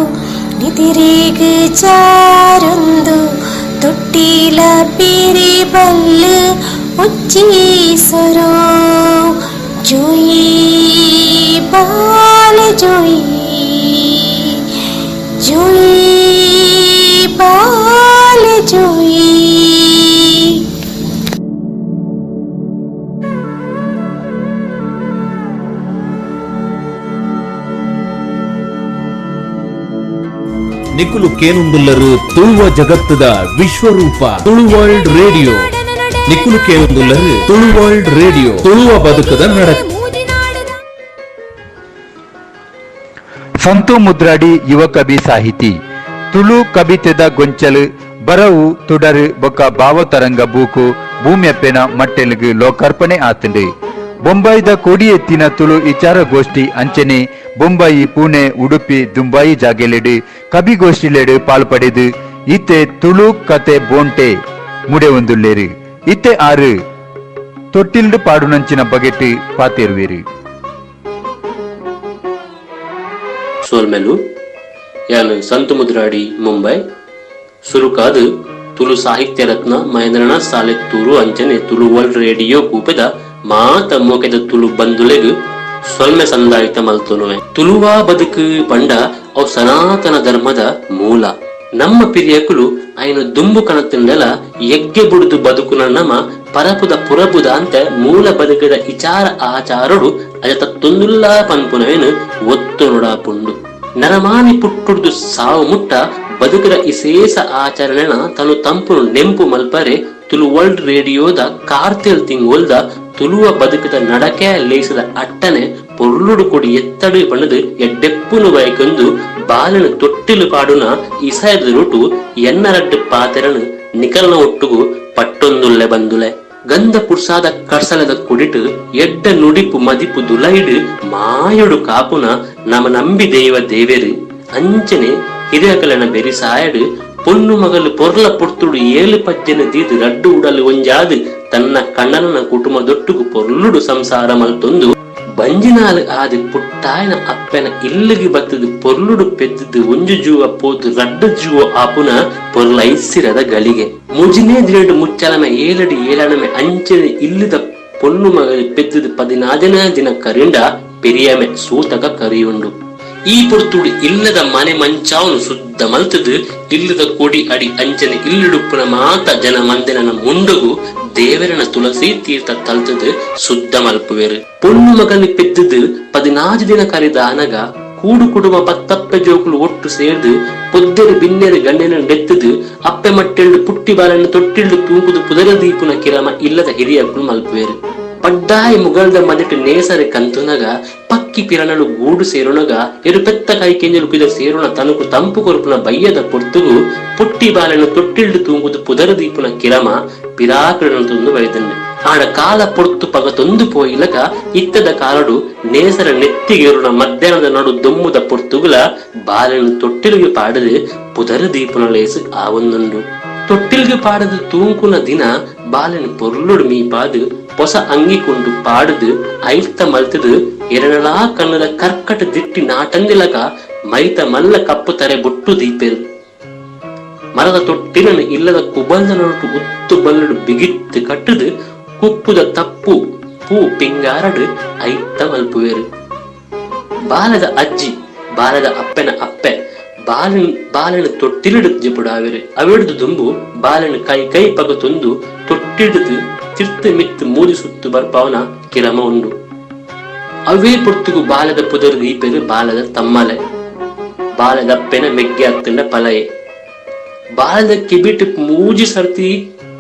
నితిరేగు చారుంದು ತೊಟ್ಟಿಲ ಪೀರಿ ಬಲ್ಲು ಉಚ್ಚೀಸರು ಜೋಯಿ ಬಾಲ ಜೋಯಿ ಜೋಯಿ ಬಾಲ ಜೋಯಿ. ನಿಕುಲು ಕೇನುಂದುಲ್ಲರು ತುಳುವ ಜಗತ್ತದ ವಿಶ್ವರೂಪ ತುಳು ವರ್ಲ್ಡ್ ರೇಡಿಯೋ. ನಿಕುಲು ಕೇನುಂದುಲ್ಲರು ತುಳು ವರ್ಲ್ಡ್ ರೇಡಿಯೋ ತುಳುವ ಬದುಕದ ನಡಕ. ಸಂತು ಮುದ್ರಾಡಿ ಯುವ ಕವಿ ಸಾಹಿತಿ ತುಳು ಕವಿತೆದ ಗೊಂಚಲು ಬರವು ತುಡರು ಬೊಕ್ಕ ಭಾವತರಂಗ ಬೂಕು ಭೂಮ್ಯಪ್ಪೆನ ಮಟ್ಟೆಲ್ಗು ಲೋಕಾರ್ಪಣೆ ಆತಂಡು. ಬೊಂಬಾಯಿದ ಕೋಡಿ ಎತ್ತಿನ ತುಳು ವಿಚಾರಗೋಷ್ಠಿ ಅಂಚನೆ ಬೊಂಬಾಯಿ ಪುಣೆ ಉಡುಪಿ ದುಂಬಾಯಿ ಜಾಗೆಲೆಡು ಕವಿಗೋಷ್ಠಿಲೆಡು ಪಾಲ್ಪಡೆದು ಇತ್ತೆ ತುಳು ಕತೆ ಬೋಂಟೆ ಮುಡೆ ಒಂದುಲ್ಲೇರು ಇತ್ತೆ ಆರು ತೊಟ್ಟಿಲ್ಡು ಪಾಡುನಂಚಿನ ಬಗೆಟ್ಟು ಪಾತೇರುವೇರು. ಸೋಲ್ಮೆಲು ಯಾನು ಸಂತು ಮುದ್ರಾಡಿ ಮುಂಬೈ ಸುರುಕಾದು ತುಳು ಸಾಹಿತ್ಯ ರತ್ನ ಮಹೇಂದ್ರನಾಥ್ ಸಾಲೆತ್ತೂರು ಅಂಚನೆ ತುಳು ವರ್ಲ್ಡ್ ರೇಡಿಯೋ ಕೂಪದ ಮಾತ ಮೋಕೆದ ತುಳು ಬಂದುಲೆಗು ಸೊಲ್ಮೆ ಸಂದಾಯಿತ ಮಲ್ತುನುವೆ. ತುಳುವ ಬದುಕು ಪಂಡ ಅವು ಸನಾತನ ಧರ್ಮದ ಮೂಲ. ನಮ್ಮ ಪಿರಿಯಕುಲು ಐನು ದುಂಬು ಕಣತಿಂಡಲ ಎಗ್ಗೆ ಬುಡುದು ಬದುಕುನ ನಮ ಪರಪುದ ಪುರಬುದ ಅಂತ ಮೂಲ ಬದುಕದ ವಿಚಾರ ಆಚಾರಡು ಅಜತ ತೊಂದುಲ್ಲ ಪನ್ಪುನವೇನು ಒತ್ತು ನೋಡಾಪುಂಡು. ನರಮಾನಿ ಪುಟ್ಟುಡ್ದು ಸಾವು ಮುಟ್ಟ ಬದುಕದ ವಿಶೇಷ ಆಚರಣೆನ ತನು ತಂಪು ನೆಂಪು ಮಲ್ಪರೆ ತುಳು ವರ್ಲ್ಡ್ ರೇಡಿಯೋದ ಕಾರ್ತೆಲ್ ತಿಂಗೋಲ್ದ ತುಳುವ ಬದುಕದ ನಡಕೆ ಲೇಸದ ಅಟ್ಟನೆ ಪೊರ್ಲುಡು ಕೊಡಿ ಎತ್ತಡು ಪಣದು ಎಡ್ಡೆಪ್ಪುನು ಬೈಕೊಂದು ಬಾಲನು ತೊಟ್ಟಿಲು ಪಾಡುನ ಇಸಯದ ರುಟು ಎನ್ನರಡ್ಡು ಪಾತೆರನು ನಿಕಲ್ನ ಒಟ್ಟುಗು ಪಟ್ಟೊಂದುಲ್ಲೆ ಬಂದುಲೆ. ಗಂಧ ಪುರ್ಸಾದ ಕರ್ಸಲದ ಕುಡಿಟು ಎಡ್ಡ ನುಡಿಪು ಮದಿಪು ದುಲೈಡು ಮಾಯೊಡು ಕಾಪುನ ನಮ ನಂಬಿ ದೇವ ದೇವೆರು ಅಂಚನೆ ಹಿರಿಯಕಲನ ಬೆರಿಸಾಯಡು பொண்ணு மகள் பொருள பொறுத்துடு 7 ದೀದು ರಡ್ಡು ಉಡಲು ಒಂಜಾದು ತನ್ನ ಕಣ್ಣನ ಕುಟುಂಬದೊಟ್ಟುಗು ಪೊರ್ಲುಡು ಸಂಸಾರ ಮಲ್ತೊಂದು ಬಂಜಿನಾಲು ಆದಿ ಪುಟ್ಟಾಯನ ಅಪ್ಪನ ಇಲ್ಲಿಗೆ ಬತ್ತದು ಪೊರ್ಲುಡು ಪೆದ್ದದು ಒಂಜು ಜೂವ ಪೋದು ರಡ್ಡು ಜೂವ ಆಪುನ ಪೊರ್ಲ ಐಸಿರದ ಗಳಿಗೆ ಮುಜಿನೇ ದಿರಡು ಮುಚ್ಚಲಮೆ 7 ಏಳನಮೆ ಅಂಚನೆ ಇಲ್ಲಿದ பொண்ணு ಮಗಳು ಪೆದ್ದದು 14ನೇ ದಿನ ಕರಿಂಡ ಪೆರಿಯಮೆ ಸೂತಕ ಕರಿಯುಂಡು. ಈ ಪೊರ್ತುಡು ಇಲ್ಲದ ಮನೆ ಮಂಚಾವನು ಶುದ್ಧ ಮಲ್ತದು ಇಲ್ಲದ ಕೊಡಿ ಅಡಿ ಅಂಚನೆ ಇಲ್ಲಿಡುಪ್ಪನ ಮಾತ ಜನ ಮಂದಿನ ಮುಂಡುಗು ದೇವರನ ತುಳಸಿ ತೀರ್ಥ ತಲ್ತದು ಶುದ್ಧ ಮಲ್ಪುವೆರು. ಪೊಣ್ಣು ಮಗನಿ ಪೆದ್ದದು 14 ದಿನ ಕರಿದ ಅನಗ ಕೂಡು ಕುಟುಂಬ ಪತ್ತಪ್ಪೆ ಜೋಕುಲು ಒಟ್ಟು ಸೇರ್ದು ಪೊದ್ದೆರು ಬಿನ್ನೆರು ಗಣ್ಣಿನ ನೆತ್ತದು ಅಪ್ಪೆ ಮಟ್ಟೆಳ್ಳು ಪುಟ್ಟಿ ಬಾಲನ್ನು ತೊಟ್ಟಿಳ್ಳು ತೂಕುದು ಪುದರ ದೀಪುನ ಕಿರಮ ಇಲ್ಲದ ಹಿರಿಯಕ್ಕಳು ಮಲ್ಪುವೆರು. ಪಡ್ಡಾಯಿ ಮುಗಲ್ದ ಮದಿಟ್ಟು ನೇಸರೆ ಕಂತುನಗ ಪಕ್ಕಿ ಪಿರಣಲು ಗೂಡು ಸೇರುನಗ ಎರು ಪೆತ್ತ ಕೈ ಕೆಂಜಲು ಪಿದ ಸೇರುನ ತನಕು ತಂಪು ಕೊರುಪುನ ಬಯ್ಯದ ಪೊರ್ತುಗು ಪುಟ್ಟಿ ಬಾಲನ್ನು ತೊಟ್ಟಿಳ್ಳು ತೂಂಗುದು ಪುದರ ದೀಪುನ ಕಿರಮ ಪಿರಾಕರನು ತಂದು ಬೈದಂಡು. ಆಡ ಕಾಲ ಪೊರ್ತು ಪಗ ತೊಂದು ಪೋಯಿಲಕ ಇತ್ತದ ಕಾಲಡು ನೇಸರ ನೆತ್ತಿಗೇರುನ ಮಧ್ಯಾಹ್ನದ ನಡು ದೊಮ್ಮುದ ಪೊರ್ತುಗುಲ ಬಾಲನ್ನು ತೊಟ್ಟಿಲಿಗೆ ಪಾಡದು ಪುದರ ದೀಪುನ ಲೇಸು ಆವೊಂದುಂಡು. ತೊಟ್ಟಿಲ್ಗೆ ಪಾಡದು ತೂಂಕುನ ದಿನ ಬಾಲನು ಪೊರ್ಲುಡು ಮೀಪಾದು ಹೊಸ ಅಂಗಿಕೊಂಡು ಪಾಡುದು ಐರ್ತ ಮಲ್ತದು ಎರಡಲಾ ಕನ್ನಡ ಕರ್ಕಟ ದಿಟ್ಟಿ ನಾಟಂದಿಲಕ ಮೈತ ಮಲ್ಲ ಕಪ್ಪು ತರೆ ಬೊಟ್ಟು ದೀಪೆರು. ಮರದ ತೊಟ್ಟಿಲನ್ನು ಇಲ್ಲದ ಕುಬಲ್ದ ನೋಟು ಉತ್ತು ಬಲ್ಲಡು ಬಿಗಿತ್ತು ಕಟ್ಟದು ಕುಪ್ಪುದ ತಪ್ಪು ಪೂ ಪಿಂಗಾರಡು ಐತ್ತ ಮಲ್ಪುವೆರು. ಬಾಲದ ಅಜ್ಜಿ ಬಾಲದ ಅಪ್ಪನ ಅಪ್ಪೆ ಬಾಲನು ತೊಟ್ಟಿಲಿಡು ಜಿಪುಡಾವೆರು. ಅವಿಡ್ದು ದುಂಬು ಬಾಲನು ಕೈ ಕೈ ಪಗ ತೊಂದು ತೊಟ್ಟಿಡಿದು ತಿರ್ತು ಮಿತ್ತು ಮೂದಿ ಸುತ್ತು ಬರ್ಪವನ ಕಿರಮ ಉಂಡು. ಅವೇ ಪೊರ್ತುಗು ಬಾಲದ ಪುದರು ದೀಪೆರು ಬಾಲದ ತಮ್ಮಲೆ ಬಾಲದಪ್ಪೆನ ಮೆಗ್ಗೆ ಹತ್ತಂಡ ಪಲಯೆ ಬಾಳದ ಕಿಬಿಟ್ ಮೂಜಿ ಸರ್ತಿ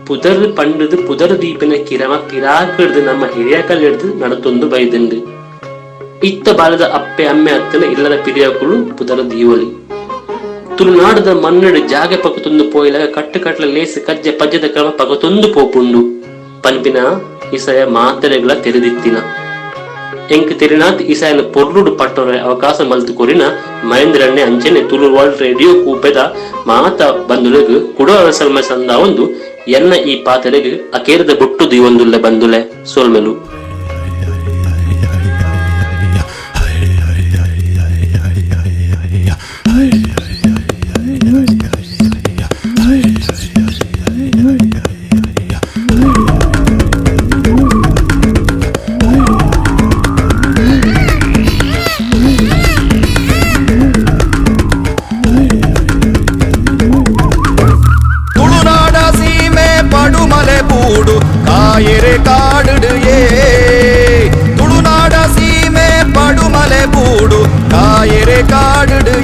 ಪುದರ್ ಪಂಡದು ಪುದರ್ ದೀಪಿನ ಕಿರಮ ಪಿರಾಕಡ್ದು ನಮ್ಮ ಹಿರಿಯಕಲ್ ಹಿಡ್ದು ನಡತೊಂದು ಬೈದಂಡು ಇತ್ತ ಬಾಳದ ಅಪ್ಪೆ ಅಮ್ಮೆ ಅತ್ತನ ಇಲ್ಲದ ಪಿರಿಯಾಕುಳು ಪುದರ ದೀವಲಿ ತುಳುನಾಡದ ಮನ್ನಡು ಜಾಗೆ ಪಕತೊಂದು ಪೋಯಿಲಾಗ ಕಟ್ಟುಕಟ್ಲ ಲೇಸಿ ಕಜ್ಜೆ ಪಜ್ಜದ ಕ್ರಮ ಪಕತೊಂದು ಪೋಪುಂಡು ಪನ್ಪಿನ ಇಸಯ ಮಾತರೆಗಳ ತೆರೆದಿತ್ತಿನ ಎಂಕ್ ತೆರಿನಾಥ್ ಇಸಾಯನ ಪೊರ್ಲುಡು ಪಟ್ಟೊರೆ ಅವಕಾಶ ಮಲ್ತು ಕೊರಿನ ಮಹೇಂದ್ರಣ್ಣೆ ಅಂಚನೆ ತುಳು ವರ್ಲ್ಡ್ ರೇಡಿಯೋ ಕೂಪೆದ ಮಾತ ಬಂದುಲೆಗ್ ಕುಡೋ ಅವಸಲ್ಮ ಸಂದ ಒಂದು ಎನ್ನ ಈ ಪಾತೆರೆಗ್ ಅಕೇರದ ಬೊಟ್ಟು ದೀವೊಂದುಲ್ಲೆ ಬಂದುಲೆ ಸೋಲ್ಮೆಲು ಕಾಯರೆ ಕಾಡುಡು ತುಳುನಾಡ ಸೀಮೆ ಪಡುಮಲೆ ಬೂಡು ಕಾಯರೆ ಕಾಡುಡು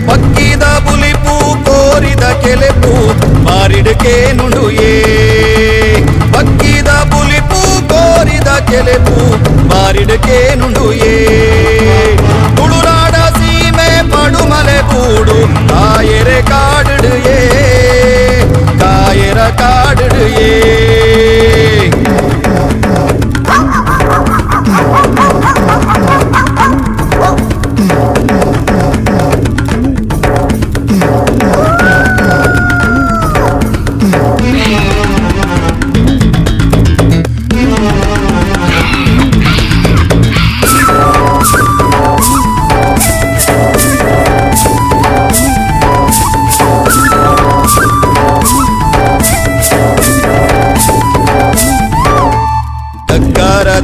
ಪಕ್ಕಿದ ಬುಲಿಪು ಕೋರಿದ ಕೆಲೆಪು ಮಾರಿಡುಕೆ ನುಡು ಪಕ್ಕಿದ ಬುಲಿಪು ಕೋರಿದ ಕೆಲೆಪು ಮಾರಿಡುಕೆ ನುಡು ತುಳುನಾಡ ಸೀಮೆ ಪಡುಮಲೆ ಬೂಡು ಕಾಯರೆ ಕಾಡುಡು ಕಾಯರ ಕಾಡುಡು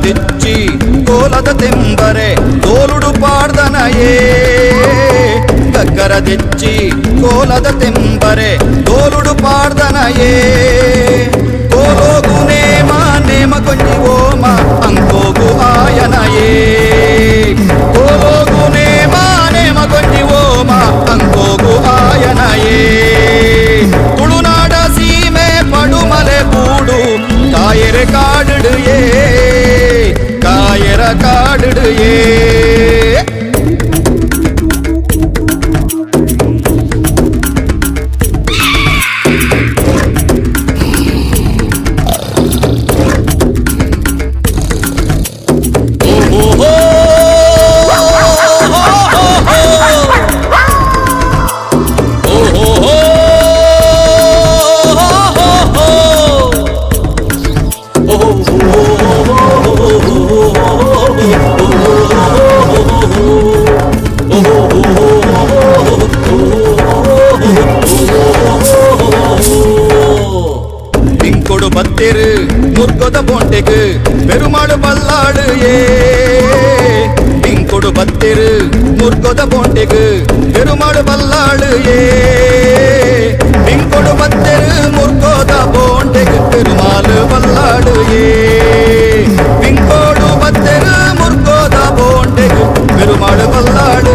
ದಿಚ್ಚಿ ಕೋಲದ ತೆಂಬರೆ ತೋಲುಡು ಪಾಡ್ದನಯೇ ಗಗ್ಗರ ದಿಚ್ಚಿ ಕೋಲದ ತೆಂಬರೆ ತೋಲುಡು ಪಾಡ್ದನಯೇ ಕೋಲೋಗು ನೇಮ ನೇಮ ಕೊಂಜಿ ಓಮ ಅಂಕೋಗು ಆಯನಯೇ ಕೋಲೋಗು ನೇಮ ನೇಮ ಕೊಂಜಿ ಓಮ ಅಂಕೋಗು ಆಯನಯೇ ತುಳುನಾಡ ಸೀಮೆ ಪಡುಮಲೆ ಬೂಡು ಕಾಯರೆ ಕಾಡುಡು ಕಾಯರ ಕಾಡುಡು ಇಂಕೊಡು ಬತ್ತೆರು ಮುರ್ಗೊದ ಬೊಂಟೆಗ್ ಪೆರುಮಾಳು ಬಲ್ಲಾಡು ಇಂಕೊಡು ಬತ್ತೆರು ಮುರ್ಗೊದ ಬೊಂಟೆಗ್ ಪೆರುಮಾಳು ಬಲ್ಲಾಡು ಇಂಕೊಡು ಬತ್ತೆರು ಮುರ್ಗೊದ ಬೊಂಟೆಗ್ ಪೆರುಮಾಳು ಬಲ್ಲಾಡು ಇಂಕೊಡು ಬತ್ತೆರು ಮುರ್ಗೊದ ಬೊಂಟೆಗ್ ಪೆರುಮಾಳು ಬಲ್ಲಾಡು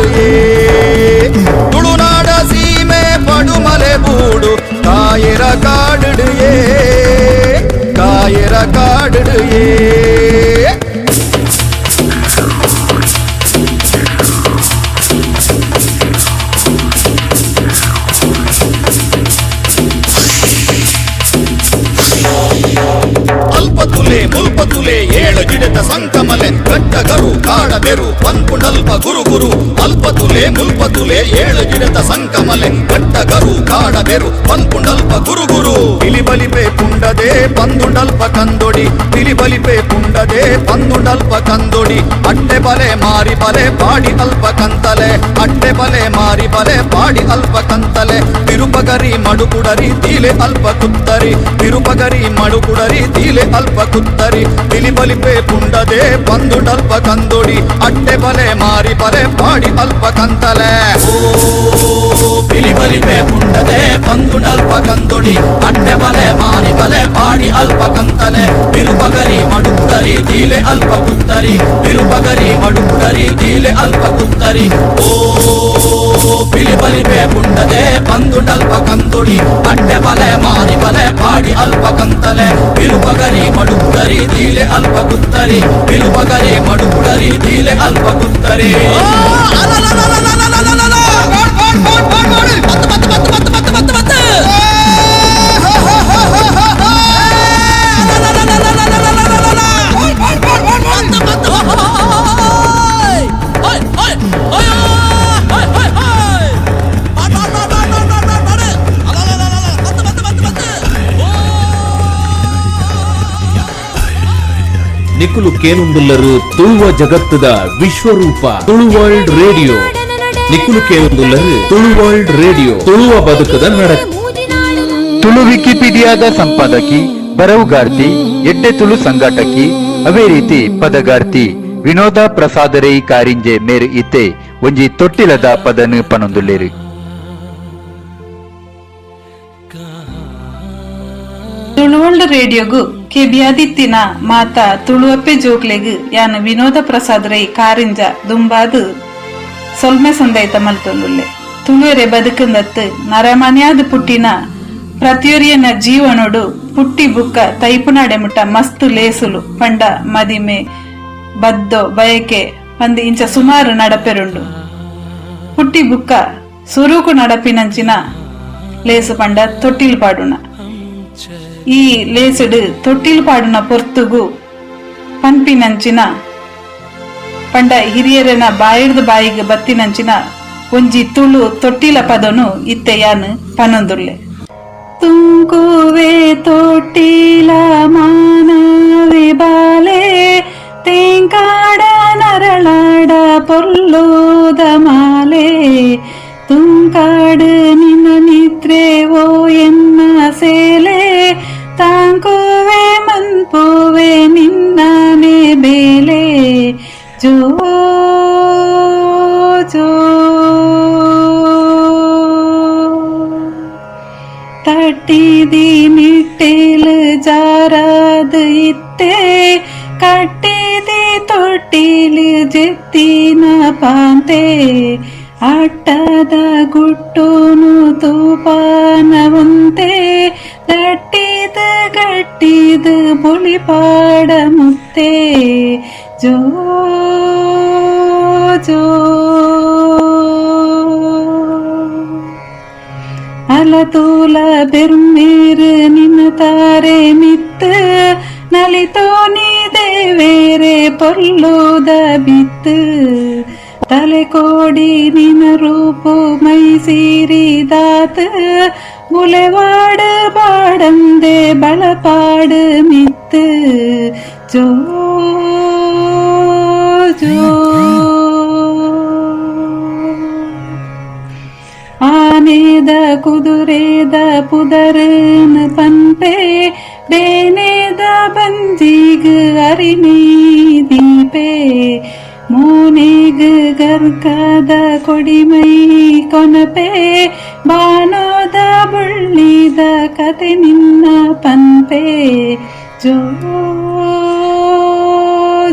ತುಳುನಾಡ ಸೀಮೆ ಪಡುಮಲೆ ಬೂಡು ಕಾಯರ ಕಾಡುಡು ಕಾಯರ ಕಾಡುಡು ಅಲ್ಪತುಲೆ ಮುಲ್ಪತುಲೆ ಏಳು ಗಿಡದ ಸಂಕಮಲೆ ಗಟ್ಟಗರು ಕಾಡಬೆರು ಪನ್ಪುಂಡಲ್ಪ ಗುರು ಗುರು ಅಲ್ಪತುಲೆ ಮುಲ್ಪತುಲೆ ಏಳು ಗಿಡದ ಸಂಕಮಲೆ ಗಟ್ಟಗರು ಕಾಡಬೆರು ಪನ್ಪುಂಡಲ್ಪ ಗುರು ಗುರು ಪಿಲಿಬಲಿಪೆ ಪುಂಡದೆ ಪಂದುಂಡಲ್ಪ ಕಂದೊಡಿ ಪಿಲಿಬಲಿಪೆ ಪುಂಡದೆ ಪಂದುಂಡಲ್ಪ ಕಂದೊಡಿ ಅಟ್ಟೆ ಬಲೆ ಮಾರಿ ಬಲೆ ಪಾಡಿ ಅಲ್ಪ ಕಂತಲೆ ಅಟ್ಟೆ ಬಲೆ ಮಾರಿ ಬಲೆ ಪಾಡಿ ಅಲ್ಪ ಕಂತಲೆ ತಿರುಪಗರಿ ಮಡುಕುಡರಿ ತೀಲೆ ಅಲ್ಪ ಕುತ್ತರಿ ತಿರುಪಗರಿ ಮಡುಕುಡರಿ ತೀಲೆ ಅಲ್ಪ ಕುತ್ತರಿ ಪಿಲಿಬಲಿಪೆ ಪುಂಡದೆ ಪಂದುಂಡಲ್ಪ ಕಂದೊಡಿ ಅಟ್ಟೆ ಬಲೆ ಮಾರಿ ಬಲೆ ಪಾಡಿ ಅಲ್ಪ ಕಂತಲೆ ಪಿಲಿಬಲಿಪೆ ಪುಂಡದೆ ಪಂದುಂಡಲ್ಪ ಕಂದೊಡಿ ಅಟ್ಟೆ ಬಲೆ ಮಾರಿ ಬಲೆ ಪಾಡಿ ಅಲ್ಪ ಕಂತಲೆ ತಿರುಪಗರಿ ಮಡುಕುಡರಿ ತೀಲೆ ಅಲ್ಪ ಕುತ್ತರಿ ತಿರುಪಗರಿ ಮಡುಕುಡರಿ ತೀಲೆ ಅಲ್ಪ ಕುತ್ತರಿ ಪಿಲಿಬಲಿಪೆ ಪುಂಡದೆ ಪಂದು ಪಂಪುಂಡಲ್ಪ ಕಂದುಡಿ ಅಡ್ಡೆ ಬಲೆ ಮಾರಿ ಬಲೆ ಪಾಡಿ ಅಲ್ಪ ಕಂತಲೆ ಬಿರುಬಗರಿ ಮಡುಗರಿ ದೀಲೆ ಅಲ್ಪ ಗುತ್ತರಿ ಬಿರುಬಗರಿ ಮಡುಗರಿ ದೀಲೆ ಅಲ್ಪ ಗುತ್ತರಿ ನಿಕುಲು ಕೇನುಂದುಲ್ಲರು ತುಳುವ ಜಗತ್ತದ ವಿಶ್ವರೂಪ ತುಳು ವರ್ಲ್ಡ್ ರೇಡಿಯೋ ನಿಕುಲು ಕೇನುಂದುಲ್ಲರು ತುಳು ವರ್ಲ್ಡ್ ರೇಡಿಯೋ ತುಳುವ ಬದುಕದ ನಡಕ ತುಳು ವಿಕಿಪೀಡಿಯಾದ ಸಂಪಾದಕಿ ಬರವುಗಾರ್ತಿ ಎಡ್ಡೆ ತುಳು ಸಂಘಟಕಿ ಅವೇ ರೀತಿ ಪದಗಾರ್ತಿ ವಿನೋದ ಪ್ರಸಾದರೈ ಕಾರಿಂಜೆ ಮೇರು ಇತ್ತೆ ಒಂಜಿ ತೊಟ್ಟಿಲದ ಪದನು ಪನೊಂದುಲ್ಲೇರು. ತುಳುವಳ್ಳ ರೇಡಿಯೋಗು ಕೆಬಿಯಾದಿತ್ತಿನ ಮಾತ ತುಳುವಪ್ಪೆ ಜೋಕ್ಲೆಗ್ ಯಾನ ವಿನೋದ ಪ್ರಸಾದ್ ರೈ ಕಾರಿಂಜ ದುಂಬಾದು ಸೊಲ್ಮೆ ಸಂದೈತ ಮಲ್ತೊಂದುಲ್ಲೆ ತುಳುವೆರೆ ಬದುಕಂದತ್ತು ನರಮನ್ಯಾದ ಪುಟ್ಟಿನ ಪ್ರತಿಯೊರಿಯನ ಜೀವನೋಡು ಪುಟ್ಟಿ ಬುಕ್ಕ ತೈಪುನಾಡೆ ಮುಟ್ಟ ಮಸ್ತು ಲೇಸುಲು ಪಂಡ ಮದಿಮೆ ಬದ್ದೋ ಬಯಕೆ ಪಂದಿ ಇಂಚ ಸುಮಾರು ನಡಪೆರುಂಡು ಪುಟ್ಟಿ ಬುಕ್ಕ ಸುರುಕು ನಡಪಿನಂಚಿನ ಲೇಸು ಪಂಡ ತೊಟ್ಟಿಲ್ ಪಾಡುಣ ಈ ಲೇಸುಡು ತೊಟ್ಟಿಲ್ ಪಾಡುನ ಪೊರ್ತುಗು ಪನ್ಪಿನಂಚಿನ ಪಂಡ ಹಿರಿಯರನ ಬಾಯಿಡ್ದು ಬಾಯಿಗೆ ಬತ್ತಿನಂಚಿನ ಒಂಜಿ ತುಳು ತೊಟ್ಟಿಲ ಪದನು ಇತ್ತೆಯಾನು ಪನೊಂದುಲ್ಲೆ ತುಂಕುವೆ ತೊಟ್ಟಿಲ ಮಾನವೆ ಬಾಲೆ ತೇಂಕಾಡ ನರಳಾಡ ಪೊಲ್ಲೋದ ಮಾಲೆ ತುಂಕಾಡು ನಿನ್ನ ನಿದ್ರೆ ಓ ಎನ್ನ ಸೇಲೆ ತಾಂಕುವೆ ಮನ್ಪುವೆ ನಿನ್ನನೆ ಬೇಲೆ ಜೋ ಜೋ ತಟ್ಟಿದಿ ನಿಟ್ಟೇಲು ಜಾರಾದ ಇತ್ತೆ ಕಟ್ಟಿದಿ ತೊಟ್ಟಿಲು ಜೆತ್ತಿನ ಪಾಂತೆ ಅಟ್ಟದ ಗುಟ್ಟೋನು ತೂಪಾನ ಒಂತೆ ತಟ್ಟಿದ ಗಟ್ಟಿದ ಬುಳಿಪಾಡ ಮುತ್ತೆ ಜೋ ಜೋ ಅಲತೂಲ ಬೆರ್ಮೇರು ನಿನ್ನ ತಾರೆ ಮಿತ್ತು ನಲಿತೋ ನೀ ದೇವೇರೆ ಪೊಲ್ಲೋದ ಬಿತ್ತು ತಲೆ ಕೋಡಿ ನಿನ ರೂಪು ಮೈ ಸೀರಿದಾತ ಬುಲೆವಾಡ ಬಾಡಂದೆ ಬಳಪಾಡು ಮಿತ್ತು ಜೋ ಜೋ ಆನೆದ ಕುದುರೆದ ಪುದರನ ಪನ್ಪೆ ಬೇನೆದ ಬಂಜಿಗ ಅರಿಣಿ ದೀಪೆ ಮೋನೆಗ ಗರ್ಕದ ಕೊಡಿಮೈ ಕೊನಪೆ ಬಾಣೋದ ಬುಳ್ಳಿದ ಕತೆ ನಿನ್ನ ಪನ್ಪೆ ಜೋ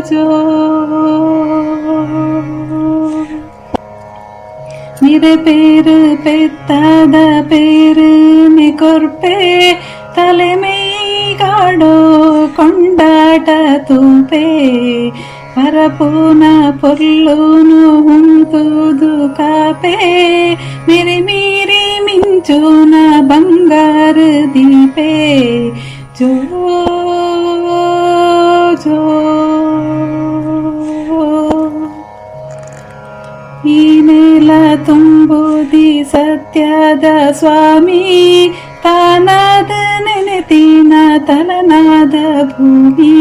ಜೋ ನಿರೆ ಪೇರು ಪೆತ್ತಾದ ಪೇರು ನಿಕೊರ್ಪೆ ತಲೆ ಮೈಗಾಡೋ ಕೊಂಡಾಟ ತೂಪೆ ಪರಪೂನ ಪೊಲ್ಲೂನು ಹುಂತುದು ಕಾಪೆ ಮಿರಿ ಮೀರಿ ಮಿಂಚೂನ ಬಂಗಾರು ದೀಪೆ ಜೋ ಜೋ ಈ ನೆಲ ತುಂಬುದಿ ಸತ್ಯದ ಸ್ವಾಮಿ ತಾನಾದ ನೆನೆತಿನ ತಲನಾದ ಭೂಮಿ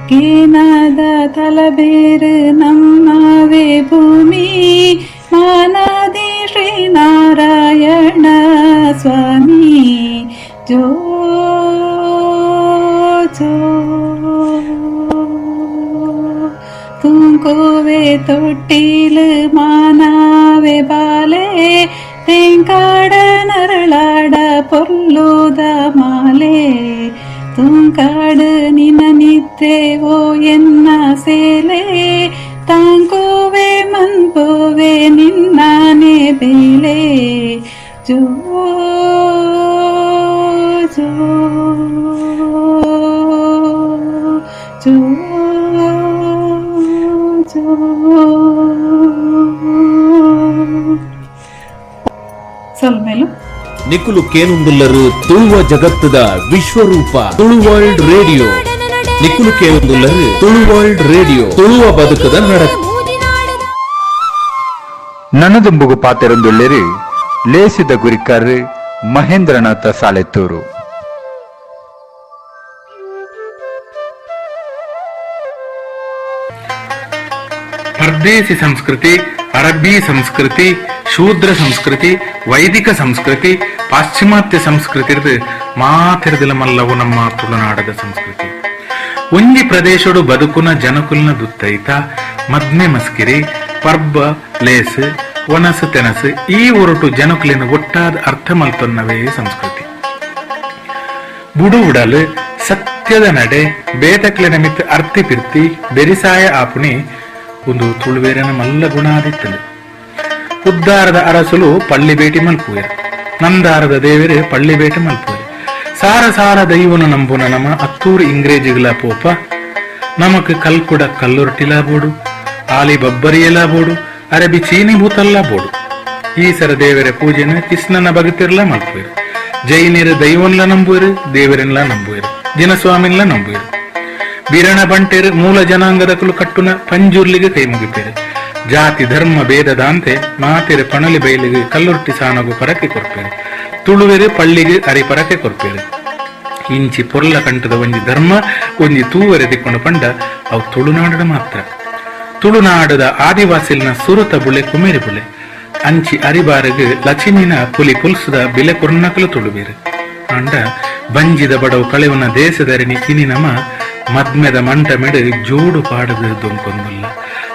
ಕೇನಾದ ತಲಬೇರು ನಮ್ಮವೇ ಭೂಮಿ ಮಾನಾದಿ ಶ್ರೀನಾರಾಯಣ ಸ್ವಾಮಿ ಜೋ ಜೋ ತುಂಕುವೆ ತೊಟ್ಟಿಲು ಮಾನವೆ ಬಾಲೆ ತೇಂಕಾಡ ನರಳಾಡ ಪೊಲ್ಲೋದ ಮಾಲೆ ತುಂಕಾಡು ನಿನ್ನ ನಿದ್ರೆ ಓ ಎನ್ನ ಸೇಲೆ ತಾಂಕುವೆ ಮನ್ಪುವೆ ನಿನ್ನಾನೆ ಬೇಲೆ ಜೋ ಜೋ ಜೋ ಜೋ ಸೊಲ್ಮೆಲು ನಿಕುಲು ಕೇನುಂದುಲ್ಲರು ತುಳುವ ಜಗತ್ತದ ವಿಶ್ವರೂಪ ತುಳು ವರ್ಲ್ಡ್ ರೇಡಿಯೋ ನಿಕುಲು ಕೇನುಂದುಲ್ಲರು ತುಳು ವರ್ಲ್ಡ್ ರೇಡಿಯೋ ತುಳುವ ಬದುಕದ ನಡಕ ನನದುಂಬುಗು ಪಾತೆರೊಂದುಳ್ಳೆರು ಲೇಸಿದ ಗುರಿಕಾರ್ ಮಹೇಂದ್ರನಾಥ ಸಾಲೆತ್ತೂರು. ಪರದೇಶಿ ಸಂಸ್ಕೃತಿ, ಅರಬ್ಬಿ ಸಂಸ್ಕೃತಿ, ಶೂದ್ರ ಸಂಸ್ಕೃತಿ, ವೈದಿಕ ಸಂಸ್ಕೃತಿ, ಪಾಶ್ಚಿಮಾತ್ಯ ಸಂಸ್ಕೃತಿ ಮಾತಿರದಿಲ್ಲ ಮಲ್ಲವು ನಮ್ಮ ತುಳುನಾಡದ ಸಂಸ್ಕೃತಿ. ಒಂಜಿ ಪ್ರದೇಶಡು ಬದುಕುನ ಜನಕುಲ್ನ ದುತ್ತೈತ ಮದ್ಮೆ ಮಸ್ಕಿರಿ ಪರ್ಬ ಲೇಸ್ ಒನಸು ತೆನಸು ಈ ಒರಟು ಜನಕುಲಿನ ಒಟ್ಟಾದ ಅರ್ಥ ಮಲ್ತೊನ್ನವೇ ಸಂಸ್ಕೃತಿ. ಬುಡು ಉಡಲು ಸತ್ಯದ ನಡೆ ಬೇತಕ್ಲಿನ ಮಿತ್ ಅರ್ತಿ ಪಿರ್ತಿ ಬೆರಿಸಾಯ ಆಪುಣಿ ಒಂದು ತುಳುವೇರನ ಮಲ್ಲ ಗುಣಾದಿತ್ತಲು. ಉದ್ದಾರದ ಅರಸುಲು ಪಳ್ಳಿ ಬೇಟಿ ಮಲ್ಪುವೆರು, ನಂದಾರದ ದೇವರು ಪಳ್ಳಿ ಬೇಟಿ ಮಲ್ಪುವೆರು. ಸಾರ ಸಾರ ದೈವನು ನಂಬುನ ನಮ ಅತ್ತೂರು ಇಂಗ್ರೇಜಿಗಳ ಪೋಪ ನಮಕ್ ಕಲ್ಕುಡ ಕಲ್ಲುರಟಿಲ ಬೋಡು, ಆಲಿ ಬಬ್ಬರಿಯಲ ಬೋಡು, ಅರಬಿ ಚೀನಿ ಭೂತಲ್ಲ ಬೋಡು. ಈಸರ ದೇವರ ಪೂಜೆನ ಕೃಷ್ಣನ ಭಗತಿರ್ಲ ಮಲ್ಪುವೆರು. ಜೈನರು ದೈವನ್ಲ ನಂಬುವರು, ದೇವರೆನ್ಲ ನಂಬುವರು, ಜಿನಸ್ವಾಮಿನ್ಲ ನಂಬುವರು. ಬಿರಣ ಬಂಟೆರು ಮೂಲ ಜನಾಂಗದಕಲು ಕಟ್ಟುನ ಪಂಜುರ್ಲಿಗೆ ಕೈ ಮುಗಿಪೇರು. ಜಾತಿ ಧರ್ಮ ಭೇದದಾಂತೆ ಮಾತೆರು ಪಣಲಿ ಬೈಲಿಗೆ ಕಲ್ಲುರ್ಟಿ ಸಾನಗು ಪರಕೆ ಕೊರ್ಪೇರು. ತುಳುವೆರು ಪಳ್ಳಿಗೆ ಅರಿ ಪರಕೆ ಕೊರ್ಪೇರು. ಇಂಚಿ ಪೊರ್ಲ ಕಂಟದ ಒಂಜಿ ಧರ್ಮ ಒಂಜಿ ತೂವರೆದಿಕೊಂಡು ಪಂಡ ಅವು ತುಳುನಾಡದ ಮಾತ್ರ. ತುಳುನಾಡದ ಆದಿವಾಸಿಲ್ನ ಸುರುತ ಬುಳೆ ಕುಮೇರಿ ಬುಳೆ ಅಂಚಿ ಅರಿಬಾರಗೆ ಲಚಿಮಿನ ಪುಲಿ ಪುಲ್ಸದ ಬಿಲೆ ಕೊರ್ನಕಲು ತುಳುಬೇರು. ಅಂಡ ಬಂಜಿದ ಬಡವು ಕಳೆವನ ದೇಶದರಿನಿ ಇನಿ ನಮ ಮದ್ಮೆದ ಮಂಟ ಮೆಡೆ ಜೋಡು ಪಾಡದು ದೊಂಕೊಂದಿಲ್ಲ.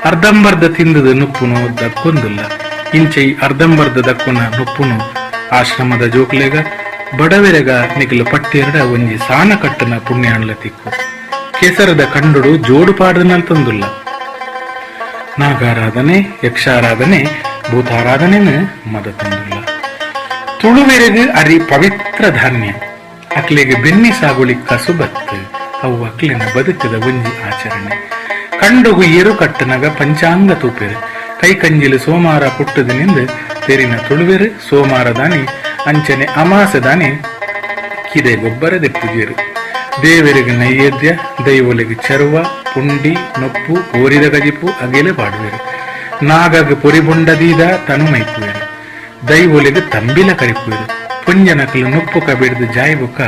ಅರ್ಧಂಬರ್ಧ ತಿಂದದ ನುಪ್ಪುನು ದಕ್ಕೊಂದಿಲ್ಲ. ಇಂಚೈ ಅರ್ಧಂಬರ್ಧ ದಕ್ಕುನ ನುಪ್ಪುನು ಆಶ್ರಮದ ಜೋಕ್ಲೆಗ ಬಡವೆರೆಗ ನಿಗಲು ಪಟ್ಟಿಯರಡ ಒಂಜಿ ಸಾನ ಕಟ್ಟನ ಪುಣ್ಯಾಣ್ಲ ತಿಕ್ಕು. ಕೆಸರದ ಕಂಡುಡು ಜೋಡು ಪಾಡದನಲ್ ತಂದುಲ್ಲ. ನಾಗಾರಾಧನೆ, ಯಕ್ಷಾರಾಧನೆ, ಭೂತಾರಾಧನೆನು ಮದ ತಂದುಲ್ಲ. ತುಳುವೆರೆಗೆ ಅರಿ ಪವಿತ್ರ ಧಾನ್ಯ ಅಕ್ಲೆಗೆ ಬೆನ್ನಿ ಸಾಗುಳಿ ಕಸುಬತ್ತು ಅವು ಅಕ್ಲಿನ ಬದುಕದ ಒಂಜಿ ಆಚರಣೆ. ಕಂಡುಗು ಏರು ಕಟ್ಟನಗ ಪಂಚಾಂಗ ತೂಪೆರು ಕೈ ಕಂಜಿಲು ಸೋಮಾರ ಪುಟ್ಟದಿನಿಂದ ತೆರಿನ ತುಳುವೆರು ಸೋಮಾರದಾನಿ ಅಂಚನೆ ಅಮಾಸದಾನಿ ಕಿದೆ ಗೊಬ್ಬರ ದೆಪ್ಪುಜೇರು. ದೇವರಿಗೆ ನೈವೇದ್ಯ, ದೈವಲಿಗೆ ಚರುವ ಪುಂಡಿ ನೊಪ್ಪು ಓರಿದ ಗಜಿಪು ಅಗೆಲೆ ಪಾಡುವೆರು. ನಾಗಗ ಪೊರಿಬುಂಡದೀದ ತನು ಮೈಪುವೆರು. ದೈವಲಿಗೆ ತಂಬಿಲ ಕರಿಪುವೆರು. ಪುಂಜನಕಲು ನುಪ್ಪು ಕಬಿಡ್ದು ಜಾಯ್ಬುಕ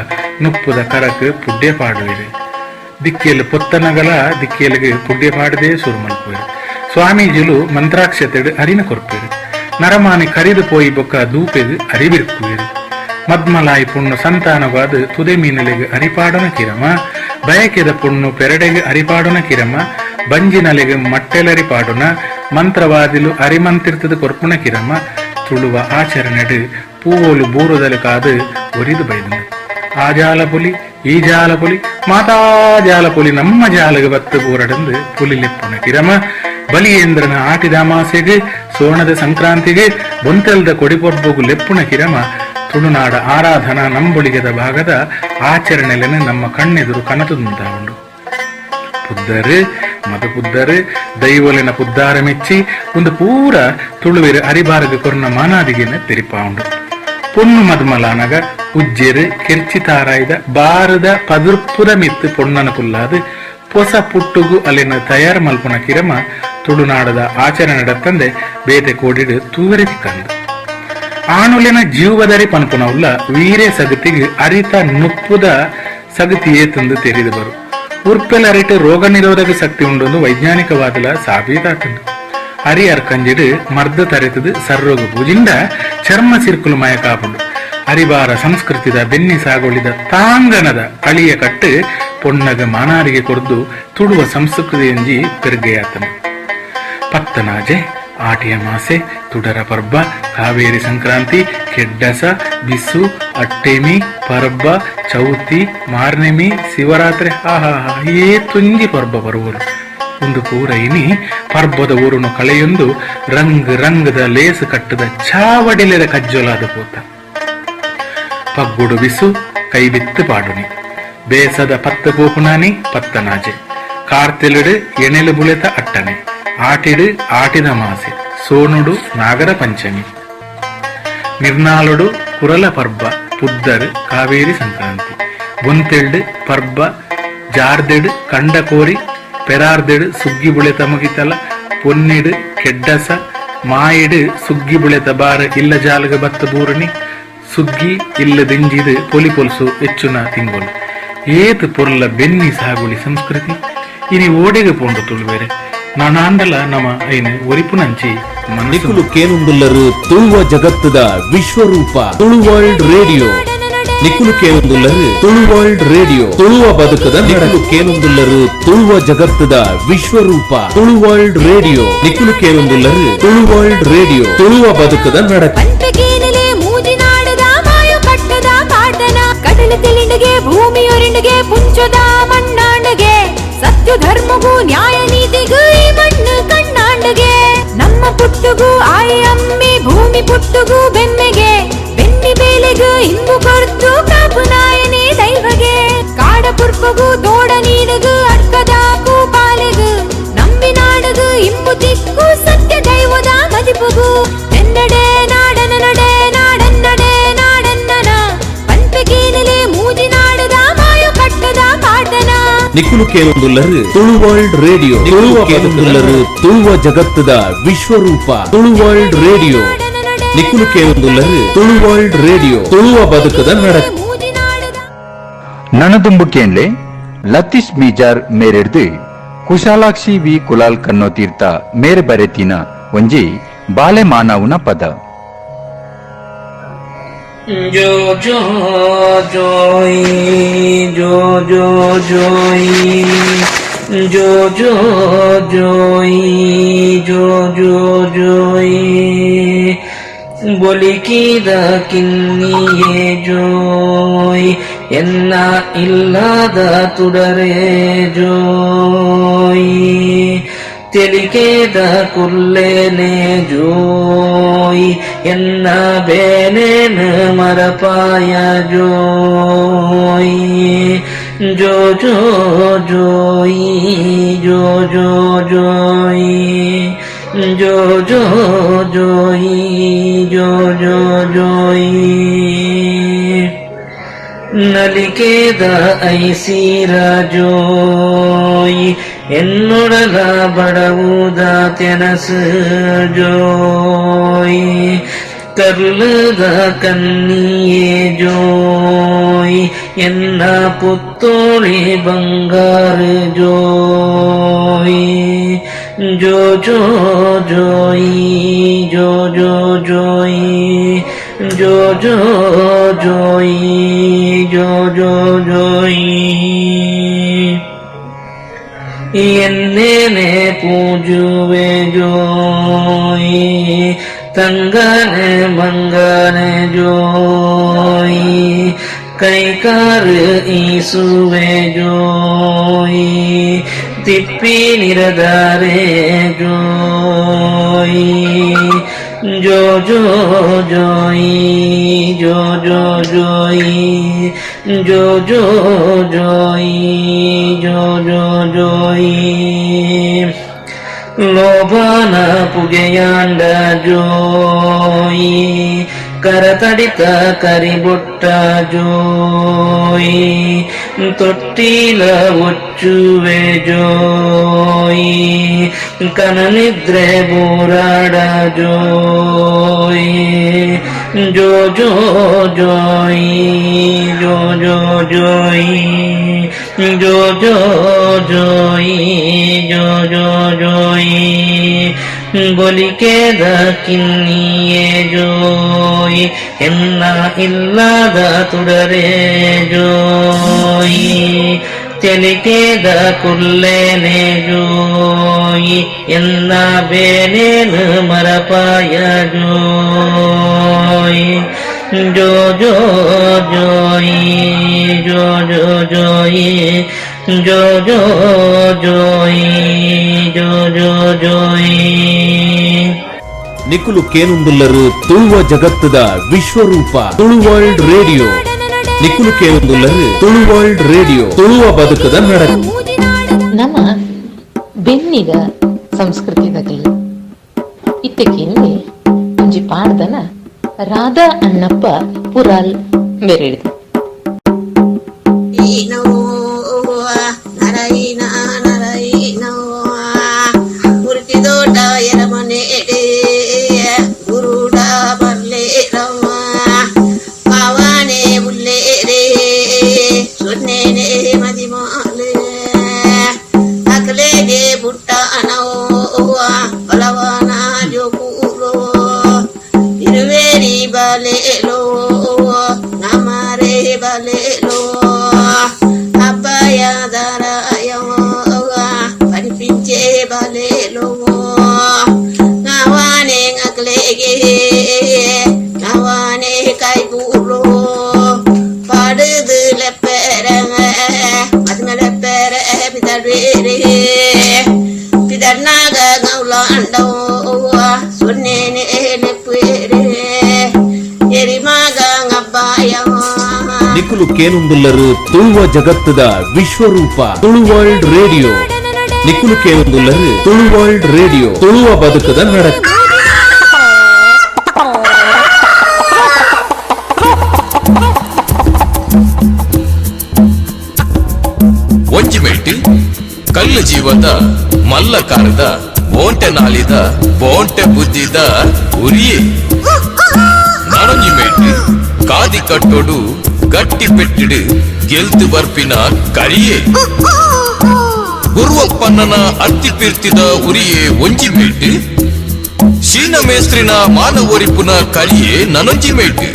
ನುಪ್ಪುದ ಕರಕ್ ಪುಡ್ಡೆ ಪಾಡುವೆರು. ದಿಕ್ಕಿಯಲ್ಲಿ ಪೊತ್ತನಗಲ ದಿಕ್ಕಿಯಲ್ಲಿಗೆ ಪುಡ್ಡೆ ಪಾಡದೆ ಸುರು ಮಲ್ಪುವೆರು. ಸ್ವಾಮೀಜಿಲು ಮಂತ್ರಾಕ್ಷತೆಡು ಅರಿನ ಕೊರ್ಪೆರು. ನರಮಾನಿ ಕರಿದು ಪೋಯಿ ಬೊಕ್ಕ ದೂಪೆಗೆ ಅರಿಬಿರ್ಕುವೆರು. ಮದ್ಮಲಾಯಿ ಪುಣ್ಣು ಸಂತಾನವಾದ ತುದೆ ಮೀನಲೆಗೆ ಅರಿಪಾಡನ ಕಿರಮ, ಬಯಕೆದ ಪುಣ್ಣು ಪೆರಡೆಗೆ ಅರಿಪಾಡನ ಕಿರಮ, ಬಂಜಿನಲೆಗೆ ಮಟ್ಟೆಲರಿಪಾಡುನ, ಮಂತ್ರವಾದಿಲು ಅರಿಮಂತಿರ್ತದ ಕೊರ್ಪುಣ ಕಿರಮ. ತುಳುವ ಆಚರಣೆಡು ಪೂವೋಲು ಬೂರುದಲು ಕಾದು ಒರಿದು ಬೈದನು. ಆ ಜಾಲ ಪುಲಿ, ಈ ಜಾಲ ಪುಲಿ, ಮಾತಾ ಜಾಲ ಪುಲಿ ನಮ್ಮ ಜಾಲಗೆ ಬತ್ತು ಬೋರಡಂದು ಪುಲಿ ಲೆಪ್ಪುನ ಕಿರಮ. ಬಲಿಯೇಂದ್ರನ ಆಟಿದ ಅಮಾಸೆಗೆ ಸೋಣದ ಸಂಕ್ರಾಂತಿಗೆ ಬೊಂತೆಲ್ದ ಕೊಡಿಪೊರ್ಬೋಗು ಲೆಪ್ಪುನ ಕಿರಮ. ತುಳುನಾಡ ಆರಾಧನಾ ನಂಬುಳಿಗೆದ ಭಾಗದ ಆಚರಣೆಲೆನ ನಮ್ಮ ಕಣ್ಣೆದುರು ಕನತುಂತಾವುಂಡು. ಪುದ್ದರು ಮದ ಪುದ್ದರು ದೈವಲಿನ ಪುದ್ದಾರ ಮೆಚ್ಚಿ ಒಂದು ಪೂರ ತುಳುವೆರು ಅರಿಬಾರಗ ಕೊರ್ನ ಮಾನಾದಿಗೆನ ತೆರಿಪಾವುಂಡು. ಪೊಣ್ಣು ಮದ್ಮಲಾನಗ ಉಜ್ಜೆರು ಕೆರ್ಚಿತಾರಾಯ್ದ ಬಾರದ ಪದುರ್ಪುದ ಮಿತ್ತು ಪೊಣ್ಣನ ಕುಲ್ಲಾದು ಹೊಸ ಪುಟ್ಟುಗು ಅಲ್ಲಿನ ತಯಾರು ಮಲ್ಪುನ ಕಿರಮ. ತುಳುನಾಡದ ಆಚರಣೆ ತಂದೆ ಬೇತೆ ಕೋಡಿಡು ತೂವರಿ ಕಂಡು ಆನುಲಿನ ಜೀವದರಿ ಪನ್ಪುನವುಲ್ಲ ವೀರೇ ಸಗತಿಗೆ ಅರಿತ ನುಪ್ಪುದ ಸಗತಿಯೇ ತಂದು ತೆರೆದು ಬರು. ಉರ್ಪೆಲ್ ಅರಿಟ್ಟು ರೋಗ ನಿರೋಧಕ ಶಕ್ತಿ ಉಂಡೊಂದು ವೈಜ್ಞಾನಿಕವಾದಲ ಸಾಬೀತಾತುಂಡು. ಅರಿ ಅರ್ಕಂಜಿಡು ಮರ್ದ ತರೆತದು ಸರ್ರೋಗ ಪೂಜಿಂದ ಚರ್ಮ ಸಿರ್ಕುಲು ಮಯ ಕಾಪುಂಡು. ಅರಿಬಾರ ಸಂಸ್ಕೃತಿದ ಬೆನ್ನಿ ಸಾಗೊಳಿದ ತಾಂಗನದ ಕಳಿಯ ಕಟ್ಟು ಪೊಣ್ಣಗ ಮಾನಾರಿಗೆ ಕೊರ್ದು ತುಳುವ ಸಂಸ್ಕೃತಿ ಎಂಜಿ ಪೆರ್ಗೆಯಾತನು. ಪತ್ತನಾಜೆ, ಆಟಿಯ ಮಾಸೆ, ತುಡರ ಪರ್ಬ, ಕಾವೇರಿ ಸಂಕ್ರಾಂತಿ, ಕೆಡ್ಡಸ, ಬಿಸು, ಅಟ್ಟೆಮಿ, ಪರ್ಬ, ಚೌತಿ, ಮಾರ್ನೆಮಿ, ಶಿವರಾತ್ರಿ ಏ ತುಂಜಿ ಪರ್ಬ ಬರುವರು. ಒಂದು ಪೂರ ಇನಿ ಪರ್ಬದ ಊರುನು ಕಳೆಯೊಂದು ರಂಗ್ ರಂಗದ ಲೇಸು ಕಟ್ಟದ ಚಾವಡಿಲೆದ ಕಜ್ಜೊಲಾದ ಪೋತ. ಪಗ್ಗುಡು ಬಿಸು ಕೈ ಬಿತ್ತು ಪಾಡುನಿ ಬೇಸದ ಪತ್ತು ಪೋಪುನಾನಿ ಪತ್ತನಾಜೆ ಕಾರ್ತೆಲುಡು ಎಣೆಲು ಬುಳೆತ ಅಟ್ಟನೆ ಆಟಿಡು ಆಟಿದ ಮಾಸೆ ಸೋನುಡು ನಾಗರ ಪಂಚಮಿ ನಿರ್ನಾಳುಡು ಕುರಲ ಪರ್ಬ ಪುದ್ದರು ಕಾವೇರಿ ಸಂಕ್ರಾಂತಿ ಬೊಂತೆಳ್ಡು ಪರ್ಬ ಜಾರ್ದೆಡು ಕಂಡಕೋರಿ ಪೆರಾರ್ದೆಡು ಸುಗ್ಗಿ ಬುಳೆತ ಮುಗಿತಲ ಪೊನ್ನಿಡು ಕೆಡ್ಡಸ ಮಾಯಿಡು ಸುಗ್ಗಿ ಬುಳೆತ ಬಾರ ಇಲ್ಲ ಜಾಲಗ ಬತ್ತ ಬೂರಣಿ ಸುಗ್ಗಿ ಇಲ್ಲ ದಿಂಜಿದು ಪೊಲಿ ಪೊಲ್ಸು ಹೆಚ್ಚುನ ತಿಂಗೋಲು ಏತು ಪೊರ್ಲ ಬೆನ್ನಿ ಸಾಗುಳಿ ಸಂಸ್ಕೃತಿ ಇನಿ ಓಡೆಗೆ ಪೋಂಡು ತುಳುವೇರೆ ನಾನಾಂಡಲ ನಮ ಐನು ಒರಿಪುನಂಚಿ ನಿಕುಲು ಕೇನುಂದುಲ್ಲರು ತುಳುವ ಜಗತ್ತದ ವಿಶ್ವರೂಪ ತುಳು ವರ್ಲ್ಡ್ ರೇಡಿಯೋ ನಿಕುಲು ಕೇನುಂದುಲ್ಲರು ತುಳು ವರ್ಲ್ಡ್ ರೇಡಿಯೋ ತುಳುವ ಬದುಕದ ನಿಕುಲು ಕೇನುಂದುಲ್ಲರು ತುಳುವ ಜಗತ್ತದ ವಿಶ್ವರೂಪ ತುಳು ವರ್ಲ್ಡ್ ರೇಡಿಯೋ ನಿಕುಲು ಕೇನುಂದುಲ್ಲರು ತುಳು ವರ್ಲ್ಡ್ ರೇಡಿಯೋ ತುಳುವ ಬದುಕದ ನಡಕ ಪಂಚಕೇನಲೆ ಮೂಜಿನಾಡದ ಮಾಯು ಕಟ್ಟದ ಕಾಟನ ಕಡಲ ತಿಳಿಂಡಿಗೆ ಭೂಮಿಯೊರಿಂಡಿಗೆ ಪುಂಚದ ಮಣ್ಣಾಂಡಗೆ ಸತ್ಯ ಧರ್ಮಗೂ ನ್ಯಾಯ ನೀತಿಗೂ ಈ ಮಣ್ಣು ಕಣ್ಣಾಂಡಗೆ ನಮ್ಮ ಪುಟ್ಟುಗೂ ಆಯಿ ಅಮ್ಮಿ ಭೂಮಿ ಪುಟ್ಟುಗೂ ಬೆಮ್ಮೆಗೆ ಬೆನ್ನಿ ಬೇಲೆಗೂ ಇಂಬು ಕೊರ್ತು ಕಾಪು ನಾಯನೇ ದೈವಗೆ ಕಾಡ ಪುರ್ಪಗೂ ತೋಡ ನೀಡಗು ಅಡ್ಕದಾಕು ಪಾಲೆಗು ನಂಬಿ ನಾಡಗು ಇಂಬು ತಿಕ್ಕು ಸತ್ಯ ದೈವದ ಮದಿಪುಗು ಎನ್ನಡೆ ನಾಡನ ನಡೆ ನಾಡನ್ನಡೆ ನಾಡನ್ನನ ಪಂಚಕೇನಲೆ ಮೂಜಿನಾಡದ ಮಾಯು ಕಟ್ಟದ ಕಾಟನ ನಿಕುಲು ಕೇನುಂದುಲ್ಲರು ತುಳು ವರ್ಲ್ಡ್ ರೇಡಿಯೋ ತುಳುವ ಬದುಕುಲ್ಲರು ತುಳುವ ಜಗತ್ತದ ವಿಶ್ವರೂಪ ತುಳು ವರ್ಲ್ಡ್ ರೇಡಿಯೋ ನಿಕುಲು ಕೇನುಂದುಲ್ಲರು ತುಳು ವರ್ಲ್ಡ್ ರೇಡಿಯೋ ತುಳುವ ಬದುಕದ ನಡಕ ನನದುಂಬು ಕೇನ್ಲೆ ಲತೀಶ್ ಮೀಜಾರ್ ಮೇರೆಡ್ದು ಕುಶಾಲಾಕ್ಷಿ ವಿ ಕುಲಾಲ್ ಕನ್ನೋ ತೀರ್ಥ ಮೇರೆ ಬರೆತಿನ ಒಂಜಿ ಬಾಲೆ ಮಾನವುನ ಪದ जो जो जोई जो जो जोई जो जो जोई जो जो जोई ಬೊಲಿಕಿದ ಕಿನ್ನಿಯೇ ಜೋಯ್ ಎನ್ನ ಇಲ್ಲದ ತುಡರೆ ಜೋಯ್ ತೆಲಿಕೆದ ಕುಲ್ಲೇನೆ ಜೋಯ್ ಎನ್ನ ಬೇನೇನ ಮರಪಾಯ ಜೋಯ್ ಜೋ ಜೋ ಜೋಯಿ ಜೋ ಜೋ ಜೋಯಿ ಜೋ ಜೋ ಜೋಯಿ ಜೋ ಜೋ ಜೋಯಿ ನಲಿಕೆದ ಐಸಿರ ಜೋಯಿ ಎನ್ನೊಡಲ ಬಡವುದ ತೆನಸು ಜೋಯಿ ಕರ್ಲದ ಕನ್ನಿಯೇ ಜೋಯ್ ಎನ್ನ ಪುತ್ತೋಳಿ ಬಂಗಾರ ಜೋಯ್ ಜೋ ಜೋ ಜೋಯಿ ಜೋ ಜೋ ಜೋಯಿ ಜೋ ಜೋ ಜೋಯಿ ಜೋ ಜೋ ಜೋಯಿ ಎನ್ನೇನೆ ಪೂಜುವೆ ಜೋಯಿ ತಂಗನೆ ಮಂಗನೆ ಜೋಯಿ ಕೈಕಾರ ಈಸುವೆ ಜೋಯಿ ತಿಪ್ಪಿ ನಿರದಾರೆ ಜೋಯಿ ಜೋ ಜೋ ಜೋಯಿ ಜೋ ಜೋ ಜೋಯಿ ಜೋ ಜೋ ಜೋಯಿ ಜೋ ಜೋ ಜೋಯಿ ಲೋಭನ ಪುಗೆಯಾಂಡ ಜೋಯಿ ಕರತಡಿತ ಕರಿಬೊಟ್ಟ ಜೋಯಿ ತೊಟ್ಟಿಲ ಒಚ್ಚುವೆ ಜೋಯಿ ಕನನಿದ್ರೆ ಬೋರಾಡ ಜೋಯಿ ಜೋ ಜೋ ಜೋಯಿ ಜೋ ಜೋ ಜೋಯಿ ಜೋ ಜೋ ಜೋಯಿ ಜೋ ಜೋ ಜೋಯಿ ಬೊಲಿಕೆದ ಕಿನ್ನಿಯೇ ಜೋಯಿ ಎನ್ನ ಇಲ್ಲದ ತುಡರೆ ಜೋಯಿ ತೆಲಿಕೆದ ಕುಲ್ಲೇನೆ ಜೋಯಿ ಎನ್ನ ಬೇನೇನು ಮರಪಾಯ ಜೋಯಿ ಜೋ ಜೋ ಜೋಯಿ ಜೋ ಜೋ ಜೋಯಿ ಜೋ ಜೋ ಜೋಯಿ ಜೋ ಜೋ ಜೋಯಿ ನಿಕುಲು ಕೇನುಂದುಲ್ಲರು ತುಳುವ ಜಗತ್ತದ ವಿಶ್ವರೂಪ ತುಳು ವರ್ಲ್ಡ್ ರೇಡಿಯೋ. ನಿಕುಲು ಕೇನುಂದುಲ್ಲರು ತುಳು ವರ್ಲ್ಡ್ ರೇಡಿಯೋ, ತುಳುವ ಬದುಕದ ನಡಕು. ನಮ್ಮ ಬೆನ್ನಿಗ ಸಂಸ್ಕೃತಿದಗಳು ಇತ್ತಕ್ಕಿಂದೆ ಒಂಜಿ ಪಾಡ್ದನ ರಾಧಾ ಅಣ್ಣಪ್ಪ ಪುರಾಲ್ ಬೆರೆಡಿದ. ದೊಡ್ಡ ಎರಮನೆ ಗುರುಡ ಬರ್ಲೆ ರಮ್ಮ ಪಾವಾನೆ ಉಲ್ಲೆ ರೇ ಸೊನ್ನೆನೆ ಮದಿಮಾಲೆ ಅಕಲೆಗೆ ಬುಟ್ಟ ಅನವ ಬಲವನ ಜೋಕೂಲೋ ಇರುವೇರಿ ಬಲೆಲೋ ನಮರೆ ಬಲೆಲೋ ಅಪಾಯದರಾಯವ ಪರಿಪಿಂಚೆ ಬಲೆಲೋ ನವಾನೆ ಅಕಲೆಗೆ ನವಾನೆ ಕೈಗೂಲೋ ಪಾಡುದು ಲೆಪ್ಪೆರ ಮದ್ಮಲೆಪ್ಪೆರ ಪಿದಡ್ವೇರೆ ಪಿದಡ್ನಾಗ ಗೌಲಾಂಡೋ ಸೊನ್ನೆನೆ ಲೆಪ್ಪೇರೆ ಎರಿಮಾಗ ಅಬ್ಬಾಯವ. ನಿಕುಲು ಕೇನುಂದುಲ್ಲರು ತುಳುವ ಜಗತ್ತದ ವಿಶ್ವರೂಪ ತುಳು ವರ್ಲ್ಡ್ ರೇಡಿಯೋ. ನಿಕುಲು ಕೇನುಂದುಲ್ಲರು ತುಳು ವರ್ಲ್ಡ್ ರೇಡಿಯೋ, ತುಳುವ ಬದುಕದ ನಡಕು. ಒಂಜಿಮೆಟ್ಟು ಕಲ್ಲು ಜೀವದ ಮಲ್ಲಕಾರದ ಬೋಂಟೆ ನಾಲಿದ ಬೋಂಟೆ ಬುದ್ಧಿದ ಉರಿಯೇ ನಣಂಜಿಮೆಟ್ಟು ಕಾದಿ ಕಟ್ಟೋಡು ಗಟ್ಟಿ ಪೆಟ್ಟಿಡು ಗೆಲ್ತು ಬರ್ಪಿನ ಕರಿಯೇ ಗುರುವಪ್ಪಣ್ಣನ ಅತ್ತಿ ಪಿರ್ತಿದ ಉರಿಯೇ ಒಂಜಿಮೆಟ್ಟು ಶೀನ ಮೇಸ್ತ್ರಿನ ಮಾನವರಿಪುನ ಕರಿಯೇ ನನಂಜಿಮೆಟ್ಟು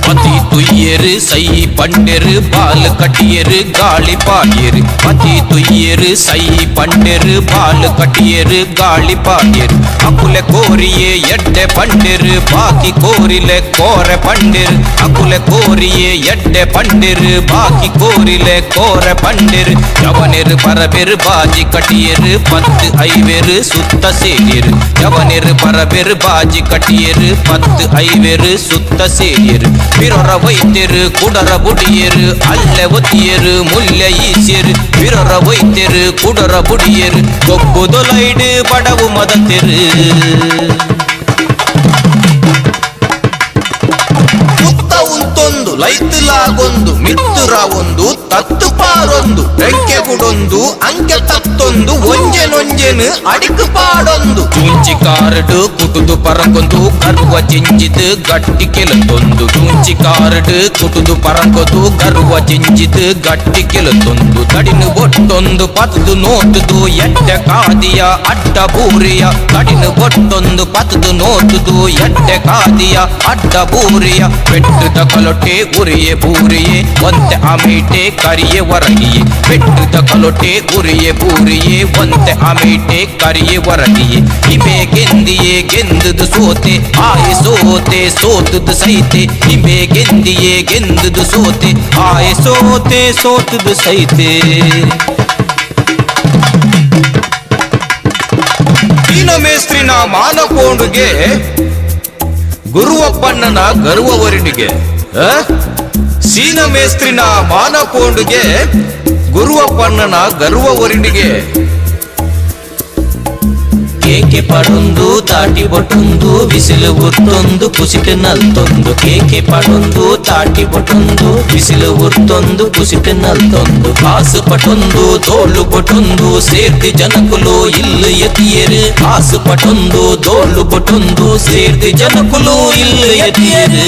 பத்தி துய்யரு சை பண்டெரு பால் கட்டியரு காளி பாடியரு பத்தி துய்யரு சை பண்டெரு பால் கட்டியரு காளி பாடியரு அக்குல கோரியே எட்டೆ பண்டெரு பாக்கி கோரில கோர பண்டெரு அக்குல கோரியே எட்டೆ பண்டெரு பாக்கி கோரில கோர பண்டெரு ஜவனெரு பரபெரு பாஜி கட்டியரு 10 ஐவேரு சுத்த சேரியரு ஜவனெரு பரபெரு பாஜி கட்டியரு 10 ஐவேரு சுத்த சேரியரு ಬಿರೊರ ವೈದ್ಯರು ಕುಡರ ಬುಡಿಯರು ಅಲ್ಲೆ ಒತ್ತಿಯರು ಮುಲ್ಲೆ ಈಸ್ಯರು ಬಿರೊರ ವೈದ್ಯರು ಕುಡರ ಬುಡಿಯರು ಗೊಬ್ಬುದೊಲೈಡು ಬಡವು ಮದತೆರು ಉಂತೊಂದು ಲೈತುಲಾಗೊಂದು ಮಿತ್ತುರ ಒಂದು ತತ್ತು ಪಾರೊಂದು ಬೆಂಕೆ ಗುಡೊಂದು ಅಂಕೆ ತತ್ತೊಂದು ಒಂಜೆನೊಂಜೆನು ಅಡಿಕು ಪಾಡೊಂದು ಚೂಂಚಿ ಕಾರಡು ಕುಟುದು ಪರಂಗೊಂದು ಕರುವ ಚಿಂಜಿದು ಗಟ್ಟಿ ಕೆಲತೊಂದು ಚೂಂಚಿ ಕಾರಡು ಕುಟುದು ಪರಂಗೊದು ಕರುವ ಚಿಂಜಿದು ಗಟ್ಟಿ ಕೆಲತೊಂದು ತಡಿನು ಬೊಟ್ಟೊಂದು ಪತದು ನೋಟುದು ಎಟ್ಟೆ ಕಾದಿಯ ಅಡ್ಡ ಬೂರಿಯ ತಡಿನು ಬೊಟ್ಟೊಂದು ಪತದು ನೋಟುದು ಎಟ್ಟೆ ಕಾದಿಯ ಅಡ್ಡ ಬೂರಿಯ ಬೆಟ್ಟದ ಕಲೊಟ್ಟೆ ಉರಿಯೆ ಬೂರಿಯೆ ಒಂತೆ ಅಮೀಟೆ ಕರಿಯೆ ಹೊರಗಿಯೆ ಬೆಟ್ಟದ ಕಲೊಟ್ಟೆ ಉರಿಯೆ ಬೂರಿಯೆ ಒಂತೆ ಅಮೀಟೆ ಕರಿಯೆ ಹೊರಗಿಯೆ ಇಬೆ ಗೆಂದಿಯೇ ಗೆಂದುದು ಸೋತೆ ಆಯೆ ಸೋತೆ ಸೋತುದು ಸೈತೆ ಇಬೆ ಗೆಂದಿಯೇ ಗೆಂದುದು ಸೋತೆ ಆಯೆ ಸೋತೆ ಸೋತುದು ಸೈತೆ ದೀನ ಮೇಸ್ತ್ರಿನ ಮಾನಕೋಂಡುಗೆ ಗುರುವಪ್ಪಣ್ಣನ ಗರ್ವವರಿಣಿಗೆ ಸೀನ ಮೇಸ್ತ್ರಿನ ಮಾನಕೋಂಡುಗೆ ಗುರುವಪ್ಪಣ್ಣನ ಗರ್ವವರಿಣಿಗೆ ಕೇಕೆ ಪಡೊಂದು ತಾಟಿ ಬೊಟ್ಟೊಂದು ಬಿಸಿಲು ಉರ್ತೊಂದು ಕುಸಿಟ ನಲ್ತೊಂದು ಕೇಕೆ ಪಡೊಂದು ತಾಟಿ ಬೊಟ್ಟೊಂದು ಬಿಸಿಲು ಉರ್ತೊಂದು ಕುಸಿಟ ನಲ್ತೊಂದು ಕಾಸು ಪಟೊಂದು ತೋಳು ಬೊಟ್ಟೊಂದು ಸೇರ್ತಿ ಜನಕುಲು ಇಲ್ಲು ಎತಿಯರು ಕಾಸು ಪಟೊಂದು ತೋಳು ಬೊಟ್ಟೊಂದು ಸೇರ್ತಿ ಜನಕುಲು ಇಲ್ಲು ಎತಿಯರು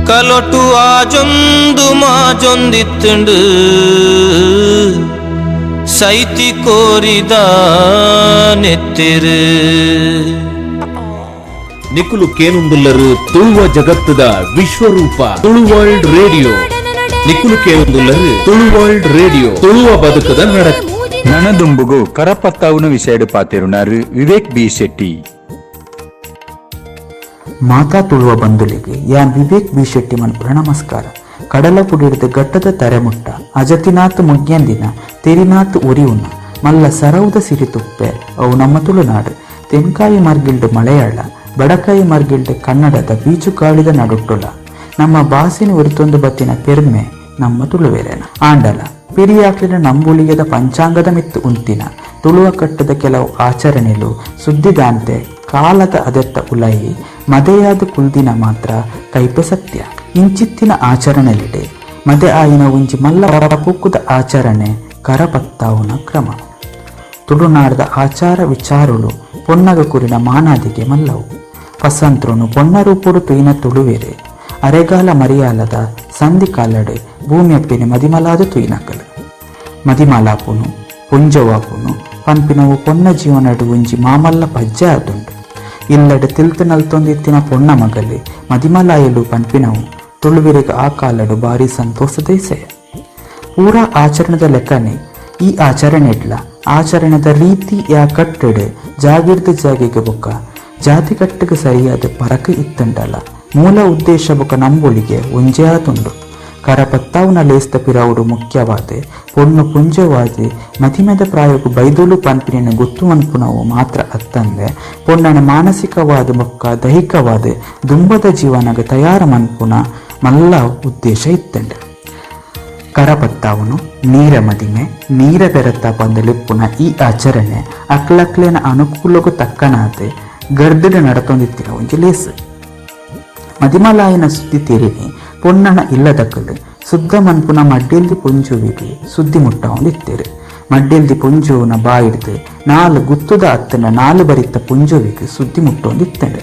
ಕಲೊಟ್ಟು ಆಜೊಂದು ಮಾಜೊಂದಿತ್ತುಂಡು ಸೈತಿ ಕೋರಿದ ನೆತ್ತಿರು ನಿಕುಲು ಕೇನುಂದುಲ್ಲರು ತುಳುವ ಜಗತ್ತದ ವಿಶ್ವರೂಪ ತುಳು ವರ್ಲ್ಡ್ ರೇಡಿಯೋ ನಿಕುಲು ಕೇನುಂದುಲ್ಲರು ತುಳು ವರ್ಲ್ಡ್ ರೇಡಿಯೋ ತುಳುವ ಬದುಕದ ನಡತೆ ನನದುಂಬುಗು ಕರಪತ್ತಾವುನ ವಿಷಯಡು ಪಾತಿರುನಾರು ವಿವೇಕ್ ಬಿ ಶೆಟ್ಟಿ. ಮಾತಾ ತುಳುವ ಬಂಧುಲಿಗೆ ಯಾನ್ ವಿವೇಕ್ ಬಿ ಶೆಟ್ಟಿ ಮನ್ಪುರ ನಮಸ್ಕಾರ. ಕಡಲ ಪುಡಿಡ್ದು ಗಟ್ಟದ ತರೆಮುಟ್ಟ ಅಜತಿನಾಥ್ ಮುಗ್ಯಂದಿನ ತೆರಿನಾಥ್ ಉರಿಯುನ ಮಲ್ಲ ಸರೌದ ಸಿರಿ ತುಪ್ಪೆ ಅವು ನಮ್ಮ ತುಳುನಾಡು. ತೆನ್ಕಾಯಿ ಮರ್ಗಿಲ್ಡು ಮಲಯಾಳ, ಬಡಕಾಯಿ ಮರ್ಗಿಲ್ಡು ಕನ್ನಡದ ಬೀಚು ಕಾಳಿದ ನಡುಟ್ಟುಲ. ನಮ್ಮ ಭಾಷೆನ ಉರಿತೊಂದು ಬತ್ತಿನ ಪೆರ್ಮೆ ನಮ್ಮ ತುಳುವೆರೆನ ಆಂಡಲ ಪಿರಿಯಾಕ್ಲಿನ ನಂಬುಳಿಯದ ಪಂಚಾಂಗದ ಮಿತ್ತು ಉಂತಿನ ತುಳುವ ಕಟ್ಟದ ಕೆಲವು ಆಚರಣೆಲು ಸುದ್ದಿದಾಂತೆ ಕಾಲದ ಅದೆತ್ತ ಉಲಯಿ ಮದೆಯಾದ ಕುಲ್ದಿನ ಮಾತ್ರ ಕೈಪೆ ಸತ್ಯ. ಇಂಚಿತ್ತಿನ ಆಚರಣೆಲಿಡೆ ಮದೆ ಆಯಿನ ಒಂಜಿ ಮಲ್ಲ ಪುಕ್ಕುದ ಆಚರಣೆ ಕರಪತ್ತಾವುನ ಕ್ರಮ. ತುಳುನಾಡದ ಆಚಾರ ವಿಚಾರುಲು ಪೊನ್ನಗ ಕುರಿನ ಮಾನಾದಿಗೆ ಮಲ್ಲವು. ಪಸಂತ್ರುನು ಪೊನ್ನ ರೂಪುಡು ತುಯಿನ ತುಳುವೆರೆ ಅರೆಗಾಲ ಮರಿಯಾಲದ ಸಂಧಿ ಕಾಲಡೆ ಭೂಮಿಯಪ್ಪಿನ ಮದಿಮಲಾದ ತುಯಿನಕಲು ಮದಿಮಲಾಪುನು ಪುಂಜವಾಪುನು ಪಂಪಿನವು ಪೊನ್ನ ಜೀವನಡು ಒಂಜಿ ಮಾಮಲ್ಲ ಪಜ್ಜೆ ಆದುಂಡು. ಇಲ್ಲಡೆ ತಿಲ್ತು ನಲ್ತೊಂದಿತ್ತಿನ ಪೊನ್ನ ಮಗಲಿ ಮದಿಮಲಾಯಲು ಪಂಪಿನವು ತುಳುವಿರೆಗೆ ಆ ಕಾಲಡು ಭಾರಿ ಸಂತೋಷದೈಸೆಯ. ಪೂರಾ ಆಚರಣದ ಲೆಕ್ಕನೆ ಈ ಆಚರಣೆಡ್ಲ ಆಚರಣದ ರೀತಿ ಯಾ ಕಟ್ಟಡೆ ಜಾಗಿರ್ದ ಜಾಗಿಗೆ ಬೊಕ್ಕ ಜಾತಿ ಕಟ್ಟಿಗೆ ಸರಿಯಾದ ಪರಕ ಇತ್ತಂಡಲ್ಲ. ಮೂಲ ಉದ್ದೇಶ ಬೊಕ ನಂಬುಳಿಗೆ ಒಂಜೇ ಆತುಂಡು. ಕರಪತ್ತಾವುನ ಲೇಸ್ತ ಪಿರವುಡು ಮುಖ್ಯವಾದೆ ಪೊಣ್ಣು ಪುಂಜವಾದೆ ಮದಿಮೆದ ಪ್ರಾಯಕು ಬೈದುಲು ಪಂಪಿನ ಗುತ್ತು ಮನ್ಪುನವು ಮಾತ್ರ ಅತ್ತಂದೆ ಪೊಣ್ಣನ ಮಾನಸಿಕವಾದ ಬೊಕ್ಕ ದೈಹಿಕವಾದ ದುಂಬದ ಜೀವನಗೆ ತಯಾರ ಮನ್ಪುನ ಮಲ್ಲ ಉದ್ದೇಶ ಇತ್ತಂಡೆ. ಕರಪತ್ತಾವುನು ನೀರ ಮದಿಮೆ ನೀರ ಬೆರತ ಬಂದಲಿಪ್ಪುನ ಈ ಆಚರಣೆ ಅಕ್ಲಕ್ಲೇನ ಅನುಕೂಲಗೂ ತಕ್ಕನಾದೆ ಗರ್ದಡೆ ನಡತೊಂದಿತ್ತಿನ ಒಂಜಿ ಲೇಸು. ಮದಿಮಲಾಯನ ಸುದ್ದಿ ತೆರಿನಿ ಪೊನ್ನಣ ಇಲ್ಲದಕ್ಕಲು ಸುದ್ದ ಮನ್ಪುನ ಮಡ್ಡೆಲ್ದಿ ಪುಂಜುವಿಗೆ ಸುದ್ದಿ ಮುಟ್ಟವೊಂದಿತ್ತೇರು. ಮಡ್ಡೆಲ್ದಿ ಪುಂಜುವನ ಬಾಯಿಡ್ದು ನಾಲು ಗುತ್ತುದ ಅತ್ತನ ನಾಲು ಬರಿತ ಪುಂಜುವಿಗೆ ಸುದ್ದಿ ಮುಟ್ಟೊಂದಿತ್ತೇರು.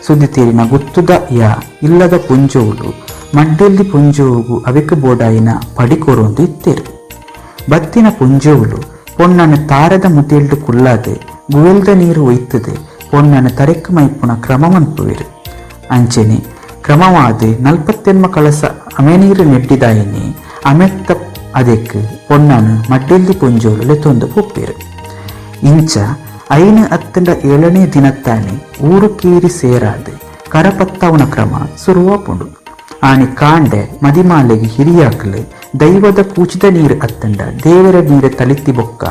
ಸುದ್ದಿ ತೀರಿನ ಗುತ್ತುದ ಯಾ ಇಲ್ಲದ ಪುಂಜುವುಲು ಮಡ್ಡೆಲ್ದಿ ಪುಂಜುವುಗು ಅವೆಕ್ ಬೋಡಾಯಿನ ಪಡಿಕೊರೊಂದು ಇತ್ತೇರು. ಬತ್ತಿನ ಪುಂಜುವುಲು ಪೊನ್ನನ ತಾರದ ಮುದಿಲ್ಡು ಕುಲ್ಲಾದೆ ಗುವೆಲ್ದ ನೀರು ಒಯ್ತದೆ ಪೊನ್ನನ ತರೆಕ್ಕ ಮೈಪುನ ಕ್ರಮ ಮನ್ಪುವೆರು. ಅಂಚೆನೆ ಕ್ರಮವಾದ 40 ಕಳಸ ಅಮೆನೀರು ನೆಡ್ಡಿದಾಯಿನಿ ಅಮೆತ್ತ ಅದಕ್ಕೆ ಪೊನ್ನನು ಮಡ್ಡೆಲ್ದಿ ಪುಂಜೋಲು ತೊಂದು ಪುಪ್ಪೇರು. ಇಂಚ 5-7ನೇ ದಿನತ್ತಾನೆ ಊರು ಕೀರಿ ಸೇರಾದೆ ಕರಪತ್ತಾವುನ ಕ್ರಮ ಸುರುವಾಪುಂಡು. ಆಣಿ ಕಾಂಡೆ ಮದಿಮಾಲೆಗೆ ಹಿರಿಯಾಕಲು ದೈವದ ಪೂಜಿದ ನೀರು ಅತ್ತಂಡ ದೇವರ ನೀರು ತಲಿತ್ತಿ ಬೊಕ್ಕ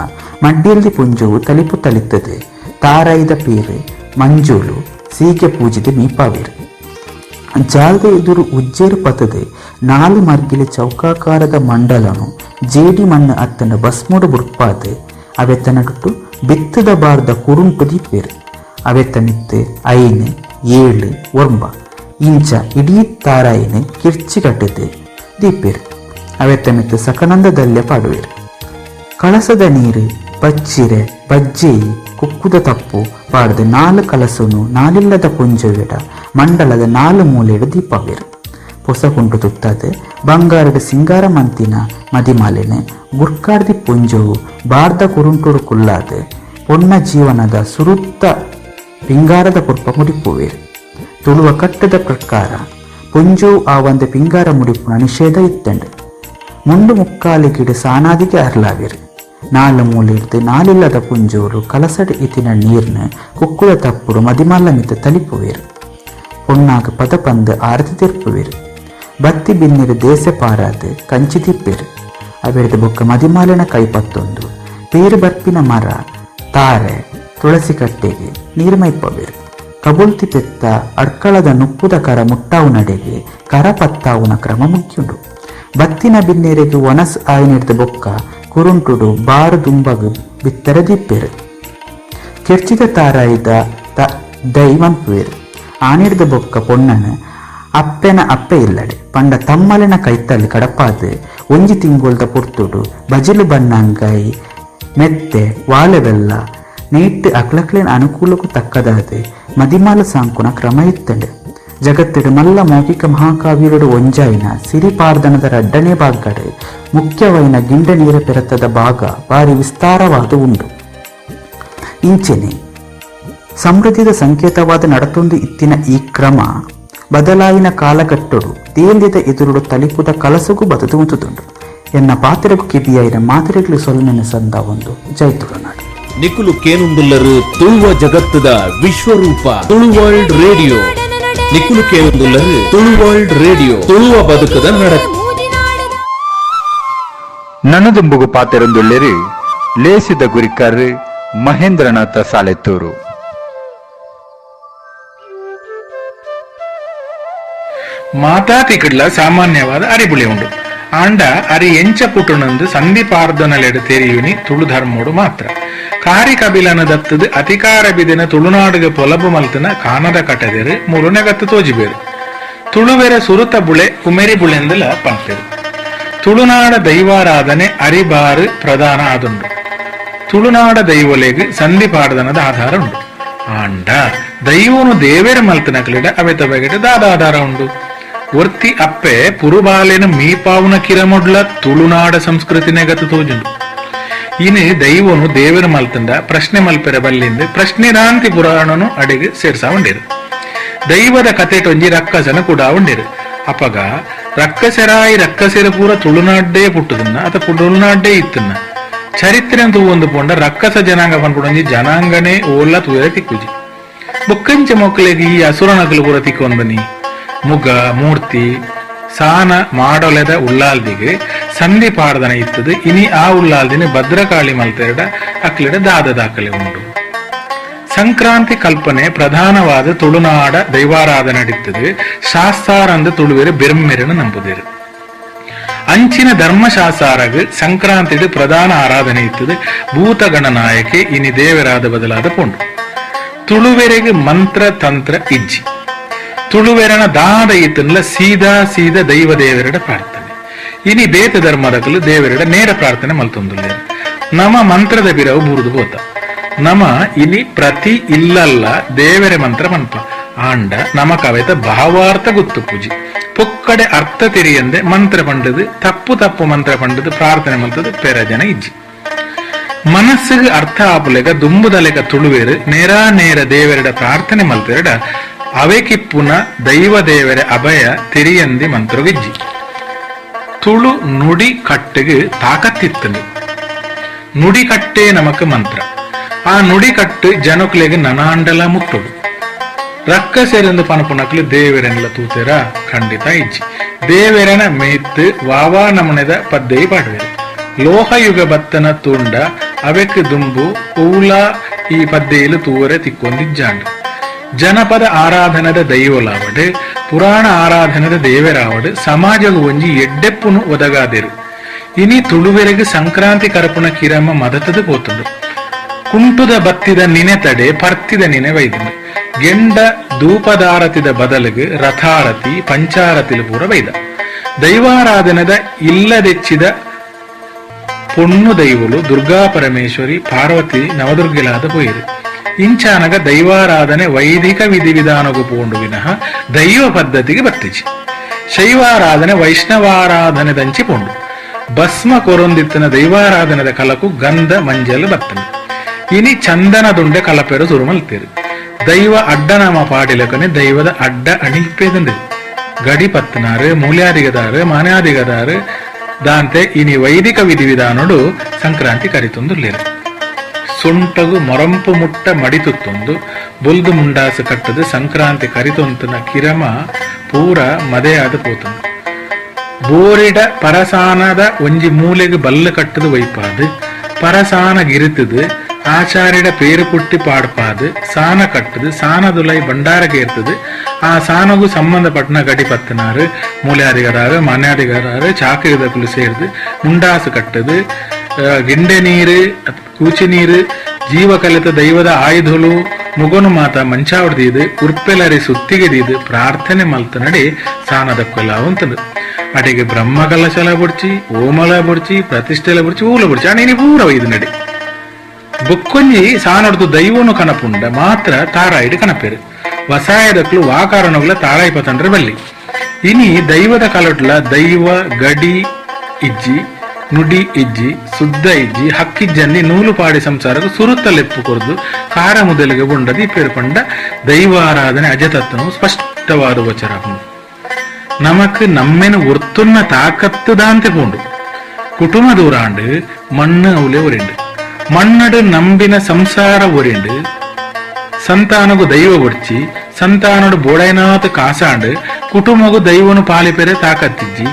ಮಡ್ಡೆಲ್ದಿ ಪುಂಜವು ತಲಿಪು ತಲಿತ್ತದೆ. ತಾರಾಯ್ದ ಪೇರು ಮಂಜೂಲು ಸೀಗೆ ಪೂಜಿದ ಮೀಪಾವೇರು. ಜಾಲ್ದ ಎದುರು ಉಜ್ಜೇರು ಪತದೆ 4 ಮರ್ಗಿಲೆ ಚೌಕಾಕಾರದ ಮಂಡಲನು ಜೇಡಿ ಮಣ್ಣು ಅತ್ತನ ಭಸ್ಮುಡು ಬುಡ್ಪಾದೆ ಅವೆತ್ತನಟ್ಟು ಬಿತ್ತದ ಬಾರ್ದ ಕುರುಂಟು ದೀಪೇರು. ಅವೆತ್ತನಿತ್ತು 5, 7, 9 ಇಂಚ ಇಡೀ ತಾರಾಯಿನ ಕಿರ್ಚಿ ಕಟ್ಟದೆ ದೀಪೇರು. ಅವೆತ್ತಮಿತ್ತು ಸಕನಂದದಲ್ಲೇ ಪಾಡುವೇರು. ಕಳಸದ ನೀರು ಬಚ್ಚಿರೆ ಬಜ್ಜೇಯಿ ಕುಕ್ಕುದ ತಪ್ಪು ಪಾಡ್ದು 4 ಕಲಸನು ನಾಲಿಲ್ಲದ ಪುಂಜುವೆಡ ಮಂಡಲದ 4 ಮೂಲೆಡು ದೀಪವೇರು. ಪೊಸಕುಂಟು ತುತ್ತದೆ ಬಂಗಾರದ ಸಿಂಗಾರ ಮಂತಿನ ಮದಿಮಾಲೆನೆ ಗುರ್ಕಾಡ್ದಿ ಪುಂಜವು ಬಾರ್ದ ಕುರುಂಟುಡು ಕುಲ್ಲಾದೆ ಪೊನ್ನ ಜೀವನದ ಸುರುತ್ತ ಪಿಂಗಾರದ ಪುರ್ಪ ಮುಡಿಪುವೇರು. ತುಳುವ ಕಟ್ಟದ ಪ್ರಕಾರ ಪುಂಜವು ಆ ಒಂದು ಪಿಂಗಾರ ಮುಡಿಪುನ ನಿಷೇಧ ಇತ್ತಂಡು. ಮುಂಡು ಮುಕ್ಕಾಲಿಗಿಡು ಸಾನಾದಿಗೆ ಅರ್ಲಾವೇರು. 4 ಮೂಲಿರ್ದು ನಾಲಿಲ್ಲದ ಪುಂಜೋರು ಕಲಸಡೆ ಇತಿನ ನೀರ್ನ ಕುಕ್ಕುಳ ತಪ್ಪುಡು ಮದಿಮಲ್ಲ ಮಿತ ತಲಿಪುವೇರು. ಪೊನ್ನಾಗ ಪದ ಪಂದು ಆರತಿ ತಿರ್ಪುವೇರು. ಬತ್ತಿ ಬಿನ್ನಿರು ದೇಸೆ ಪಾರಾದು ಕಂಚಿ ತಿಪ್ಪೇರು. ಅವೆರ್ದು ಬೊಕ್ಕ ಮದಿಮಾಲಿನ ಕೈಪತ್ತೊಂದು ಪೇರು ಬರ್ಪಿನ ಮರ ತಾರೆ ತುಳಸಿ ಕಟ್ಟೆಗೆ ನೀರು ಮೈಪವೇರು. ಕಬುಲ್ತಿ ಪೆತ್ತ ಅಡ್ಕಳದ ನುಪ್ಪುದ ಕರ ಮುಟ್ಟಾವು ನಡೆಗೆ ಕರಪತ್ತಾವುನ ಕ್ರಮ ಮುಖ್ಯುಂಡು. ಬತ್ತಿನ ಬಿನ್ನೆರೆಗೆ ಒಣಸ್ ಆಯ್ನಿಡ್ದ ಬೊಕ್ಕ ಕುರುಂಟುಡು ಬಾರು ದುಂಬಗು ಬಿತ್ತರ ದಿಪ್ಪೇರು. ಕೆರ್ಚಿದ ತಾರಾಯ್ದ ದೈ ಮನ್ಪುವೇರು. ಆನಿಡ್ದ ಬೊಕ್ಕ ಪೊನ್ನನು ಅಪ್ಪೆನ ಅಪ್ಪೆ ಇಲ್ಲಡೆ ಪಂಡ ತಮ್ಮಲಿನ ಕೈತಲ್ಲಿ ಕಡಪಾದು ಒಂಜಿ ತಿಂಗೊಳ್ದ ಪುರ್ತುಡು ಬಜಿಲು ಬನ್ನಂಗಾಯಿ ಮೆತ್ತೆ ವಾಳೆವೆಲ್ಲ ನೀಟ್ ಅಕ್ಲಕ್ಲೇನ ಅನುಕೂಲಕ್ಕೂ ತಕ್ಕದಾದೆ ಮದಿಮಾಲ ಸಾಂಕುನ ಕ್ರಮ ಇತ್ತಂಡೆ. ಜಗತ್ತಿಡು ಮಲ್ಲ ಮೌಖಿಕ ಮಹಾಕಾವ್ಯರುಡು ಒಂಜಾಯಿನ ಸಿರಿಪಾರ್ದನದ ರಡ್ಡನೇ ಭಾಗಡೆ ಮುಖ್ಯವೈನ ಗಿಂಡ ನೀರ ಪೆರತದ ಭಾಗ ಭಾರಿ ವಿಸ್ತಾರವಾದ ಉಂಡು. ಇಂಚೆನೆ ಸಮೃದ್ಧಿದ ಸಂಕೇತವಾದ ನಡತೊಂದು ಇತ್ತಿನ ಈ ಕ್ರಮ ಬದಲಾಯಿನ ಕಾಲಘಟ್ಟಡು ತೇಲಿದ ಎದುರುಡು ತಲಿಪುದ ಕಲಸಗೂ ಬದದು ಉಂಟುದುಂಡು. ಎನ್ನ ಪಾತ್ರೆಗೂ ಕಿಬಿಯಾಯಿನ ಮಾತ್ರೆಗಳು ಸೊಲ್ಮೆನ ಸಂದ ಒಂದು ಜೈತುಳನಾಡು ನಿಕುಲು ಕೇನುಂದುಲ್ಲರು ತುಳುವ ಜಗತ್ತದ ವಿಶ್ವರೂಪ ತುಳು ವರ್ಲ್ಡ್ ರೇಡಿಯೋ. ನಿಕುಲು ಕೇನುಂದುಲ್ಲರು ತುಳು ವರ್ಲ್ಡ್ ರೇಡಿಯೋ ತುಳುವ ಬದುಕದ ನಡಕ. ನನ್ನದುಂಬುಗು ಪಾತೆರೊಂದುಳ್ಳೆರು ಲೇಸಿದ ಗುರಿಕರ್ ಮಹೇಂದ್ರನಾಥ ಸಾಲೆತ್ತೂರು. ಮಾತಾತಿಕಡ್ಲ ಸಾಮಾನ್ಯವಾದ ಅರಿಬುಳಿ ಉಂಡು. ಆಂಡ ಅರಿ ಎಂಚ ಪುಟುನಂದು ಸಂಧಿಪಾರ್ದನಲೆಡು ತೆರಿಯುನಿ ತುಳು ಧರ್ಮೋಡು ಮಾತ್ರ. ಕಾರಿ ಕಬಿಲನ ದತ್ತದು ಅಧಿಕಾರ ಬಿದಿನ ತುಳುನಾಡುಗೆ ಪೊಲಬು ಮಲ್ತನ ಕಾನದ ಕಟದೆರು ಮುರುನೆಗತ್ತು ತೋಜಿಬೇರು. ತುಳುವೆರ ಸುರುತ ಬುಳೆ ಕುಮೆರಿ ಬುಳೆಂದಲ ಪಂಪೆರು. ತುಳುನಾಡ ದೈವಾರಾಧನೆ ಅರಿಬಾರು ಪ್ರಧಾನ ಆದುಂಡು. ತುಳುನಾಡ ದೈವಲೆಗ್ ಸಂಧಿಪಾರ್ದನದ ಆಧಾರ ಉಂಡು. ಆಂಡ ದೈವನು ದೇವೇರ ಮಲ್ತನ ಕಲಿಡ ಅವೆತ ಬಗೆಟ ದಾದಾಧಾರ ಉಂಡು. ಒರ್ತಿ ಅಪ್ಪೆ ಪುರುಬಾಲೆನ ಮೀಪಾವುನ ಕಿರಮೊಡ್ಲ ತುಳುನಾಡ ಸಂಸ್ಕೃತಿನೇ ಗತ ತೋಜುಂಡು. ಇನ್ನು ದೈವನು ದೇವರ ಮಲ್ತಂಡ ಪ್ರಶ್ನೆ ಮಲ್ಪೆರ ಬಲ್ಲಿಂದ ಪ್ರಶ್ನೆ ರಾಂತಿ ಪುರಾಣನು ಅಡಿಗೆ ಸೇರ್ಸಾ ಉಂಡಿರು. ದೈವದ ಕತೆಟೊಂಜಿ ರಕ್ಕಸನ ಕೂಡ ಉಂಡಿರು. ಅಪಗ ರಕ್ಕಸೆರಾಯಿ ರಕ್ಕಸೆರ ಪೂರ ತುಳುನಾಡ್ಡೇ ಪುಟ್ಟದನ್ನ ಅತ ತುಳುನಾಡ್ಡೇ ಇತ್ತನ್ನ ಚರಿತ್ರೆ ಅಂತೂ ಒಂದು ಪೋಂಡ ರಕ್ಕಸ ಜನಾಂಗ ಪನ್ಪುಡೊಂಜಿ ಜನಾಂಗನೇ ಓಲ್ಲ ತೂರ ತಿಕ್ಕುಜಿ. ಬುಕ್ಕಂಚ ಮೊಕ್ಕಳಿಗೆ ಈ ಅಸುರನಕಲು ಪೂರ ತಿಕ್ಕೊಂಡ್ ಬನ್ನಿ ಮುಗ ಮೂರ್ತಿ ಸಾನ ಮಾಡೊಲೆದ ಉಳ್ಳಾಲ್ದಿಗೆ ಸಂಧಿ ಪಾಡ್ದನ ಇತ್ತದು. ಇನಿ ಆ ಉಳ್ಳಾಲ್ದಿನ ಭದ್ರಕಾಳಿ ಮಲ್ತೆರಡ ಅಕ್ಲಿಡ ದಾದದಾಕಲೆ ಉಂಟು. ಸಂಕ್ರಾಂತಿ ಕಲ್ಪನೆ ಪ್ರಧಾನವಾದ ತುಳುನಾಡ ದೈವಾರಾಧನೆ ನಡೀತದೆ. ಶಾಸ್ತಾರಂದ ತುಳುವೆರು ಬೆರ್ಮೆರನ್ನು ನಂಬುದಿರು. ಅಂಚಿನ ಧರ್ಮಶಾಸ್ತಾರಗ ಸಂಕ್ರಾಂತಿಡು ಪ್ರಧಾನ ಆರಾಧನೆ ಇತ್ತದು. ಭೂತಗಣ ನಾಯಕೆ ಇನಿ ದೇವರಾದ ಬದಲಾದ ಪೊಂಡು. ತುಳುವೆರೆಗೆ ಮಂತ್ರ ತಂತ್ರ ಇಜ್ಜಿ. ತುಳುವೆರನ ದಾದ ಇತ್ತನ್ಲ ಸೀದಾ ದೈವ ದೇವರೆಡ ಪ್ರಾರ್ಥನೆ. ಇನಿ ಬೇತ ಧರ್ಮದಕಲು ದೇವರೆಡ ನೇರ ಪ್ರಾರ್ಥನೆ ಮಲ್ತೊಂದುಲ್ಲೆ. ನಮ ಮಂತ್ರದ ಬಿರವು ಬುರುದು ಹೋತ. ನಮ ಇನಿ ಪ್ರತಿ ಇಲ್ಲಲ್ಲ ದೇವರ ಮಂತ್ರ ಮನ್ಪ. ಆಂಡ ನಮ ಕವೆತ ಭಾವಾರ್ಥ ಗುತ್ತು ಪೂಜಿ. ಪೊಕ್ಕಡೆ ಅರ್ಥ ತೆರಿಯಂದೆ ಮಂತ್ರ ಪಂಡದು ತಪ್ಪು ಮಂತ್ರ ಪಂಡದು ಪ್ರಾರ್ಥನೆ ಮಲ್ತದು ಪೆರ ಜನ ಇಜ್ಜಿ. ಮನಸ್ಸಿಗೆ ಅರ್ಥ ಆಪುಲೆಗ ದುಂಬುದಲೆಗ ತುಳುವೇರು ನೇರ ದೇವರೆಡ ಪ್ರಾರ್ಥನೆ ಮಲ್ತೆರಡ ಅವೆಕಿಪ್ಪುನ ದೈವ ದೇವರ ಅಭಯ ತಿರಿಯಂದಿ ಮಂತ್ರಗಿಜ್ಜಿ. ತುಳು ನುಡಿ ಕಟ್ಟೆಗೆ ತಾಕತ್ತಿತ್ತನು. ನುಡಿ ಕಟ್ಟೆ ನಮಕ್ ಮಂತ್ರ. ಆ ನುಡಿ ಕಟ್ಟು ಜನಕ್ಲೆಗೆ ನನಾಂಡಲ ಮುಟ್ಟುಡು. ರಕ್ಕಸೆರೆಂದು ಪನಪುನಕ್ಲು ದೇವರೆನ್ಲ ತೂತೆರ ಖಂಡಿತ ಇಜ್ಜಿ. ದೇವರನ ಮೇತ್ ವಾವಾ ನಮನೆದ ಪದ್ದೆಯಿ ಪಾಡುವೆರು. ಲೋಹಯುಗ ಬತ್ತನ ತುಂಡ ಅವೆಕ್ ದುಂಬು ಊಲ ಈ ಪದ್ದೆಯಿಲು ತೂವರೆ ತಿಕ್ಕೊಂದಿಜ್ಜಾಂಡು. ಜನಪದ ಆರಾಧನದ ದೈವಲಾವಡು ಪುರಾಣ ಆರಾಧನದ ದೇವರಾವಡು ಸಮಾಜಗು ಒಂಜಿ ಎಡ್ಡೆಪ್ಪುನು ಒದಗಾದೆರು. ಇನಿ ತುಳುವೆರೆಗೆ ಸಂಕ್ರಾಂತಿ ಕರಪುನ ಕಿರಮ ಮದತದು ಪೋತುಂಡು. ಕುಂಟುದ ಬತ್ತಿದ ನಿನೆ ತಡೆ ಪರ್ತಿದ ನಿನೆ ವೈದಂಡು. ಗೆಂಡ ಧೂಪದಾರತಿದ ಬದಲಿಗೆ ರಥಾರತಿ ಪಂಚಾರತಿಲು ಪೂರ ವೈದ. ದೈವಾರಾಧನದ ಇಲ್ಲದೆಚ್ಚಿದ ಪೊಣ್ಣು ದೈವಲು ದುರ್ಗಾ ಪರಮೇಶ್ವರಿ ಪಾರ್ವತಿ ನವದುರ್ಗಿಲಾದ ಪೋಯಿರು. ಇಂಚಾನಗ ದೈವಾರಾಧನೆ ವೈದಿಕ ವಿಧಿವಿಧಾನಗೂ ಪೋಂಡು ವಿನಃ ದೈವ ಪದ್ಧತಿಗೆ ಬತ್ತಿಜಿ. ಶೈವಾರಾಧನೆ ವೈಷ್ಣವಾರಾಧನೆ ದಂಚಿ ಪೋಂಡು. ಭಸ್ಮ ಕೊರೊಂದಿತ್ತಿನ ದೈವಾರಾಧನದ ಕಲಕು ಗಂಧ ಮಂಜಲು ಬತ್ತನು. ಇನಿ ಚಂದನದುಂಡೆ ಕಲಪೆರು ಸುರು ಮಲ್ತೇರು. ದೈವ ಅಡ್ಡನಾಮ ಪಾಡಿಲಕನೆ ದೈವದ ಅಡ್ಡ ಅಣಿಪೇದಂಡು. ಗಡಿ ಪತ್ತನಾರು ಮೂಲ್ಯಾದಿಗದಾರು ಮಾನ್ಯಾದಿಗದಾರು ದಾಂತೆ ಇನಿ ವೈದಿಕ ವಿಧಿವಿಧಾನೋಡು ಸಂಕ್ರಾಂತಿ ಕರಿತೊಂದುಲ್ಲೇರು. ಸೊಂಟಗು ಮೊರಂಪು ಮುಟ್ಟ ಮಡಿತುತ್ತೊಂದು ಬೊಲ್ದು ಮುಂಡಾಸು ಕಟ್ಟದು ಸಂಕ್ರಾಂತಿ ಕರಿತೊಂತನ ಕಿರಮ ಪೂರ ಮದೆಯಾದ ಪೋತನು. ಬೋರಿಡ ಪರಸಾನದ ಒಂಜಿ ಮೂಲೆಗೆ ಬಲ್ಲು ಕಟ್ಟದು ವೈಪಾದು ಪರಸಾನ ಗಿರುತ್ತದು ಆಚಾರ್ಯಡ ಪೇರು ಪುಟ್ಟಿ ಪಾಡ್ಪಾದು ಸಾನ ಕಟ್ಟದು ಸಾನದುಲೈ ಬಂಡಾರಗೇರ್ತದು. ಆ ಸಾನಗೂ ಸಂಬಂಧಪಟ್ಟನ ಗಡಿ ಪತ್ತನಾರು ಮೂಲ್ಯಾದಿಗರಾರು ಮಾನ್ಯಾದಿಗರಾರು ಚಾಕಿರಿದಕ್ಕಲು ಸೇರಿದು ಮುಂಡಾಸು ಕಟ್ಟದು ಗಿಂಡೆ ನೀರು ಕೂಚಿ ನೀರು ಜೀವ ಕಲಿತ ದೈವದ ಆಯುಧಲು ಮುಗನು ಮಾತ ಮಂಚಾವಡ್ದೀದು ಉರ್ಪೆಲರಿ ಸುತ್ತಿಗೆದೀದು ಪ್ರಾರ್ಥನೆ ಮಲ್ತ ನಡಿ ಸಾನದಕ್ಕೆಲ್ಲ ಅಂತಂದು ಅಡಿಗೆ ಬ್ರಹ್ಮ ಕಲಶಲ ಬುಡ್ಚಿ ಓಮಲ ಬುಡ್ಚಿ ಪ್ರತಿಷ್ಠೆಲ ಬುಡ್ಚಿ ಊಲ ಬುಡ್ಚಿ ಅಣಿನಿ ಪೂರ ಒಯ್ದು ನಡಿ. ಬೊಕ್ಕೊಂಜಿ ಸಾನೊಡ್ದು ದೈವನು ಕನಪುಂಡ ಮಾತ್ರ ತಾರಾಯಿಡು ಕನಪೇರು. ವಸಾಯದಕ್ಲು ವಾಕಾರಣಗಳ ತಾಳಾಯಿಪತಂಡ್ರೆ ಬಲ್ಲಿ ಇನಿ ದೈವದ ಕಲಟ್ಲ ದೈವ ಗಡಿ ಇಜ್ಜಿ ನುಡಿ ಇಜ್ಜಿ ಸುದ್ದ ಇಜ್ಜಿ ಹಕ್ಕಿಜ್ಜನ್ನಿ ನೂಲು ಪಾಡಿ ಸಂಸಾರಕ್ಕೆ ಸುರುತ್ತಲೆಪ್ಪು ಕೊರ್ದು ಕಾರ ಮುದಲಿಗೆ ಬೊಂಡದಿ ಪೇರ್ಪಂಡ ದೈವಾರಾಧನೆ ಅಜತತ್ವವು ಸ್ಪಷ್ಟವಾದ ವಚರ ನಮಕ್ ನಮ್ಮೆನ ಒರ್ತುನ್ನ ತಾಕತ್ತು ದಾಂತೆ ಪೋಂಡು ಕುಟುಂಬ ದೂರಾಂಡು ಮಣ್ಣು ಅವಲೆ ಒರೆಂಡು ಮಣ್ಣಡು ನಂಬಿನ ಸಂಸಾರ ಒರೆಂಡು ಸಂತಾನಗು ದೈವ ಒಡ್ಚಿ ಸಂತಾನಡು ಬೋಡೈನಾಥ ಕಾಸಾಂಡು ಕುಟುಂಬಗು ದೈವನು ಪಾಲಿಪೆರೆ ತಾಕತ್ತಿಜ್ಜಿ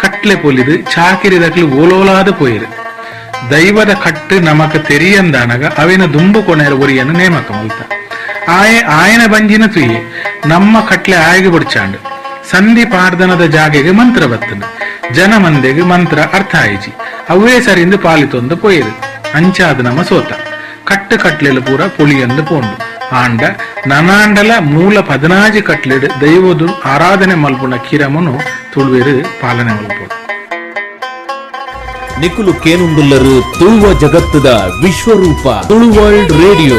ಕಟ್ಲೆ ಪೊಲಿದು ಚಾಕಿರಿದಕ್ಲು ಓಲೋಲಾದ ಪೋಯಿರು ದೈವದ ಕಟ್ಟು ನಮಕ್ ತೆರಿಯಂದಾನಗ ಅವಿನ ದುಂಬು ಕೊನೆಯ ಒರಿಯನ್ನು ನೇಮಕ ಮಲ್ತ ಆಯನ ಬಂಜಿನ ತುಯ್ಯೆ ನಮ್ಮ ಕಟ್ಲೆ ಆಯ್ಗೆ ಬಡ್ಚಾಂಡು ಸಂಧಿ ಪಾರ್ದನದ ಜಾಗೆಗೆ ಮಂತ್ರ ಬತ್ತನು ಜನ ಮಂದೆಗೆ ಮಂತ್ರ ಅರ್ಥ ಆಯ್ಜಿ ಅವೇ ಸರಿಂದ ಪಾಲಿತೊಂದು ಪೋಯಿರು ಅಂಚಾದ ನಮ್ಮ ಸೋತ ಕಟ್ಟು ಕಟ್ಲೆಲು ಪೂರ ಪೊಳಿಯಂದು ಪೋಂಡು ಆಂಡ ನನಾಂಡಲ ಮೂಲ 14 ಕಟ್ಲೆಡ್ ದೈವದು ಆರಾಧನೆ ಮಲ್ಪುನ ಕಿರಮನು ತುಳುವೆರು ಪಾಲನೆ ಮಲ್ಪೋಡು ನಿಕುಲು ಕೇನುಂದುಲ್ಲರು ತುಳುವ ಜಗತ್ತದ ವಿಶ್ವರೂಪ ತುಳು ವರ್ಲ್ಡ್ ರೇಡಿಯೋ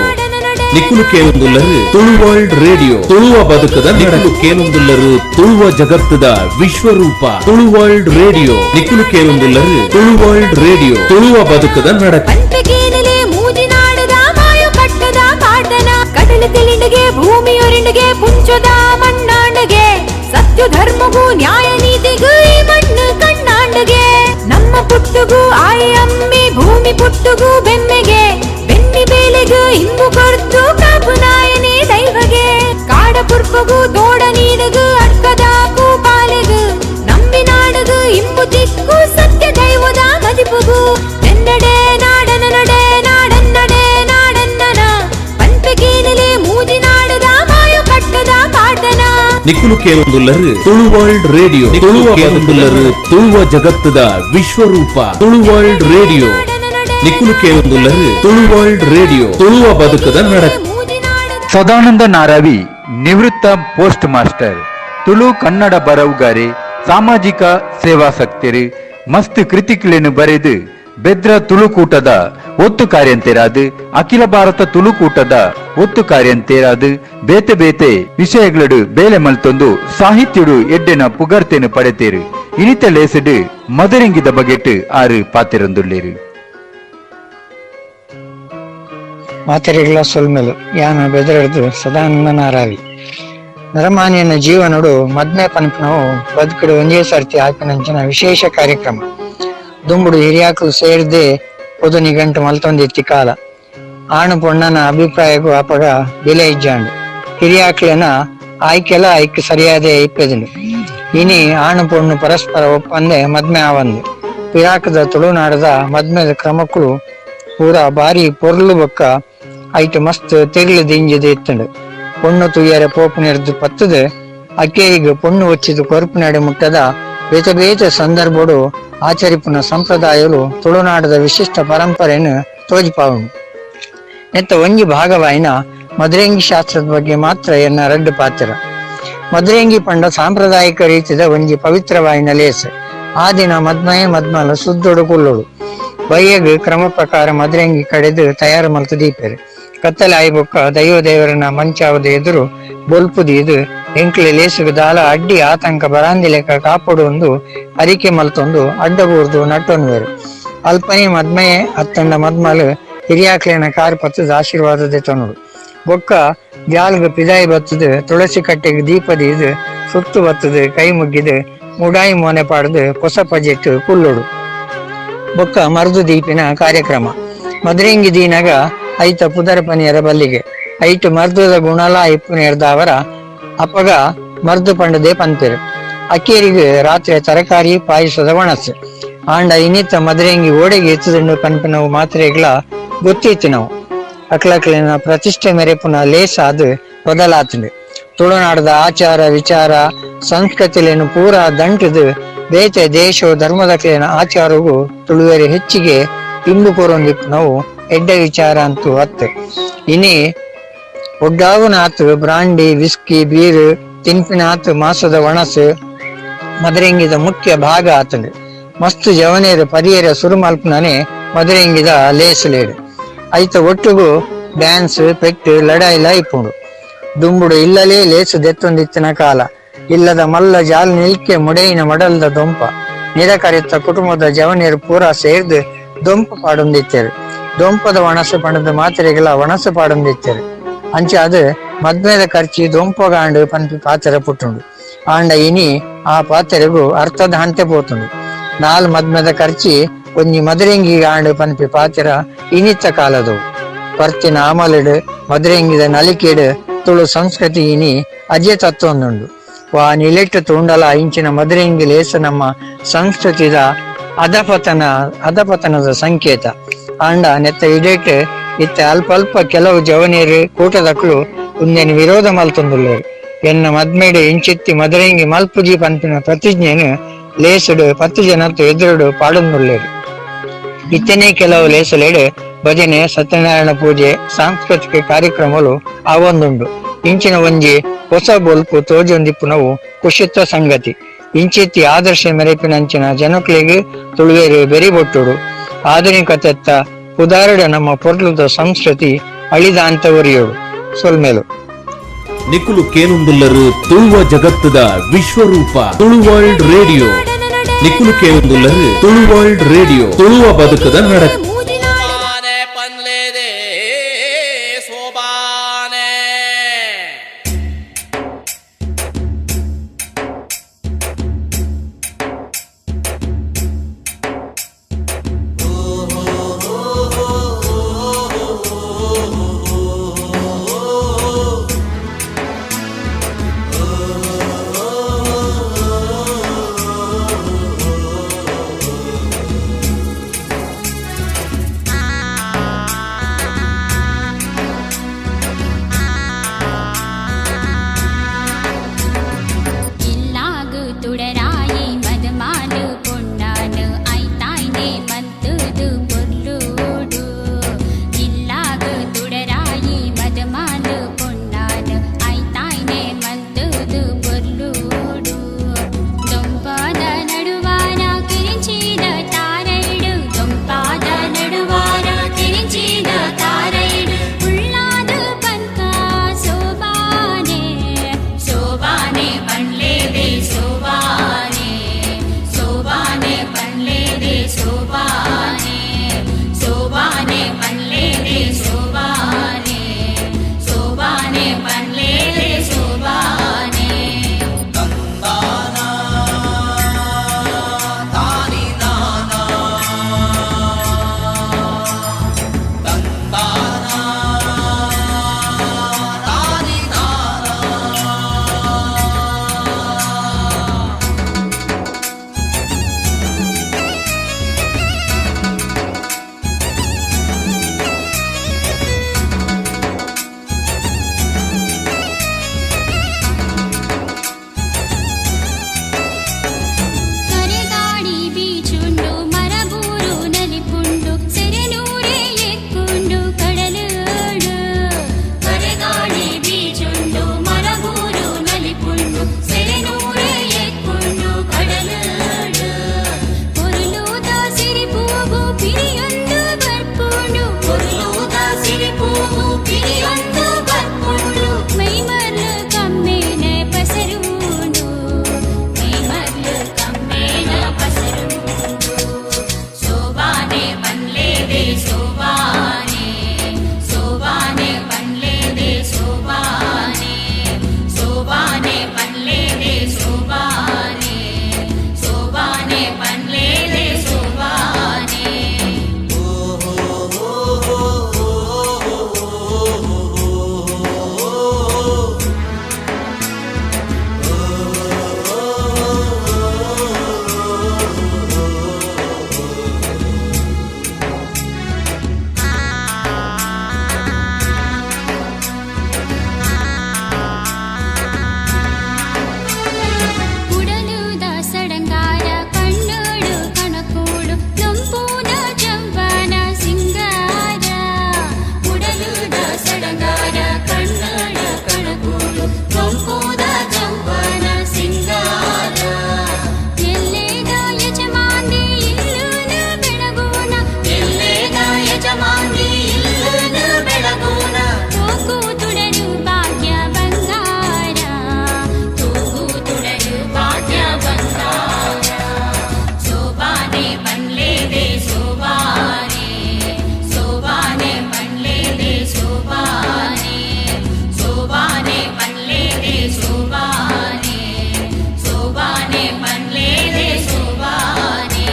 ನಿಕುಲು ಕೇನುಂದುಲ್ಲರು ತುಳು ವರ್ಲ್ಡ್ ರೇಡಿಯೋ ತುಳುವ ಬದುಕದ ನಿಕುಲು ಕೇನುಂದುಲ್ಲರು ತುಳುವ ಜಗತ್ತದ ವಿಶ್ವರೂಪ ತುಳು ವರ್ಲ್ಡ್ ರೇಡಿಯೋ ನಿಕುಲು ಕೇನುಂದುಲ್ಲರು ತುಳು ವರ್ಲ್ಡ್ ರೇಡಿಯೋ ತುಳುವ ಬದುಕದ ನಡತೆ ಕಡಲ ತಿಳಿಂಡಿಗೆ ಭೂಮಿಯೊರಿಂಡಿಗೆ ಪುಂಚದ ಮಣ್ಣಾಂಡಗೆ ಸತ್ಯ ಧರ್ಮಗೂ ನ್ಯಾಯ ನೀತಿಗೂ ಈ ಮಣ್ಣು ಕಣ್ಣಾಂಡಗೆ ನಮ್ಮ ಪುಟ್ಟುಗೂ ಆಯಿ ಅಮ್ಮಿ ಭೂಮಿ ಪುಟ್ಟುಗೂ ಬೆಮ್ಮೆಗೆ ಬೆನ್ನಿ ಬೇಲೆಗೂ ಇಂಬು ಕೊರ್ತು ಕಾಪು ನಾಯನೇ ದೈವಗೆ ಕಾಡ ಪುರ್ಪಗೂ ತೋಡ ನೀನಗೂ ಅಡ್ಕದಾಕು ಪಾಲೆಗೂ ನಂಬಿ ನಾಡಗೂ ಇಂಬು ತಿಕ್ಕು ಸತ್ಯ ದೈವದ ಮದಿಪುಗೂ ನೆನ್ನಡೆ ನಾಡನ ನಡೆ ನಾಡನ್ನಡೆ ನಾಡನ್ನನ ಪಂಪಕೀನಲೆ ಮೂಜಿ ನಾಡದ ಮಾಯು ಕಟ್ಟದ ಪಾಟನ ನಿಕುಲು ಕೇನುಂದುಲ್ಲರು ತುಳು ವರ್ಲ್ಡ್ ರೇಡಿಯೋ ತುಳುವ ಕೇನುಂದುಲ್ಲರು ತುಳುವ ಜಗತ್ತದ ವಿಶ್ವರೂಪ ತುಳು ವರ್ಲ್ಡ್ ರೇಡಿಯೋ ನಿಕುಲು ಕೇನುಂದುಲ್ಲರು ತುಳು ವರ್ಲ್ಡ್ ರೇಡಿಯೋ ತುಳುವ ಬದುಕದ ನಡತೆ ಸದಾನಂದ ನಾರಾವಿ ನಿವೃತ್ತ ಪೋಸ್ಟ್ ಮಾಸ್ಟರ್ ತುಳು ಕನ್ನಡ ಬರವುಗಾರೆ ಸಾಮಾಜಿಕ ಸೇವಾಸಕ್ತರು ಮಸ್ತ್ ಕೃತಿಗಳನ್ನು ಬರೆದು ಬೆದ್ರ ತುಳುಕೂಟದ ಒತ್ತು ಕಾರ್ಯಂತೇರಾದು ಅಖಿಲ ಭಾರತ ತುಳುಕೂಟದ ಒತ್ತು ಕಾರ್ಯಂತೇರಾದು ಬೇತೆ ಬೇತೆ ವಿಷಯಗಳು ಬೇಲೆ ಮಲ್ತೊಂದು ಸಾಹಿತ್ಯಡು ಎಡ್ಡೆನ ಪುಗರ್ತೆನು ಪಡೆತೇರು ಇನಿತ ಲೇಸಡು ಮದರಿಂಗಿದ ಬಗೆಟ್ ಆರು ಪಾತೆರೊಂದುಳ್ಳೇರು ಮಾತೆರೆಗಳ ಸೊಲ್ಮೆಲು ಯಾನ ಬೆದರದು ಸದಾನಂದ ನಾರಾವಿ ನರಮಾನ್ಯನ ಜೀವನಡು ಮದ್ಮೆ ಪನ್ಪನವು ಬದುಕಡು ಒಂದೇ ಸರ್ತಿ ಆಪಿನಂಚಿನ ವಿಶೇಷ ಕಾರ್ಯಕ್ರಮ ದುಂಬುಡು ಹಿರಿಯಾಕಲು ಸೇರಿದೆ ಪೊದು ನಿಘಂಟು ಮಲ್ತೊಂದಿತ್ತಿ ಕಾಲ ಆಣು ಪೊಣ್ಣನ ಅಭಿಪ್ರಾಯಗೂ ಅಪಗ ಬೆಲೆ ಇಜ್ಜಾಂಡು ಹಿರಿಯಾಕ್ಲೆನ ಆಯ್ಕೆಲ ಐಕ್ ಸರಿಯಾದೆ ಇಪ್ಪೆದುಂಡು ಇನಿ ಆಣು ಪೊಣ್ಣು ಪರಸ್ಪರ ಒಪ್ಪಂದೆ ಮದ್ಮೆ ಆವಂದು ಪಿರಾಕದ ತುಳುನಾಡದ ಮದ್ಮೆದ ಕ್ರಮಕ್ಕೂ ಪೂರ ಬಾರಿ ಪೊರ್ಲು ಬೊಕ್ಕ ಐಟ್ ಮಸ್ತ್ ತೆರ್ಲು ದಿಂಜದೆ ಇತ್ತಂಡು ಪೊಣ್ಣು ತುಯ್ಯರೆ ಪೋಪು ನೆರೆದು ಪತ್ತದು ಅಕ್ಕೇರಿಗೆ ಪೊಣ್ಣು ಒಚ್ಚಿದು ಕೊರುಪು ನಡೆ ಮುಟ್ಟದ ಬೇತ ಬೇತ ಸಂದರ್ಭಡು ಆಚರಿಪುನ ಸಂಪ್ರದಾಯಲು ತುಳುನಾಡದ ವಿಶಿಷ್ಟ ಪರಂಪರೆಯನ್ನು ತೋಜಿಪಾವುಂಡು ನೆತ್ತ ಒಂಜಿ ಭಾಗವಾಯಿನ ಮಧುರೆಂಗಿ ಶಾಸ್ತ್ರದ ಬಗ್ಗೆ ಮಾತ್ರ ಎನ್ನ ರಡ್ಡು ಪಾತ್ರ ಮಧುರೆಂಗಿ ಪಂಡ ಸಾಂಪ್ರದಾಯಿಕ ರೀತಿಯ ಒಂಜಿ ಪವಿತ್ರವಾಯಿನ ಲೇಸ್ ಆ ದಿನ ಮದ್ಮಯ ಮದ್ಮಲ ಸುದ್ದೊಡು ಕುಲ್ಲೊಡು ಬಯ್ಯಗ್ ಕ್ರಮ ಪ್ರಕಾರ ಮಧುರೆಂಗಿ ಕಡೆದು ತಯಾರು ಮಲ್ತು ದೀಪೆರು ಕತ್ತಲೆ ಆಯ್ಬೊಕ್ಕ ದೈವ ದೇವರನ್ನ ಮಂಚಾವದ ಎದುರು ಬೊಲ್ಪುದಿ ಇದು ಎಂಕ್ಲೆ ಲೇಸುಗು ದಾಲ ಅಡ್ಡಿ ಆತಂಕ ಬರಾಂದಿ ಲೆಕ್ಕ ಕಾಪಾಡು ಒಂದು ಅರಿಕೆ ಮಲ್ತೊಂದು ಅಡ್ಡಬೂರ್ದು ನಟ್ಟೊನ್ವೇರು ಅಲ್ಪನೆ ಮದ್ಮಯೆ ಅತ್ತಂಡ ಮದ್ಮಲು ಹಿರಿಯಾಕ್ಲೇನ ಕಾರ್ ಪತ್ತದ ಆಶೀರ್ವಾದದೆ ತೊನುಡು ಬೊಕ್ಕ ಜಾಲ್ಗ ಪಿದಾಯಿ ಬತ್ತದು ತುಳಸಿ ಕಟ್ಟೆಗೆ ದೀಪದಿ ಇದು ಸುತ್ತು ಬತ್ತದು ಕೈ ಮುಗ್ಗಿದು ಮುಡಾಯಿ ಮೋನೆ ಪಾಡ್ದು ಹೊಸ ಪಜೆಟ್ ಕುಲ್ಲುಡು ಬೊಕ್ಕ ಮರುದು ದೀಪಿನ ಕಾರ್ಯಕ್ರಮ ಮಧುರೆಂಗಿ ದೀನಗ ಐತ ಪುದರ ಪನಿಯರ ಬಲ್ಲಿಗೆ ಐಟ್ ಮರ್ದದ ಗುಣಲ ಇಪ್ಪು ನೆರ್ದವರ ಅಪಗ ಮರ್ದು ಪಂಡದೆ ಪಂಪೆರು ಅಕ್ಕೇರಿಗೆ ರಾತ್ರಿ ತರಕಾರಿ ಪಾಯಸದ ಒಣಸು ಆಂಡ ಇನ್ನಿತ ಮಧುರೆಂಗಿ ಓಡೆಗೆ ಎತ್ತದಂಡು ಪನ್ಪನವು ಮಾತ್ರೆಗಳ ಗೊತ್ತಿತ್ತು ನಾವು ಅಕ್ಲಕ್ಲಿನ ಪ್ರತಿಷ್ಠೆ ಮೆರೆಪುನ ಲೇಸ ಅದು ಬದಲಾತಂಡು ತುಳುನಾಡದ ಆಚಾರ ವಿಚಾರ ಸಂಸ್ಕೃತಿಲೇನು ಪೂರ ದಂಟದು ಬೇತೆ ದೇಶ ಧರ್ಮದಕ್ಲಿನ ಆಚಾರವು ತುಳುವೆರೆ ಹೆಚ್ಚಿಗೆ ಇಂಬು ಕೊರೊಂದಿಪ್ಪು ನಾವು ಎಡ್ಡ ವಿಚಾರ ಅಂತೂ ಹತ್ತು ಇನಿ ಒಡ್ಡಾಗುನಾತು ಬ್ರಾಂಡಿ ವಿಸ್ಕಿ ಬೀರು ತಿನ್ಪಿನಾತು ಮಾಸದ ಒಣಸು ಮಧುರೆಂಗಿದ ಮುಖ್ಯ ಭಾಗ ಆತಂಡು ಮಸ್ತ್ ಜವನೇರು ಪರಿಯರ ಸುರುಮಲ್ಪನೇ ಮಧುರೆಂಗಿದ ಲೇಸುಲೇಡು ಐತ ಒಟ್ಟುಗು ಡ್ಯಾನ್ಸ್ ಪೆಟ್ಟು ಲಡಾಯಿಲ ಇಪ್ಪುಂಡು ದುಂಬುಡು ಇಲ್ಲಲೇ ಲೇಸು ದೆತ್ತೊಂದಿತ್ತಿನ ಕಾಲ ಇಲ್ಲದ ಮಲ್ಲ ಜಾಲ್ ನಿಲ್ಕೆ ಮುಡೆಯಿನ ಮಡಲ್ದ ದೊಂಪ ನಿರಕರಿತ್ತ ಕುಟುಂಬದ ಜವನಿಯರು ಪೂರ ಸೇರ್ದು ದೊಂಪ ಪಾಡೊಂದಿತ್ತರು. ದೊಂಪದ ಒಣಸು ಪಣದ ಮಾತ್ರೆಗಳ ಒಣಸು ಪಾಡೊಂದಿತ್ತರು. ಅಂಚೆ ಅದು ಮದ್ಮೆದ ಖರ್ಚಿ ದೊಂಪಗಾಂಡು ಪನ್ಪಿ ಪಾತ್ರೆ ಪುಟ್ಟುಂಡು. ಆಂಡ ಇನಿ ಆ ಪಾತ್ರೆಗೂ ಅರ್ಥದ ಹಂತೆ ಪೋತುಂಡು. ನಾಲ್ ಮದ್ಮೆದ ಖರ್ಚಿ ಒಂಜಿ ಮದರೆಂಗಿಗ ಆಂಡು ಪನ್ಪಿ ಪಾತ್ರ ಇನಿತ್ತ ಕಾಲದವು. ಪರ್ತಿನ ಆಮಲಡು ಮದರೆಂಗಿದ ನಲಿಕೆಡು ತುಳು ಸಂಸ್ಕೃತಿ ಇನಿ ಅಜೆ ತತ್ವೊಂದುಂಡು. ವಾ ನಿಲೆಟ್ಟು ತುಂಡಲ ಇಂಚಿನ ಮದರೆಂಗಿ ಲೇಸ ನಮ್ಮ ಸಂಸ್ಕೃತಿದ ಅಧಪತನದ ಸಂಕೇತ. ಆಂಡ ನೆತ್ತ ಇಡೇಟ್ ಇತ್ತ ಅಲ್ಪ ಕೆಲವು ಜವನಿಯರು ಕೂಟದಕ್ಕಳು ಒಂದೇನು ವಿರೋಧ ಮಲ್ತೊಂದುಳ್ಳರು. ಎನ್ನ ಮದ್ಮೇಡು ಇಂಚಿತ್ತಿ ಮದರೆಂಗಿ ಮಲ್ಪುಜಿ ಪನ್ಪಿನ ಪ್ರತಿಜ್ಞೆನು ಲೇಸುಡು 10 ಜನತ್ತು ಎದುರುಡು ಪಾಡೊಂದುಳ್ಳರು. ಇತ್ತನೇ ಕೆಲವು ಲೇಸಲೆಡು ಭಜನೆ, ಸತ್ಯನಾರಾಯಣ ಪೂಜೆ, ಸಾಂಸ್ಕೃತಿಕ ಕಾರ್ಯಕ್ರಮಗಳು ಅವೊಂದುಂಡು. ಇಂಚಿನ ಒಂಜಿ ಹೊಸ ಬೊಲ್ಪು ತೋಜೊಂದಿಪ್ಪುನವು ಖುಷಿತ್ವ ಸಂಗತಿ. ಇಂಚಿತ್ತಿ ಆದರ್ಶ ಮೆರೆಪಿನಂಚಿನ ಜನಕ್ಲಿಗೆ ತುಳುವೇರು ಬೆರಿಬೊಟ್ಟುಡು. ಆಧುನಿಕತೆತ್ತ ಉದಾರಡ ನಮ್ಮ ಪೊರ್ಲುದ ಸಂಸ್ಕೃತಿ ಅಳಿದಾಂತ ಒರಿಯೋಡು ಸೊಲ್ಮೇಲು ನಿಕುಲು ಕೇನುಂದುಲ್ಲರು ತುಳುವ ಜಗತ್ತದ ವಿಶ್ವರೂಪ ತುಳು ವರ್ಲ್ಡ್ ರೇಡಿಯೋ. ನಿಕುಲು ಕೇನುಂದುಲ್ಲರು ತುಳು ವರ್ಲ್ಡ್ ರೇಡಿಯೋ ತುಳುವ ಬದುಕದ ನಡಕ. ಪಂಡ್ಲೇದೆ ಸೋಬಾನೆ ಸೋಬಾನೆ ಪಂಡ್ಲೇದೆ ಸೋಬಾನೆ ಸೋಬಾನೆ ಪಂಡ್ಲೇದೆ ಸೋಬಾನೆ ಸೋಬಾನೆ ಪಂಡ್ಲೇದೆ ಸೋಬಾನೆ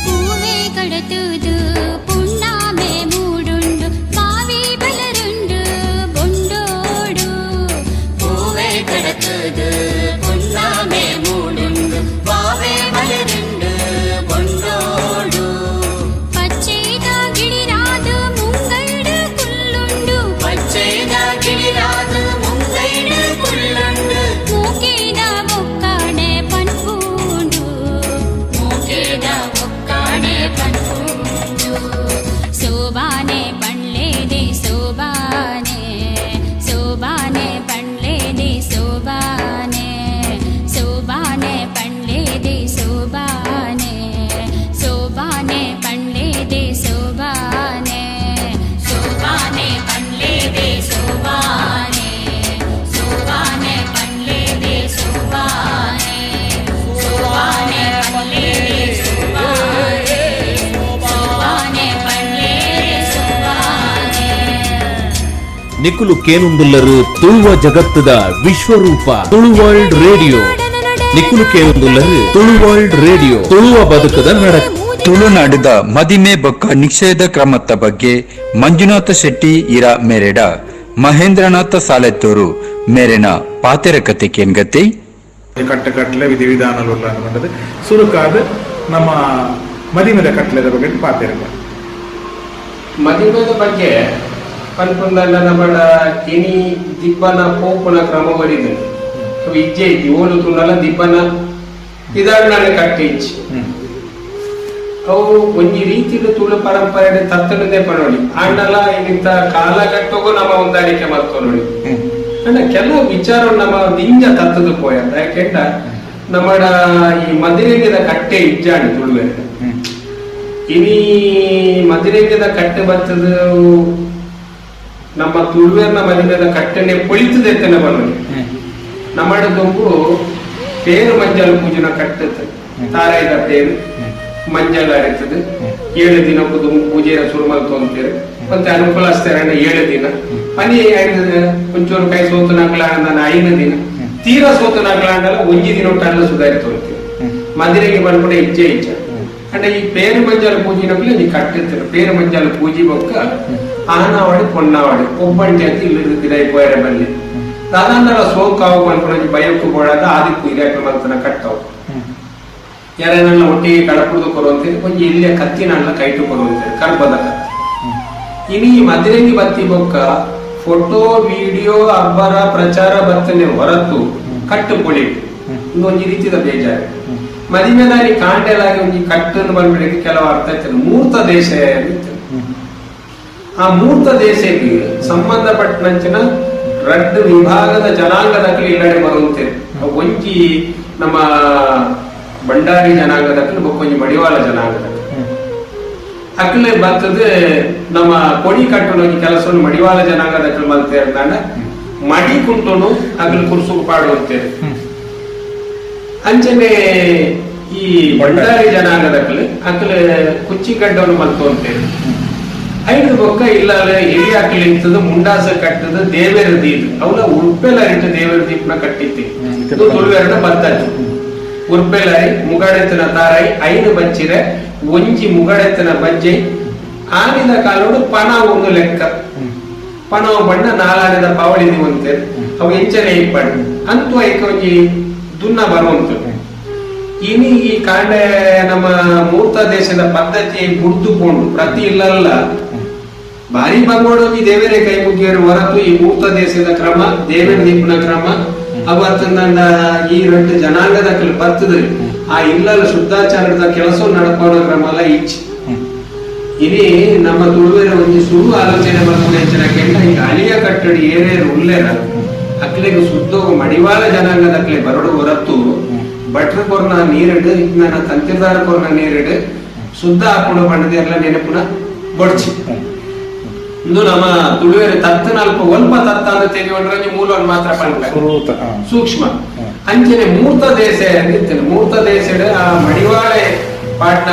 പൂവേ കടത്തുതു പുണ്ണാമേ മൂടുണ്ടു കാവി ബലരുണ്ടു ബൊണ്ടോടു പൂവേ കടത്തുതു പുണ്ണാമേ മൂടുണ്ടു കാവി ബലരുണ്ടു ബൊണ്ടോടു പച്ചേത ಗಿಳಿರಾದು ಮುಂಗೈಡು ಕುಲ್ಲುಂಡು ಪಚ್ಚೇದ ಗಿಳಿರಾದು ಮುಂಗೈಡು ಕುಲ್ಲುಂಡು ಮೂಕೇದ ಒಕ್ಕಾಣೆ ಪನ್ಪೂಂಡು ಮೂಕೇದ ಒಕ್ಕಾಣೆ ಪನ್ಪೂಂಡು ಸೋಬಾನೆ ಪಂಡ್ಲೇದೆ ಸೋಬಾನೆ ಸೋಬಾನೆ ಪಂಡ್ಲೇದೆ ಸೋಬಾನೆ ಸೋಬಾನೆ ಪಂಡ್ಲೇದೆ ಸೋಬಾನೆ ಸೋಬಾನೆ ಪಂಡ್ಲೇದೆ ಸೋಬಾನೆ ಸೋಬಾನೆ ಪಂಡ್ಲೇದೆ ಸೋಬಾನೆ ಸೋಬಾನೆ ಪಂಡ್ಲೇದೆ ಸೋಬಾನೆ ಸೋಬಾನೆ ಪಂಡ್ಲೇದೆ ಸೋಬಾನೆ ಸೋಬಾನೆ ಪಂಡ್ಲೇದೆ ಸೋಬಾನೆ ನಿಕುಲು ಕೇನುಂದುಲ್ಲರು ತುಳುವ ಜಗತ್ತದ ವಿಶ್ವರೂಪ ತುಳು ವರ್ಲ್ಡ್ ರೇಡಿಯೋ ನಿಕುಲು ಕೇನುಂದುಲ್ಲರು ತುಳು ವರ್ಲ್ಡ್ ರೇಡಿಯೋ ತುಳುವ ಬದುಕದ ನಡಕ ತುಳುನಾಡಿದ ಮದಿಮೆ ಬೊಕ್ಕ ನಿಷೇಧ ಕ್ರಮದ ಬಗ್ಗೆ ಮಂಜುನಾಥ ಶೆಟ್ಟಿ ಇರ ಮೇರೆಡ ಮಹೇಂದ್ರನಾಥ ಸಾಲೆತ್ತೂರು ಮೇರೆನ ಪಾತೆರ ಕತೆ ಕೇನ್ಗತಿ ಕಟ್ಟಲೆ ವಿಧಿ ವಿಧಾನಗಳು ಅನ್ನುವಂಥದ್ದು ಸುರುಕಾದ ನಮ್ಮ ಮದಿಮೆದ ಕಟ್ಲೆದ ಬಗ್ಗೆ ಪಾತಿರಲ್ಲ. ಮದಿಮೆದ ಬಗ್ಗೆ ಪನ್ಪುಂದಲ್ಲ ನಮ್ಮ ಇನಿ ದಿಬ್ಬನ ಪೋಪುನ ಕ್ರಮ ಬಡಿದು ಇಜ್ಜೆ ಇಜ್ಜಿ ಓಡು ತುಂಡಲ್ಲ ದಿಬ್ಬನ ಇದಾಗಿ ಕಟ್ಟಿ ಇಚ್ಚಿ ಅವು ಒಂಜಿ ರೀತಿದ ತುಳು ಪರಂಪರೆ ತತ್ತಡದೆ ಪಡೋಳಿ ಆಂಡಲ ಇನ್ನಿಂತ ಕಾಲಘಟ್ಟಗೂ ನಮ್ಮ ಹೊಂದಾಣಿಕೆ ಮಾಡ್ಕೊ ನೋಡಿ ಅಂಡ ಕೆಲವು ವಿಚಾರ ನಮ್ಮ ದಿಂಜ ತತ್ತದು ಪೋಯ ಯಾಕೆಂಡ ನಮ್ಮ ಈ ಮದಿರೆಂಗದ ಕಟ್ಟೆ ಇಜ್ಜಾಣಿ ತುಳುವೆ ಇನಿ ಮದಿರೆಂಗದ ಕಟ್ಟೆ ಬರ್ತದ ನಮ್ಮ ತುಳುವೆರ್ನ ಮದಿಮೆದ ಕಟ್ಟೆನೆ ಪೊಳಿತದೆತ್ತನೆ ಬರೋಳಿ ನಮ್ಮ ದುಂಬು ಪೇರು ಮಂಜಲ್ ಪೂಜನ ಕಟ್ಟುತ್ತೆ ತಾರಾಯ್ದ ಪೇರು ಮಂಜಲ್ ಅರಿತದೆ 7 ದಿನ ಪೂಜೆಯ ಶುರು ಮಾಡ್ಕೊಂತೀರಿ ಮತ್ತೆ ಅನುಕೂಲ ಅಷ್ಟೇ 7 ದಿನ ಪನಿ ಒಂಚೂರು ಕೈ ಸೋತು ನಾಗ್ಲಾಂಡ 5 ದಿನ ತೀರಾ ಸೋತು ನಾಗ್ಲಾಂಡಲ್ಲ ಒಂಜಿ ದಿನ ಒಟ್ಟಲ್ಲ ಸುಧಾರಿತೋಳ್ತೀವಿ ಮದಿರೆಗೆ ಬಂದ್ಬಿಟ್ಟೆ ಇಚ್ಛೆ ಇಚ್ಛೆ ಅಂದ್ರೆ ಈ ಪೇರು ಮಂಜಾಲ ಪೂಜಿನಕ್ಲೆ ನೀ ಕಟ್ಟಿರ್ತೀರ ಪೇರು ಮಂಜಾಲ ಪೂಜಿ ಬೊಕ್ಕ ಆನಾವಾಡಿ ಪೊನ್ನಾವಾಡಿ ಒಬ್ಬಂಟಿ ಅಂತ ಇಲ್ಲಿ ದಿನ ಬೋಯರ ಬಲ್ಲಿ ಸಾಧಾರಣ ಸೋಕಾವು ಬಂದ್ಕೊಂಡು ಬಯಕ್ಕೂ ಬೋಡಾದ ಆದಿಕ್ಕೂ ಇರಾಕ ಮಂತನ ಕಟ್ಟಾವು ಯಾರೇನೆಲ್ಲ ಒಟ್ಟಿಗೆ ಕಳಪುಡ್ದು ಕೊರುವಂತೇಳಿ ಕೊಂಚ ಇಲ್ಲಿಯ ಕತ್ತಿನಲ್ಲ ಕೈಟು ಕೊರುವಂತೇಳಿ ಕರ್ಬದ ಕತ್ತಿ ಇನಿ ಮದಿರೆಂಗಿ ಬತ್ತಿ ಬೊಕ್ಕ ಫೋಟೋ ವಿಡಿಯೋ ಅಬ್ಬರ ಪ್ರಚಾರ ಬರ್ತನೆ ಹೊರತು ಕಟ್ಟು ಪೊಳಿ ಇನ್ನೊಂದು ರೀತಿಯ ಬೇಜಾರು ಮದಿಮೆದಾರಿ ಕಾಂಡೆಲಾಗಿ ಒಂದು ಕಟ್ಟನ್ನು ಬಂದ್ಬಿಡಿಗೆ ಕೆಲವು ಅರ್ಥ ಇರ್ತದೆ ಮೂರ್ತ ದೇಶ ಆ ಮೂರ್ತ ದೇಶಕ್ಕೆ ಸಂಬಂಧಪಟ್ಟಂಚಿನ ರಡ್ಡು ವಿಭಾಗದ ಜನಾಂಗದಲ್ಲಿ ಇಲ್ಲಡೆ ಬರುವಂತೇಳಿ ಒಂಜಿ ನಮ್ಮ ಬಂಡಾರಿ ಜನಾಂಗದಲ್ಲಿ ಬೊಕ್ಕೊಂಜಿ ಮಡಿವಾಳ ಜನಾಂಗದಲ್ಲಿ ಅಕ್ಲೆ ಬರ್ತದೆ ನಮ್ಮ ಕೊಡಿ ಕಟ್ಟುನ ಕೆಲಸವನ್ನು ಮಡಿವಾಳ ಜನಾಂಗದಲ್ಲಿ ಬಂತ ಹೇಳ್ತಾನೆ ಮಡಿ ಕುಂಟುನು ಅಗ್ಲು ಕುರ್ಸುಕು ಪಾಡುವಂತೇಳಿ ಅಂಚನೆ ಈ ಬಂಡಾರಿ ಜನಾಂಗದಲ್ಲಿ ಅಕ್ಲೆ ಕುಚ್ಚಿಗಡ್ಡವನ್ನು ಮಲ್ತು ಅಂತೇಳಿ 5 ಬೊಕ್ಕ ಇಲ್ಲ ಎಳಿ ಹಾಕಲಿ ಇಂತದ್ದು ಮುಂಡಾಸ ಕಟ್ಟದ ದೇವೇರ ದೀಪ್ ಅವಳ ಉರ್ಪೆಲಾರಿಟ್ಟು ದೇವೇರ ದೀಪ್ನ ಕಟ್ಟಿತ್ತಿ ತುಳುವೆರಡ ಬದ್ದಾಜು ಉರ್ಪೆಲಾರಿ ಮುಗಡೆತನ ತಾರಾಯಿ 5 ಬಚ್ಚಿರೆ ಒಂಜಿ ಮುಗಡೆತನ ಬಜ್ಜೆ ಆನಿದ ಕಾಲೋಡು ಪಣ ಒಂದು ಲೆಕ್ಕ ಪಣವ ಬಣ್ಣ ನಾಲಾನದ ಪಾವಳಿದಿ ಒಂತೆ ಅವು ಎಂಚನೆ ಇಪ್ಪಣ್ಣು ಅಂತೂ ಐಕ ಒಂಜಿ ದುನ್ನ ಬರುವಂತು ಇನಿ ಈ ಕಾಂಡೆ ನಮ್ಮ ಮೂರ್ತ ದೇಶದ ಪದ್ಧತಿ ಗುರ್ದುಕೊಂಡು ಪ್ರತಿ ಇಲ್ಲಲ್ಲ ಭಾರಿ ಬಂಗೋಡೋಗಿ ದೇವರೇ ಕೈ ಮುಗಿಯರು ಹೊರತು ಈ ಮೂರ್ತ ದೇಶದ ಕ್ರಮ ದೇವರ ದೀಪನ ಕ್ರಮ ಅವತ್ತಿಂದ ಈ ರೆಡ್ಡು ಜನಾಂಗದ ಬರ್ತದ್ರಿ ಆ ಇಲ್ಲಲ್ಲ ಶುದ್ಧಾಚಾರದ ಕೆಲಸ ನಡ್ಕೊಳ್ಳೋ ಕ್ರಮಲ್ಲ ಈಚೆ ಇನಿ ನಮ್ಮ ತುಳುವೇರ ಒಂದು ಸುಳ್ಳು ಆಲೋಚನೆ ಮಾಡ್ಕೊಂಡು ಹೆಚ್ಚಿನ ಕೆಂಡ ಈಗ ಅಳಿಯ ಕಟ್ಟಡಿ ಏನೇನು ಉಲ್ಲೇರ ಅಕ್ಲಿಗೆ ಸುದ್ದ ಮಡಿವಾಳ ಜನಾಂಗದ ಅಕ್ಲೆ ಬರಡು ಹೊರತು ಭಟ್ರ ಕೊರ್ನ ನೀರಿಡು ನನ್ನ ತಂತಿರ್ದಾರ ಕೊರ್ನ ನೀರಿಡು ಶುದ್ಧ ಹಾಕೊಂಡು ಬಂಡದೆ ಎಲ್ಲ ನೆನಪುನ ಬಡ್ಚಿ ಇಂದು ನಮ್ಮ ತುಳುವೇರು ತತ್ತನಲ್ಪ ಒಲ್ಪ ತತ್ತ ಅಂತ ತೆಗೆಕೊಂಡ್ರೆ ಮೂಲವನ್ನು ಮಾತ್ರ ಪಂಡ ಸೂಕ್ಷ್ಮ ಅಂಚನೆ ಮೂರ್ತ ದೇಶ ಅಂದಿರ್ತೇನೆ ಮೂರ್ತ ದೇಶದ ಆ ಮಡಿವಾಳೆ ಪಾಟ್ನ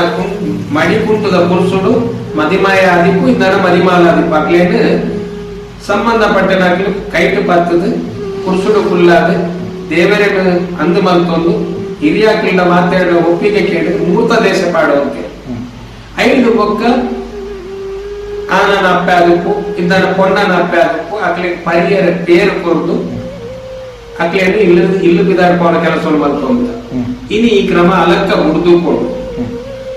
ಮಡಿಕುಂಟದ ಪುರುಷುಡು ಮದಿಮಾಯ ಆದಿಪ್ಪು ಇಂದನ ಮದಿಮಾಲ ಆದಿಪ್ಪು ಅಕ್ಲೇನು ಸಂಬಂಧಪಟ್ಟನಾಗ್ಲು ಕೈಟು ಪತ್ತದು ಪುರುಷುಡು ಕುಲ್ಲಾದು ದೇವರಿಗೆ ಅಂದು ಮಲ್ತೊಂದು ಹಿರಿಯಾಕ್ಲಿಂದ ಮಾತಾಡೋ ಒಪ್ಪಿಗೆ ಕೇಳಿ ಮೂರ್ತ ದೇಶ ಪಾಡುವಂತೆ ಐದು ಬೊಕ್ಕ ಆನನ ಅಪ್ಪೆ ಆದಪ್ಪು ಇಂದನ ಪೊನ್ನನ ಅಪ್ಪೆ ಆದಪ್ಪು ಅಕ್ಲಿಗೆ ಪರಿಯರ ಪೇರು ಕೊರ್ದು ಅಕ್ಲೇನು ಇಲ್ಲು ಬಿದಾಡ್ಕೋಣ ಕೆಲಸವನ್ನು ಮಲ್ತೊಂದ ಇನಿ ಈ ಕ್ರಮ ಅಲಕ್ಕ ಹುಡ್ದುಕೊಂಡು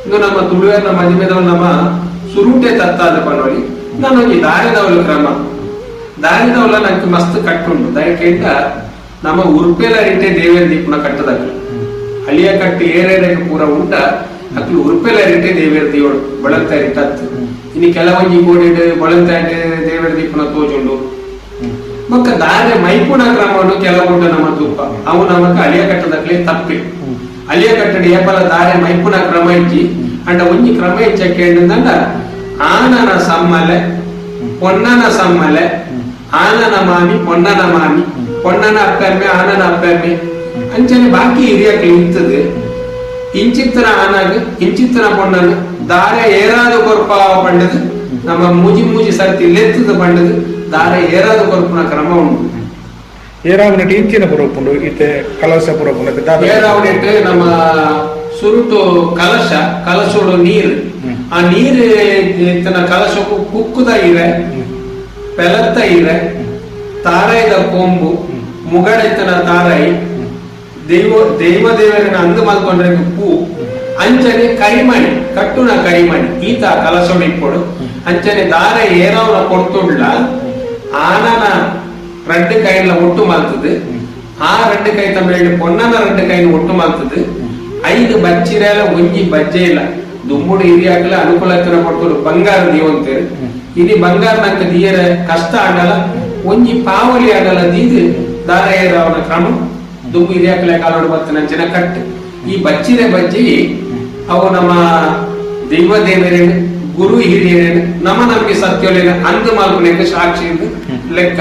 ಇನ್ನು ನಮ್ಮ ತುಳುವೇರ್ನ ಮದಿಮೆದವ್ ನಮ್ಮ ಸುರುಟೆ ತತ್ತಾದ ಪನೋಳಿ ನಾನೊಂದು ದಾರಿದವಳ ಕ್ರಮ ದಾರಿದವಳ ನಂಗೆ ಮಸ್ತ್ ಕಟ್ಟುಂಡು ದಯಕೆಂಡ ನಮ್ಮ ಉರ್ಪೆಲ ರೀತಿ ದೇವೇರ ದೀಪನ ಕಟ್ಟದಾಗ ಅಳಿಯ ಕಟ್ಟಿ ಏರೇರಿಗೆ ಪೂರ ಉಂಟ ಅಕ್ಲು ಉರ್ಪೆಲ ರೀತಿ ದೇವೇರ ದೀವಳು ಬಳಲ್ತಾ ಇಟ್ಟತ್ತು ಇನ್ನು ಕೆಲವೊಂದು ಗೋಡಿಡು ಬಳಲ್ತಾ ಇಟ್ಟು ದೇವೇರ ದೀಪನ ತೋಜುಂಡು ಮಕ್ಕ ದಾರಿ ಮೈಪುಣ ಕ್ರಮವನ್ನು ಕೆಲವುಂಟು ನಮ್ಮ ತುಪ್ಪ ಅವು ನಮಕ ಅಳಿಯ ಕಟ್ಟದಾಗ್ಲೇ ತಪ್ಪಿ ಅಳಿಯ ಕಟ್ಟಡಿ ಏಪಲ ದಾರಿ ಮೈಪುನ ಕ್ರಮ ಇಚ್ಚಿ ಅಂಡ ಒಂಜಿ ಕ್ರಮ ಇಚ್ಚಕ್ಕೆ ಆನನ ಸಮ್ಮಲೆ ಪೊನ್ನನ ಸಮ್ಮಲೆ ಆನನ ಮಾಮಿ ಪೊನ್ನನ ಮಾಮಿ ಪೊನ್ನನ ಅಪ್ಪೆಮ್ಮೆ ಆನನ ಅಪ್ಪೆಮ್ಮೆ ಅಂಚನೆ ಬಾಕಿ ಹಿರಿಯಕ್ಕೆ ಇರ್ತದೆ ಇಂಚಿತ್ತನ ಆನಾಗ ಇಂಚಿತ್ತನ ಪೊನ್ನನ ದಾರ ಏರಾದ ಕೊರ್ಪ ಪಂಡದು ನಮ್ಮ ಮೂಜಿ ಸರ್ತಿ ಲೆತ್ತದ ಪಂಡದು ದಾರ ಏರಾದ ಕೊರ್ಪನ ಕ್ರಮ ಉಂಟು ಏರಾವಣೆಟ್ ಇಂಚಿನ ಪುರಪುಂಡು ಇತ್ತೆ ಕಲಶ ಪುರಪುಂಡು ಏರಾವಣೆಟ್ ನಮ್ಮ ಸುರುಟು ಕಲಶೋಡು ನೀರು ಆ ನೀರು ಇತ್ತನ ಕಲಶಕ್ಕೂ ಕುಕ್ಕುದ ಇರೆ ಪೆಲತ್ತ ಇರೆ ತಾರಾಯ್ದ ಕೊಂಬು ಮುಗಡೆತ್ತನ ತಾರಾಯಿ ದೇವರಿನ ಅಂದು ಮಲ್ಕೊಂಡ್ರೆ ಪೂ ಅಂಚನೆ ಕರಿಮಣಿ ಕಟ್ಟುನ ಕರಿಮಣಿ ಈತ ಕಲಶೋಡು ಇಪ್ಪಡು ಅಂಚನೆ ದಾರ ಏರಾವನ ಕೊಡ್ತುಡ್ಲ ಆನನ ரெண்டு கையில ஒட்டு மாத்துது ஆ ரெண்டு கை தமிழ் பொன்னன ரெண்டு கையில ஒட்டு மாத்துது ಐದು ಬಚ್ಚಿರೆಲ ಒಂಜಿ ಬಜ್ಜೆ ಇಲ್ಲ ದುಮ್ಮುಡು ಹಿರಿಯಾಗಲ ಅನುಕೂಲತರ ಕೊಟ್ಟು ಬಂಗಾರ ದೀವಂತೇರು ಇನಿ ಬಂಗಾರ ನಂಕ ದಿಯರ ಕಷ್ಟ ಆಗಲ್ಲ ಒಂಜಿ ಪಾವಲಿ ಆಗಲ್ಲ ದೀದು ದಾರ ಏರಾವನ ಕ್ರಮ ದುಮ್ಮು ಹಿರಿಯಾಕಲೆ ಕಾಲೋಡು ಬರ್ತನ ಜನ ಕಟ್ಟು ಈ ಬಚ್ಚಿರೆ ಬಜ್ಜಿ ಅವು ನಮ್ಮ ದೈವ ದೇವರೇನು ಗುರು ಹಿರಿಯರೇನು ನಮ್ಮ ನಮ್ಗೆ ಸತ್ಯೋಲೇನ ಅಂದು ಮಾಲ್ಪನೆಗೆ ಸಾಕ್ಷಿ ಲೆಕ್ಕ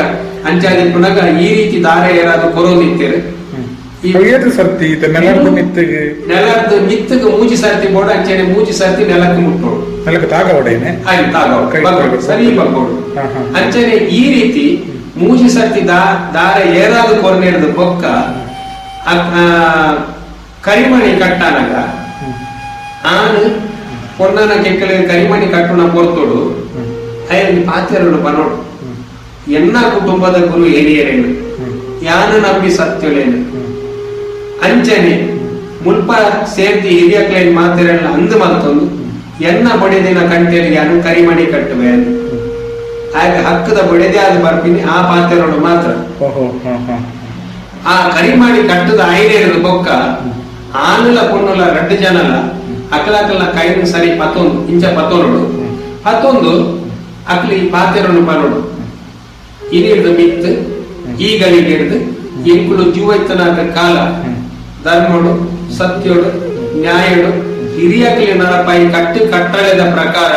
ಅಂಚಾದಿ ಪುನಗ ಈ ರೀತಿ ದಾರ ಏರಾದು ಕೊರೋದಿತ್ತೇರು ಸರ್ತಿ ನೆಲದ ಮಿತ್ತಗ ಮೂಜಿ ಸರ್ತಿ ಬೋಡ ಅಂಚನೆ ಮೂಜಿ ಸರ್ತಿ ನೆಲಕ್ಕೆ ಮುಟ್ಟೋಡು ನೆಲಕ್ಕೆ ತಾಗವಡೇನೆ ಸರಿ ಬಗ್ಗೋಡು ಅಂಚನೆ ಈ ರೀತಿ ಮೂಜಿ ಸರ್ತಿ ದಾರ ಏರಾದು ಕೊರ್ನೇರ್ದು ಬೊಕ್ಕ ಕರಿಮಣಿ ಕಟ್ಟಾನಾಗ ಆನು ಪೊನ್ನನ ಕೆಕ್ಕಲೆ ಕರಿಮಣಿ ಕಟ್ಟುನ ಪೊರ್ತೋಡು ಅಯ್ಯ ಪಾತ್ರೆಗಳು ಬನೋಡು ಎನ್ನ ಕುಟುಂಬದ ಗುರು ಹಿರಿಯರೇನು ಯಾನು ನಂಬಿ ಸತ್ಯಲೇನು ಅಂಚನೆ ಮುಲ್ಪ ಸೇರ್ತಿ ಹಿರಿಯಕ್ಲೇನ್ ಮಾತಿರಲ್ಲ ಅಂದು ಮಲ್ತೊಂದು ಎನ್ನ ಬಡಿದಿನ ಕಂಟೆಯಲ್ಲಿ ಯಾನು ಕರಿಮಣಿ ಕಟ್ಟುವೆ ಹಾಗೆ ಹಕ್ಕದ ಬಡಿದೆ ಆದ ಬರ್ಪಿನಿ ಆ ಪಾತ್ರೆಗಳು ಮಾತ್ರ ಆ ಕರಿಮಣಿ ಕಟ್ಟದ ಐನೇರದ ಬೊಕ್ಕ ಆನುಲ ಪೊನ್ನುಲ ರಡ್ಡು ಜನಲ ಅಕಲಕಲ್ನ ಕೈನ ಸರಿ ಪತ್ತೊಂದು ಇಂಚ ಪತ್ತೊಂದು ಅಕ್ಲಿ ಪಾತ್ರೆಗಳನ್ನು ಬರೋಡು ಇನಿರ್ದು ಮಿತ್ತು ಈಗಳಿಗೆ ಹಿಡಿದು ಎಂಕುಲು ಜೀವೈತನಾದ ಕಾಲ ಧರ್ಮಡು ಸತ್ಯೋಡು ನ್ಯಾಯಡು ಹಿರಿಯಕಲಿ ನರಪಾಯಿ ಕಟ್ಟಳೆದ ಪ್ರಕಾರ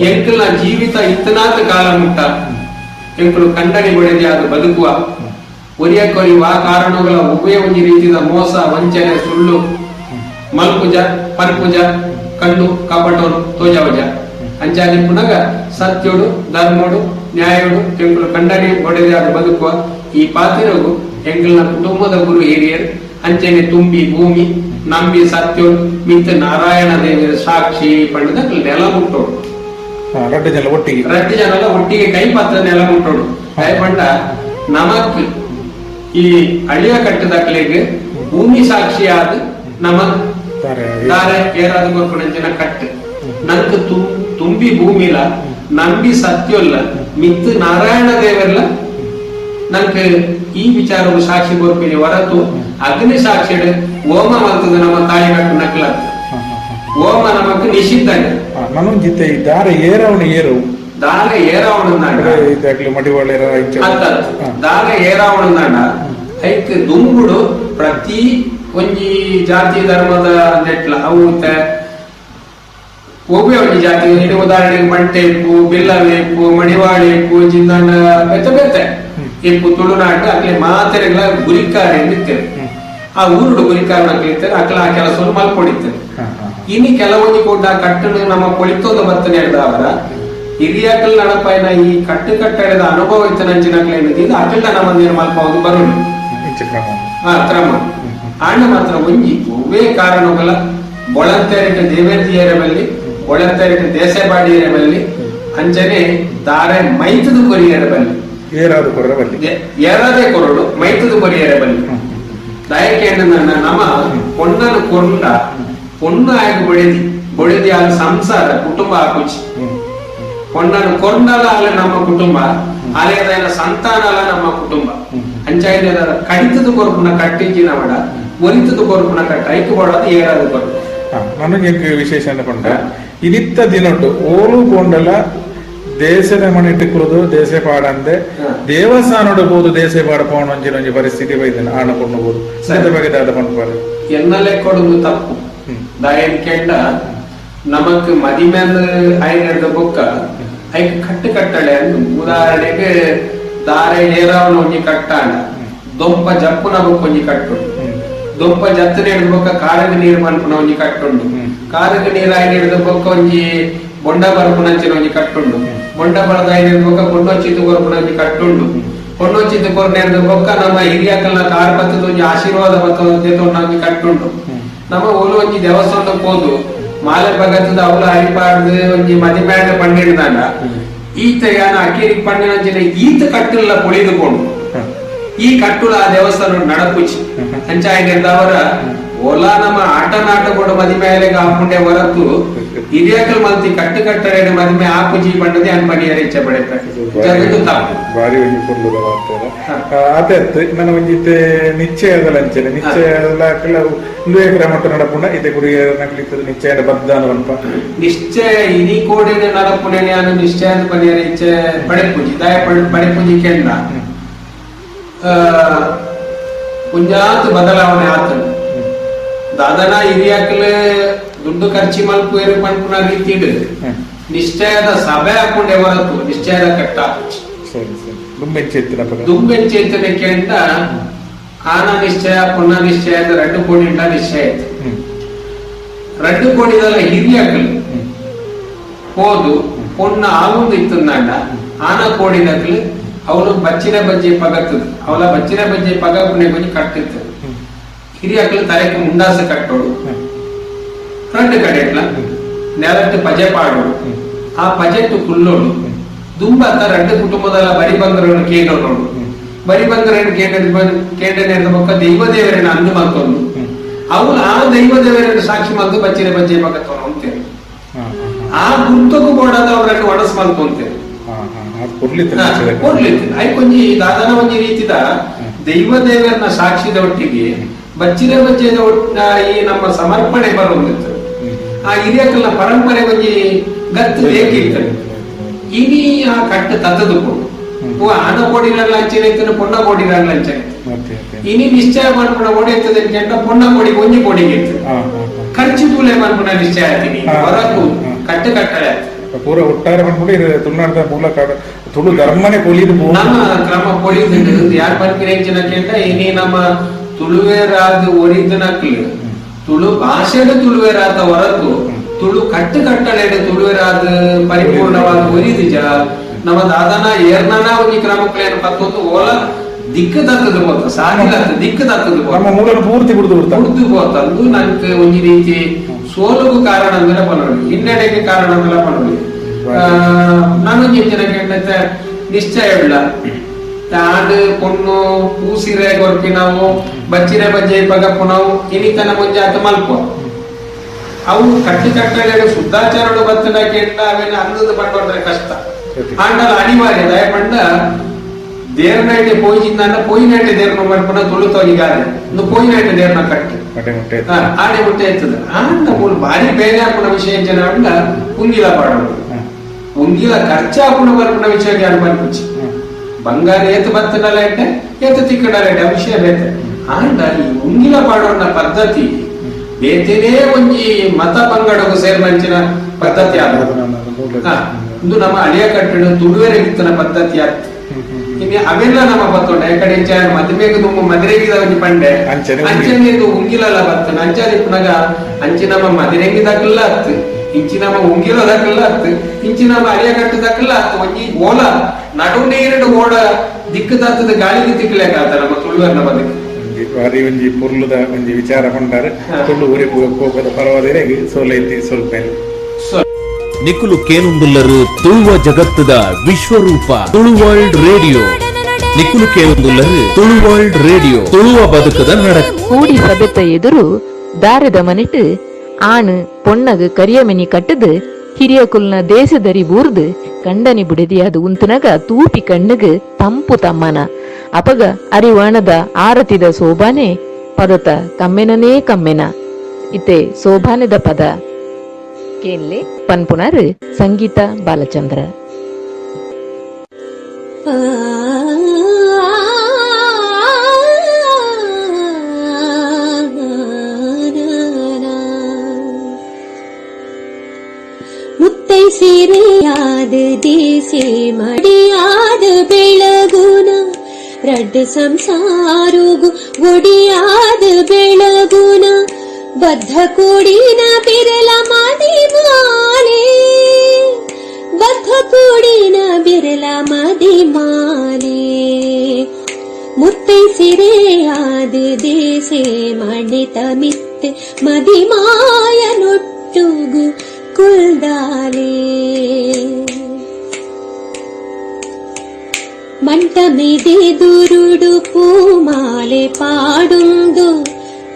ಎಂಕಲ್ನ ಜೀವಿತ ಇತ್ತನಾದ ಕಾಲ ಮುಟ್ಟ ಎಂಕುಲು ಕಂಡಣಿ ಬಡಿದೆ ಅದು ಬದುಕುವ ಒರಿಯಕೊರಿವ ಕಾರಣಗಳ ಉಭಯ ಒಂಜಿ ರೀತಿಯ ಮೋಸ ವಂಚನೆ ಸುಳ್ಳು ಮಲ್ಪುಜ ಪರ್ಪುಜ ಕಂಡು ಕಪಟೋನು ತೋಜವಜ ಅಂಚಾದಿ ಪುನಗ ಸತ್ಯೋಡು ಧರ್ಮೋಡು ನ್ಯಾಯೋಡು ಎಂಕುಲು ಕಂಡಣಿ ಬಡಿದೆ ಅದು ಬದುಕುವ ಈ ಪಾತಿರಗು ಎಂಕಲ್ನ ಕುಟುಂಬದ ಗುರು ಹಿರಿಯರು ಅಂಚನೆ ತುಂಬಿ ಭೂಮಿ ನಂಬಿ ಸತ್ಯೋಡು ಮಿತ್ತ ನಾರಾಯಣ ದೇವಿಯ ಸಾಕ್ಷಿ ಪಂಡದ ನೆಲ ಮುಟ್ಟೋಡು ರಡ್ಡು ಜನಲ್ಲ ಒಟ್ಟಿಗೆ ಕೈ ಪಾತ್ರ ನೆಲ ಮುಟ್ಟೋಡು ಕೈ ಪಂಡ ನಮಕ್ ಈ ಅಳಿಯ ಕಟ್ಟದಕ್ಲೆಗೆ ಭೂಮಿ ಸಾಕ್ಷಿಯಾದ ನಮ ದಾರ ಏರಾದ ಕೊರ್ಪಣಂಚಿನ ಕಟ್ಟು ನಂಕ ತುಂಬಿ ಭೂಮಿಲ ನಂಬಿ ಸತ್ಯೋಲ್ಲ ಮಿತ್ತು ನಾರಾಯಣ ದೇವರ್ಲ ನಂಗೆ ಈ ವಿಚಾರವು ಸಾಕ್ಷಿ ಬರ್ಪಿನಿ ಹೊರತು ಅಗ್ನಿ ಸಾಕ್ಷಿ ಹೋಮ ಮಲ್ತದ ನಮ್ಮ ತಾಯಿ ಕಟ್ಟು ನಕ್ಲ ಹೋಮ ನಮಕ್ ನಿಷಿದ್ಧ మనం జితే దార ఏరవణ ఏరు ದಾರ ಏರಾವಣಂದಾಂಡ ಇದಾಗ್ಲಿ ಮಡಿವಾಳೆರ ದಾರ ಏರಾವಣಂದಾಂಡ ಐಕ್ ದುಂಬುಡು ಪ್ರತಿ ಒಂಜಿ ಜಾತಿ ಧರ್ಮದ ನೆಟ್ಲ ಅವು ಒಬ್ಬೆ ಒಂಜಿ ಜಾತಿ ಇದು ಉದಾಹರಣೆಗೆ ಮಂಟೆ ಇಪ್ಪು ಬಿಲ್ಲವೆ ಇಪ್ಪು ಮಡಿವಾಳೆ ಇಪ್ಪು ಜಿಂದಾಂಡ ಬೆತ್ತ ಬೆತ್ತೆ ಇಪ್ಪು ತುಳುನಾಡು ಅಕ್ಲೆ ಮಾತೆರೆಗಳ ಗುರಿಕಾರೆ ನಿಂತೇವೆ ಆ ಊರುಡು ಗುರಿಕಾರನ ಕಲಿತಾರೆ ಅಕ್ಲ ಆ ಕೆಲಸವನ್ನು ಮಲ್ಪೊಡಿತಾರೆ ಇನ್ನು ಕೆಲವೊಂದು ಕೂಡ ಕಟ್ಟನ್ನು ನಮ್ಮ ಕೊಳಿತೋದ ಬರ್ತನೆ ಹೇಳಿದವರ ಹಿರಿಯಾಕಲ್ ನಡಪಾಯಿನ ಈ ಕಟ್ಟು ಕಟ್ಟಡದ ಅನುಭವ ಇತ್ತು ನಂಚಿನಕ್ಲೇನಿದೆ ಇದು ಅಕಲ್ನ ನಮ್ಮಂದೇನು ಮಲ್ಪವುದು ಬರೋಣ ಕ್ರಮ ಆಂಡ ಮಾತ್ರ ಒಂಜಿ ಒವ್ವೇ ಕಾರಣಗಳ ಬೊಳಂತೇರಿಟ ದೇವೇತಿಯರ ಬಲ್ಲಿ ಬೊಳಂತೇರಿಟ ದೇಶಪಾಡಿಯರ ಬಲ್ಲಿ ಅಂಚನೆ ದಾರೆ ಮೈತದು ಕೊರಿಯರ ಬಲ್ಲಿ ಏರಾದೇ ಕೊರಡು ಮೈತದು ಕೊರಿಯರ ಬಲ್ಲಿ ದಯಕ್ಕೆ ನಮ್ಮ ಪೊಣ್ಣನು ಕೊರ್ಲ ಪೊಣ್ಣು ಆಗಿ ಬೊಡೆದಿ ಆಗ ಸಂಸಾರ ಕುಟುಂಬ ಹಾಕುಚಿ ಪೊಣ್ಣನು ಕೊಂಡಲ ಅಲ್ಲ ನಮ್ಮ ಕುಟುಂಬ ಅಲೆಯದ ಸಂತಾನಲ ನಮ್ಮ ಕುಟುಂಬ ಅಂಚಾಯ್ದ ಕಡಿತದ ಕೊರಪುನ ಕಟ್ಟಿಂಚಿನ ಮಡ ಒರಿತದ ಕೊರಪುನ ಕಟ್ಟ ಐಕು ಬಡೋದು ಏರಾದ ಕೊರಪು ನನಗೆ ವಿಶೇಷ ಅನ್ಕೊಂಡ ಇನಿತ್ತ ದಿನೊಟ್ಟು ಓಲು ಕೊಂಡಲ ದೇಶದ ಮಣಿಟ್ಟು ಕುರುದು ದೇಶ ಪಾಡಂದೆ ದೇವಸ್ಥಾನೋಡು ಬೋದು ದೇಶ ಪಾಡ ಪೋಣ ಒಂಜಿ ಪರಿಸ್ಥಿತಿ ಬೈದನ ಆಣ ಕೊಂಡಬಹುದು ಸದ ಬಗ್ಗೆ ದಾದ ಪಂಪಾರು ಎನ್ನಲೆ ಕೊಡುದು ತಪ್ಪು ದಯನ್ ಕೆಂಡ ನಮಕ್ ಮದಿಮೆಂದು ಐನದ ಬೊಕ್ಕ ಐಕ್ ಕಟ್ಟು ಕಟ್ಟಳೆ ಅಂದು ಉದಾಹರಣೆಗೆ ದಾರೆ ಏರಾವನ ಒಂಜಿ ಕಟ್ಟಾಂಡ ದೊಂಪ ಜಪ್ಪುನ ಬೊಕ್ಕ ಒಂಜಿ ಕಟ್ಟುಂಡು ದೊಂಪ ಜತ್ತನ ಹಿಡಿದ ಬೊಕ್ಕ ಕಾರಗ ನೀರು ಮನ್ಪುನ ಒಂಜಿ ಕಟ್ಟುಂಡು ಕಾರಗ ನೀರು ಐನ ಹಿಡಿದ ಬೊಕ್ಕ ಒಂಜಿ ಬೊಂಡ ಬರಪುನಂಚಿನ ಒಂಜಿ ಕಟ್ಟುಂಡು ಬೊಂಡ ಬರದ ಐನ ಹಿಡಿದ ಬೊಕ್ಕ ಕೊಂಡೊಚ್ಚಿತ್ತು ಕೊರಪುನ ಒಂಜಿ ಕಟ್ಟುಂಡು ಕೊಂಡೊಚ್ಚಿತ್ತು ಕೊರನೆ ಹಿಡಿದ ಬೊಕ್ಕ ನಮ್ಮ ಹಿರಿಯಕಲ್ನ ಕಾರ್ ಬತ್ತದ ಒಂಜಿ ಆಶೀರ್ವಾದ ಬತ್ತದ ಒಂಜಿ ಕಟ್ಟುಂಡು ನಮ್ಮ ಓಲು ಒಂಜಿ ದೇವಸ್ಥಾನಕ್ಕೆ ಹೋದು ಮಾಲೆ ಭಗತದ ಅವಲ ಹರಿಪಾಡ್ದು ಒಂಜಿ ಮದಿಮೇಡ ಪಂಡಿಡ್ದಾಂಡ ಈತ ಯಾನ ಅಕ್ಕೇರಿಗೆ ಪಂಡಿನ ಈತ ಕಟ್ಟುಲ್ಲ ಪುಳಿದುಕೊಂಡು ಈ ಕಟ್ಟುಲ ಆ ದೇವಸ್ಥಾನ ನಡಪುಚಿ ಅಂಚಾಯಿದ್ದವರ ಓಲಾ ನಮ್ಮ ಆಟ ಕೊಡು ಮದಿಮೇಲೆಗೆ ಹಾಕೊಂಡೆ ಹೊರತು ಹಿರಿಯಕಲ್ ಮಲ್ತಿ ಕಟ್ಟು ಕಟ್ಟರೆ ಮದಿಮೆ ಆಪುಜಿ ಪಂಡದೆ ಅನ್ಪಡಿಯರ ಇಚ್ಛೆ ಪಡೆಯುತ್ತೆ ಜಗತ್ತು ತಪ್ಪು ಬಾರಿ ಒಂಜಿ ಕೊರ್ಲುದ ಮಾಡ್ತಾರೆ ಅದೇ ನನ್ನ ಒಂಜಿತ್ತೆ ನಿಶ್ಚಯದ ಲಂಚನೆ ನಿಶ್ಚಯದ ಒಂದು ಎಕರೆ ಮಟ್ಟ ನಡಪುಂಡ ಇದೆ ಗುರಿ ನಕ್ಲಿತ್ತದ ನಿಶ್ಚಯದ ಬದ್ದಾನ ಅಲ್ಪ ನಿಶ್ಚಯ ಇನಿ ಕೋಡಿನ ನಡಪುಣೆ ನಾನು ನಿಶ್ಚಯದ ಪಡಿಯರ ಇಚ್ಛೆ ಪಡೆಪುಜಿ ದಯ ಪಡೆಪುಜಿ ಕೆಂಡ ಕುಂಜಾತ್ ಬದಲಾವಣೆ ಆತನು ದಾದನ ಹಿರಿಯಕಲ್ ದುಡ್ಡು ಖರ್ಚಿ ಮಲ್ಪೇರು ಪಂಪುನ ರೀತಿ ನಿಶ್ಚಯದ ಸಭೆ ಹಾಕೊಂಡೆ ಹೊರತು ನಿಶ್ಚಯದ ಕಟ್ಟ ದುಂಬೆಂಚೇತನೆ ಕೆಂಡ ಆನ ನಿಶ್ಚಯ ಪುಣ್ಯ ನಿಶ್ಚಯದ 2 ಕೋಟಿ ನಿಶ್ಚಯ ಆಯ್ತು 2 ಕೋಟಿದಲ್ಲ ಹಿರಿಯಕಲ್ ಹೋದು ಪುಣ್ಯ ಆಗುಂದು ಇತ್ತಂದಾಂಡ ಆನ ಕೋಡಿನಕಲ್ ಅವಳು ಬಚ್ಚಿನ ಬಜ್ಜಿ ಪಗತ್ತದು ಅವಳ ಬಚ್ಚಿನ ಬಜ್ಜಿ ಪಗ ಪುಣ್ಯ ಬಜ್ಜಿ ಕಟ್ಟಿರ್ತದೆ ಹಿರಿಯಕಲ್ ತಲೆಗೆ ಮುಂಡಾಸ ಕಟ್ಟೋಡು 2 ಕಡೆ ನೆಲಟ್ಟು ಪಜೆ ಪಾಡೋಡು ಆ ಪಜೆಟ್ಟು ಕುಲ್ಲೋಡು ದುಂಬ ಅಂತ 2 ಕುಟುಂಬದಲ್ಲ ಬರಿ ಬಂದರನ್ನು ಕೇಳೋಡು ಬರಿ ಬಂದರನ್ನು ಕೇಂದ್ರ ಬೊಕ್ಕ ದೈವ ದೇವರನ್ನ ಅಂದು ಮಲ್ತೊಂದು ಅವಳು ಆ ದೈವ ದೇವರನ್ನು ಸಾಕ್ಷಿ ಮಲ್ತು ಬಚ್ಚಿನ ಬಜ್ಜೆ ಪಗತ್ತವನು ಅಂತೇವೆ ಆ ಗುರ್ತಕ್ಕೂ ಕೊಡೋದು ಅವ್ರನ್ನು ಒಣಸ್ ಮಲ್ಕೊಂತೇವೆ ಕೊಂಜಿ ದಾದನ ಒಂಜಿ ರೀತಿದ ದೈವ ದೇವರನ್ನ ಸಾಕ್ಷಿದ ಒಟ್ಟಿಗೆ ಬಚ್ಚಿನ ಬಜ್ಜೆದ ಈ ನಮ್ಮ ಸಮರ್ಪಣೆ ಬರೋದಿತ್ತು ಆ ಹಿರಿಯಕಲ್ನ ಪರಂಪರೆ ಒಂಜಿ ಗತ್ತು ಬೇಕಿರ್ತದೆ ಇನಿ ಆ ಕಟ್ಟು ತತ್ತದುಕೊಂಡು ಆನ ಕೋಡಿರಲ್ಲ ಅಂಚೆನೆ ಪೊಣ್ಣ ಕೋಡಿರಲ್ಲ ಅಂಚನೆ ಇನಿ ನಿಶ್ಚಯ ಮಾಡ್ಕೊಂಡ ಓಡಿರ್ತದೆ ಕೆಂಡ ಪೊಣ್ಣ ಕೋಡಿ ಒಂಜಿ ಕೋಡಿಗೆ ಇರ್ತದೆ ಖರ್ಚು ತೂಲೆ ಮಾಡ್ಕೊಂಡ ನಿಶ್ಚಯ ಆಗ್ತೀನಿ ಹೊರತು ಕಟ್ಟು ಕಟ್ಟಳೆ ಪೂರ ಒಟ್ಟಾರೆ ಮಾಡ್ಕೊಂಡು ತುಳುನಾಡದ ಮೂಲ ತುಳು ಧರ್ಮನೆ ಪೊಲಿದು ನಮ್ಮ ಕ್ರಮ ಪೊಲಿದು ಯಾರು ಬರ್ತೀರಿ ಹೆಚ್ಚಿನ ಕೆಂಡ ಇನಿ ನಮ್ಮ ತುಳುವೇರಾದ ಒರಿದನಕ್ಲು ತುಳು ಭಾಷೆದ ತುಳುವೇರಾದ ಹೊರತು ತುಳು ಕಟ್ಟು ಕಟ್ಟಳೆ ತುಳುವೇರಾದ ಪರಿಪೂರ್ಣವಾದ ಒರಿದು ನಮ್ಮ ದಾದನ ಏರ್ನನ ಒಂಜಿ ಕ್ರಮಕ್ಲೇನು ಪತ್ತೊಂದು ಓಲ ದಿಕ್ಕು ತತ್ತದು ಹೋತ ಸಾಗಿಲ ದಿಕ್ಕು ತತ್ತದು ನಮ್ಮ ಮೂಲನ ಪೂರ್ತಿ ಬಿಡ್ದು ಹೋತಂದು ನಂಗೆ ಒಂಜಿ ರೀತಿ ಸೋಲುಗೂ ಕಾರಣ ಅಂದ್ರೆ ಪನೋಡಿ ಹಿನ್ನಡೆಗೆ ಕಾರಣ ಅಂದ್ರೆ ಪನೋಡಿ ನಾನೊಂಜಿ ಜನಕ್ಕೆ ನಿಶ್ಚಯ ಇಲ್ಲ ಆಡು ಪೊಣ್ಣು ಪೂಸಿರೆ ಗೊರ್ಪಿನವು ಬಚ್ಚಿರೆ ಬಜ್ಜೆ ಪಗಪ್ಪುನವು ಇನ್ನಿತನ ಮುಂಜೆ ಆತ ಮಲ್ಪ ಅವು ಕಟ್ಟಿ ಕಟ್ಟಳೆ ಶುದ್ಧಾಚಾರಗಳು ಬರ್ತದ ಕೆಟ್ಟ ಅವೇನು ಅಂದದ ಪಂಡ್ರೆ ಕಷ್ಟ ಆಂಡಲ ಅನಿವಾರ್ಯ ದಯ ಪಂಡ ದೇರ್ನಾಯ್ಟೆ ಪೋಯಿಚಿಂದ ಪೋಯಿನಾಯ್ಟೆ ದೇರ್ನ ಮಾಡ್ಕೊಂಡ ತುಳುತ್ತೋಗಿಗಾರೆ ಒಂದು ಪೋಯಿನಾಯ್ಟೆ ದೇರ್ನ ಕಟ್ಟು ಆಡೆ ಮುಟ್ಟೆ ಇರ್ತದ ಆಂಡ ಮೂಲ ಭಾರಿ ಬೇರೆ ಹಾಕೊಂಡ ವಿಷಯ ಜನ ಅಂಡ ಉಂಗಿಲ ಪಾಡೋದು ಉಂಗಿಲ ಖರ್ಚಾಪುಣ ಬರ್ಕೊಂಡ ವಿಷಯ ಅನುಮಾನಿಸಿ ಬಂಗಾರ ಏತು ಬತ್ತನಲ್ಲ ಇಟ್ಟೆ ಏತು ತಿಕ್ಕಡಲ್ಲ ಇಟ್ಟೆ ವಿಷಯ ಬೇತೆ ಆಂಡ ಈ ಉಂಗಿಲ ಪಾಡೋಣ ಪದ್ಧತಿ ಬೇತೆನೇ ಒಂಜಿ ಮತ ಪಂಗಡಗೂ ಸೇರ್ಮಂಚಿನ ಪದ್ಧತಿ ಆಗ್ಬೋದು ಇದು ನಮ್ಮ ಹಳೆಯ ಕಟ್ಟಡ ತುಳುವೆರೆ ಇತ್ತನ ಪದ್ಧತಿ ಆಗ್ತದೆ ಇನ್ನು ಅವೆಲ್ಲ ನಮ್ಮ ಬತ್ತೊಂಡ ಯಾಕಡೆ ಮದುವೆಗೆ ತುಂಬ ಮದುರೆಗಿದ ಒಂಜಿ ಪಂಡೆ ಅಂಚನೆ ಇದು ಉಂಗಿಲಲ್ಲ ಬರ್ತನ ಅಂಚಾದ ಪುನಗ ಅಂಚಿ ನಮ್ಮ ಮದುರೆಗಿದಕ್ಕೆಲ್ಲ ಹತ್ತು ಇಂಚಿ ನಮ್ಮ ಉಂಗಿಲದಕ್ಕೆಲ್ಲ ಹತ್ತು ಇಂಚಿ ನಮ್ಮ ಹಳೆಯ ಕಟ್ಟದಕ್ಕೆಲ್ಲ ಹತ್ತು ಒಂಜಿ ಓಲ ನಡು ನೀರಿನ ಓಡ ದಿಕ್ಕದಾತದ ಗಾಳಿಗೆ ತಿಕ್ಕಲೇಕಾತ ನಮ್ಮ ತುಳುವರ್ನ ಬದುಕು ಬಾರಿ ಒಂಜಿ ಪುರ್ಲುದ ಒಂಜಿ ವಿಚಾರ ಕೊಂಡಾರೆ ತುಳು ಊರಿಗೆ ಹೋಗೋದ ಪರವಾದಿಗೆ ಸೋಲೈತಿ ಸ್ವಲ್ಪ ನಿಕುಲು ಕೇನುಂದುಲ್ಲರು ತುಳುವ ಜಗತ್ತದ ವಿಶ್ವರೂಪ ತುಳು ವರ್ಲ್ಡ್ ರೇಡಿಯೋ ನಿಕುಲು ಕೇನುಂದುಲ್ಲರು ತುಳು ವರ್ಲ್ಡ್ ರೇಡಿಯೋ ತುಳುವ ಬದುಕದ ನಡ ಕೂಡಿ ಸಬೆತ್ತ ಎದುರು ದಾರದ ಮನಿಟ್ಟು ಆಣ್ ಪೊಣ್ಣಗ ಕರಿಯಮನಿ ಕಟ್ಟದು ಹಿರಿಯ ಕುಲ್ನ ದೇಶದರಿ ಬೂರ್ದು ಕಂಡನಿ ಬಿಡದಿಯಾದ ಉಂತನಗ ತೂಪಿ ಕಣ್ಣಗ ತಂಪು ತಮ್ಮನ ಅಪಗ ಅರಿವಾಣದ ಆರತಿದ ಸೋಬಾನೆ ಪದತ ಕಮ್ಮೆನನೇ ಕಮ್ಮೆನ ಇತ್ತೆ ಸೋಬಾನೆದ ಪದ ಕೇನ್ಲೆ ಪನ್ಪುನರ್ ಸಂಗೀತ ಬಾಲಚಂದ್ರ ಮುತ್ತೈ ಸಿರಿಯಾದ ದೇಸೆ ಮಡಿಯಾದ ಬೆಳಗುನ ರಡ್ಡ ಸಂಸಾರುಗು ಒಡಿಯಾದ ಬೆಳಗುನ ಬದ್ಧ ಕೂಡಿನ ಬಿರಲ ಮದಿಮಾಲೆ ಬದ್ಧ ಕೂಡಿನ ಬಿರಲ ಮದಿಮಾಲೆ ಮುತ್ತೈ ಸಿರೆಯಾದ ದೇಸೆ ಮಣಿತ ಮಿತ್ತೆ ಮದಿಮಾಯ ನೊಟ್ಟುಗು ಕುಲ್ದಾಲೆ ಮಂಟ ಮಿದೆ ದುರುಡು ಪೂಮಾಲೆ ಪಾಡುಂದು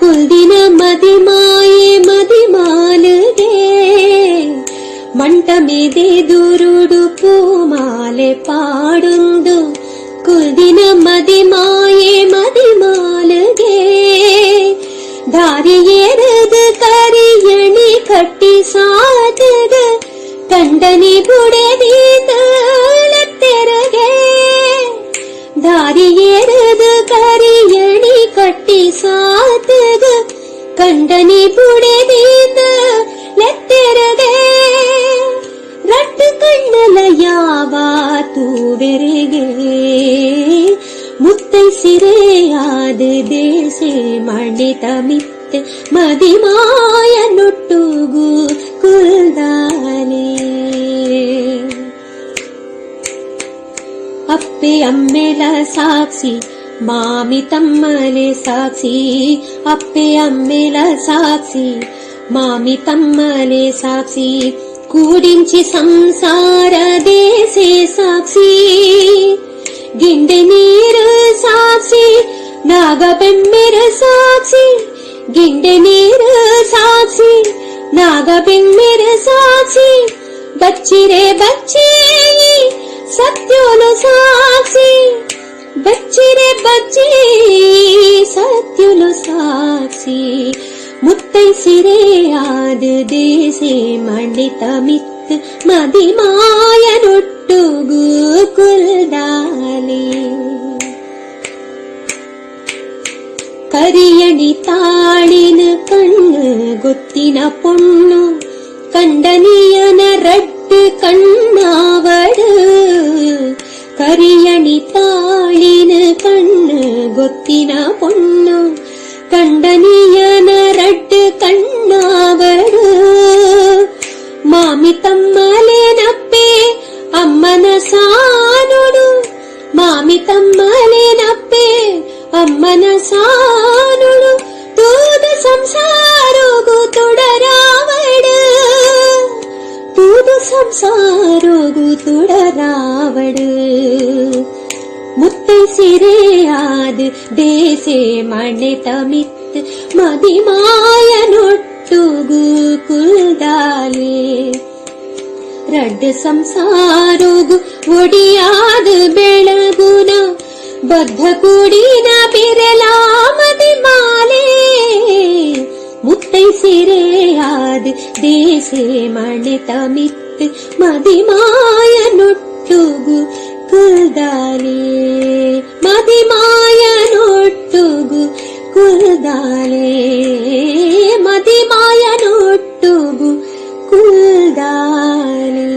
ಕುಲ್ದಿನ ಮದಿಮಾಯೆ ಮದಿಮಾಲಗೆ ಮಂಟ ಮಿದೆ ದುರುಡು ಪೂಮಾಲೆ ಪಾಡುಂದು ಕುಲ್ದಿನ ಮದಿಮಾಯೆ ಮದಿಮಾಲಗೆ ದಾರಿ ಎರೆದು ಕರಿಯಣಿ ಕಟ್ಟಿ ಸಾತದ ಕಂಡನಿ ಬುಡದೀತಳತ್ತೆರಗೆ ದಾರಿ ಎರೆದು ಕರಿಯಣಿ ಕಟ್ಟಿ ಸಾತದ ಕಂಡನಿ ಬುಡದೀತ ಲೆತ್ತೆರಗೆ ರಟ್ಟು ಕಣ್ಣಲ ಯಾವ ತೂವೆರೆಗೆ ಮುತ್ತೈ ಸಿರೆಯಾದ ದೇಸೆ ಮಣಿತ ಮಿತ್ತೆ ಮದಿಮಾಯ ನೊಟ್ಟುಗು ಕುಲ್ದಾನೆ ಅಪ್ಪೆ ಅಮ್ಮೆಲ ಸಾಕ್ಷಿ ಮಾಮಿ ತಮ್ಮಲೆ ಸಾಕ್ಷಿ ಅಪ್ಪೆ ಅಮ್ಮೆಲ ಸಾಕ್ಷಿ ಮಾಮಿ ತಮ್ಮಲೆ ಸಾಕ್ಷಿ ಕೂಡಿಂಚಿ ಸಂಸಾರ ದೇಸೆ ಸಾಕ್ಷಿ ಗಿಂಡೆ ನೀರು ಸಾಕ್ಷಿ ನಾಗ ಬೆಮ್ಮೆರ ಸಾಕ್ಷಿ ಗಿಂಡೆ ನೀರು ಸಾಕ್ಷಿ ನಾಗ ಬೆಮ್ಮೆರ ಸಾಕ್ಷಿ ಬಚ್ಚಿರೆ ಬಚ್ಚಿ ಸತ್ಯೋನು ಸಾಕ್ಷಿ ಬಚ್ಚಿರೆ ಬಚ್ಚಿ ಸತ್ಯುಲು ಸಾಕ್ಷಿ ಮುತ್ತೈ ಸಿರೆಯಾದ ದೇಸೆ ಮಂಡಿತ ಮಿತ್ ಮದಿಮಾಯ ನೊಟ್ಟುಗು ಕುಲ್ದಾಲೆ ಕರಿಯಣಿ ತಾಳಿನ ಕಣ್ಣು ಗೊತ್ತಿನ ಪೊಣ್ಣು ಕಂಡನಿಯನ ರಡ್ಡು ಕಣ್ಣಾವಡು ಕರಿಯಣಿ ತಾಳಿನ ಕಣ್ಣು ಗೊತ್ತಿನ ಪೊಣ್ಣು ಕಂಡನಿಯನ ರಡ್ಡು ಕಣ್ಣಾವಡು ಮಾಮಿ ತಮ್ಮಲೇನಪ್ಪೆ ಅಮ್ಮನ ಸಾನುಡು ಮಾಮಿ ತಮ್ಮಲೇನಪ್ಪೆ ಅಮ್ಮನ ಸಾನುಡು ತೂದ ಸಂಸಾರೋಗು ತುಡರಾವಡು ತೂದ ಸಂಸಾರೋಗು ತುಡರಾವಡು ಮುತ್ತೈ ಸಿರೆಯಾದ ದೇಸೆ ಮಣಿತ ಮಿತ್ ಮದಿಮಾಯ ನೊಟ್ಟುಗು ಕುಲ್ದಾಲೆ ರಡ್ಡ ಸಂಸಾರೋಗು ಒಡಿಯಾದ ಬೆಳಗುನ ಬದ್ಧ ಕೂಡಿನ ಬಿರಲ ಮದಿಮಾಲೆ ಮುತ್ತೈ ಸಿರೆಯಾದ ದೇಸೆ ಮಣಿತ ಮಿತ್ ಮದಿಮಾಯ ನೊಟ್ಟುಗು ಕುಲ್ದಾಲೆ ಮದಿಮಾಯ ನೊಟ್ಟುಗು ಕುಲ್ದಾಲೆ ಮದಿಮಾಯ ನೊಟ್ಟುಗು ಕುಲ್ದಾಲೆ.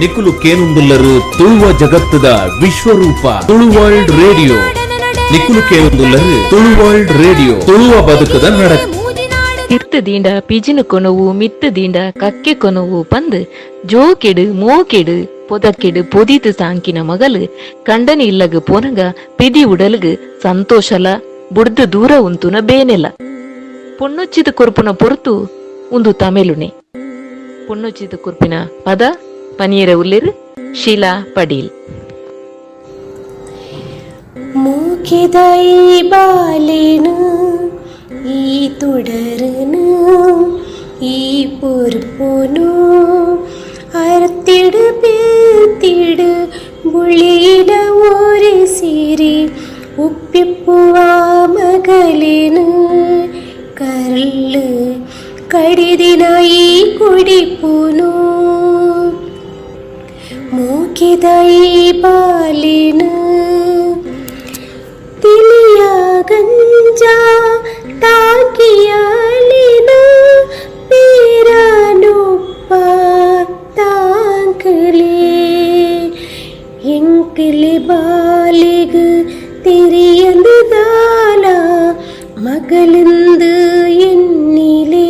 ನಿಕುಲು ಕೇನುಂದುಲ್ಲರು ತುಳುವ ಜಗತ್ತದ ವಿಶ್ವರೂಪ ತುಳು ವರ್ಲ್ಡ್ ರೇಡಿಯೋ. ನಿಕುಲು ಕೇನುಂದುಲ್ಲರು ತುಳು ವರ್ಲ್ಡ್ ರೇಡಿಯೋ ತುಳುವ ಬದುಕದ ನಡಕ. ತಿರ್ತದೀಂಡ ಪಿಜಿನು ಕೊನವು ಮಿತ್ತದೀಂಡ ಕಕ್ಕೆ ಕೊನವು ಪಂದ್ ಜೋಕೆಡು ಮೋಕೆಡು பொதக்கெடு பொதித்து சாங்கின மகளு கண்டனி இல்லகு போனಗ பிದಿ ಉಡಲ್ಗು ಸಂತೋಷಲ ಬುಡ್ದು ದೂರ ಉಂತುನ ಬೇನೆಲ. ಪೊನ್ನೊಚ್ಚಿದ ಕೊರ್ಪುನ ಪೊರ್ತು ಉಂದು ತಮಿಳುನೆ. ಪೊನ್ನೊಚ್ಚಿದ ಕೊರ್ಪಿನ ಪದ ಪನೀರ ಉಲ್ಲಿರು ಶೀಲಾ ಪಡೀಲ್. ಮೂಕಿದ ಈ ಬಾಲಿನು ಈ ತುಡರನು ಈ பொறுப்புನು ಅರ್ತಿಡು ಬೇತಿಡು ಬುಳಿಡ ಒರೆಸಿರಿ ಉಪ್ಪಿಪ್ಪುವ ಮಗಲಿನು ಕರ್ಲು ಕಡಿದಿನ ಈ ಕುಡಿಪುನು ಮೂಕಿದ ಈ ಬಾಲಿನು ತಿಳಿಯ ಗಂಜ ತಾಕಿಯಲಿನು ಪೀರನೊಪ್ಪ ತಾಂಕಲೆ ಎಂಕಲೆ ಬಾಲಿಗು ತಿರಿಯಲು ದಾಲ ಮಗಳಿಂದು ಎನ್ನಿಲೆ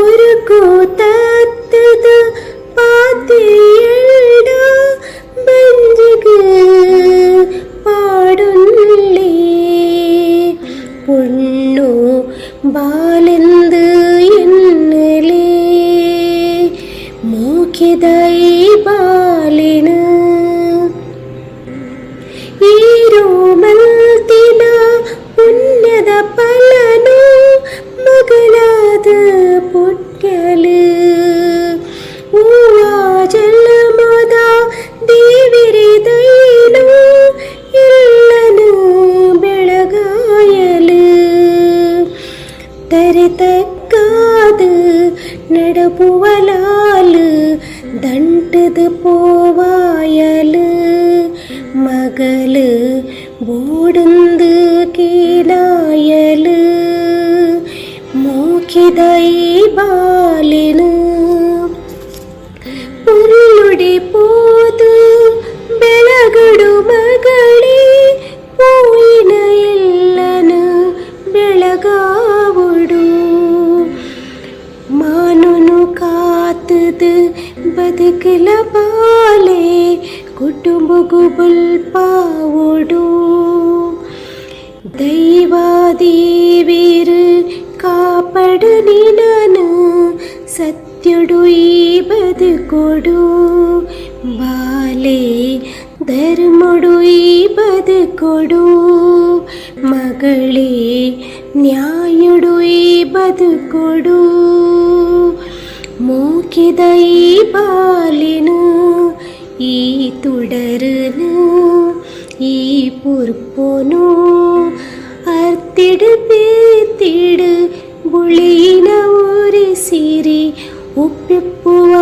ഒരു കൂത്തത് പാത്തിയട ബഞ്ചുക പാടുന്നില്ലേ പൊണ്ണു ബാലെന്ത് എന്നലേ മൂക്കിതായി ബാലിന് ഈ രോമൽത്തിന ഉന്നത പലനു ಮಗಳಾದ ಪುಟ್ಕಲು ಹೂವಾ ಜಲಮದ ದೇವಿರಿದೈನು ಎಲ್ಲನು ಬೆಳಗಾಯಲು ತರಿತಕ್ಕಾದ நடப்புவலாಲು ದಂಟದ போவாயಲು ಮಗಳು ಬೋಡುಂದು ಕೀಲಾಯಲು ಮೂಕಿದ ಈ ಬಾಲಿನು ಪುರುಳುಡಿ ಪೋದು ಬೆಳಗಡು ಮಗಳೇ ಪೋಯಿನ ಎಲ್ಲನು ಬೆಳಗಾವುಡು ಮಾನುನು ಕಾತದು ಬದುಕಲ ಬಾಲೆ ಕುಟುಂಬಗು ಬಲ್ಪಾವುಡು ದೈವಾದೇವಿರು ಕಾಪಡು ನೀನನು ಸತ್ಯುಡು ಈ ಬದುಕೊಡು ಬಾಲೆ ಧರ್ಮಡು ಈ ಬದುಕೊಡು ಮಗಳೇ ನ್ಯಾಯುಡು ಈ ಬದುಕೊಡು ಮೂಕಿದ ಈ ಬಾಲಿನು ಈ ತುಡರನು ಈ ಪುರ್ಪೊನು ಅರ್ತಿಡು ಬೇತಿಡು ಬುಳಿನ ಒರೆಸಿರಿ ಉಪ್ಪಿಪ್ಪುವ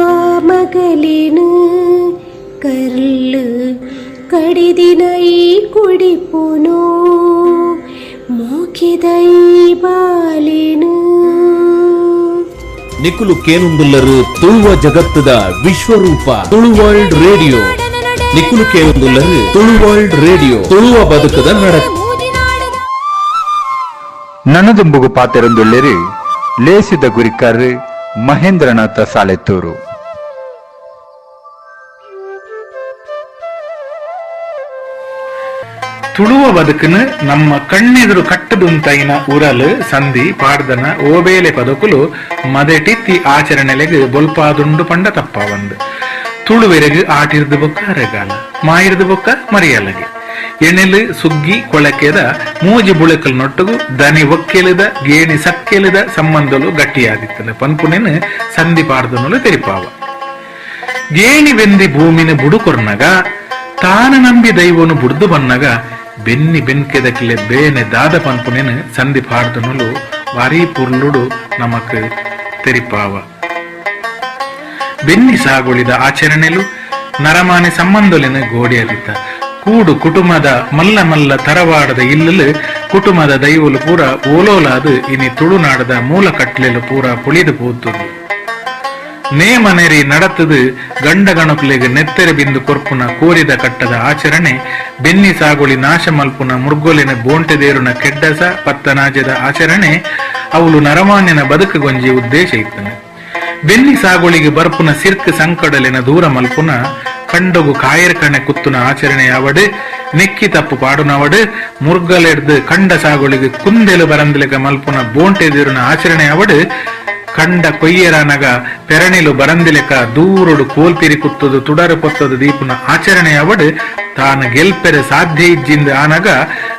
ಮಗಲಿನು ಕರ್ಲು ಕಡಿದಿನ ಈ ಕುಡಿಪುನು ಮೂಕಿದ ಈ ಬಾಲಿನು. ನಿಕುಲು ಕೇನುಂದುಲ್ಲರು ತುಳುವ ಜಗತ್ತದ ವಿಶ್ವರೂಪ ತುಳು ವರ್ಲ್ಡ್ ರೇಡಿಯೋ. ನಿಕುಲು ಕೇನುಂದುಲ್ಲರು ತುಳು ವರ್ಲ್ಡ್ ರೇಡಿಯೋ ತುಳುವ ಬದುಕದ ನಡಕ. ನನದುಂಬುಗು ಪಾತೆರೊಂದುಳ್ಳೆರು ಲೇಸಿದ ಗುರಿಕಾರ್ ಮಹೇಂದ್ರನಾಥ ಸಾಲೆತ್ತೂರು. ತುಳುವ ಬದುಕುನು ನಮ್ಮ ಕಣ್ಣೆದುರು ಕಟ್ಟದುಂತೈನ ಉರಲು ಸಂಧಿ ಪಾಡ್ದನ ಓಬೇಲೆ ಪದಕುಲು ಮದೆಟಿತ್ತಿ ಆಚರಣೆಲೆಗ್ ಬೊಲ್ಪಾದುಂಡು ಪಂಡ ತಪ್ಪಾವಂದು. ತುಳುವೆರೆಗ್ ಆಟಿರ್ದು ಬೊಕ್ಕ ಅರೆಗಾಲ ಮಾಯಿರ್ದು ಬೊಕ್ಕ ಮರಿಯಲಗೆ ಎಣೆಲು ಸುಗ್ಗಿ ಕೊಳಕೆದ ಮೂಜಿ ಬುಳಕಲ್ ನೊಟ್ಟುಗು ದನಿ ಒಕ್ಕೆಲಿದ ಗೇಣಿ ಸಕ್ಕೆಲಿದ ಸಂಬಂಧಲು ಗಟ್ಟಿಯಾದಿತ್ತಲೆ ಪನ್ಪುನೆನು ಸಂಧಿ ಪಾಡ್ದನಲು ತೆರಿಪಾವ. ಗೇಣಿ ವೆಂದಿ ಭೂಮಿನ ಬುಡುಕೊರ್ನಗ ತಾನ ನಂಬಿ ದೈವನು ಬುಡ್ದು ಬನ್ನಾಗ ಬೆನ್ನಿ ಬೆನ್ಕೆದಕ್ಲೆ ಬೇನೆ ದಾದ ಪನ್ಪುನೇನು ಸಂಧಿ ಪಾಡ್ದನುಲು ವಾರಿ ಪುರ್ಲುಡು ನಮಕ್ ತೆರಿಪಾವ. ಬೆನ್ನಿ ಸಾಗುಳಿದ ಆಚರಣೆಲು ನರಮಾನೆ ಸಂಬಂಧಲೆನು ಗೋಡಿಯಲಿತ ಕೂಡು ಕುಟುಂಬದ ಮಲ್ಲ ಮಲ್ಲ ತರವಾಡದ ಇಲ್ಲಲು ಕುಟುಂಬದ ದೈವಲು ಪೂರ ಓಲೋಲಾದು ಇನಿ ತುಳುನಾಡದ ಮೂಲ ಕಟ್ಲೆಲು ಪೂರ ಪುಳಿದು ಪೋತುದು. ನೇಮನೆರಿ ನಡತದು ಗಂಡ ಗಣಕುಲೆಗೆ ನೆತ್ತೆರೆ ಬಿಂದು ಕೊರ್ಪುನ ಕೋರಿದ ಕಟ್ಟದ ಆಚರಣೆ ಬೆನ್ನಿ ಸಾಗುಳಿ ನಾಶ ಮಲ್ಪುನ ಮುರ್ಗೊಲಿನ ಬೋಂಟೆದೇರುನ ಕೆಡ್ಡಸ ಪತ್ತನಾಜದ ಆಚರಣೆ ಅವಳು ನರಮಾನ್ಯನ ಬದುಕುಗೊಂಜಿ ಉದ್ದೇಶ ಇತ್ತನೆ. ಬೆನ್ನಿ ಸಾಗುಳಿಗೆ ಬರ್ಪುನ ಸಿರ್ಕ್ ಸಂಕಡಲಿನ ದೂರ ಮಲ್ಪುನ ಕಂಡೊಗು ಕಾಯರ್ಕಣೆ ಕುತ್ತುನ ಆಚರಣೆ ಅವಡು ನೆಕ್ಕಿ ತಪ್ಪು ಪಾಡುನವಡು ಮುರ್ಗಲೆಡ್ದು ಕಂಡ ಸಾಗುಳಿಗೆ ಕುಂದೆಲು ಬರಂದಿಲೆಗ ಮಲ್ಪುನ ಬೋಂಟೆದೇರುನ ಆಚರಣೆ ಅವಡು ಕಂಡ ಕೊಯ್ಯರನಗ ಪೆರಣಿಲು ಬರಂದಿಲೆಕ ದೂರುಡು ಕೋಲ್ತಿರಿ ಕುತ್ತದು ತುಡರು ಪೊತ್ತದು ದೀಪುನ ಆಚರಣೆ ಅವಡು ತಾನು ಗೆಲ್ಪೆರೆ ಸಾಧ್ಯ ಇಜ್ಜಿಂದ ಆನಗ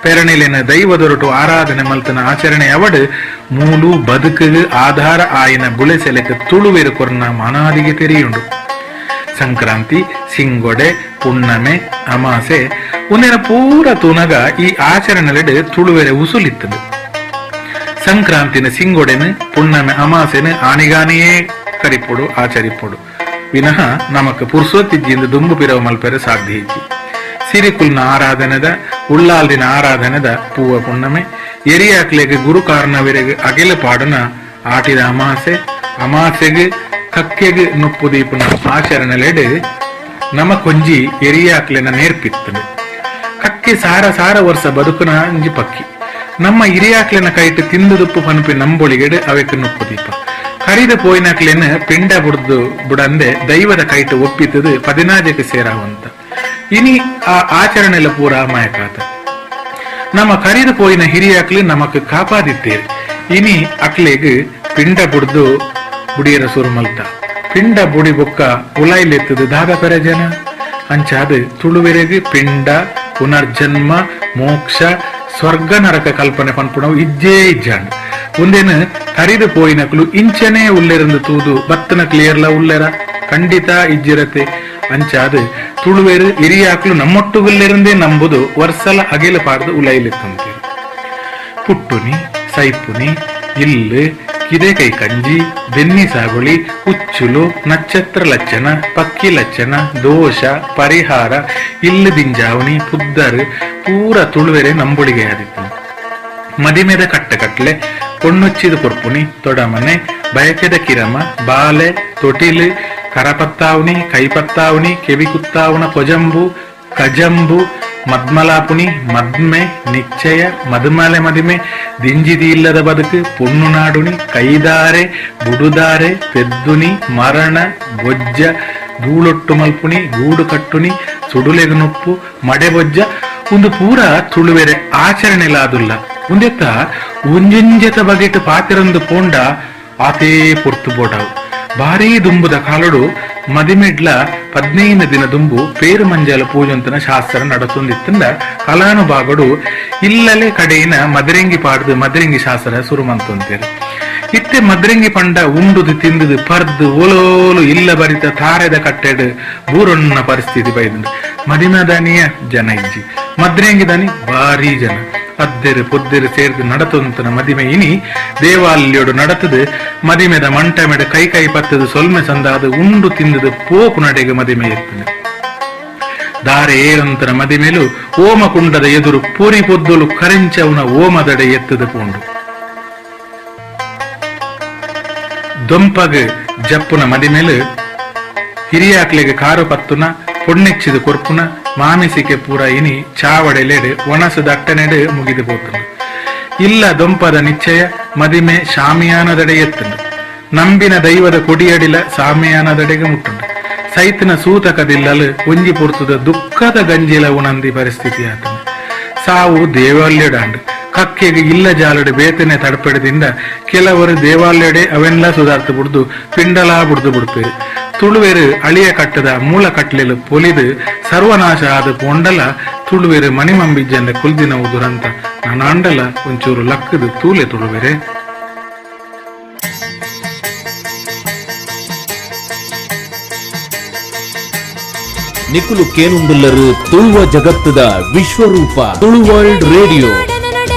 ಪೆರಣಿಲಿನ ದೈವದೊರಟು ಆರಾಧನೆ ಮಲ್ತನ ಆಚರಣೆ ಅವಡು ಮೂಲು ಬದುಕಿಗೆ ಆಧಾರ ಆಯಿನ ಬುಳೆಸೆಲೆಕ ತುಳುವೆರು ಕೊರ್ನ ಮನಾದಿಗೆ ತೆರೆಯುಂಡು. ಸಂಕ್ರಾಂತಿ, ಸಿಂಗೊಡೆ, ಪುಣ್ಣಮೆ, ಅಮಾಸೆ ಉನ್ನೆನ ಪೂರ ತುನಗ ಈ ಆಚರಣೆಲೆಡೆ ತುಳುವೆರೆ ಉಸುಲಿತ್ತದು. ಸಂಕ್ರಾಂತಿನ ಸಿಂಗೊಡೆನು ಪುಣ್ಣಮೆ ಅಮಾಸೆನು ಆನಿಗಾನಿಯೇ ಕರಿಪೊಡು ಆಚರಿಪೊಡು ವಿನಃ ನಮಕ್ ಪುರ್ಸೊತ್ತಿಜ್ಜಿಂದ ದುಂಬು ಪಿರವ ಮಲ್ಪೆರೆ ಸಾಧ್ಯ ಇಜ್ಜಿ. ಸಿರಿಕುಲ್ನ ಆರಾಧನೆದ ಉಳ್ಳಾಲ್ದಿನ ಆರಾಧನೆದ ಪೂವ ಪುಣ್ಣಮೆ ಎರಿಯಾಕ್ಲೆಗೆ ಗುರು ಕಾರಣವರೆಗೆ ಅಗೆಲ ಪಾಡುನ ಆಟಿದ ಅಮಾಸೆ ಅಮಾಸೆಗೆ ಕಕ್ಕೆಗೆ ನುಪ್ಪು ದೀಪುನ ಆಚರಣೆಲೆಡೆ ನಮಕೊಂಜಿ ಎರಿಯಾಕ್ಲೆನ ನೇರ್ಪಿತ್ತದು. ಕಕ್ಕೆ ಸಾರ ಸಾರ ವರ್ಷ ಬದುಕುನ ಅಂಜಿ ಪಕ್ಕಿ ನಮ್ಮ ಹಿರಿಯಾಕ್ಲೆನ ಕೈಟ್ ತಿಂದುದುಪ್ಪು ಪನ್ಪಿ ನಂಬೊಳಿಗೆಡೆ ಅವೆಕ್ ನುಪ್ಪು ದೀಪ ಕರಿದ ಪೋಯಿನಕ್ಲೆನ ಪಿಂಡ ಬುಡ್ದು ಬುಡಂದೆ ದೈವದ ಕೈಟ್ ಒಪ್ಪಿತದು 14ಕ್ಕೆ ಸೇರಾವಂತ. ಇನಿ ಆ ಆಚರಣೆಲ ಪೂರ ಅಮಾಯಕಾತ. ನಮ್ಮ ಕರಿದ ಪೋಯಿನ ಹಿರಿಯಾಕ್ಲೆ ನಮಕ್ ಕಾಪಾದಿತ್ತೇರಿ. ಇನಿ ಅಕ್ಲೆಗ್ ಪಿಂಡ ಬುಡ್ದು ಬುಡಿಯರ ಸುರುಮಲ್ತ ಪಿಂಡ ಬುಡಿ ಬೊಕ್ಕ ಉಲಾಯ್ಲೆತ್ತದು ದಾದ ಪೆರ ಜನ ಅಂಚಾದ ತುಳುವೆರೆಗೆ ಪಿಂಡ ಪುನರ್ಜನ್ಮ ಮೋಕ್ಷ ಸ್ವರ್ಗ ನರಕ ಕಲ್ಪನೆ ಪನ್ಪುಣವು ಇಜ್ಜೇ ಇಜ್ಜಾಂಡು. ಒಂದೇನು ಕರಿದು ಪೋಯಿನಕ್ಲು ಇಂಚನೆ ಉಲ್ಲೆರಂದು ತೂದು ಬತ್ತನ ಕ್ಲಿಯರ್ಲ ಉಲ್ಲೆರ ಖಂಡಿತ ಇಜ್ಜಿರತೆ ಅಂಚಾದ ತುಳುವೆರು ಹಿರಿಯಾಕ್ಲು ನಮ್ಮೊಟ್ಟುಗುಲ್ಲೆರಂದೇ ನಂಬುದು ವರ್ಷಲ ಅಗೆಲ ಪಾಡ್ದು ಉಲೈಲೆತ್ತಂತೀರು. ಪುಟ್ಟುನಿ, ಸೈಪುನಿ, ಇಲ್ಲು, ಕಿದೆ ಕೈ ಕಂಜಿ, ಬೆನ್ನಿ ಸಾಗುಳಿ, ಹುಚ್ಚುಲು, ನಕ್ಷತ್ರ ಲಚ್ಚನ, ಪಕ್ಕಿ ಲಚ್ಚನ, ದೋಷ, ಪರಿಹಾರ, ಇಲ್ಲು ದಿಂಜಾವಣಿ, ಪುದ್ದರು ಪೂರ ತುಳುವೆರೆ ನಂಬುಳಿಗೆ ಆದಿತ್ತು. ಮದಿಮೆದ ಕಟ್ಟಕಟ್ಲೆ ಪೊಣ್ಣುಚ್ಚಿದ ಕೊರ್ಪುನಿ, ತೊಡಮನೆ, ಬಯಕೆದ ಕಿರಮ, ಬಾಲೆ, ತೊಟಿಲು, ಕರಪತ್ತಾವಣಿ, ಕೈಪತ್ತಾವಣಿ, ಕೆವಿಕುತ್ತಾವಣ ಪೊಜಂಬು, ಕಜಂಬು, ಮದ್ಮಲಾಪುಣಿ, ಮದ್ಮೆ, ನಿಶ್ಚಯ, ಮದುಮಲೆ ಮದಿಮೆ, ದಿಂಜಿದಿ ಇಲ್ಲದ ಬದುಕು, ಪೊಣ್ಣುನಾಡುಣಿ, ಕೈದಾರೆ, ಬುಡುದಾರೆ, ಪೆದ್ದುನಿ, ಮರಣ, ಬೊಜ್ಜ, ಧೂಳೊಟ್ಟು ಮಲ್ಪುಣಿ, ಗೂಡು ಕಟ್ಟುನಿ, ಸುಡುಲೆಗ ನುಪ್ಪು, ಮಡೆ ಬೊಜ್ಜ ಒಂದು ಪೂರ ತುಳುವೆರೆ ಆಚರಣೆಲಾದುಲ್ಲ. ಒಂದೆತ್ತ ಒಂಜೆಂಜೆತ ಬಗೆಟ್ ಪಾತಿರಂದು ಪೋಂಡ ಆತೇ ಪೊರ್ತು ಬೋಡಾವು ಭಾರೀ ದುಂಬುದ ಕಾಲಡು ಮದಿಮೆಡ್ಲ 15 ದಿನ ದುಂಬು ಪೇರು ಮಂಜಾಲ ಪೂಜಂತನ ಶಾಸ್ತ್ರ ನಡತೊಂದಿತ್ತಂದ ಕಲಾನುಭಾಗಡು ಇಲ್ಲಲೆ ಕಡೆಯಿನ ಮದರಂಗಿ ಪಾಡ್ದು ಮದರಂಗಿ ಶಾಸ್ತ್ರ ಸುರುಮಂತೊಂತೇರು. ಇತ್ತೆ ಮದರಂಗಿ ಪಂಡ ಉಂಡುದು ತಿಂದುದು ಪರ್ದು ಓಲೋಲು ಇಲ್ಲ ಬರಿತ ತಾರೆದ ಕಟ್ಟೆಡ್ ಬೂರೊನ್ನ ಪರಿಸ್ಥಿತಿ ಬೈದು ಮದಿಮದಾನಿಯ ಜನ ಇಜ್ಜಿ ಮದ್ರಂಗಿ ದಾನಿ ಭಾರೀ ಜನ ಅದ್ದೆರು ಪೊದ್ದೆರು ಸೇರ್ದು ನಡತೊಂತನ ಮದಿಮೆ ಇನಿ ದೇವಾಲಯೋಡು ನಡತದು ಮದಿಮೆದ ಮಂಟಮೆಡ ಕೈ ಕೈ ಪತ್ತದು ಸೊಲ್ಮೆ ಸಂದಾದು ಉಂಡು ತಿಂದದು ಪೋಪು ನಡೆಗೆ ಮದಿಮೆ ಎತ್ತನೆ ದಾರೆ ಏರಂತನ ಮದಿಮೆಲು ಓಮ ಕುಂಡದ ಎದುರು ಪೂರಿ ಪೊದ್ದಲು ಕರೆಂಚವನ ಓಮದಡೆ ಎತ್ತದು ಪೋಂಡು ದೊಂಪಗ್ ಜಪ್ಪುನ ಮದಿಮೆಲು ಹಿರಿಯಾಕ್ಲೆಗೆ ಕಾರು ಪತ್ತುನ ಪೊಣ್ಣೆಚ್ಚಿದ ಕೊರ್ಪುನ ಮಾಮಿಸಿಕೆ ಪೂರ ಇನಿ ಚಾವಡೆಲೆಡು ಒಣಸು ದಟ್ಟನೆಡು ಮುಗಿದು ಪೋತುಂಡು. ಇಲ್ಲ ದೊಂಪದ ನಿಶ್ಚಯ ಮದಿಮೆ ಶಾಮಿಯಾನದಡೆ ಎತ್ತುಂಡು. ನಂಬಿನ ದೈವದ ಕೊಡಿಯಡಿಲ ಸಾಮಿಯಾನದಡೆಗೆ ಮುಟ್ಟುಂಡು. ಸೈತಿನ ಸೂತಕದಿಲ್ಲಲು ಒಂಜಿ ಪುರ್ತುದ ದುಃಖದ ಗಂಜಿಲ ಉಣಂದಿ ಪರಿಸ್ಥಿತಿ ಆತನು. ಸಾವು ದೇವಾಲಯಡಾಂಡು ಕಕ್ಕೆಗೆ ಇಲ್ಲ ಜಾಲಡು ಬೇತನೆ ತಡಪೆಡದಿಂದ ಕೆಲವರು ದೇವಾಲಯಡೆ ಅವೆಲ್ಲ ಸುಧಾರ್ತು ಬಿಡ್ದು ಪಿಂಡಲಾ ಬಿಡ್ದು ಬಿಡ್ಪೇರು. ತುಳುವೆರು ಅಳಿಯ ಕಟ್ಟದ ಮೂಲ ಕಟ್ಲೆಲು ಪೊಲಿದು ಸರ್ವನಾಶ ಆದ ಪೊಂಡಲ ತುಳುವೆರು ಮಣಿಮಂಬಿಜ್ಜಂದ ಕುಲ್ದಿನವು ದುರಂತ ನಾನಾಂಡಲ ಒಂಚೂರು ಲಕ್ಕದು ತೂಲೆ ತುಳುವೆರೆ. ನಿಕುಲು ಕೇನುಂದುಲ್ಲರು ತುಳುವ ಜಗತ್ತದ ವಿಶ್ವರೂಪ ತುಳು ವರ್ಲ್ಡ್ ರೇಡಿಯೋ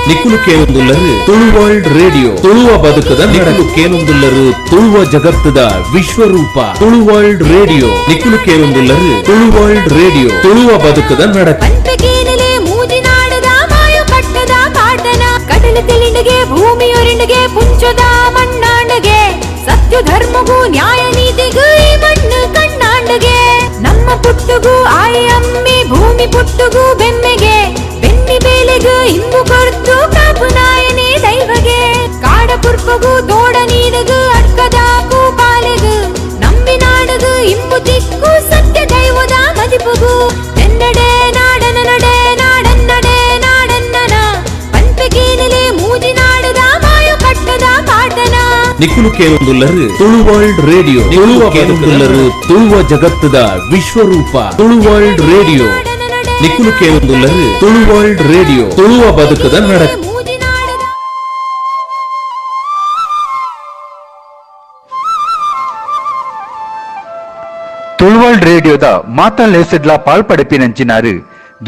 ನಿಕುಲು ಕೇನುಂದುಲ್ಲರು ತುಳು ವರ್ಲ್ಡ್ ರೇಡಿಯೋ ತುಳುವ ಬದುಕದ ನಿಕುಲು ಕೇನುಂದುಲ್ಲರು ತುಳುವ ಜಗತ್ತದ ವಿಶ್ವರೂಪ ತುಳು ವರ್ಲ್ಡ್ ರೇಡಿಯೋ ನಿಕುಲು ಕೇನುಂದುಲ್ಲರು ತುಳು ವರ್ಲ್ಡ್ ರೇಡಿಯೋ ತುಳುವ ಬದುಕದ ನಡಕ ಪಂಪಕೇನಲೆ ಮೂಜಿನಾಡದ ಮಾಯುಕಟ್ಟದ ಕಾಟನ ಕಡಲ ತಿಳಿಂಡಿಗೆ ಭೂಮಿಯೊರಿಂಡಿಗೆ ಪುಂಚದ ಮಣ್ಣಾಂಡಗೆ ಸತ್ಯ ಧರ್ಮಗೂ ನ್ಯಾಯ ನೀತಿಗೂ ಈ ಮಣ್ಣು ಕಣ್ಣಾಂಡಗೆ ನಮ್ಮ ಪುಟ್ಟುಗೂ ಆಯಮ್ಮಿ ಭೂಮಿ ಪುಟ್ಟುಗೂ ಬೆಮ್ಮೆಗೆ ಬೆನ್ನಿ ಬೇಲೆಗೂ ಇಂಬು ಕೊರ್ತು ಕಾಪು ನಾಯನೇ ದೈವಗೆ ಕಾಡ ಕುರ್ಪಗೂ ತೋಡ ನೀನಗೂ ಅಡ್ಕದಾಕು ಪಾಲೆಗೂ ನಂಬಿ ನಾಡಗೂ ಇಂಬು ತಿಕ್ಕು ಸತ್ಯ ದೈವದ ಮದಿಪುಗೂ ಎನ್ನಡೆ ನಾಡನ ನಡೆ ನಾಡನ್ನಡೆ ನಾಡನ್ನನ ಪಂಪಕೇನಲೆ ಮೂಜಿನಾಡದ ಮಾಯುಕಟ್ಟದ ಕಾಟನ ನಿಕುಲು ಕೇನುಂದುಲ್ಲರು ತುಳು ವರ್ಲ್ಡ್ ರೇಡಿಯೋ ತುಳುವ ಕೇನುಂದುಲ್ಲರು ತುಳುವ ಜಗತ್ತದ ವಿಶ್ವರೂಪ ತುಳು ವರ್ಲ್ಡ್ ರೇಡಿಯೋ ನಿಕುಲು ಕೇನುಂದುಲ್ಲರು ತುಳು ವರ್ಲ್ಡ್ ರೇಡಿಯೋ ತುಳುವ ಬದುಕದ ನಡಕ ತುಳುವರ್ಲ್ಡ್ ರೇಡಿಯೋದ ಮಾತಲ್ಲೇಸಡ್ಲ ಪಾಳ್ಪಡೆಪಿನಂಚಿನಾರು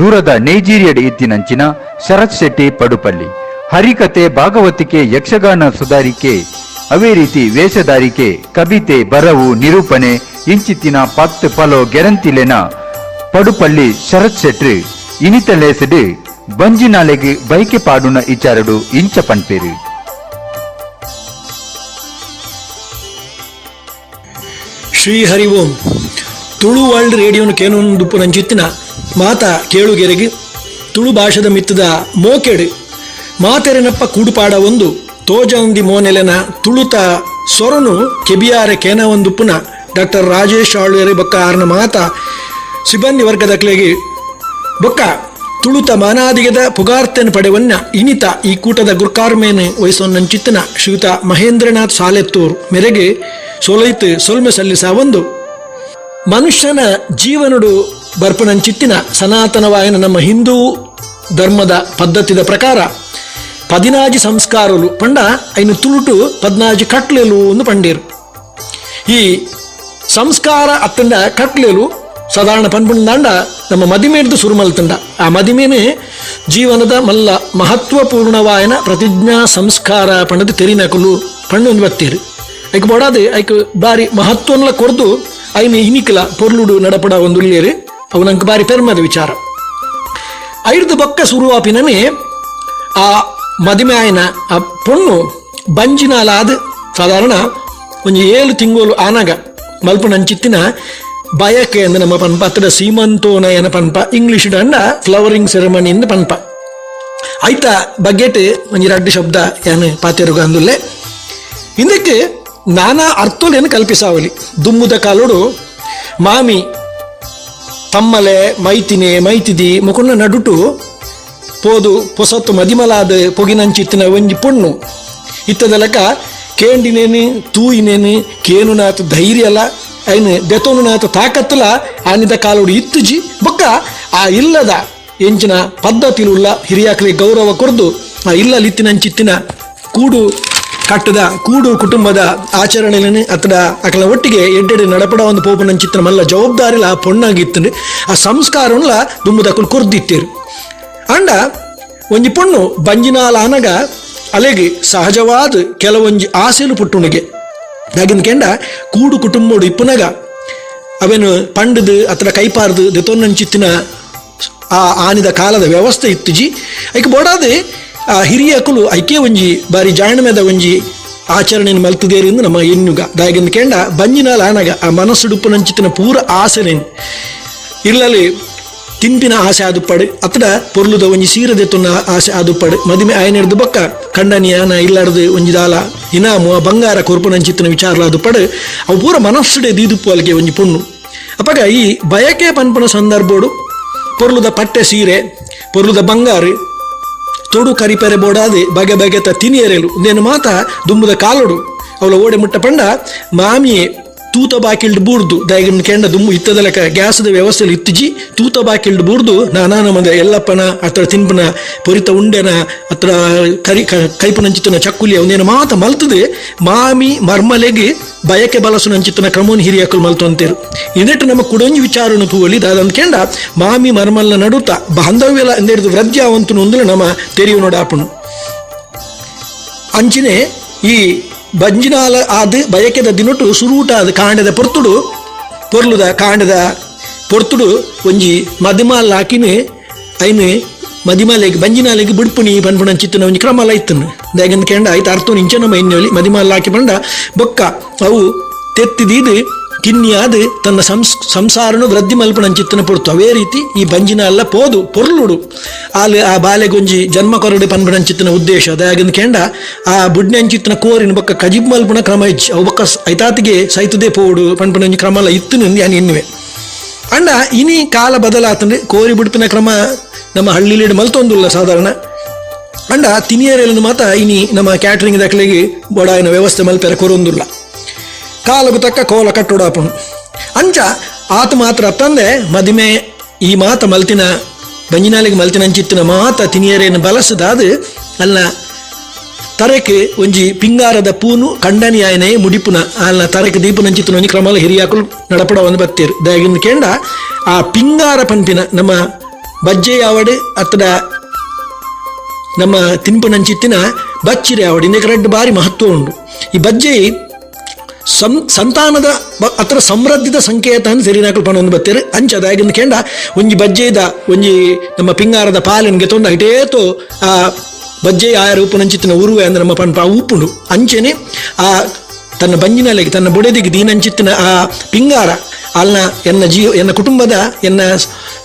ದೂರದ ನೈಜೀರಿಯಡ್ ಇತ್ತಿನಂಚಿನ ಶರತ್ ಶೆಟ್ಟಿ ಪಡುಪಲ್ಲಿ ಹರಿಕತೆ ಭಾಗವತಿಕೆ ಯಕ್ಷಗಾನ ಸುಧಾರಿಕೆ ಅವೇ ರೀತಿ ವೇಷಧಾರಿಕೆ ಕವಿತೆ ಬರವು ನಿರೂಪಣೆ ಇಂಚಿತ್ತಿನ 10 ಪಲೋ ಗೆರಂತಿಲೆನ ಪಡುಪಲ್ಲಿ ಶರತ್ ಶೆಟ್ರು ಇನಿತ ಲೇಸಡು ಬಂಜಿನಾಲೆಗೆ ಬೈಕೆ ಪಾಡುನ ಇಚಾರಡು ಇಂಚ ಪನ್ಪೇರು ಶ್ರೀ ಹರಿ ಓಂ ತುಳು ವರ್ಲ್ಡ್ ರೇಡಿಯೋನು ಕೇನೊಂದು ಪುರಂಚಿತ್ತಿನ ಮಾತ ಕೇಳುಗೆರೆಗೆ ತುಳು ಭಾಷದ ಮಿತ್ತದ ಮೋಕೆಡು ಮಾತೆರೆನಪ್ಪ ಕೂಡುಪಾಡ ಒಂದು ತೋಜಂದಿ ಮೋನೆಲೆನ ತುಳುತ ಸೊರನು ಕೆಬಿಯಾರೆ ಕೇನ ಒಂದು ಪುನ ಡಾಕ್ಟರ್ ರಾಜೇಶ್ ಆಳ್ವೇರೆ ಬೊಕ್ಕ ಆರ್ನ ಮಾತ ಸಿಬ್ಬಂದಿ ವರ್ಗದ ಕ್ಲೆಗೆ ಬೊಕ್ಕ ತುಳುತ ಮಾನಾದಿಗದ ಪುಗಾರ್ತೆನ ಪಡೆವನ್ನ ಇನಿತ ಈ ಕೂಟದ ಗುರ್ಕಾರ್ಮೇನೆ ವಯಸ್ಸೊನ್ನಂಚಿತ್ತಿನ ಶ್ರೀಯುತ ಮಹೇಂದ್ರನಾಥ್ ಸಾಲೆತ್ತೂರು ಮೆರೆಗೆ ಸೊಲೈತು ಸೊಲ್ಮೆ ಸಲ್ಲಿಸ ಒಂದು ಮನುಷ್ಯನ ಜೀವನುಡು ಬರ್ಪನಂಚಿತ್ತಿನ ಸನಾತನವಾಯನ ನಮ್ಮ ಹಿಂದೂ ಧರ್ಮದ ಪದ್ಧತಿದ ಪ್ರಕಾರ 14 ಸಂಸ್ಕಾರಲು ಪಂಡ ಐನು ತುಳುಟು 14 ಕಟ್ಲೆಲು ಒಂದು ಪಂಡೇರು ಈ ಸಂಸ್ಕಾರ ಅತ್ತಂಡ ಕಟ್ಲೆಲು ಸಾಧಾರಣ ಪನ್ಪುಂಡಾಂಡ ನಮ್ಮ ಮದಿಮೇಡ್ದು ಸುರುಮಲ್ತಂಡ ಆ ಮದಿಮೇನೆ ಜೀವನದ ಮಲ್ಲ ಮಹತ್ವಪೂರ್ಣವಾಯನ ಪ್ರತಿಜ್ಞಾ ಸಂಸ್ಕಾರ ಪಂಡದ ತೆರಿನಕಲು ಪಣ್ಣು ಬತ್ತೇರು ಐಕ್ ಬೋಡಾದೆ ಐಕ್ ಬಾರಿ ಮಹತ್ವನ್ಲ ಕೊರ್ದು ಐನು ಇನಿಕಲ ಪೊರ್ಲುಡು ನಡಪಡ ಒಂದು ಉಳ್ಳೇರು ಅವು ನಂಗೆ ಬಾರಿ ಪೆರ್ಮದ ವಿಚಾರ ಐರ್ದು ಬೊಕ್ಕ ಶುರುವಾಪಿನೇ ಆ ಮದಿಮೆ ಆಯ್ನ ಆ ಪೊಣ್ಣು ಬಂಜಿನಾಲಾದ ಸಾಧಾರಣ ಒಂದು 7 ತಿಂಗಳು ಆನಾಗ ಮಲ್ಪನಂಚಿತ್ತಿನ ಬಯಕೆ ಅಂದ್ರೆ ನಮ್ಮ ಪನ್ಪ ಅತ್ತಡ ಸೀಮಂತೋನಯನ ಪನ್ಪ ಇಂಗ್ಲಿಷ್ ಅಂಡ ಫ್ಲವರಿಂಗ್ ಸೆರೆಮನಿಯಿಂದ ಪನ್ಪ ಆಯ್ತ ಬಗ್ಗೆಟ್ ಒಂದು 2 ಶಬ್ದ ಏನು ಪಾತೆರುಗ ಅಂದುಲ್ಲೆ ಇಂದಕ್ಕೆ ನಾನಾ ಅರ್ಥೋಲೇನು ಕಲ್ಪಿಸಾವಲಿ ದುಮ್ಮುದ ಕಾಲೋಡು ಮಾಮಿ ತಮ್ಮಲೆ ಮೈತಿನೆ ಮೈತಿದಿ ಮುಕುನ್ನ ನಡುಟು ಪೋದು ಪೊಸತ್ತು ಮದಿಮಲಾದ ಪೊಗಿನಂಚಿತ್ತಿನ ಒಂಜಿ ಪೊಣ್ಣು ಇತ್ತದ ಲೆಕ್ಕ ಕೇಂಡಿನೇನು ತೂಯಿನೇನು ಕೇನುನಾಥ ಧೈರ್ಯ ಅಲ್ಲ ಐನು ದೆತೋನುನಾಥ ತಾಕತ್ತಲ ಆನಿದ ಕಾಲೋಡು ಇತ್ತುಜಿ ಬೊಕ್ಕ ಆ ಇಲ್ಲದ ಎಂಚಿನ ಪದ್ಧತಿಲುಲ್ಲ ಹಿರಿಯಾಕಲಿ ಗೌರವ ಕೊರ್ದು ಆ ಇಲ್ಲಲಿತ್ತಿನಂಚಿತ್ತಿನ ಕೂಡು ಕಟ್ಟದ ಕೂಡು ಕುಟುಂಬದ ಆಚರಣೆಲೇನೆ ಅತ್ತಡ ಅಕಲ ಒಟ್ಟಿಗೆ ಎಡ್ಡೆಡೆ ನಡಪಡ ಒಂದು ಪೋಪನಂಚಿತ್ತಿನ ಮಲ್ಲ ಜವಾಬ್ದಾರಿಲ ಆ ಪೊಣ್ಣಾಗಿತ್ತು ಆ ಸಂಸ್ಕಾರನ್ಲ ದುಮ್ಮದಕ್ಕಲು ಕೊರ್ದಿತ್ತೇರು ಅಂಡ ಒಂಜಿ ಪೊಣ್ಣು ಬಂಜಿನಾಲ ಅನಗ ಅಲೆಗೆ ಸಹಜವಾದ ಕೆಲವೊಂಜಿ ಆಸೆಲು ಪುಟ್ಟುಣಿಗೆ ದಾಗಿನ ಕೆಂಡ ಕೂಡು ಕುಟುಂಬಡು ಇಪ್ಪುನಗ ಅವೇನು ಪಂಡದು ಅತ್ರ ಕೈಪಾರ್ದು ದೆತೊನ್ನಂಚಿತ್ತಿನ ಆ ಆನಿದ ಕಾಲದ ವ್ಯವಸ್ಥೆ ಇತ್ತುಜಿ ಐಕೆ ಬೋಡಾದೆ ಆ ಹಿರಿಯಕಲು ಐಕೆ ಒಂಜಿ ಬಾರಿ ಜಾಣಮೆದ ಒಂಜಿ ಆಚರಣೆಯನ್ನು ಮಲ್ತುದೇರಿಂದ ನಮ್ಮ ಎನ್ನುಗ ದಾಗಿನ ಕೆಂಡ ಬಂಜಿನಾಲ ಆನಗ ಆ ಮನಸ್ಸುಡುಪ್ಪುನಂಚಿತ್ತಿನ ಪೂರ ಆಸೆನೇನು ಇರ್ಲಲ್ಲಿ ತಿಂಪಿನ ಆಸೆ ಆದುಪ್ಪಡು ಅತ್ತಡ ಪೊರ್ಲುದ ಒಂಜಿ ಸೀರದೆತ್ತುನ್ನ ಆಸೆ ಆದುಪ್ಪಡು ಮದಿಮೆ ಆಯನೆಡ್ದು ಬೊಕ್ಕ ಕಂಡನಿಯಾನ ಇಲ್ಲಾರ್ದು ಒಂಜಿ ದಾಲ ಇನಾಮು ಆ ಬಂಗಾರ ಕೊರ್ಪುನಂಚಿತ್ತಿನ ವಿಚಾರಲಾದುಪ್ಪಡು ಅವು ಪೂರ ಮನಸ್ಸುಡೆ ದೀದುಪ್ಪು ಅಲ್ಲಿಗೆ ಒಂಜಿ ಪೊಣ್ಣು ಅಪ್ಪಗ ಈ ಬಯಕೆ ಪನ್ಪುನ ಸಂದರ್ಭಡು ಪೊರ್ಲುದ ಪಟ್ಟೆ ಸೀರೆ ಪೊರ್ಲುದ ಬಂಗಾರು ತೊಡು ಕರಿಪೆರೆ ಬೋಡಾದೆ ಬಗೆ ಬಗೆತ ತಿನಿಯರೆಲು ನೇನು ಮಾತ ದುಮ್ಮುದ ಕಾಲೋಡು ಅವಳ ಓಡೆ ಮುಟ್ಟ ಪಂಡ ಮಾಮಿಯೇ ತೂತ ಬಾಕಿಲ್ಡ್ ಬೂರ್ದು ದಯಗನ್ ಕೆಂಡ ದುಮ್ಮು ಇತ್ತದ ಲೆಕ್ಕ ಗ್ಯಾಸ್ದ ವ್ಯವಸ್ಥೆಯಲ್ಲಿ ಇತ್ತಿಜಿ ತೂತ ಬಾಕಿಲ್ಡ್ ಬೂರ್ದು ನಾನಾ ನಮ್ಮದ ಎಲ್ಲಪ್ಪನ ಅತ್ರ ತಿನ್ಪನ ಪೊರಿತ ಉಂಡೆನ ಅತ್ರ ಕೈಪನಂಚಿತ್ತನ ಚಕ್ಕುಲಿ ಅವನೇನು ಮಾತ ಮಲ್ತದೆ ಮಾಮಿ ಮರ್ಮಲೆಗೆ ಬಯಕೆ ಬಲಸು ನಂಚಿತ್ತನ ಕ್ರಮೋನ್ ಹಿರಿಯಕ್ಕಲು ಮಲ್ತು ಅಂತೇರು ಇದಟ್ಟು ನಮ್ಮ ಕುಡೊಂಜಿ ವಿಚಾರನು ತೂವಲಿ ದಾದಂದ್ಕೆಂಡ ಮಾಮಿ ಮರ್ಮಲ್ನ ನಡುತ್ತ ಬಾಂಧವ್ಯಲ ಎಂದೇರಿದು ವ್ರಜ್ಯಾವಂತನು ಒಂದಲು ನಮ್ಮ ತೆರಿವು ನೋಡಾಪುಣು ಅಂಚಿನೆ ಈ ಬಂಜಿನಾಲ ಆದ ಬಯಕೆದ ದಿನೊಟ್ಟು ಸುರೂಟಾದ ಕಾಂಡದ ಪೊರ್ಲುದ ಕಾಂಡದ ಪೊರ್ತುಡು ಒಂಜಿ ಮದಿಮಾಲ್ ಹಾಕಿನ ಐನು ಮದಿಮಾಲೆಗೆ ಬಂಜಿನಾಲೆಗೆ ಬಿಡ್ಪುಣಿ ಪನ್ಪುಣ ಚಿತ್ತನ ಒಂಜಿ ಕ್ರಮಲ ಇತ್ತನು ದಾಗಂದ ಕೆಂಡ ಆಯ್ತು ಅರ್ಥ ಇಂಚನ ಮೈನ್ಯಲಿ ಮದಿಮಾಲ್ ಹಾಕಿ ಬಂಡ ಬೊಕ್ಕ ಅವು ತೆತ್ತಿದೀದು ಕಿನ್ನಿಯಾದ ತನ್ನ ಸಂಸಾರನು ವೃದ್ಧಿ ಮಲ್ಪಣಂಚಿತ್ತನ ಪೊರ್ತು ಅವೇ ರೀತಿ ಈ ಬಂಜಿನ ಅಲ್ಲ ಪೋದು ಪೊರ್ಲುಡು ಅಲ್ಲಿ ಆ ಬಾಲೆಗೊಂಜಿ ಜನ್ಮ ಕೊರಡು ಪನ್ಪಣಂಚಿತ್ತನ ಉದ್ದೇಶ ಅದಾಗಂದ ಕೆಂಡ ಆ ಬುಡ್ನಂಚಿತ್ತನ ಕೋರಿನ ಬೊಕ್ಕ ಕಜಿಬ್ ಮಲ್ಪಣ ಕ್ರಮ ಇಜ್ಜಿ ಅವು ಬೊಕ್ಕ ಐತಾತಿಗೆ ಸೈತುದೇ ಪೋಡು ಪನ್ಪಣಂಜಿ ಕ್ರಮಲ ಇತ್ತು ನಾನು ಎನ್ನುವೆ ಅಂಡ ಇನಿ ಕಾಲ ಬದಲಾತಂದ್ರೆ ಕೋರಿ ಬಿಡ್ಪಿನ ಕ್ರಮ ನಮ್ಮ ಹಳ್ಳಿಲಿ ಮಲ್ತೊಂದುಲ್ಲ ಸಾಧಾರಣ ಅಂಡ ತಿನಿಯರೆಲ್ಲ ಮಾತ ಇನಿ ನಮ್ಮ ಕ್ಯಾಟ್ರಿಂಗ್ ದಾಖಲೆಗೆ ಬೊಡಾಯಿನ ವ್ಯವಸ್ಥೆ ಮಲ್ಪೆರ ಕೊರೊಂದುಲ್ಲ ಕಾಲಗೂ ತಕ್ಕ ಕೋಲ ಕಟ್ಟೋಡಾಪುಣು ಅಂಚ ಆತ ಮಾತ್ರ ತಂದೆ ಮದಿಮೆ ಈ ಮಾತ ಮಲ್ತಿನ ಬಂಜಿನಾಲಿಗೆ ಮಲ್ತಿನ ಅಂಚಿತ್ತಿನ ಮಾತ ತಿನಿಯರೇನು ಬಲಸದಾದ ಅಲ್ಲ ತರಕ್ಕೆ ಒಂಜಿ ಪಿಂಗಾರದ ಪೂನು ಕಂಡನಿಯಾಯನೇ ಮುಡಿಪುನ ಅಲ್ಲ ತರಕ್ಕೆ ದೀಪನಂಚಿತ್ತಿನ ಒಂಜಿ ಕ್ರಮಲ ಹಿರಿಯಾಕಲು ನಡಪಡ ಒಂದು ಬತ್ತೇರು ದಯಗಿನ ಕೆಂಡ ಆ ಪಿಂಗಾರ ಪಂಪಿನ ನಮ್ಮ ಬಜ್ಜೆ ಯಾವಡು ಅತ್ತಡ ನಮ್ಮ ತಿನ್ಪುನಂಚಿತ್ತಿನ ಬಚ್ಚಿರೆ ಯಾವಡು ಇಂದಕ್ಕೆ ರೆಡ್ ಬಾರಿ ಮಹತ್ವ ಉಂಡು ಈ ಬಜ್ಜೆ ಸಂತಾನದ ಅತ್ರ ಸಮೃದ್ಧಿದ ಸಂಕೇತ ಅಂತ ಸರಿನಾಕಲ್ ಪಣ ಒಂದು ಬತ್ತೇರು ಅಂಚದಾಗಿಂದ ಕೆಂಡ ಒಂಜಿ ಬಜ್ಜೆದ ಒಂಜಿ ನಮ್ಮ ಪಿಂಗಾರದ ಪಾಲನ್ಗೆ ತೊಂದ ಹಿಟೇತು ಆ ಬಜ್ಜೆ ಆಯ ಉಪ್ಪುನಂಚಿತ್ತಿನ ಉರುವೆ ಅಂದ್ರೆ ನಮ್ಮ ಪನ್ಪ ಉಪ್ಪುಂಡು ಅಂಚೆನೆ ಆ ತನ್ನ ಬಂಜಿನಲೆಗೆ ತನ್ನ ಬುಡದಿಗೆ ದೀನಂಚಿತ್ತಿನ ಆ ಪಿಂಗಾರ ಅಲ್ಲ ಎನ್ನ ಕುಟುಂಬದ ಎನ್ನ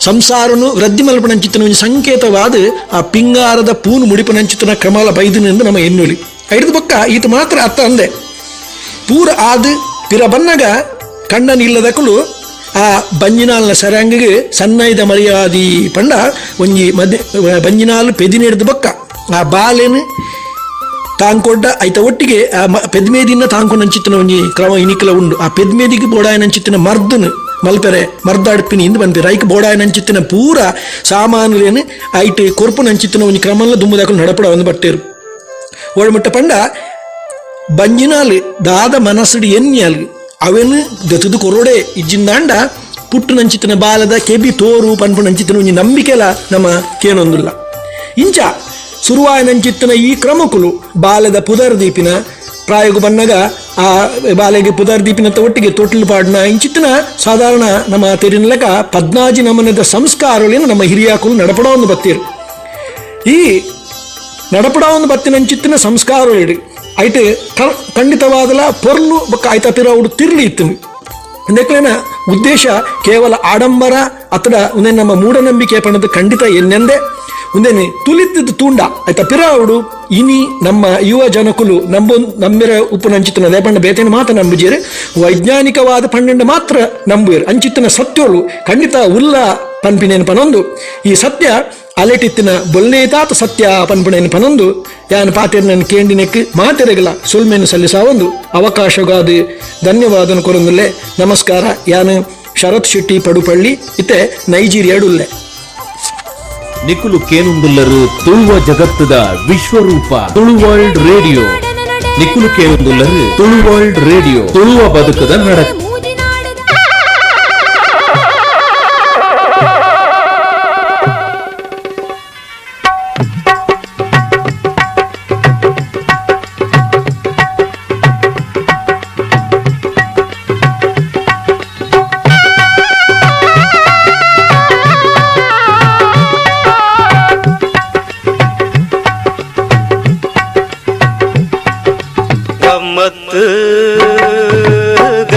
ಸಂಸಾರನು ವೃದ್ಧಿ ಮಲ್ಪನಂಚಿತ್ತಿನ ಒಂದು ಸಂಕೇತವಾದ ಆ ಪಿಂಗಾರದ ಪೂನು ಮುಡಿಪನಂಚಿತ್ತಿನ ಕ್ರಮಲ ಬೈದಿನಿಂದ ನಮ್ಮ ಎನ್ನುಲಿ ಐದು ಪಕ್ಕ ಈತ ಮಾತ್ರ ಅತ್ತ ಅಂದೆ ಪೂರ ಆದ ಪಿರ ಬನ್ನಗ ಕಣ್ಣನಿಲ್ಲದಕ್ಕಲು ಆ ಬಂಜಿನಾಲ್ನ ಸರಂಗಿಗೆ ಸನ್ನೈದ ಮರ್ಯಾದಿ ಪಂಡ ಒಂಜಿ ಬಂಜಿನಾಲ್ ಪೆದಿನೇಡ್ದ ಬೊಕ್ಕ ಆ ಬಾಲೆನು ತಾಂಕೊಡ್ಡ ಐತ ಒಟ್ಟಿಗೆ ಆ ಪೆದ್ಮೇದಿನ ತಾಂಕೊಂಡಂಚಿತ್ತಿನ ಒಂಜಿ ಕ್ರಮ ಇನಿಕಲ ಉಂಡು ಆ ಪೆದ್ಮೇದಿಗೆ ಬೋಡಾಯನಂಚಿತ್ತಿನ ಮರ್ದನು ಮಲ್ಪೆರೆ ಮರ್ದಾಡ್ಪಿನಿ ಇಂದು ಬಂದ್ಪೆರೆ ಐಕ್ ಬೋಡಾಯನಂಚಿತ್ತಿನ ಪೂರ ಸಾಮಾನುಲೇನು ಐಟ್ ಕೊರ್ಪುನಂಚಿತ್ತಿನ ಒಂಜಿ ಕ್ರಮಲ್ಲ ದುಮ್ಮದಾಕಲು ನಡಪಡ ಒಂದು ಬಟ್ಟೇರು ಓಳ್ಮಟ್ಟ ಪಂಡ ಬಂಜಿನಾಲ್ ದಾದ ಮನಸ್ಸುಡು ಎನ್ಯಾಲ್ ಅವೆನು ದತುದು ಕೊರೋಡೆ ಇಜ್ಜಿಂದಾಂಡ ಪುಟ್ಟು ನಂಚಿತ್ತಿನ ಬಾಲದ ಕೆಬಿ ತೋರು ಪನ್ಪು ನಂಚಿತ್ತಿನ ಒಂಜಿ ನಂಬಿಕೆಲ ನಮ್ಮ ಕೇನೊಂದುಲ್ಲ ಇಂಚ ಸುರುವಾಯ ನಂಚಿತ್ತಿನ ಈ ಕ್ರಮಕುಲು ಬಾಲದ ಪುದರ್ ದೀಪಿನ ಪ್ರಾಯೋಗ ಬನ್ನಗ ಆ ಬಾಲೆಗೆ ಪುದರ್ ದೀಪಿನ ಒಟ್ಟಿಗೆ ತೊಟ್ಲು ಪಾಡ್ನ ಇಂಚಿತ್ತಿನ ಸಾಧಾರಣ ನಮ್ಮ ತೆರಿನಲಕ 14 ನಮನದ ಸಂಸ್ಕಾರಗಳೇನು ನಮ್ಮ ಹಿರಿಯಾಕುಲು ನಡಪಡ ಒಂದು ಬತ್ತೀರು ಈ ನಡಪಡ ಒಂದು ಬತ್ತಿನಂಚಿತ್ತಿನ ಸಂಸ್ಕಾರಗಳು ಐತೆ ಖಂಡಿತವಾದಲ ಪೊರ್ಲು ಬೊಕ್ಕ ಐತ ಪಿರವುಡು ತಿರ್ಲಿ ಇತ್ತು ಇಂದಕ್ಲೇನ ಉದ್ದೇಶ ಕೇವಲ ಆಡಂಬರ ಅತಡ ಒಂದೇ ನಮ್ಮ ಮೂಢನಂಬಿಕೆ ಪಣದ ಖಂಡಿತ ಎನ್ನೆಂದೆ ಒಂದೇನೆ ತುಲಿತಿದ್ದು ತೂಂಡ ಆಯ್ತ ಪಿರವುಡು ಇನಿ ನಮ್ಮ ಯುವ ಜನಕುಲು ನಮ್ಮಿರ ಉಪ್ಪು ನಂಚಿತ್ತಿನ ಲೇಪಂಡ ಬೇತೇನು ಮಾತ್ರ ನಂಬಿಜೇರು ವೈಜ್ಞಾನಿಕವಾದ ಪಣ್ಣಂಡ ಮಾತ್ರ ನಂಬುವರು ಅಂಚಿತ್ತಿನ ಸತ್ಯೋಳು ಖಂಡಿತ ಉಲ್ಲ ಪನ್ಪಿನೇನು ಪನೊಂದು ಈ ಸತ್ಯ ಅಲೆಟಿತ್ತಿನ ಬೊಲ್ಲೇತಾತ ಸತ್ಯ ಪನ್ಪುಣೇನು ಪನೊಂದು ಯಾನು ಪಾತೆರ್ನನ್ನು ಕೇಂಡಿನೆಕ್ ಮಾತೆರೆಗಲ ಸುಲ್ಮೇನು ಸಲ್ಲಿಸ ಒಂದು ಅವಕಾಶಗಾದ ಧನ್ಯವಾದನು ಕೊರೊಂದುಲ್ಲೆ ನಮಸ್ಕಾರ ಯಾನು ಶರತ್ ಶೆಟ್ಟಿ ಪಡುಪಳ್ಳಿ ಇತ್ತೆ ನೈಜೀರಿಯಾಡುಲ್ಲೆ ನಿಕುಲು ಕೇನುಂದುಲ್ಲರು ತುಳುವ ಜಗತ್ತದ ವಿಶ್ವರೂಪ ತುಳು ವರ್ಲ್ಡ್ ರೇಡಿಯೋ ನಿಕುಲು ಕೇನುಂದುಲ್ಲರು ತುಳು ವರ್ಲ್ಡ್ ರೇಡಿಯೋ ತುಳುವ ಬದುಕದ ನಡಕ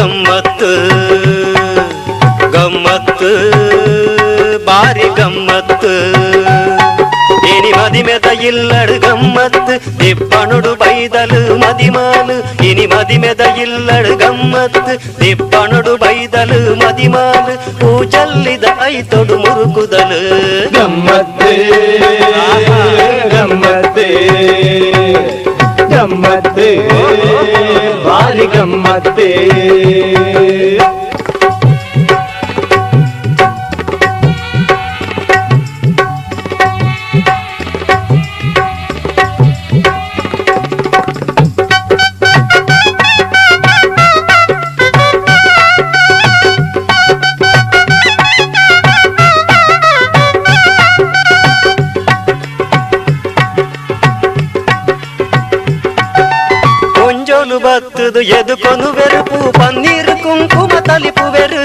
ಗಮ್ಮತ್ತು ಗಮ್ಮತ್ತು ಬಾರಿ ಗಮ್ಮತ್ತು ಇನಿ ಮದಿಮೆದ ಇಲ್ಲಡು ಗಮ್ಮತ್ತು ದಿಪ್ಪಣುಡು ಬೈದಲು ಮದಿಮಾಲು ಇನಿ ಮದಿಮೆದ ಇಲ್ಲಡು ಗಮ್ಮತ್ತು ದಿಪ್ಪಣುಡು ಬೈದಲು ಮದಿಮಾಲು ಪೂಜಲ್ಲಿದ ಐತೊಡು ಮುರುಕುದಲು ಗಮ್ಮತ್ತೇ ಗಮ್ಮತ್ತೇ ಗಮ್ಮತ್ತೇ ಬಾರಿ ಗಮ್ಮತ್ತೇ கொஞ்சோலு பத்துது எது கொனு வெறுப்பு பன்னீர் குங்கும தலிப்பு வெறு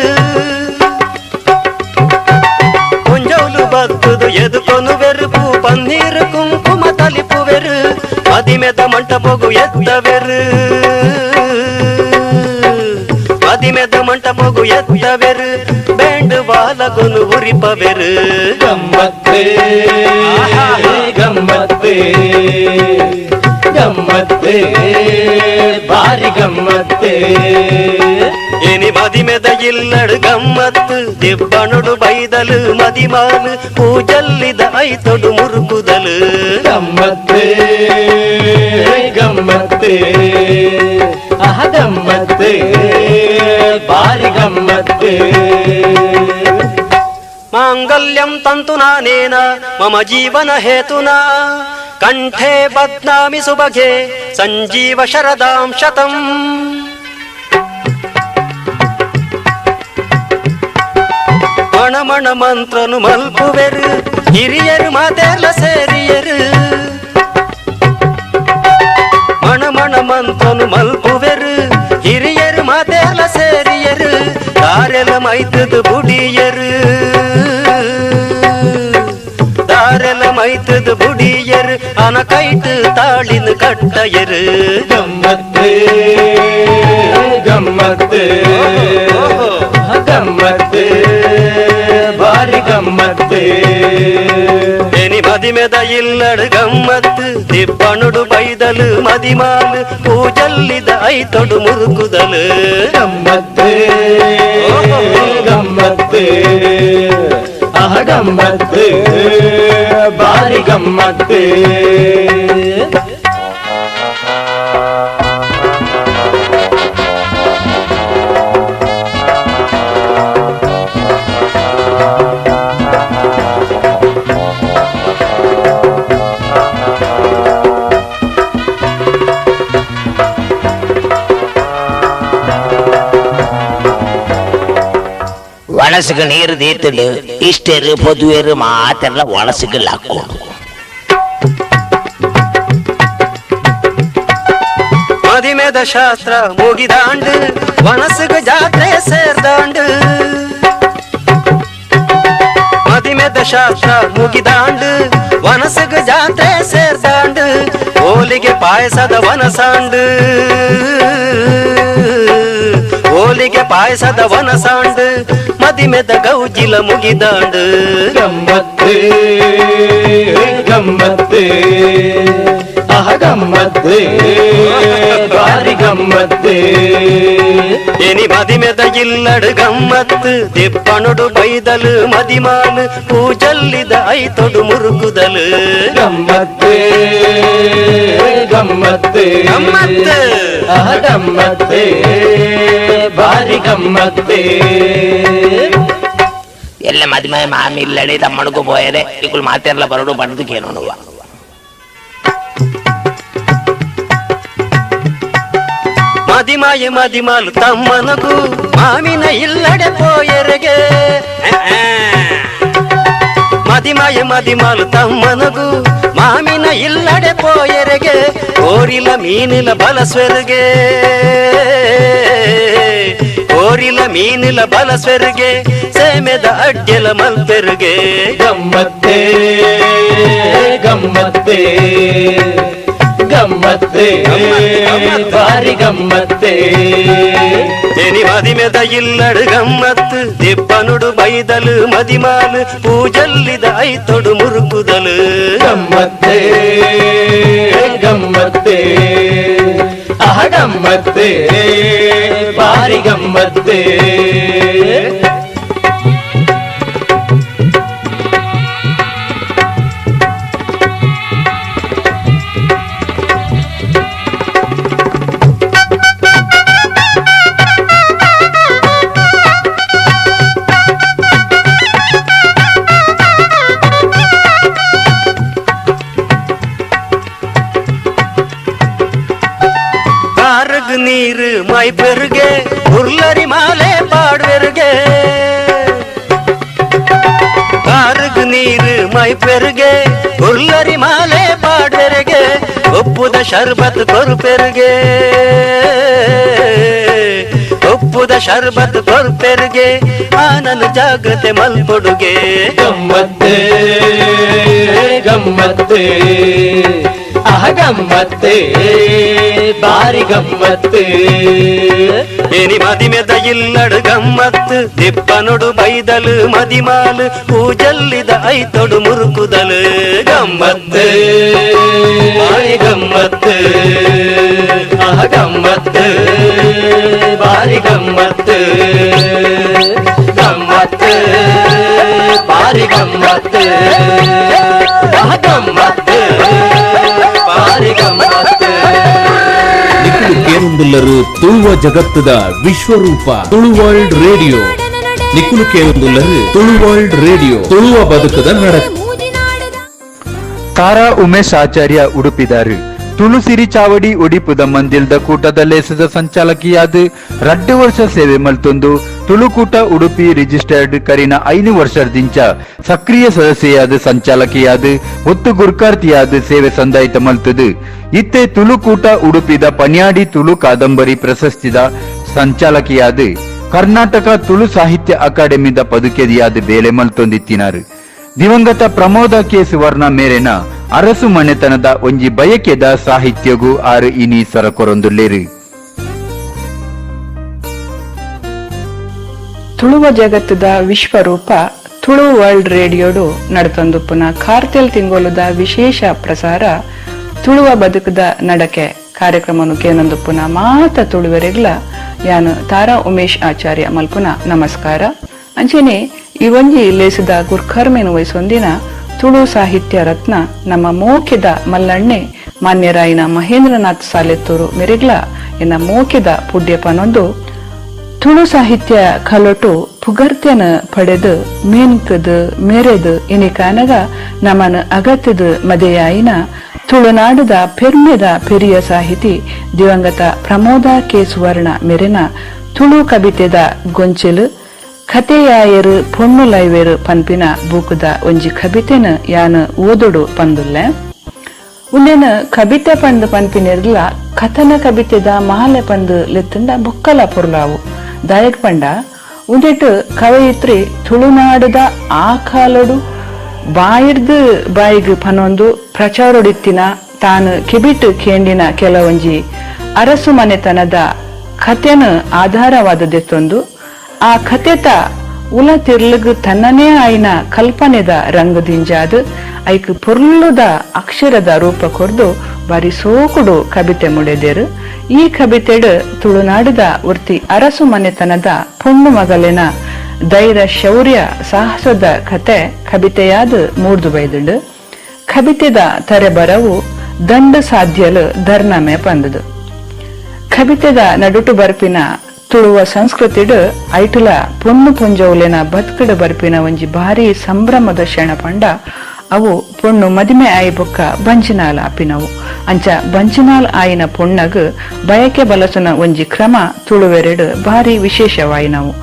கொஞ்சோலு பத்துது எது கொனு வெறுப்பு பன்னீர் குங்குಮ ತಲಿಪು ವೆರು ಮದಿಮೆದ ಮಂಟ ಪೋಗು ಎತ್ತ ವೆರು ಮದಿಮೆದ ಮಂಟ ಪೋಗು ಎತ್ತ ವೆರು ಬೇಂಡು ಬಾಲಗೊನು ಉರಿಪ ವೆರು ಗಮ್ಮತ್ತೆ ಗಮ್ಮತ್ತೆ ಗಮ್ಮತ್ತೆ ಬಾರಿ ಗಮ್ಮತ್ತೆ ಇನಿ ಮದಿಮೆದ ಇಲ್ಲಡು ಗಮ್ಮತ್ತು ದಿಬ್ಬಣುಡು ಬೈದಲು ಮದಿಮಾಲು ಪೂಜಲ್ಲಿದ ಐತೊಡು ಮುರುಕುದಲು ಗಮ್ಮತ್ತೆ ಗಮ್ಮತ್ತೆ ಆಹ ಗಮ್ಮತ್ತೆ ಬಾರಿ ಗಮ್ಮತ್ತೆ ಮಾಂಗಲ್ಯಂ ತಂತು ನಾನೇನ ಮಮ ಜೀವನ ಹೇತುನಾ ಕಂಠೆ ಬದ್ನಾಮಿ ಸುಬಗೆ ಸಂಜೀವ ಶರದಾಂ ಶತಂ ಮಣಮಣ ಮಂತ್ರನು ಮಲ್ಪುವೆರು ಹಿರಿಯರು ಮಾತೆಲ್ಲ ಸೇರಿಯರು ಮಣಮಣ ಮಂತ್ರನು ಮಲ್ಪುವೆರು ಹಿರಿಯರು ಮಾತೆಲ್ಲ ಸೇರಿಯರು ದಾರೆಲ್ಲ ಮೈತದು ಬುಡಿಯರು ದಾರೆಲ್ಲ ಮೈತದು ಬುಡಿಯರು ಅನ ಕೈತು ತಾಳಿನ ಕಟ್ಟಯರು ಗಮ್ಮತ್ತೆ ಗಮ್ಮತ್ತೆ ಗಮ್ಮತ್ತೆ ಬಾರಿ ಗಮ್ಮತ್ತೆ ಎನಿ ಮದಿಮೆದ ಇಲ್ಲಡು ಗಮ್ಮತ್ತು ದಿಬ್ಬಣುಡು ಬೈದಲು ಮದಿಮಾಲು ಪೂಜಲ್ಲಿದ ಐತೊಡು ಮುರುಕುದಲು ಗಮ್ಮತ್ತೆ ಗಮ್ಮತ್ತೆ ಆಹ ಗಮ್ಮತ್ತೆ ಬಾರಿ ಗಮ್ಮತ್ತೆ ಒಣಸಿಗೆ ನೀರು ದೀತಲು ಇಷ್ಟೇರು ಪದುವೇರು ಮಾತೆಲ್ಲ ಒಣಸಿಗೆ ಹಾಕೋದು ಮದಿಮೆದ ಶಾಸ್ತ್ರ ಮುಗಿದಾಂಡು ಒಣಸಿಗೆ ಜಾತ್ರೆ ಸೇರ್ದಾಂಡು ಮದಿಮೆದ ಶಾಸ್ತ್ರ ಮುಗಿದಾಂಡು ಒಣಸಿಗೆ ಜಾತ್ರೆ ಸೇರ್ದಾಂಡು ಹೋಲಿಗೆ ಪಾಯಸದ ವನಸಾಂಡು ಹೋಲಿಗೆ ಪಾಯಸದ ವನಸಾಂಡು ಮದಿಮೆದ ಗೌಜಿಲ ಮುಗಿದಾಂಡು ಗಮ್ಮತ್ತೆ ಗಮ್ಮತ್ತೆ ಆಹ ಗಮ್ಮತ್ತೆ ಬಾರಿ ಗಮ್ಮತ್ತೆ ಎನಿ ಮದಿಮೆದ ಇಲ್ಲಡು ಗಮ್ಮತ್ತು ದಿಬ್ಬಣುಡು ಬೈದಲು ಮದಿಮಾಲು ಪೂಜಲ್ಲಿದ ಐತೊಡು ಮುರುಕುದಲು ಗಮ್ಮತ್ತೆ ಗಮ್ಮತ್ತೆ ಗಮ್ಮತ್ತೆ ಆಹ ಗಮ್ಮತ್ತೆ ಬಾರಿ ಗಮ್ಮತ್ತೆ ಎಲ್ಲ ಮದಿಮೆ ಮಾಮಿ ಇಲ್ಲಡೆ ತಮ್ಮನಿಗೂ ಪೋಯರೆ ಇಕ್ಕಳು ಮಾತೆಲ್ಲ ಬರೋಡು ಬಣ್ಣದಕ್ಕೇನೋನುವ ಮದಿಮಾಯ ಮದಿಮಾಲು ತಮ್ಮನಗೂ ಮಾಮಿನ ಇಲ್ಲಡೆ ಪೋಯರೆಗೆ ಮದಿಮಾಯ ಮದಿಮಾಲು ತಮ್ಮನಗೂ ಮಾಮಿನ ಇಲ್ಲಡೆ ಪೋಯರೆಗೆ ಓರಿಲ ಮೀನಿಲ ಬಲಸ್ವೆರಿಗೆ ಓರಿಲ ಮೀನಿಲ ಬಲಸ್ವೆರಿಗೆ ಸೇಮೆದ ಅಡ್ಡೆಲ ಮಲ್ಪೆರಿಗೆ ಗಮ್ಮತ್ತೆ ಗಮ್ಮತ್ತೆ ಗಮ್ಮತ್ತೆ ಬಾರಿ ಗಮ್ಮತ್ತೆ ಎನಿ ಮದಿಮೆದ ಇಲ್ಲಡು ಗಮ್ಮತ್ತು ದಿಬ್ಬನುಡು ಬೈದಲು ಮದಿಮಾಲು ಪೂಜಲ್ಲಿದ ಐತೊಡು ಮುರುಕುದಲು ಗಮ್ಮತ್ತೆ ಗಮ್ಮತ್ತೆ ಆಹ ಗಮ್ಮತ್ತೆ ಬಾರಿ ಗಮ್ಮತ್ತೆ ನೀರು ಮೈ பெருகே உருளரி மாலே பாடுவெருகே காருக்கு ನೀರು ಮೈ ಪೆರುಗೆ ಉಲ್ಲರಿ ಮಾಲೆ ಪಾಡ್ವೆರೆಗೆ ಒಪ್ಪುದ ಶರ್ಬತ್ ಕೊರುಪೆರುಗೆ ಒಪ್ಪುದ ಶರ್ಬತ್ ಕೊರುಪೆರುಗೆ ಆನಂದ ಜಾಗ್ರತೆ ಮಲ್ಪೊಡುಗೆ ಗಮ್ಮತ್ತೆ ಗಮ್ಮತ್ತೆ ಗಮ್ಮತ್ತೆ ಬಾರಿ ಗಮ್ಮತ್ತು ಏನಿ ಮದಿಮೆದ ಇಲ್ಲಡು ಗಮ್ಮತ್ತು ದಿಪ್ಪನೊಡು ಬೈದಲು ಮದಿಮಾಲು ಪೂಜಲ್ಲಿದ ಐತೊಡು ಮುರುಕುದಲು ಗಮ್ಮತ್ತು ಬಾರಿ ಗಮ್ಮತ್ತು ಗಮ್ಮತ್ತು ಬಾರಿ ಗಮ್ಮತ್ತು ಗಮ್ಮತ್ತು ಬಾರಿ ಗಮ್ಮತ್ತು ಗಮ್ಮತ್ತು ಬಾರಿ ಗಮ್ಮತ್ತು ನಿಖಿಲ್ ಕೇನುಂದುಲ್ಲರು ತುಳುವ ಜಗತ್ತದ ವಿಶ್ವರೂಪ ತುಳು ವರ್ಲ್ಡ್ ರೇಡಿಯೋ ನಿಖಿಲ್ ಕೇನುಂದುಲ್ಲರು ತುಳು ವರ್ಲ್ಡ್ ರೇಡಿಯೋ ತುಳುವ ಬದುಕದ ನಡಕ ತಾರಾ ಉಮೇಶ್ ಆಚಾರ್ಯ ಉಡುಪಿದಾರು ತುಳುಸಿರಿ ಚಾವಡಿ ಉಡಿಪುದ ಮಂದಿಲ್ದ ಕೂಟದ ಲೇಸದ ಸಂಚಾಲಕಿಯಾದ 2 ವರ್ಷ ಸೇವೆ ಮಲ್ತೊಂದು ತುಳುಕೂಟ ಉಡುಪಿ ರಿಜಿಸ್ಟರ್ಡ್ ಕರಿನ 5 ವರ್ಷದಿಂದ ಸಕ್ರಿಯ ಸದಸ್ಯೆಯಾದ ಸಂಚಾಲಕಿಯಾದ ಒತ್ತು ಗುರ್ಕಾರ್ತಿಯಾದ ಸೇವೆ ಸಂದಾಯಿತ ಮಲ್ತದು ಇತ್ತೆ ತುಳುಕೂಟ ಉಡುಪಿದ ಪನ್ಯಾಡಿ ತುಳು ಕಾದಂಬರಿ ಪ್ರಶಸ್ತಿದ ಸಂಚಾಲಕಿಯಾದ ಕರ್ನಾಟಕ ತುಳು ಸಾಹಿತ್ಯ ಅಕಾಡೆಮಿದ ಪದುಕೆದಿಯಾದ ಬೇಲೆ ಮಲ್ತೊಂದಿತ್ತಿನಾರು ದಿವಂಗತ ಪ್ರಮೋದ ಕೆ ಸುವರ್ಣ ಮೇರೆನ ಅರಸು ಮನೆತನದ ಒಂಜಿ ಬಯಕೆದ ಸಾಹಿತ್ಯಗೂ ಆರು ಇನಿ ಸರಕೊರೊಂದುಲ್ಲೇರು ತುಳುವ ಜಗತ್ತದ ವಿಶ್ವರೂಪ ತುಳು ವರ್ಲ್ಡ್ ರೇಡಿಯೋಡು ನಡತೊಂದು ಪುನಃ ಕಾರ್ತೆಲ್ ತಿಂಗೊಲುದ ವಿಶೇಷ ಪ್ರಸಾರ ತುಳುವ ಬದುಕದ ನಡಕೆ ಕಾರ್ಯಕ್ರಮನು ಕೇನೊಂದು ಪುನಃ ಮಾತ ತುಳುವರೆಗ್ಲ ಯಾನು ತಾರಾ ಉಮೇಶ್ ಆಚಾರ್ಯ ಮಲ್ಪುನ ನಮಸ್ಕಾರ ಅಂಚೆನೆ ಈ ಒಂಜಿ ಲೇಸಿದ ಗುರ್ಕರ್ಮೆನು ವಯಸ್ಸೊಂದಿನ ತುಳು ಸಾಹಿತ್ಯ ರತ್ನ ನಮ್ಮ ಮೋಕೆದ ಮಲ್ಲಣ್ಣೆ ಮಾನ್ಯರಾಯಿನ ಮಹೇಂದ್ರನಾಥ್ ಸಾಲೆತ್ತೂರು ಮೆರೆಗ್ಲ ಎನ್ನ ಮೋಕೆದ ಪುಡ್ಯಪನೊಂದು ತುಳು ಸಾಹಿತ್ಯ ಕಲೊಟು ಪುಗರ್ತ್ಯನ ಪಡೆದು ಮೇನ್ಕದು ಮೆರೆದು ಇನಿಕಾನಗ ನಮನ ಅಗತ್ಯದ ಮದೆಯಾಯಿನ ತುಳುನಾಡುದ ಪೆರ್ಮೆದ ಪೆರಿಯ ಸಾಹಿತಿ ದಿವಂಗತ ಪ್ರಮೋದ ಕೆ ಸುವರ್ಣ ಮೆರೆನ ತುಳು ಕವಿತೆದ ಗೊಂಚಲು ಕಥೆಯಾಯರು ಪೊಣ್ಣುಲೈವೇರು ಪನ್ಪಿನ ಬೂಕುದ ಒಂಜಿ ಕವಿತೆನ ಯಾನು ಓದೊಡು ಪಂದುಲ್ಲೆ ಉಂದೆನ ಕವಿತೆ ಪಂದು ಪನ್ಪಿನೆರ್ಲ ಕಥನ ಕವಿತೆದ ಮಹಾಲೆ ಪಂದು ಲೆತ್ತಂಡ ಬೊಕ್ಕಲ ಪೊರ್ಲಾವು ದಾಯಕ್ ಪಂಡ ಉಂದೆಟ್ ಕವಯಿತ್ರಿ ತುಳುನಾಡುದ ಆ ಕಾಲೊಡು ಬಾಯಿರ್ದು ಬಾಯಿಗ್ ಪನೊಂದು ಪ್ರಚಾರೊಡಿತ್ತಿನ ತಾನು ಕಿಬಿಟ್ ಕೇಂಡಿನ ಕೆಲವೊಂಜಿ ಅರಸು ಮನೆತನದ ಕಥೆನ ಆಧಾರವಾದದೆತ್ತೊಂದು ಆ ಕಥೆತ ಉಲ ತಿರ್ಲಗ್ ತನ್ನನೇ ಆಯ್ನ ಕಲ್ಪನೆದ ರಂಗದಿಂಜಾದ ಐಕ್ ಪೊರ್ಲುದ ಅಕ್ಷರದ ರೂಪ ಕೊರ್ದು ಬಾರಿ ಸೋಕುಡು ಕವಿತೆ ಮುಡೆದೇರು ಈ ಕವಿತೆಡ್ ತುಳುನಾಡುದ ಉರ್ತಿ ಅರಸು ಮನೆತನದ ಪೊಣ್ಣು ಮಗಲಿನ ಧೈರ್ಯ ಶೌರ್ಯ ಸಾಹಸದ ಕತೆ ಕವಿತೆಯಾದ ಮೂರ್ದು ಬೈದುಂಡು ಕವಿತೆದ ತರೆಬರವು ದಂಡ ಸಾಧ್ಯಲು ಧರ್ನಮೆ ಪಂದದು ಕವಿತೆದ ನಡುಟು ಬರ್ಪಿನ ತುಳುವ ಸಂಸ್ಕೃತಿಡ್ ಐಟುಲ ಪೊಣ್ಣು ಪುಂಜೌಲೆನ ಬದುಕಡು ಬರ್ಪಿನ ಒಂಜಿ ಭಾರಿ ಸಂಭ್ರಮದ ಕ್ಷಣ ಪಂಡ ಅವು ಪೊಣ್ಣು ಮದಿಮೆ ಆಯಿ ಬೊಕ್ಕ ಬಂಚಿನಾಲ್ ಆಪಿನವು ಅಂಚ ಬಂಚಿನಾಲ್ ಆಯಿನ ಪೊಣ್ಣಗ್ ಬಯಕೆ ಬಲಸುನ ಒಂಜಿ ಕ್ರಮ ತುಳುವೆರೆಡು ಭಾರಿ ವಿಶೇಷವಾಯಿನವು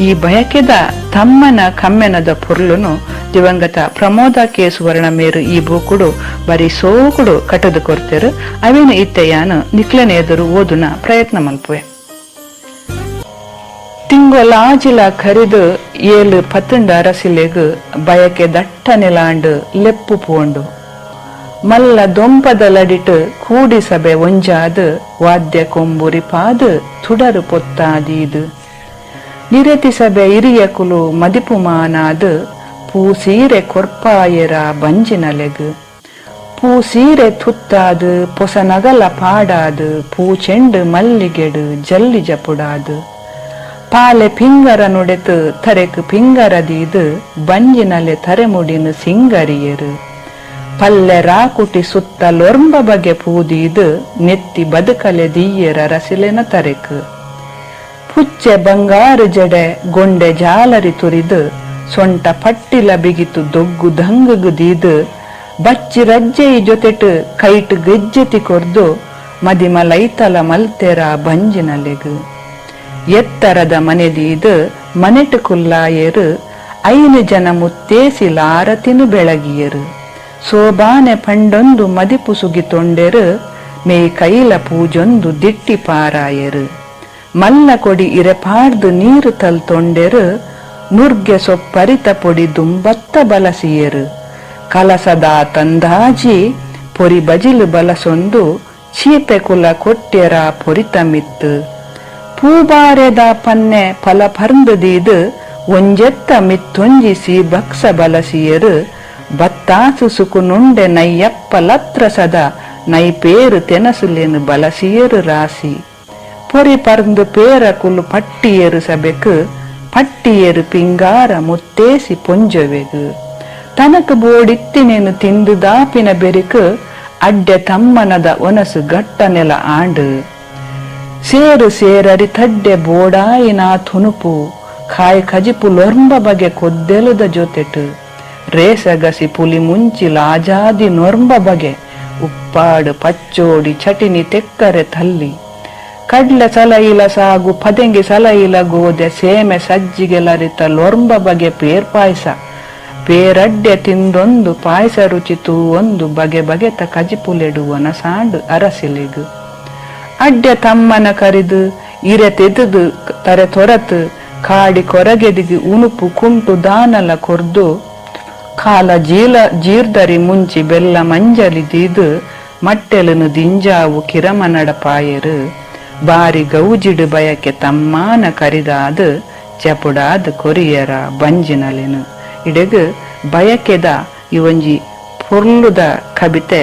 ಈ ಬಯಕೆದ ತಮ್ಮನ ಕಮ್ಮೆನದ ಪೊರ್ಲುನು ದಿವಂಗತ ಪ್ರಮೋದ ಕೆ ಸುವರ್ಣ ಮೇರು ಈ ಬೂಕುಡು ಬರೀ ಸೋಕುಡು ಕಟದು ಕೊರ್ತೆರು ಅವೇನು ಇತ್ತೆಯಾನು ನಿಕ್ಲನೆ ಎದುರು ಓದುನ ಪ್ರಯತ್ನ ಮಲ್ಪುವೆ ತಿಂಗೊಲಾಜಿಲ ಕರಿದು 7-10 ಅರಸಿಲೆಗ್ ಬಯಕೆ ದಟ್ಟ ನೆಲಾಂಡು ಲೆಪ್ಪು ಪೋಂಡು ಮಲ್ಲ ದೊಂಪದ ಲಡಿಟ್ ಕೂಡಿ ಸಭೆ ಒಂಜಾದು ವಾದ್ಯ ಕೊಂಬುರಿಪಾದು ತುಡರು ಪೊತ್ತಾದೀದು ನಿರತಿ ಸಭೆ ಇರಿಯ ಕುಲು ಮದಿಪು ಮಾನಾದು ಪೂ ಸೀರೆ ಕೊರ್ಪಾಯರ ಬಂಜಿನಲೆಗ್ ಪೂ ಸೀರೆ ತುತ್ತಾದು ಪೊಸ ನಗಲ ಪಾಡಾದು ಪೂ ಚೆಂಡು ಮಲ್ಲಿಗೆಡು ಜಲ್ಲಿ ಜಪುಡಾದು ಪಾಲೆ ಪಿಂಗರ ನುಡೆತು ತರೆಕ್ ಪಿಂಗರದೀದು ಬಂಜಿನಲೆ ತರೆಮುಡಿನು ಸಿಂಗರಿಯರು ಪಲ್ಲೆ ರಾಕುಟಿ ಸುತ್ತಲೊರ್ಂಬ ಬಗೆ ಪೂದೀದು ನೆತ್ತಿ ಬದುಕಲೆ ದೀಯರ ರಸಿಲೆನ ತರೆಕ್ ಪುಚ್ಚೆ ಬಂಗಾರು ಜಡೆ ಗೊಂಡೆ ಜಾಲರಿ ತುರಿದು ಸೊಂಟ ಪಟ್ಟಿಲ ಬಿಗಿತು ದೊಗ್ಗು ದಂಗಗು ದೀದು ಬಚ್ಚಿ ರಜ್ಜೆಯಿ ಜೊತೆಟ್ ಕೈಟ್ ಗೆಜ್ಜೆತಿ ಕೊರ್ದು ಮದಿಮ ಲೈತಲ ಮಲ್ತೆರ ಬಂಜಿನಲೆಗ್ ಎತ್ತರದ ಮನೆದೀದು ಮನೆಟು ಕುಲ್ಲಾಯರು ಐನು ಜನ ಮುತ್ತೇಸಿ ಲಾರತಿನು ಬೆಳಗಿಯರು ಸೋಬಾನೆ ಪಂಡೊಂದು ಮದಿಪು ಸುಗಿತೊಂಡೆರು ಮೇಯ್ ಕೈಲ ಪೂಜೊಂದು ದಿಟ್ಟಿ ಪಾರಾಯರು ಮಲ್ಲ ಕೊಡಿ ಇರೆಪಾಡ್ದು ನೀರು ತಲ್ತೊಂಡೆರು ನುರ್ಗೆ ಸೊಪ್ಪರಿತ ಪೊಡಿ ದುಂಬತ್ತ ಬಲಸಿಯರು ಕಲಸದ ತಂದಾಜಿ ಪೊರಿ ಬಜಿಲು ಬಲಸೊಂದು ಚೀಪೆ ಕುಲ ಕೊಟ್ಟ್ಯರ ಪೊರಿತ ಮಿತ್ತು ಪೂಬಾರೆದ ಪನ್ನೆ ಫಲ ಪರ್ಂದದೀದು ಒಂಜೆತ್ತ ಮಿತ್ತೊಂಜಿಸಿ ಭಕ್ಸ ಬಲಸಿಯರು ಬತ್ತಾಸು ಸುಕು ನುಂಡೆ ನೈಯಪ್ಪ ಲತ್ರ ಸದ ನೈ ಪೇರು ತೆನಸುಲೇನು ಬಲಸಿಯರು ರಾಸಿ ಪೊರಿ ಪರ್ಂದು ಪೇರ ಕುಲು ಪಟ್ಟಿಯರು ಸಬೆಕು ಪಟ್ಟಿಯರು ಪಿಂಗಾರ ಮುತ್ತೇಸಿ ಪೊಂಜೊವೆಗು ತನಕ ಬೋಡಿತ್ತಿನೇನು ತಿಂದು ದಾಪಿನ ಬೆರಿಕು ಅಡ್ಡೆ ತಮ್ಮನದ ಒನಸು ಗಟ್ಟ ನೆಲ ಆಂಡು ಸೇರು ಸೇರರಿ ತಡ್ಡೆ ಬೋಡಾಯಿನ ತುನುಪು ಕಾಯ್ ಕಜಿಪು ಲೊರ್ಂಬ ಬಗೆ ಕೊದ್ದೆಲುದ ಜೊತೆಟು ರೇಸಗಸಿ ಪುಲಿ ಮುಂಚಿ ಲಾಜಾದಿ ನೊರ್ಂಬ ಬಗೆ ಉಪ್ಪಾಡು ಪಚ್ಚೋಡಿ ಚಟಿನಿ ತೆಕ್ಕರೆ ತಲ್ಲಿ ಕಡ್ಲೆ ಸಲಯಿಲ ಸಾಗು ಪದೆಂಗಿ ಸಲಯಿಲ ಗೋದೆ ಸೇಮೆ ಸಜ್ಜಿಗೆ ಲರಿತ ಲೊರ್ಂಬ ಬಗೆ ಪೇರ್ಪಾಯಸ ಪೇರಡ್ಡೆ ತಿಂದೊಂದು ಪಾಯಸ ರುಚಿ ಒಂದು ಬಗೆ ಬಗೆತ ಕಜಿಪುಲೆಡುವನ ಸಾಂಡು ಅರಸಿಲೆಗು ಅಡ್ಡೆ ತಮ್ಮನ ಕರಿದು ಇರೆ ತೆದುದು ತರೆ ತೊರತು ಕಾಡಿ ಕೊರಗೆದಿಗಿ ಉಣುಪು ಕುಂಟು ದಾನಲ ಕೊರ್ದು ಕಾಲ ಜೀರ್ದರಿ ಮುಂಚಿ ಬೆಲ್ಲ ಮಂಜಲಿ ದೀದು ಮಟ್ಟೆಲನು ದಿಂಜಾವು ಕಿರಮನಡ ಪಾಯರು ಬಾರಿ ಗೌಜಿಡು ಬಯಕೆ ತಮ್ಮಾನ ಕರಿದಾದು ಚಪುಡಾದ ಕೊರಿಯರ ಬಂಜಿನಲೆನು ಇಡೆಗು ಬಯಕೆದ ಇವೊಂಜಿ ಪೊರ್ಲುದ ಕವಿತೆ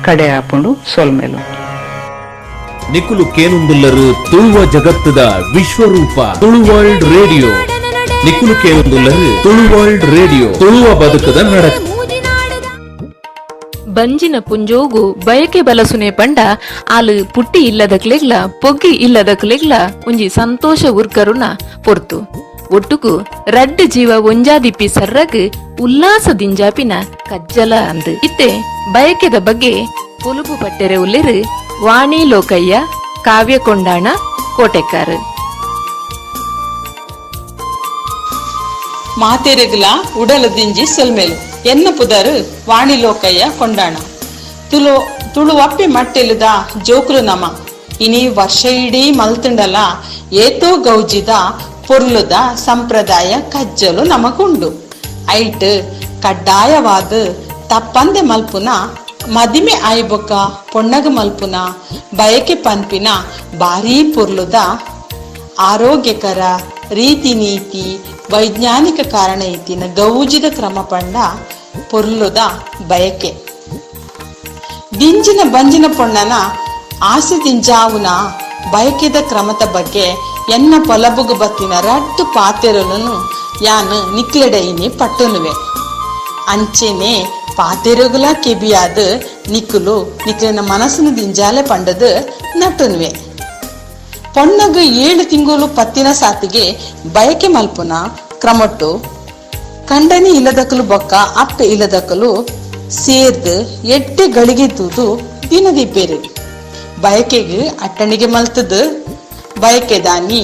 ಕಡೆ ಆಪುಂಡು ಸೊಲ್ಮೆಲು ನಿಕುಲು ಕೇನುಂದುಲ್ಲರು ತುಳುವ ಜಗತ್ತದ ವಿಶ್ವರೂಪ ತುಳು ವರ್ಲ್ಡ್ ರೇಡಿಯೋ ನಿಕುಲು ಕೇನುಂದುಲ್ಲರು ತುಳು ವರ್ಲ್ಡ್ ರೇಡಿಯೋ ತುಳುವ ಬದುಕದ ನಡಕ ಬಂಜಿನ ಪುಂಜೋಗು ಬಯಕೆ ಬಲಸುನೆ ಪಂಡ ಆಲು ಪುಟ್ಟಿ ಇಲ್ಲದಕ್ಲೆಗ್ಲ ಪೊಗ್ಗಿ ಇಲ್ಲದಕ್ಲೆಗ್ಲ ಒಂಜಿ ಸಂತೋಷ ಉರ್ಕರುನ ಪೊರ್ತು ಒಟ್ಟುಗು ರಡ್ಡ್ ಜೀವ ಒಂಜಾದಿಪ್ಪಿ ಸರ್ರಗ್ ಉಲ್ಲಾಸದಿಂಜಾಪಿನ ಕಜ್ಜಲ ಅಂದು ಇತ್ತೆ ಬಯಕೆದ ಬಗ್ಗೆ ಪೊಲುಪು ಪಟ್ಟೆರೆ ಉಲ್ಲೆರು ವಾಣಿ ಲೋಕಯ್ಯ ಕಾವ್ಯ ಕೊಂಡಾಣ ಕೋಟೆಕ್ಕಾರ್ ಮಾತೆರೆಗ್ಲ ಉಡಲದಿಂಜಿ ಸೊಲ್ಮೆಲು ಎನ್ನ ಪುದರು ವಾಣಿ ಲೋಕಯ್ಯ ಕೊಂಡಾಣ ತುಳು ಅಪ್ಪಿ ಮಟ್ಟೆಲುದ ಜೋಕುಲು ನಮ ಇನಿ ವರ್ಷ ಇಡೀ ಮಲ್ತುಂಡಲ ಏತೋ ಗೌಜಿದ ಪೊರ್ಲುದ ಸಂಪ್ರದಾಯ ಕಜ್ಜಲು ನಮಗುಂಡು ಐಟ್ ಕಡ್ಡಾಯವಾದ ತಪ್ಪಂದೆ ಮಲ್ಪುನ ಮದಿಮೆ ಆಯ್ಬೊಕ್ಕ ಪೊಣ್ಣಗ ಮಲ್ಪುನ ಬಯಕೆ ಪನ್ಪಿನ ಭಾರೀ ಪೊರ್ಲುದ ಆರೋಗ್ಯಕರ ರೀತಿ ನೀತಿ ವೈಜ್ಞಾನಿಕ ಕಾರಣ ಇತ್ತಿನ ಗೌಜಿದ ಕ್ರಮ ಪಂಡ ಪೊರ್ಲುದ ಬಯಕೆ ದಿಂಜಿನ ಬಂಜಿನ ಪೊಣ್ಣನ ಆಸೆ ದಿಂಜಾವುನ ಬಯಕೆದ ಕ್ರಮದ ಬಗ್ಗೆ ಎನ್ನ ಪೊಲಬುಗು ಬತ್ತಿನ ರಟ್ಟು ಪಾತೆರಲನು ಯಾನು ನಿಕ್ಲೆಡೆಯಿನಿ ಪಟ್ಟುನುವೆ ಅಂಚೆನೆ ಪಾತೆರಗುಲ ಕೆಬಿಯಾದ ನಿಕ್ಲಿನ ಮನಸ್ಸಿನ ದಿಂಜಾಲೆ ಪಂಡದು ನಟುನ್ವೆ ಪೊಣ್ಣಗ 7 ತಿಂಗಳು ಪತ್ತಿನ ಸಾತಿಗೆ ಬಯಕೆ ಮಲ್ಪುನ ಕ್ರಮಟ್ಟು ಕಂಡನಿ ಇಲ್ಲದಕ್ಕಲು ಬೊಕ್ಕ ಅಪ್ಪೆ ಇಲ್ಲದಕ್ಕಲು ಸೇರ್ದು ಎಟ್ಟೆ ಗಳಿಗೆ ತೂದು ದಿನದಿಪ್ಪೇರು ಬಯಕೆಗೆ ಅಟ್ಟಣಿಗೆ ಮಲ್ತದ ಬಯಕೆ ದಾನಿ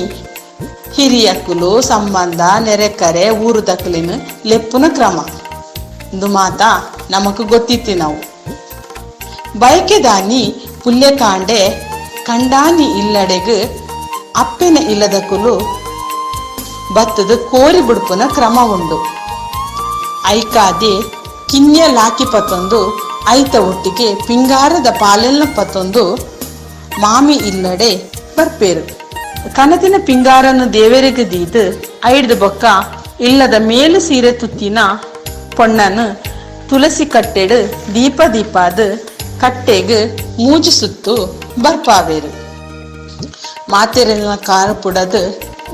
ಹಿರಿಯಕ್ಕಲು ಸಂಬಂಧ ನೆರೆಕರೆ ಊರು ದಕ್ಕಲಿನ ಲೆಪ್ಪುನ ಕ್ರಮ ಇದು ಮಾತ ನಮಕ್ ಗೊತ್ತಿತ್ತು ನಾವು ಬಯಕೆ ದಾನಿ ಪುಲ್ಯ ಕಾಂಡೆ ಕಂಡಾನಿ ಇಲ್ಲಡೆಗ್ ಅಪ್ಪೆನ ಇಲ್ಲದಕ್ಕಲು ಬತ್ತದ ಕೋರಿ ಬಿಡ್ಪುನ ಕ್ರಮ ಉಂಡು ಐಕಾದೆ ಕಿನ್ಯ ಲಾಕಿ ಪತ್ತೊಂದು ಐತ ಒಟ್ಟಿಗೆ ಪಿಂಗಾರದ ಪಾಲೆಲ್ಲ ಪತ್ತೊಂದು ಮಾಮಿ ಇಲ್ಲಡೆ ಬರ್ಪೇರು ಕನತಿನ ಪಿಂಗಾರನ್ನು ದೇವರಿಗೆ ದೀದು ಐಡ್ದ ಬೊಕ್ಕ ಇಲ್ಲದ ಮೇಲು ಸೀರೆ ತುತ್ತಿನ ಪೊಣ್ಣನು ತುಳಸಿ ಕಟ್ಟೆಡು ದೀಪಾದ ಕಟ್ಟೆಗ್ ಮೂಜು ಸುತ್ತು ಬರ್ಪಾವೇರು ಮಾತೆರೆಲ್ಲ ಕಾರ ಪುಡದು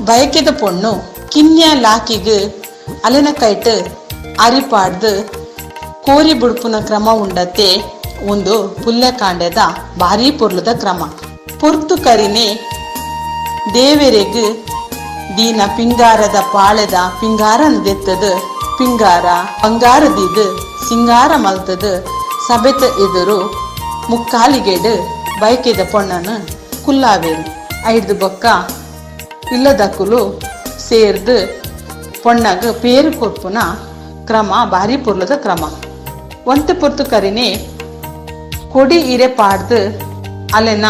ಬಯಕೆದ ಪೊಣ್ಣು ಕಿನ್ಯ ಲಾಕಿಗ್ ಅಲೆನ ಕೈಟ್ ಅರಿಪಾಡ್ದು ಕೋರಿ ಬುಡ್ಪುನ ಕ್ರಮ ಉಂಡತೆ ಒಂದು ಪುಲ್ಯ ಕಾಂಡೆದ ಭಾರಿ ಪೊರ್ಲುದ ಕ್ರಮ ಪೊರ್ತು ಕರಿನೆ ದೇವರೆಗ್ ದೀನ ಪಿಂಗಾರದ ಪಾಳೆದ ಪಿಂಗಾರನ ದೆತ್ತದ ಪಿಂಗಾರ ಬಂಗಾರದಿದು ಸಿಂಗಾರ ಮಲ್ತದ ಸಬೆತ ಎದುರು ಮುಕ್ಕಾಲಿಗೆಡು ಬಯಕೆದ ಪೊಣ್ಣನು ಕುಲ್ಲಾವೇರು ಐಡ್ದು ಬೊಕ್ಕ ಇಲ್ಲದಕ್ಕುಲು ಸೇರ್ದು ಪೊಣ್ಣಗ ಪೇರು ಕೊರ್ಪುನ ಕ್ರಮ ಬಾರಿ ಪುರ್ಲದ ಕ್ರಮ. ಒಂತೆ ಪೊರ್ತು ಕರಿನೆ ಕೊಡಿ ಇರೆ ಪಾಡ್ದು ಅಲೆನ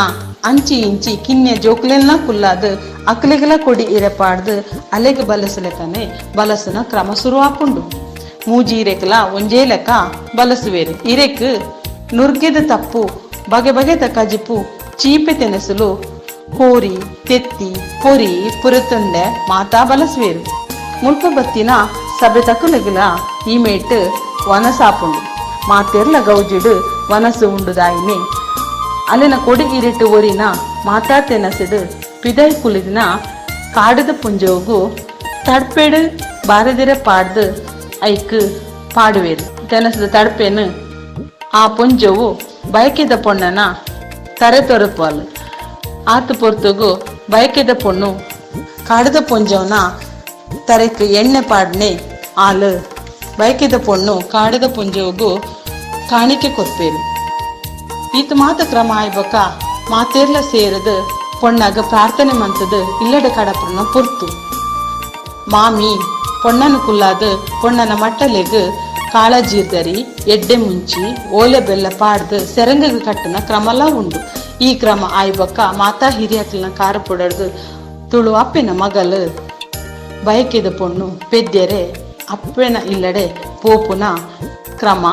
ಅಂಚಿ ಇಂಚಿ ಕಿನ್ನೆ ಜೋಕ್ಲೆಲ್ನ ಕುಲ್ಲಾದು ಅಕ್ಲೆಗಲ ಕೊಡಿ ಇರೆ ಪಾಡ್ದು ಅಲೆಗೆ ಬಲಸಲೆಕನೆ ಬಲಸನ ಕ್ರಮ ಶುರು ಆಪುಂಡು. ಮೂಜಿ ಇರೆಕಲ ಒಂಜೇ ಲೆಕ್ಕ ಬಲಸುವೇರು. ಇರೆಕ್ ನುರ್ಗೆದ ತಪ್ಪು ಬಗೆ ಬಗೆದ ಕಜಿಪು ಚೀಪೆ ತೆನೆಸಲು ಕೋರಿ ತೆತ್ತಿ ಪೊರಿ ಪುರತುಂಡೆ ಮಾತಾ ಬಲಸುವೇರು. ಮುಲ್ಪ ಬತ್ತಿನ ಸಭೆ ತಕ್ಕಲೆಗಲ ಈ ಮೇಟ್ ವನಸಾಪುಂಡು. ಮಾತೆರ್ಲ ಗೌಜಿಡು ವನಸು ಉಂಡುದಾಯಿನಿ ಅಲ್ಲಿನ ಕೊಡಿ ಇರಿಟ್ಟು ಒರಿನ ಮಾತಾತೆನಸಿಡು ಪಿದೈ ಕುಲಿದಿನ ಕಾಡದ ಪುಂಜೋಗು ತಡ್ಪೆಡು ಬಾರದಿರ ಪಾಡ್ದು ಐಕ್ ಪಾಡುವೇರು. ತೆನಸದ ತಡ್ಪೆನು ಆ ಪುಂಜವು ಬಯಕೆದ ಪೊಣ್ಣನ ತರೆ ತೊರಪುವಲ್. ಆತು ಪೊರ್ತುಗು ಬಯಕೆದ ಪೊಣ್ಣು ಕಾಡದ ಪುಂಜವನ ತರೆಕ್ ಎಣ್ಣೆ ಪಾಡ್ನೆ ಆಲು ಬಯಕೆದ ಪೊಣ್ಣು ಕಾಡದ ಪುಂಜೋಗು ಕಾಣಿಕೆ ಕೊರ್ಪೇರು. ಈತ ಮಾತ ಕ್ರಮ ಆಯ್ಬಕ ಮಾತೇರ್ಲ ಸೇರದು ಪೊಣ್ಣಾಗ ಪ್ರಾರ್ಥನೆ ಮಂತದು ಇಲ್ಲಡ ಕಡಪುರನ ಪುರ್ತು. ಮಾಮಿ ಪೊಣ್ಣನ ಕುಲ್ಲಾದು ಪೊಣ್ಣನ ಮಟ್ಟಲೆಗ್ ಕಾಳ ಜೀರ್ದರಿ ಎಡ್ಡೆ ಮುಂಚಿ ಓಲೆ ಬೆಲ್ಲ ಪಾಡ್ದು ಸೆರಂಗಗ ಕಟ್ಟನ ಕ್ರಮಲ ಉಂಡು. ಈ ಕ್ರಮ ಆಯ್ಬಕ ಮಾತಾ ಹಿರಿಯಕಲ್ನ ಕಾರ ಪುಡರ್ದು ತುಳು ಅಪ್ಪೆನ ಮಗಲು ಬಯಕೆದ ಪೊಣ್ಣು ಪೆದ್ದೆರೆ ಅಪ್ಪೆನ ಇಲ್ಲಡೆ ಪೋಪುನ ಕ್ರಮ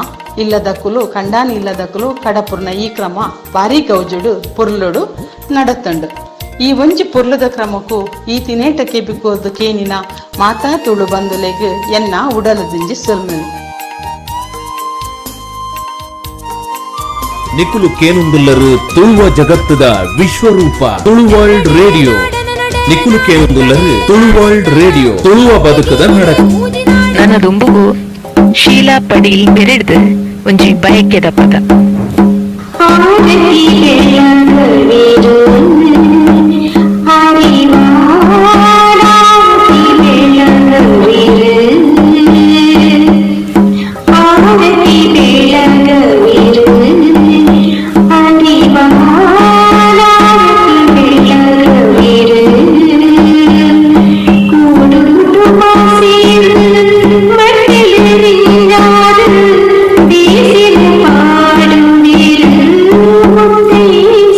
ಇಲ್ಲದಕ್ಕುಲು ಕಂಡಾನ ಇಲ್ಲದಕ್ಕುಲು ಕಡಪುರ್ನ ಈ ಕ್ರಮ ಭಾರಿ ಗೌಜುಡು ಪುರ್ಲುಡು ನಡತಂಡು. ಈ ಒಂಜಿ ಪುರ್ಲದ ಕ್ರಮಕ್ಕೂ ಈ ತಿನೇಟಕ್ಕೆ ಬಿಕ್ಕೋದು ಕೇನಿನ ಮಾತಾ ತುಳು ಬಂದುಲೆಗ್ ಎನ್ನ ಉಡಲದಿಂಜಿ ಸೊಲ್ಮೆನು. ನಿಕುಲು ಕೇನುಂದುಲ್ಲರು ತುಳುವ ಜಗತ್ತದ ವಿಶ್ವರೂಪ ತುಳು ವರ್ಲ್ಡ್ ರೇಡಿಯೋ. ನಿಕುಲು ಕೇನುಂದುಲ್ಲರು ತುಳು ವರ್ಲ್ಡ್ ರೇಡಿಯೋ ತುಳುವ ಬದುಕದ ನಡಕ. ನನ್ನ ದುಂಬುಗು ಶೀಲಾ ಪಡೀಲ್ ಬೆರೆಡ್ದು ಒಂಜಿ ಬಯಕೆದ ಪದ.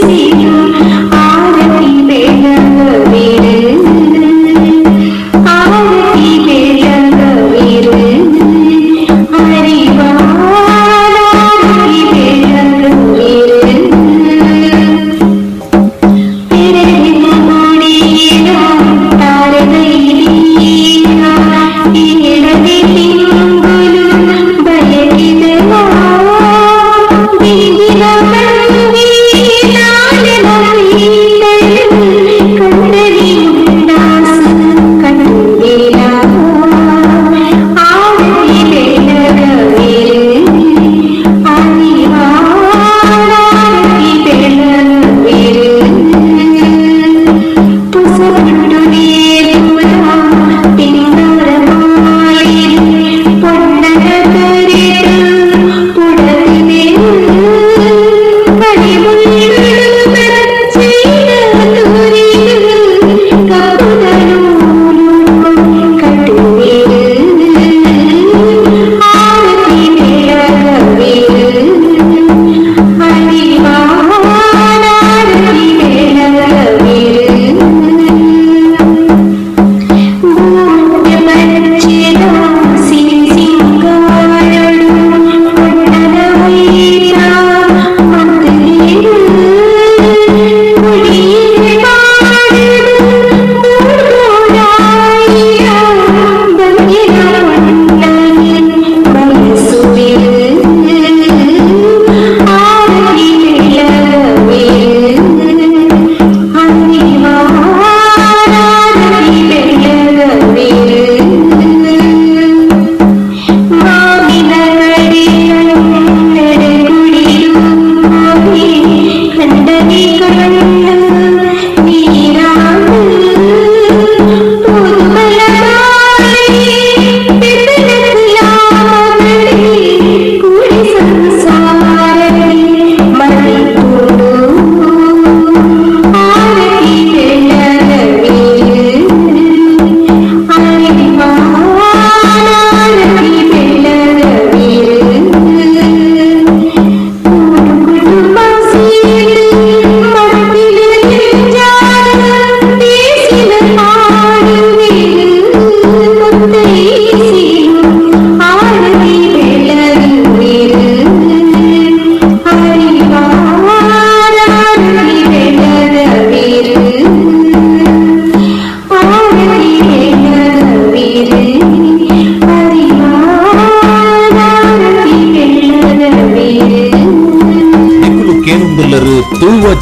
See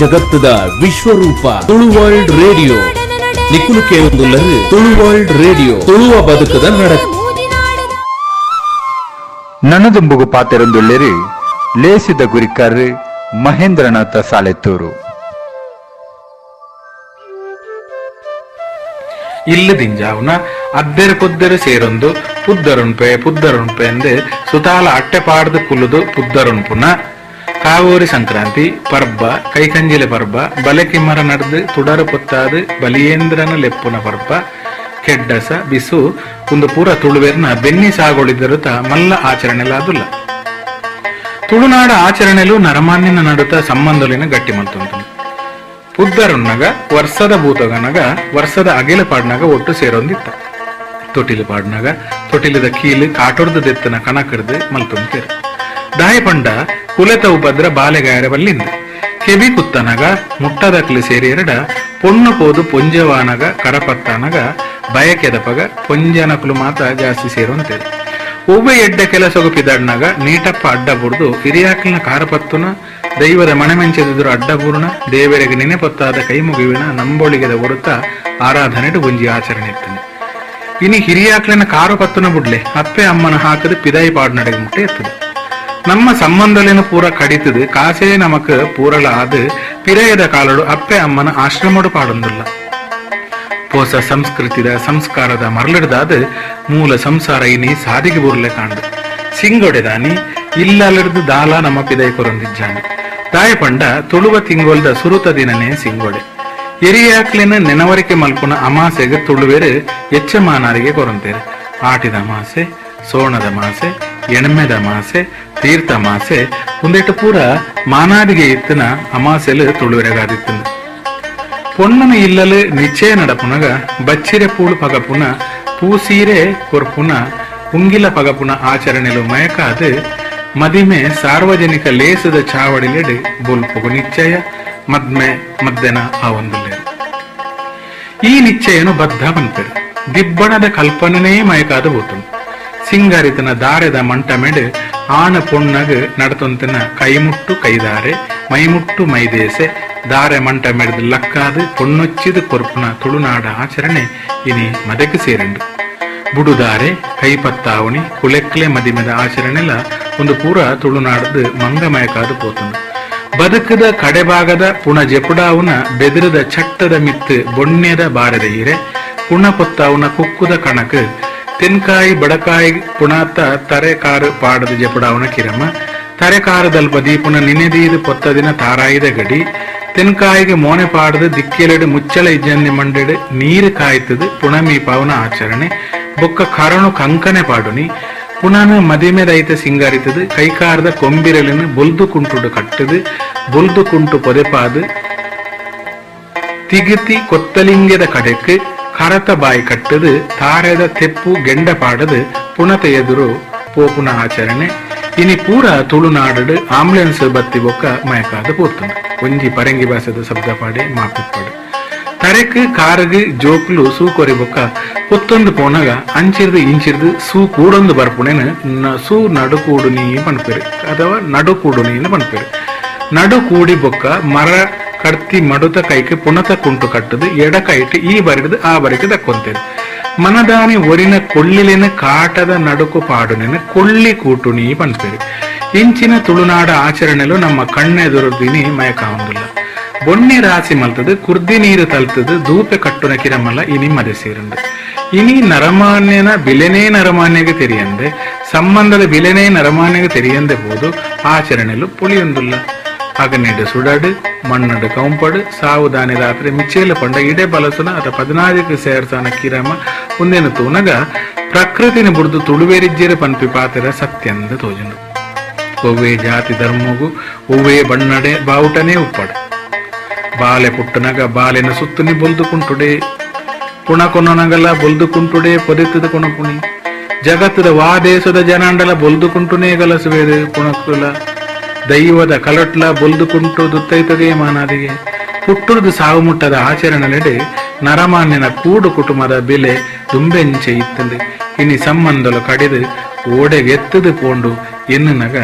ಜಗತ್ತದ ವಿಶ್ವರೂಪ ತುಳು ವರ್ಲ್ಡ್ ರೇಡಿಯೋ ನಿಕುಲು ಕೇಳುವುದಿಲ್ಲರು ತುಳು ವರ್ಲ್ಡ್ ರೇಡಿಯೋ ತುಳುವ ಬದುಕದ ನಡಕ ನನ್ನದುಂಬುಗು ಪಾತೆರೊಂದುಳ್ಳೆರು ಲೇಸಿದ ಗುರಿಕಾರ್ ಮಹೇಂದ್ರನಾಥ ಸಾಲೆತ್ತೂರು. ಇಲ್ಲದಿಂಜಾವುನ ಅದ್ದೆರು ಪುದ್ದೆರು ಸೇರೊಂದು ಪುದ್ದರುಣ್ಪೆ ಎಂದೆ ಸುತಾಲ ಅಟ್ಟೆ ಪಾಡ್ದು ಕುಲುದು ಪುದ್ದರುಣ್ಪುನ ಕಾವೂರಿ ಸಂಕ್ರಾಂತಿ ಪರ್ಬ ಕೈಕಂಜಿಲೆ ಪರ್ಬ ಬಲೆಕಿಮ್ಮರ ನಡೆದು ತುಡರು ಪೊತ್ತಾದು ಬಲಿಯೇಂದ್ರನ ಲೆಪ್ಪುನ ಪರ್ಬ ಕೆಡ್ಡಸ ಬಿಸು ಒಂದು ಪೂರ ತುಳುವೆರ್ನ ಬೆನ್ನಿ ಸಾಗೊಳಿದರುತ ಮಲ್ಲ ಆಚರಣೆಲಾದುಲ್ಲ. ತುಳುನಾಡ ಆಚರಣೆಲು ನರಮಾನ್ಯನ ನಡುತ್ತ ಸಂಬಂಧಲಿನ ಗಟ್ಟಿ ಮಲ್ತುಂಟು. ಪುದ್ದರುಣ್ಣಗ ವರ್ಷದ ಭೂತಗನಗ ವರ್ಷದ ಅಗಿಲ ಪಾಡ್ನಾಗ ಒಟ್ಟು ಸೇರೊಂದಿತ್ತ. ತೊಟಿಲು ಪಾಡ್ನಾಗ ತೊಟಿಲಿದ ಕೀಲು ಕಾಟೊರ್ದ ದೆತ್ತನ ಕಣಕಡ್ದು ಮಲ್ತುಂತೇರು. ದಾಯ ಪಂಡ ಕುಲೆತ ಉಪದ್ರ ಬಾಲೆಗಾಯರ ಬಲ್ಲಿಂದ ಕೆಬಿ ಕುತ್ತನಗ ಮುಟ್ಟದಕ್ಲಿ ಸೇರಿಯರಡ ಪೊಣ್ಣು ಪೋದು ಪೊಂಜವಾನಗ ಕರಪತ್ತಾನಗ ಬಯಕೆದಪಗ ಪೊಂಜನಕಲು ಮಾತ ಜಾಸ್ತಿ ಸೇರುವಂತೇರು. ಒವ್ವೆ ಎಡ್ಡೆ ಕೆಲಸಗು ಪಿದಾಡ್ನಾಗ ನೀಟಪ್ಪ ಅಡ್ಡ ಬುಡ್ದು ಹಿರಿಯಾಕಲಿನ ಕಾರಪತ್ತುನ ದೈವದ ಮಣಮೆಂಚೆದುರು ಅಡ್ಡಪೂರ್ಣ ದೇವರಿಗೆ ನೆನೆಪೊತ್ತಾದ ಕೈ ಮುಗಿವಿನ ನಂಬೋಳಿಗೆದ ಹೊರತ ಆರಾಧನೆಡು ಒಂಜಿ ಆಚರಣೆ ಇರ್ತದೆ. ಇನಿ ಹಿರಿಯಾಕ್ಲಿನ ಕಾರಪತ್ತುನ ಬುಡ್ಲೆ ಅಪ್ಪೆ ಅಮ್ಮನ ಹಾಕದು ಪಿದಾಯಿ ಪಾಡ್ನಡೆಗೆ ಮುಟ್ಟೆ ಇರ್ತದೆ. ನಮ್ಮ ಸಂಬಂಧಲೇನು ಪೂರ ಕಡಿತದು ಕಾಸೇ ನಮಕ್ ಪೂರಲ ಆದು ಪಿರೆಯದ ಕಾಲಡು ಅಪ್ಪೆ ಅಮ್ಮನ ಆಶ್ರಮಡು ಪಾಡೊಂದಿಲ್ಲ. ಹೊಸ ಸಂಸ್ಕೃತಿದ ಸಂಸ್ಕಾರದ ಮರಳಿಡ್ದಾದ ಮೂಲ ಸಂಸಾರ ಇನಿ ಸಾದಿಗೆ ಬುರ್ಲೆ ಕಾಣ್ದು ಸಿಂಗೊಡೆದಾನಿ ಇಲ್ಲಲಿಡ್ದು ದಾಲ ನಮ್ಮ ಪಿದೈ ಕೊರೊಂದಿಜ್ಜಾನೆ. ದಾಯಪಂಡ ತುಳುವ ತಿಂಗೊಲ್ದ ಸುರುತ ದಿನನೇ ಸಿಂಗೊಡೆ ಎರಿಯಾಕ್ಲಿನ ನೆನವರಿಕೆ ಮಲ್ಪುನ ಅಮಾಸೆಗೆ ತುಳುವೆರು ಎಚ್ಚಮಾನಾರಿಗೆ ಕೊರಂತೇರು. ಆಟಿದ ಮಾಸೆ, ಸೋಣದ ಮಾಸೆ, ಎಣ್ಮೆದ ಮಾಸೆ, ತೀರ್ಥ ಮಾಸೆ ಒಂದೆಟ್ಟು ಪೂರ ಮಾನಾದಿಗೆ ಇತ್ತನ ಅಮಾಸೆಲು ತುಳುವೆರೆಗಾದಿತ್ತು. ಪೊಣ್ಣನ ಇಲ್ಲಲು ನಿಶ್ಚಯ ನಡಪುನಗ ಬಚ್ಚಿರೆ ಪೂಳು ಪಗಪುನ ಪೂಸೀರೆ ಕೊರ್ಪುನ ಉಂಗಿಲ ಪಗಪುನ ಆಚರಣೆಲು ಮಯಕಾದು ಮದಿಮೆ ಸಾರ್ವಜನಿಕ ಲೇಸದ ಚಾವಡಿಲೆಡು ಬೊಲ್ಪುಗು ನಿಶ್ಚಯ ಮದ್ದೆನ ಆ ಒಂದುಲ್ಲೆ. ಈ ನಿಶ್ಚಯನು ಬದ್ಧ ಬಂತರು ದಿಬ್ಬಣದ ಕಲ್ಪನೆನೇ ಮಯಕಾದ ಹೋತು. ಸಿಂಗಾರಿತನ ದಾರೆದ ಮಂಟಮೆಡು ಆನ ಪೊಣ್ಣಗ ನಡತೊಂತನ ಕೈಮುಟ್ಟು ಕೈದಾರೆ ಮೈಮುಟ್ಟು ಮೈದೇಸೆ ದಾರೆ ಮಂಟ ಮೆಡ್ದು ಲಕ್ಕಾದು ಪೊಣ್ಣೊಚ್ಚಿದ ಕೊರ್ಪುನ ತುಳುನಾಡ ಆಚರಣೆ ಇನಿ ಮದಕ್ಕೆ ಸೇರಂಡು. ಬುಡುದಾರೆ ಕೈಪತ್ತಾವಣಿ ಕುಲೆಕ್ಲೆ ಮದಿಮೆದ ಆಚರಣೆಲ ಒಂದು ಪೂರ ತುಳುನಾಡದು ಮಂಗಮಯಕಾದು ಪೋತುಂಡು. ಬದುಕದ ಕಡೆಭಾಗದ ಪುಣ ಜೆಪುಡಾವುನ ಬೆದರದ ಚಟ್ಟದ ಮಿತ್ತು ಬೊಣ್ಣೆದ ಬಾರದ ಹೀರೆ ಪುಣ ಪೊತ್ತಾವುನ ಕುಕ್ಕುದ ಕಣಕ್ ತೆನ್ಕಾಯಿ ಬಡಕಾಯಿ ಪುಣಾತ ತರೆಕಾರು ಪಾಡದ ಜೆಪುಡಾವುನ ಕಿರಮ ತರೆಕಾರದಲ್ಪ ದೀಪುನ ನಿನೆದೀದು ಪೊತ್ತದಿನ ತಾರಾಯಿದ ಗಡಿ ತೆನ್ಕಾಯಿಗೆ ಮೋನೆ ಪಾಡದು ದಿಕ್ಕೆಲೆಡು ಮುಚ್ಚಳ ಇಜ್ಜನ್ನಿ ಮಂಡೆಡು ನೀರು ಕಾಯ್ತದು ಪುಣಮೀ ಪಾವನ ಆಚರಣೆ ಬೊಕ್ಕ ಕರಣು ಕಂಕನೆ ಪಾಡುನಿ ಪುನಃ ಮದಿಮೆದೈತ ಸಿಂಗಾರಿತದು ಕೈಕಾರದ ಕೊಂಬಿರಲಿನ ಬೊಲ್ದು ಕುಂಟುಡು ಕಟ್ಟದು ಬೊಲ್ದು ಕುಂಟು ಪೊದೆಪಾದು ತಿಗುತಿ ಕೊತ್ತಲಿಂಗದ ಕಡೆಕ್ ಕರತ ಬಾಯಿ ಕಟ್ಟದು ತಾರೆದ ತೆಪ್ಪು ಗೆಂಡ ಪಾಡದು ಪುಣತ ಎದುರು ಪೋಪುನ ಆಚರಣೆ ಇನಿ ಪೂರ ತುಳುನಾಡು ಆಂಬುಲೆನ್ಸ್ ಬತ್ತಿ ಬೊಕ್ಕ ಮಯಕಾದ ಪೋತುಂಡು. ಒಂಜಿ ಪರಂಗಿ ಭಾಷೆದ ಶಬ್ದ ಪಾಡೆ ಮಾಪಿಪಾಡು ತರೆಕ್ ಕಾರಗ್ ಜೋಕ್ಲು ಸೂ ಕೊರಿ ಬೊಕ್ಕ ಪೊತ್ತೊಂದು ಪೋನಾಗ ಅಂಚಿರ್ದು ಇಂಚಿರ್ದು ಸೂ ಕೂಡೊಂದು ಬರ್ಪುಣೆನ ಸೂ ನಡುಕೂಡು ನೀ ಪಣ್ಪೇರು ಅಥವಾ ನಡುಕೂಡು ನೀನು ಪಣ್ಪೇರು. ನಡು ಕೂಡಿ ಬೊಕ್ಕ ಮರ ಕಡ್ತಿ ಮಡುತ ಕೈಗೆ ಪುನತ ಕುಂಟು ಕಟ್ಟದು ಎಡ ಕೈಟ್ ಈ ಬರಿದು ಆ ಬರಿಗೆ ದಕ್ಕೊಂತೇರು. ಮನದಾನಿ ಒರಿನ ಕೊಳ್ಳಿಲಿನ ಕಾಟದ ನಡುಕು ಪಾಡುನೆನ ಕೊಳ್ಳಿ ಕೂಟುಣಿ ಪನ್ಪೇರು. ಇಂಚಿನ ತುಳುನಾಡ ಆಚರಣೆಲು ನಮ್ಮ ಕಣ್ಣೆದುರುದಿನಿ ಮಯಕಾವಂದಿಲ್ಲ. ಬೊಣ್ಣೆ ರಾಸಿ ಮಲ್ತದು ಕುರ್ದಿ ನೀರು ತಲ್ತದು ದೂಪೆ ಕಟ್ಟುನ ಕಿರಮಲ್ಲ ಇನಿ ಮದೆ ಸೇರುಂಡು. ಇನಿ ನರಮಾನ್ಯನ ಬಿಲೆನೇ ನರಮಾನ್ಯಗೆ ತೆರಿಯಂದೆ ಸಂಬಂಧದ ಬಿಲೆನೇ ನರಮಾನ್ಯಗೆ ತೆರಿಯಂದೆ ಹೋದು ಆಚರಣೆಲು ಪುಳಿಯೊಂದಿಲ್ಲ. ಅಗನೆಡು ಸುಡಡು ಮಣ್ಣಡು ಕಂಪಡು ಸಾವುದಾನಿ ರಾತ್ರಿ ಮಿಚ್ಚೇಲು ಪಂಡ ಇಡೆ ಬಲಸುನ ಅತ 14 ಸೇರ್ಸಾನ ಕಿರಮ ಮುಂದೇನು ತೂನಗ ಪ್ರಕೃತಿನ ಬುಡ್ದು ತುಳುವೇರಿಜ್ಜೆರು ಪನ್ಪಿ ಪಾತೆರ ಸತ್ಯಂದ ತೋಜುಂಡು. ಒವ್ವೇ ಜಾತಿ ಧರ್ಮಗೂ ಒವ್ವೇ ಬಣ್ಣಡೆ ಬಾವುಟನೇ ಉಪ್ಪಡು. ಬಾಲೆ ಪುಟ್ಟನಗ ಬಾಲೆನ ಸುತ್ತುನಿ ಬೊಲ್ದುಕುಂಟುಡೆ ಪುಣ ಕೊನಗಲ ಬೊಲ್ದುಕುಂಟುಡೆ ಪೊದೆತ್ತದ ಕೊಣಪುಣಿ ಜಗತ್ತದ ವಾ ದೇಶದ ಜನಾಂಡಲ ಬೊಲ್ದುಕುಂಟುನೇ ಗಲಸುವೇದು ಪುಣಕುಲ ದೈವದ ಕಲಟ್ಲ ಬೊಲ್ದುಕುಂಟು ದುತ್ತೈತಗೆ ಮಾನಾದಿಗೆ ಪುಟ್ಟುರ್ದು ಸಾವು ಮುಟ್ಟದ ಆಚರಣೆಲೆಡೆ ನರಮಾನ್ಯನ ಕೂಡು ಕುಟುಂಬದ ಬೆಲೆ ದುಂಬೆಂಚೆ ಇತ್ತಂದು ಇನಿ ಸಂಬಂಧಲು ಕಡಿದು ಓಡೆಗೆತ್ತದು ಪೋಂಡು ಎನ್ನುನಗ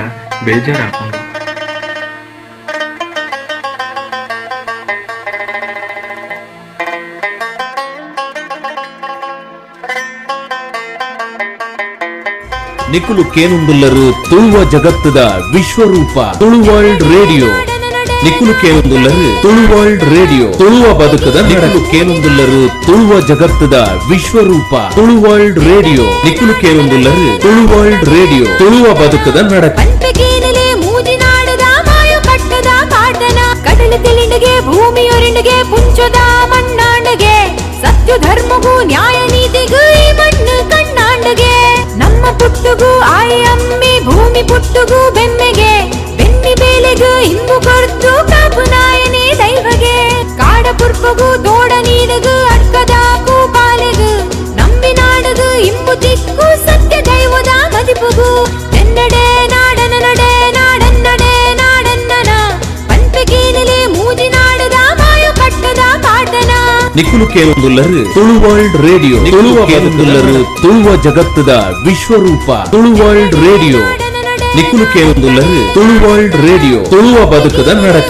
ಬೇಜಾರಾಕೊಂಡು ನಿಕುಲು ಕೇನುಂದುಲ್ಲರು ತುಳುವ ಜಗತ್ತದ ವಿಶ್ವರೂಪ ತುಳು ವರ್ಲ್ಡ್ ರೇಡಿಯೋ ನಿಕುಲು ಕೇನುಂದುಲ್ಲರು ತುಳು ವರ್ಲ್ಡ್ ರೇಡಿಯೋ ತುಳುವ ಬದುಕದ ನಿಕುಲು ಕೇನುಂದುಲ್ಲರು ತುಳುವ ಜಗತ್ತದ ವಿಶ್ವರೂಪ ತುಳು ವರ್ಲ್ಡ್ ರೇಡಿಯೋ ನಿಕುಲು ಕೇನುಂದುಲ್ಲರು ತುಳು ವರ್ಲ್ಡ್ ರೇಡಿಯೋ ತುಳುವ ಬದುಕದ ನಡತೆ ಪಂಪೆಗೇನಲೆ ಮೂಜಿನಾಡದ ಮಾಯ ಕಟ್ಟದ ಕಾಟನ ಕಡಲ ತಿಳಿಂಡಿಗೆ ಭೂಮಿಯೊರಿಂಡಿಗೆ ಪುಂಚದ ಮಣ್ಣಾಂಡಗೆ ಸತ್ಯ ಧರ್ಮಗೂ ನ್ಯಾಯ ನೀತಿಗೂ ಈ ಮಣ್ಣು ಕಣ್ಣಾಂಡಗೆ ನಮ್ಮ ಪುಟ್ಟುಗೂ ಆಯಿ ಅಮ್ಮಿ ಭೂಮಿ ಪುಟ್ಟುಗೂ ಬೆಮ್ಮೆಗೆ ಬೆನ್ನಿ ಬೇಲೆಗೂ ಇಂಬು ಕೊರ್ತು ಕಾಪು ನಾಯನೇ ದೈವಗೆ ಕಾಡ ಪುರ್ಪಗೂ ದೋಡ ನೀದಗೂ ಅಡ್ಕದಾಕು ಪಾಲೆಗೂ ನಂಬಿ ನಾಡಗೂ ಇಂಬು ತಿಕ್ಕು ಸತ್ಯ ದೈವದ ಮದಿಪುಗೂ ಎನ್ನಡೆ ನಾಡನ ನಡೆ ನಾಡನ್ನಡೆ ನಾಡನ್ನನ ಪಂಪೆಗೇನಲೆ ಮೂಜಿನಾಡದ ಮಾಯ ಕಟ್ಟದ ಕಾಟನ ನಿಕುಲು ಕೇನುಂದುಲ್ಲರು ತುಳು ವರ್ಲ್ಡ್ ರೇಡಿಯೋ ತುಳುವ ಕೇನುಂದುಲ್ಲರು ತುಳುವ ಜಗತ್ತದ ವಿಶ್ವರೂಪ ತುಳು ವರ್ಲ್ಡ್ ರೇಡಿಯೋ ನಿಕುಲು ಕೇನುಂದುಲ್ಲರು ತುಳು ವರ್ಲ್ಡ್ ರೇಡಿಯೋ ತುಳುವ ಬದುಕದ ನಡತೆ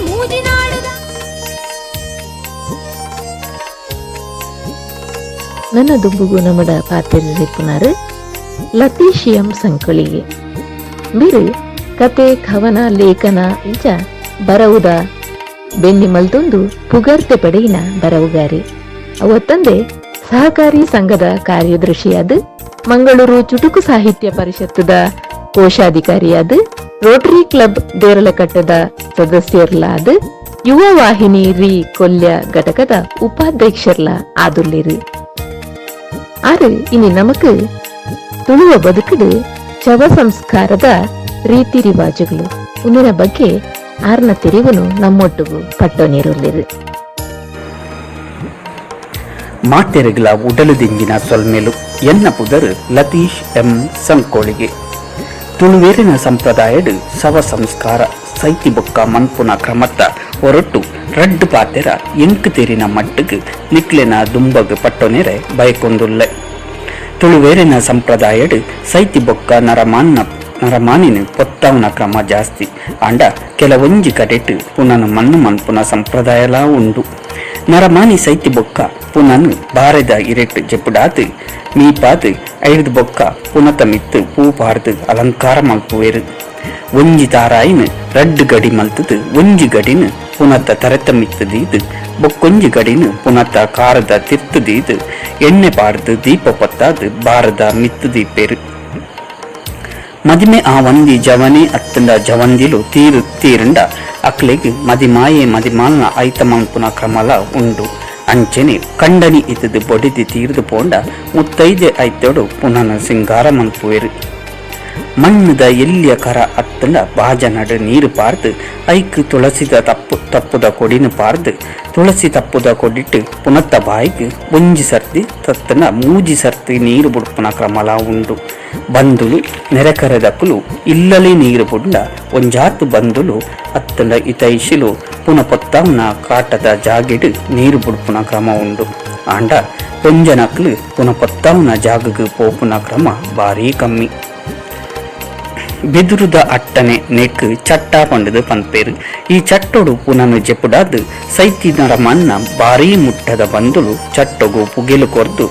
ನನ್ನ ದುಂಬುಗು ನಮ್ಮಡ ಪಾತಿರಿಪುನರು ಲತೀಶಿಯಂ ಸಂಕಳಿಗೆ ಬಿರು ಕತೆ ಕವನ ಲೇಖನ ಇಜ ಬರವುದ ಬೆನ್ನಿ ಮಲ್ತೊಂದು ಪುಗರ್ತೆ ಪಡೆಯಿನ ಬರವುಗಾರಿ ಅವತ್ತಂದೆ ಸಹಕಾರಿ ಸಂಘದ ಕಾರ್ಯದರ್ಶಿಯಾದ ಮಂಗಳೂರು ಚುಟುಕು ಸಾಹಿತ್ಯ ಪರಿಷತ್ತದ ಕೋಶಾಧಿಕಾರಿಯಾದ ರೋಟರಿ ಕ್ಲಬ್ ದೇರಳಕಟ್ಟದ ಸದಸ್ಯರ್ಲಾದ ಯುವ ವಾಹಿನಿ ರೀ ಕೊಲ್ಯ ಘಟಕದ ಉಪಾಧ್ಯಕ್ಷರ್ಲ ಆದುಲ್ಲಿರು ಆರು ಇನಿ ನಮಕ್ ತುಳುವ ಬದುಕುಡು ಶವ ಸಂಸ್ಕಾರದ ರೀತಿ ರಿವಾಜುಗಳು ಉನ್ನಿನ ಬಗ್ಗೆ ಆರ್ನ ತಿರಿವುನು ನಮ್ಮೊಟ್ಟಿಗೂ ಪಟ್ಟೊನಿರುಲ್ಲಿರು ಮಾತೆರೆಗಳ ಉಡಲು ದಿಂಗಿನ ಸೊಲ್ಮೆಲು ಎನ್ನ ಪುದರ್ ಲತೀಶ್ ಎಂ ಸಂಕೋಳಿಗೆ ತುಳುವೇರಿನ ಸಂಪ್ರದಾಯಡು ಶವ ಸಂಸ್ಕಾರ ಸೈತಿ ಬೊಕ್ಕ ಮನ್ಪುನ ಕ್ರಮತ್ತ ಹೊರಟು ರಡ್ಡು ಪಾತೆರ ಎಂಕು ತೆರಿನ ಮಟ್ಟಗ್ ನಿಕ್ಲೆನ ದುಂಬಗ್ ಪಟ್ಟೊನೆರೆ ಬಯಕೊಂದುಲ್ಲೆ ತುಳುವೇರಿನ ಸಂಪ್ರದಾಯಡು ಸೈತಿ ಬೊಕ್ಕ ನರಮಾನಿನ ಪೊತ್ತವನ ಕ್ರಮ ಜಾಸ್ತಿ ಅಂಡ ಕೆಲವೊಂಜಿ ಕಡೆಟ್ ಪುನನು ಮಣ್ಣು ಮನ್ಪುನ ಸಂಪ್ರದಾಯಲ ಉಂಡು ನರಮಾನಿ ಸೈತಿ ಬೊಕ್ಕ ಪುನನು ಬಾರೆದ ಇರೆಟ್ ಜೆಪ್ಪುಡಾತ್ ಮೀಪಾತ್ ಐದು ಬೊಕ್ಕ ಪುನತ ಮಿತ್ತು ಪೂ ಪಾರ್ದು ಅಲಂಕಾರ ಮಲ್ಪುವೆರು ಒಂಜಿ ತಾರಾಯಿನ ರಡ್ಡು ಗಡಿ ಮಲ್ತದು ಒಂಜಿ ಗಡಿನ ಪುನತ ತರೆತ ಮಿತ್ತದೀದು ಬೊಕ್ಕೊಂಜಿ ಗಡಿನ ಪುನತ ಕಾರದ ತಿರ್ತದೀದು ಎಣ್ಣೆ ಪಾರ್ದು ದೀಪ ಪತ್ತಾದು ಬಾರದ ಮಿತ್ತದೀಪೇರು ಮದಿಮೆ ಆ ಒಂದಿ ಜವನೆ ಅತ್ತಂದ ಜವಂದಿಲು ತೀರಂಡ ಅಕ್ಲೆಗ್ ಮದಿಮಾಯೆ ಮದಿಮಾಲ್ನ ಐತ ಮಲ್ಪುನ ಕ್ರಮಲ ಉಂಡು ಅಂಚನೆ ಕಂಡನಿ ಇತದು ಬೊಡಿದಿ ತೀರ್ದು ಪೋಂಡ ಮುತ್ತೈದೆ ಐತೋಡು ಪುನಃ ಸಿಂಗಾರ ಮಲ್ಪುವೆರು ಮಣ್ಣದ ಎಲ್ಲಿಯ ಕರ ಅತ್ತಂಡ ಬಾಜ ನಡು ನೀರು ಪಾರ್ದು ಐಕ್ ತುಳಸಿದ ತಪ್ಪುದ ಕೊಡಿನ ಪಾರ್ದು ತುಳಸಿ ತಪ್ಪುದ ಕೊಡಿಟ್ಟು ಪುನತ್ತ ಬಾಯಿಗೆ ಒಂಜಿ ಸರ್ತಿ ತತ್ತನ ಮೂಜಿ ಸರ್ತಿ ನೀರು ಬುಡ್ಪುನ ಕ್ರಮಲ ಉಂಡು ಬಂದುಲು ನೆರೆಕರೆದಕ್ಕಲು ಇಲ್ಲಲೇ ನೀರು ಬುಂಡ ಒಂಜಾತು ಬಂದುಲು ಅತ್ತಂಡ ಇತೈಶಿಲು ಪುನ ಪೊತ್ತವನ ಕಾಟದ ಜಾಗಿಡು ನೀರು ಬುಡ್ಪುನ ಕ್ರಮ ಉಂಡು ಆಂಡ ಪೊಂಜನಕ್ಲು ಪುನ ಪೊತ್ತವನ ಜಾಗಗ್ ಪೋಪುನ ಕ್ರಮ ಭಾರೀ ಕಮ್ಮಿ ಬೆದುರುದ ಅಟ್ಟನೆ ನೆಕ್ ಚಟ್ಟ ಪಂಡದು ಪಂಪೇರು ಈ ಚಟ್ಟೊಡು ಪುನನು ಜೆಪ್ಪುಡಾದ್ ಸೈತಿನರ ಮನ್ನ ಭಾರೀ ಮುಟ್ಟದ ಬಂದುಲು ಚಟ್ಟೊಗು ಪುಗೆಲು ಕೊರ್ದು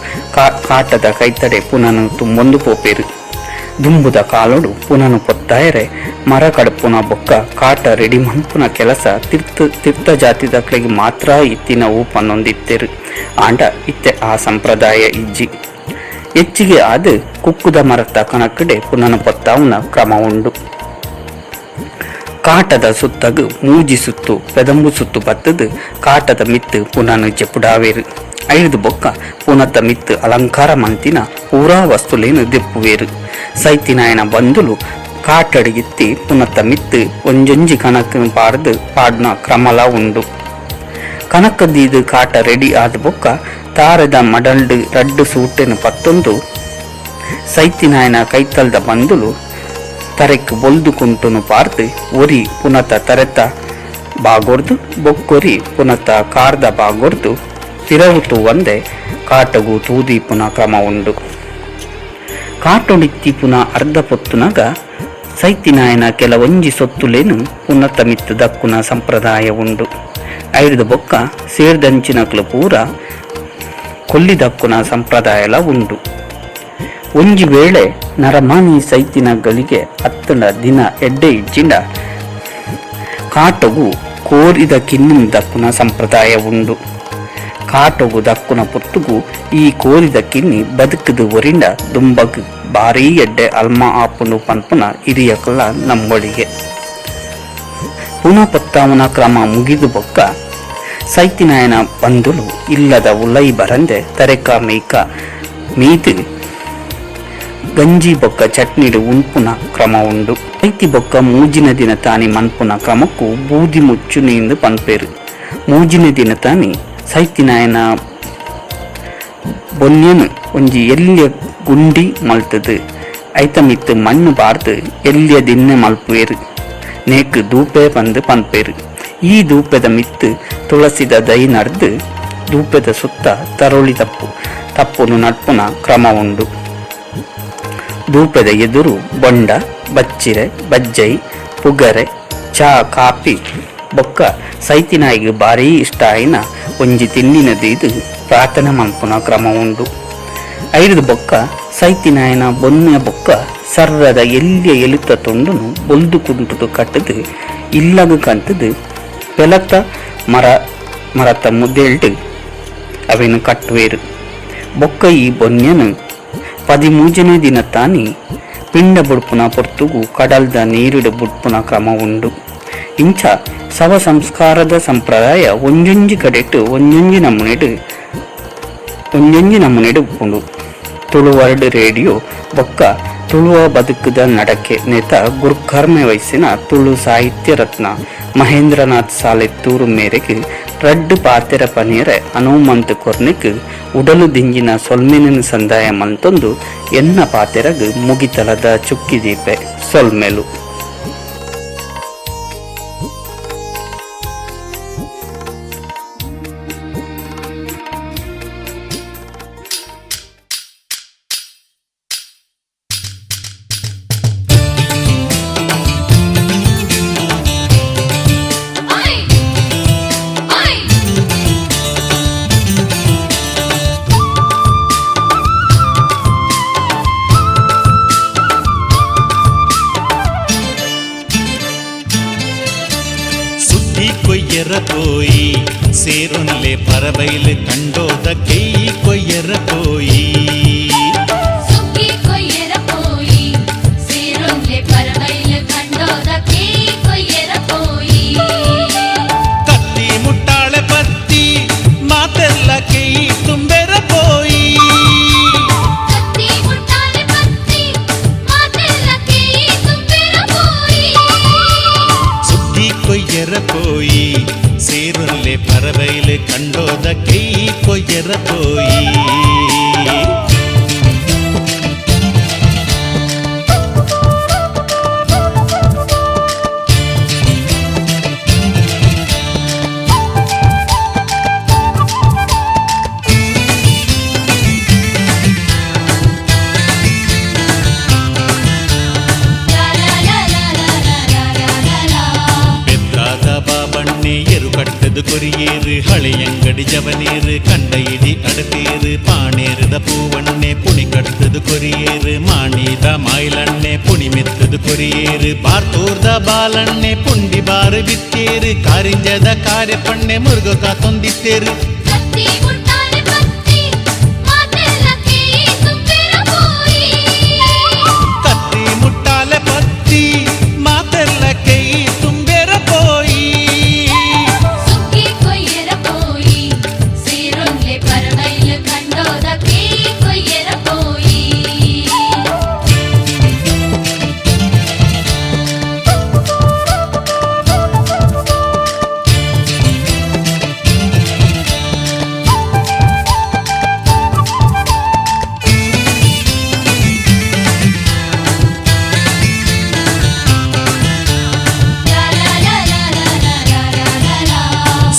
ಕಾಟದ ಕೈತಡೆ ಪುನನು ತುಂಬೊಂದು ಪೋಪೇರು ದುಂಬುದ ಕಾಲೊಡು ಪುನನು ಪೊತ್ತಾಯರೆ ಮರ ಕಡಪುನ ಬೊಕ್ಕ ಕಾಟ ರೆಡಿ ಮಂಪುನ ಕೆಲಸ ತೀರ್ಥ ಜಾತಿದಕ್ಳಿಗೆ ಮಾತ್ರ ಇತ್ತಿನ ಊಪನ್ನೊಂದಿತ್ತೆರು ಆಂಡ ಇತ್ತೆ ಆ ಸಂಪ್ರದಾಯ ಇಜ್ಜಿ ಹೆಚ್ಚಿಗೆ ಆದ ಕುಕ್ಕುದ ಮರತ ಕಣಕಡೆ ಪುನನ ಪೊತ್ತಾವನ ಕ್ರಮ ಉಂಡು ಕಾಟದ ಸುತ್ತಗು ಮೂಜಿ ಸುತ್ತು ಪೆದಂಬು ಸುತ್ತು ಬತ್ತದು ಕಾಟದ ಮಿತ್ತು ಪುನನು ಜೆಪ್ಪುಡಾವೇರು ಐದು ಬೊಕ್ಕ ಪುನತ ಮಿತ್ತು ಅಲಂಕಾರ ಮಂತಿನ ಪೂರಾ ವಸ್ತುಲೇನು ದೆಪ್ಪುವೇರು ಸೈತಿನಾಯನ ಬಂದುಲು ಕಾಟಡಿಗಿತ್ತಿ ಪುನತ ಮಿತ್ತು ಒಂಜೊಂಜಿ ಕಣಕ ಪಾಡ್ನ ಕ್ರಮಲ ಉಂಡು ಕನಕದೀದು ಕಾಟ ರೆಡಿ ಆದ ಬೊಕ್ಕ ತಾರದ ಮಡಲ್ಡು ರಡ್ಡು ಸೂಟೆನು ಪತ್ತೊಂದು ಸೈತಿನಾಯನ ಕೈತಲ್ದ ಬಂದುಲು ತರೆಕ್ ಬೊಲ್ದು ಕುಂಟುನು ಪಾರ್ದು ಒರಿ ಪುನತ ತರೆತ ಬಾಗೊರ್ದು ಬೊಕ್ಕೊರಿ ಪುನತ ಕಾರ್ದ ಬಾಗೊರ್ದು ತಿರವುತು ಒಂದೆ ಕಾಟಗು ತೂದಿ ಪುನ ಕ್ರಮ ಉಂಡು ಕಾಟೊಡಿತ್ತಿ ಪುನ ಅರ್ಧ ಪೊತ್ತುನಗ ಸೈತಿನಾಯನ ಕೆಲವೊಂಜಿ ಸೊತ್ತುಲೇನು ಪುನತ ಮಿತ್ತು ದಕ್ಕುನ ಸಂಪ್ರದಾಯ ಉಂಡು ಐದು ಬೊಕ್ಕ ಸೇರ್ದಂಚಿನಕ್ಲು ಪೂರ ಕೊಲ್ಲಿದಕ್ಕುನ ಸಂಪ್ರದಾಯಲ ಉಂಡು ಒಂಜಿ ವೇಳೆ ನರಮಾನಿ ಸೈತಿನ ಗಳಿಗೆ ಹತ್ತನ ದಿನ ಎಡ್ಡೆ ಇಜ್ಜಿಂಡ ಕಾಟಗು ಕೋರಿದ ಕಿನ್ನಿನ ದಕ್ಕುನ ಸಂಪ್ರದಾಯ ಉಂಡು. ಕಾಟಗು ದಕ್ಕುನ ಪೊತ್ತುಗು ಈ ಕೋರಿದ ಕಿನ್ನಿ ಬದುಕದು ಒರಿಂಡ ದುಂಬಗ್ ಭಾರೀ ಎಡ್ಡೆ ಅಲ್ಮ ಆಪುಂಡು ಪನ್ಪುನ ಹಿರಿಯಕಲ್ಲ ನಂಬಳಿಗೆ. ಪುನಃ ಪತ್ತಾವನ ಕ್ರಮ ಮುಗಿದು ಬೊಕ್ಕ ಸೈತಿನಾಯನ ಬಂದುಲು ಇಲ್ಲದ ಉಲೈ ಬರಂದೆ ತರೆಕ ಮೇಕ ಮೀತು ಗಂಜಿ ಬೊಕ್ಕ ಚಟ್ನಿಡು ಉಣ್ಪುನ ಕ್ರಮ ಉಂಡು. ಸೈತಿ ಬೊಕ್ಕ ಮೂಜಿನ ದಿನ ತಾನಿ ಮನ್ಪುನ ಕ್ರಮಕ್ಕೂ ಬೂದಿ ಮುಚ್ಚು ನೀಂದು ಪನ್ಪೇರು. ಮೂಜಿನ ದಿನ ತಾನಿ ಸೈತಿನಾಯನ ಬೊನ್ಯನು ಒಂಜಿ ಎಲ್ಲಿಯ ಗುಂಡಿ ಮಲ್ತದು ಐತ ಮಿತ್ತು ಮಣ್ಣು ಬಾರ್ದು ಎಲ್ಲಿಯ ದಿನ್ನೆ ಮಲ್ಪುವೇರು. ನೇಕು ದೂಪೆ ಬಂದು ಪನ್ಪೇರು. ಈ ದೂಪದ ಮಿತ್ತು ತುಳಸಿದ ದೈ ನಡ್ದು ದೂಪದ ಸುತ್ತ ತರೋಳಿ ತಪ್ಪುನು ನಡ್ಪುನ ಕ್ರಮ ಉಂಡು. ಧೂಪದ ಎದುರು ಬೊಂಡ, ಬಚ್ಚಿರೆ, ಬಜ್ಜೈ, ಪುಗರೆ, ಚಾ, ಕಾಫಿ ಬೊಕ್ಕ ಸೈತಿನಾಯಿಗೆ ಭಾರೀ ಇಷ್ಟ ಆಯ್ನ ಒಂಜಿ ತಿಂಡಿನದು ಪ್ರಾರ್ಥನೆ ಮಲ್ಪುನ ಕ್ರಮ ಉಂಡು. ಐದು ಬೊಕ್ಕ ಸೈತಿನಾಯನ ಬೊನ್ನೆಯ ಬೊಕ್ಕ ಸರ್ರದ ಎಲ್ಲಿಯ ಎಲುತ್ತ ತೊಂಡುನು ಬೊಲ್ದು ಕುಂಟುದು ಕಟ್ಟದು ಇಲ್ಲಗ ಕಂತದು ಬೆಲತ್ತ ಮರತ ಮುದ್ದೆಲ್ಡು ಅವೇನು ಕಟ್ಟುವೇರು. ಬೊಕ್ಕ ಈ ಬೊನ್ಯನು 13ನೇ ದಿನ ತಾನಿ ಪಿಂಡ ಬುಡ್ಪುನ ಪೊರ್ತುಗು ಕಡಲ್ದ ನೀರಿಡು ಬುಡ್ಪುನ ಕ್ರಮ ಉಂಡು. ಇಂಚ ಶವ ಸಂಸ್ಕಾರದ ಸಂಪ್ರದಾಯ ಒಂಜೊಂಜಿ ಕಡೆಟ್ಟು ಒಂಜೊಂಜಿ ನಮೂನೆಡು ಉಂಡು. ತುಳು ವರ್ಲ್ಡ್ ರೇಡಿಯೋ ಬೊಕ್ಕ ತುಳುವ ಬದುಕದ ನಡಕೆ ನೇತ ಗುರುಕರ್ಮೆ ವಯಸ್ಸಿನ ತುಳು ಸಾಹಿತ್ಯ ರತ್ನ ಮಹೇಂದ್ರನಾಥ್ ಸಾಲೆತ್ತೂರು ಮೇರೆಗೆ ರಡ್ಡು ಪಾತೆರ ಪನಿಯರೆ ಹನುಮಂತ ಕೊರ್ನಿಕ್ ಉಡಲು ದಿಂಜಿನ ಸೊಲ್ಮೆನಿನ ಸಂದಾಯ ಮಂತೊಂದು ಎನ್ನ ಪಾತೆರಗ್ ಮುಗಿತಲದ ಚುಕ್ಕಿದೀಪೆ ಸೊಲ್ಮೆಲು. ಕೊಯ್ಯರ ಪೋಯಿ ಸೇರೊನ್ಲೆ ಪರಬೈಲು ಕಂಡೋದ ಕೈ ಕೊಯ್ಯರ ಪೋಯಿ ಸುಗ್ಗಿ ಕೊಯ್ಯರ ಪೋಯಿ ಸೇರೊಂದ್ಲೆ ಪರಬೈಲು ಕಂಡೋದ ಕೈ ಕೊಯ್ಯರ ಪೋಯಿ ಕತ್ತಿ ಮುಟ್ಟಾಳೆ ಪತ್ತಿ ಮಾತೆಲ್ಲ ಕೈ ತುಂಬೆರ ಪೋಯಿ ಕತ್ತಿ ಮುಟ್ಟಾಳೆ ಪತ್ತಿ ಮಾತೆಲ್ಲ ಕೈ ತುಂಬೆರ ಪೋಯಿ ಸುಗ್ಗಿ ಕೊಯ್ಯರ ಪೋಯಿ ಸೇರೊನ್ಲೆ ಪರಬೈಲು ಕಂಡೋದ ಕೈ ಕೊಯ್ಯರ ಪೋಯಿ கட்டது கொரியேறு ஹளையங்கடி ஜவனேறு கண்ட இடி அடுத்தேறு பானேறுத பூவண்ணே புனி கட்டுது கொரியேறு மாணித மாயிலண்ணே புனி மெத்தது கொரியேறு பார்த்தோர்த ಬಾಲಣ್ಣೆ ಪುಂಡಿ ಬಾರು ಬಿತ್ತೇರು ಕಾರಿಂಜದ ಕಾರ್ಯ ಪಣ್ಣೆ ಮುರುಗ ತೊಂದಿತ್ತೇರು ಕತ್ತಿ ಮುಟ್ಟಾಳೆ ಪತ್ತಿ ಮಾತೆಲ್ಲ ಕೈ ತುಂಬೆರ ಪೋಯಿ ಕತ್ತಿ ಮುಟ್ಟಾಲೆ ಪತ್ತಿ ಮಾತೆಲ್ಲ ಕೈ ತುಂಬೆರ ಪೋಯಿ ಸುಗ್ಗಿ ಕೊಯ್ಯರ ಪೋಯಿ ಸೇರೊಂದ್ಲೆ ಪರಬೈಲು ಕಂಡೋದ ಕೈ ಕೊಯ್ಯರ ಪೋಯಿ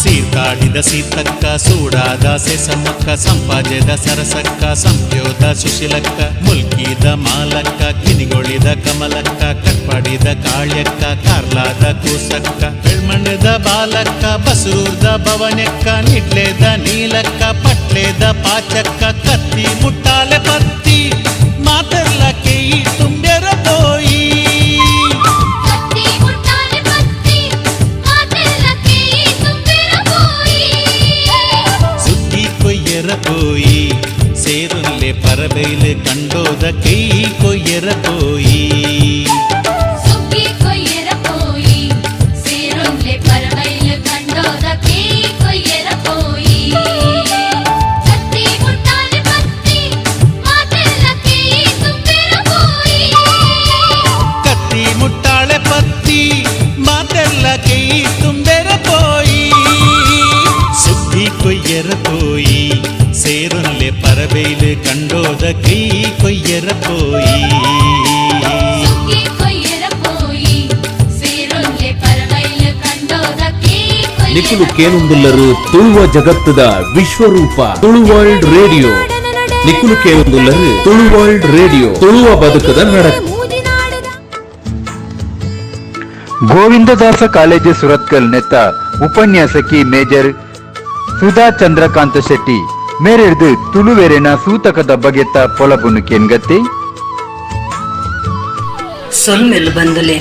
ಸೀತಾಡಿದ ಸೀತಕ್ಕ ಸೂಡಾದ ಸೆಸಮಕ್ಕ ಸಂಪಾದ್ಯದ ಸರಸಕ್ಕ ಸಂಪ್ಯೋದ ಸುಶೀಲಕ್ಕ ಮುಲ್ಕಿದ ಮಾಲಕ್ಕ ಕಿನಿಗೊಳಿದ ಕಮಲಕ್ಕ ಕಟ್ಪಾಡಿದ ಕಾಳ್ಯಕ್ಕ ಕಾರ್ಲಾದ ಕೂಸಕ್ಕ ಬೆಳ್ಮಣ್ಣದ ಬಾಲಕ್ಕ ಬಸರೂರ್ದ ಭವನಕ್ಕ ನಿಡ್ಲೇದ ನೀಲಕ್ಕ ಪಟ್ಲೇದ ಪಾಚಕ್ಕ ಕತ್ತಿ ಮುಟ್ಟಾಲೆ ಪತ್ತಿ ಮಾತ ಪರಬೈಲು ಕಂಡೋದ ಕೈ ಕೊಯ್ಯರ ಪೋಯಿ ಕತ್ತಿ ಮುಟ್ಟಾಳೆ ಪತ್ತಿ ಮಾತೆಲ್ಲ ಕೈ ತುಂಬೆರ ಪೋಯಿ ಸುಗ್ಗಿ ಕೊಯ್ಯರ ಪೋಯಿ ಸೇರೊನ್ಲೆ ಪರಬೈಲು ಕಂಡೋದ ಕೈ ಕೊಯ್ಯರ ಪೋಯಿ ನಿಖುಲು ಕೇನುಂದುಲ್ಲರು ತುಳುವ ಜಗತ್ತದ ವಿಶ್ವರೂಪ ತುಳು ವರ್ಲ್ಡ್ ರೇಡಿಯೋ ನಿಖುಲು ಕೇನುಂದುಲ್ಲರು ತುಳು ವರ್ಲ್ಡ್ ರೇಡಿಯೋ ತುಳುವ ಬದುಕದ ನಡಕ ಗೋವಿಂದದಾಸ ಕಾಲೇಜು ಸುರತ್ಕಲ್ ನೆತ್ತ ಉಪನ್ಯಾಸಕಿ ಮೇಜರ್ ಸುಧಾ ಚಂದ್ರಕಾಂತ ಶೆಟ್ಟಿ ಮೇರೆಡ್ದು ತುಳುವೆರೆನ ಸೂತಕದ ಬಗೆತ ಪೊಲಬುನು ಕೆನ್ಗತ್ತೆ ಸೊಲ್ಮೆಲು ಬಂದುಲೆ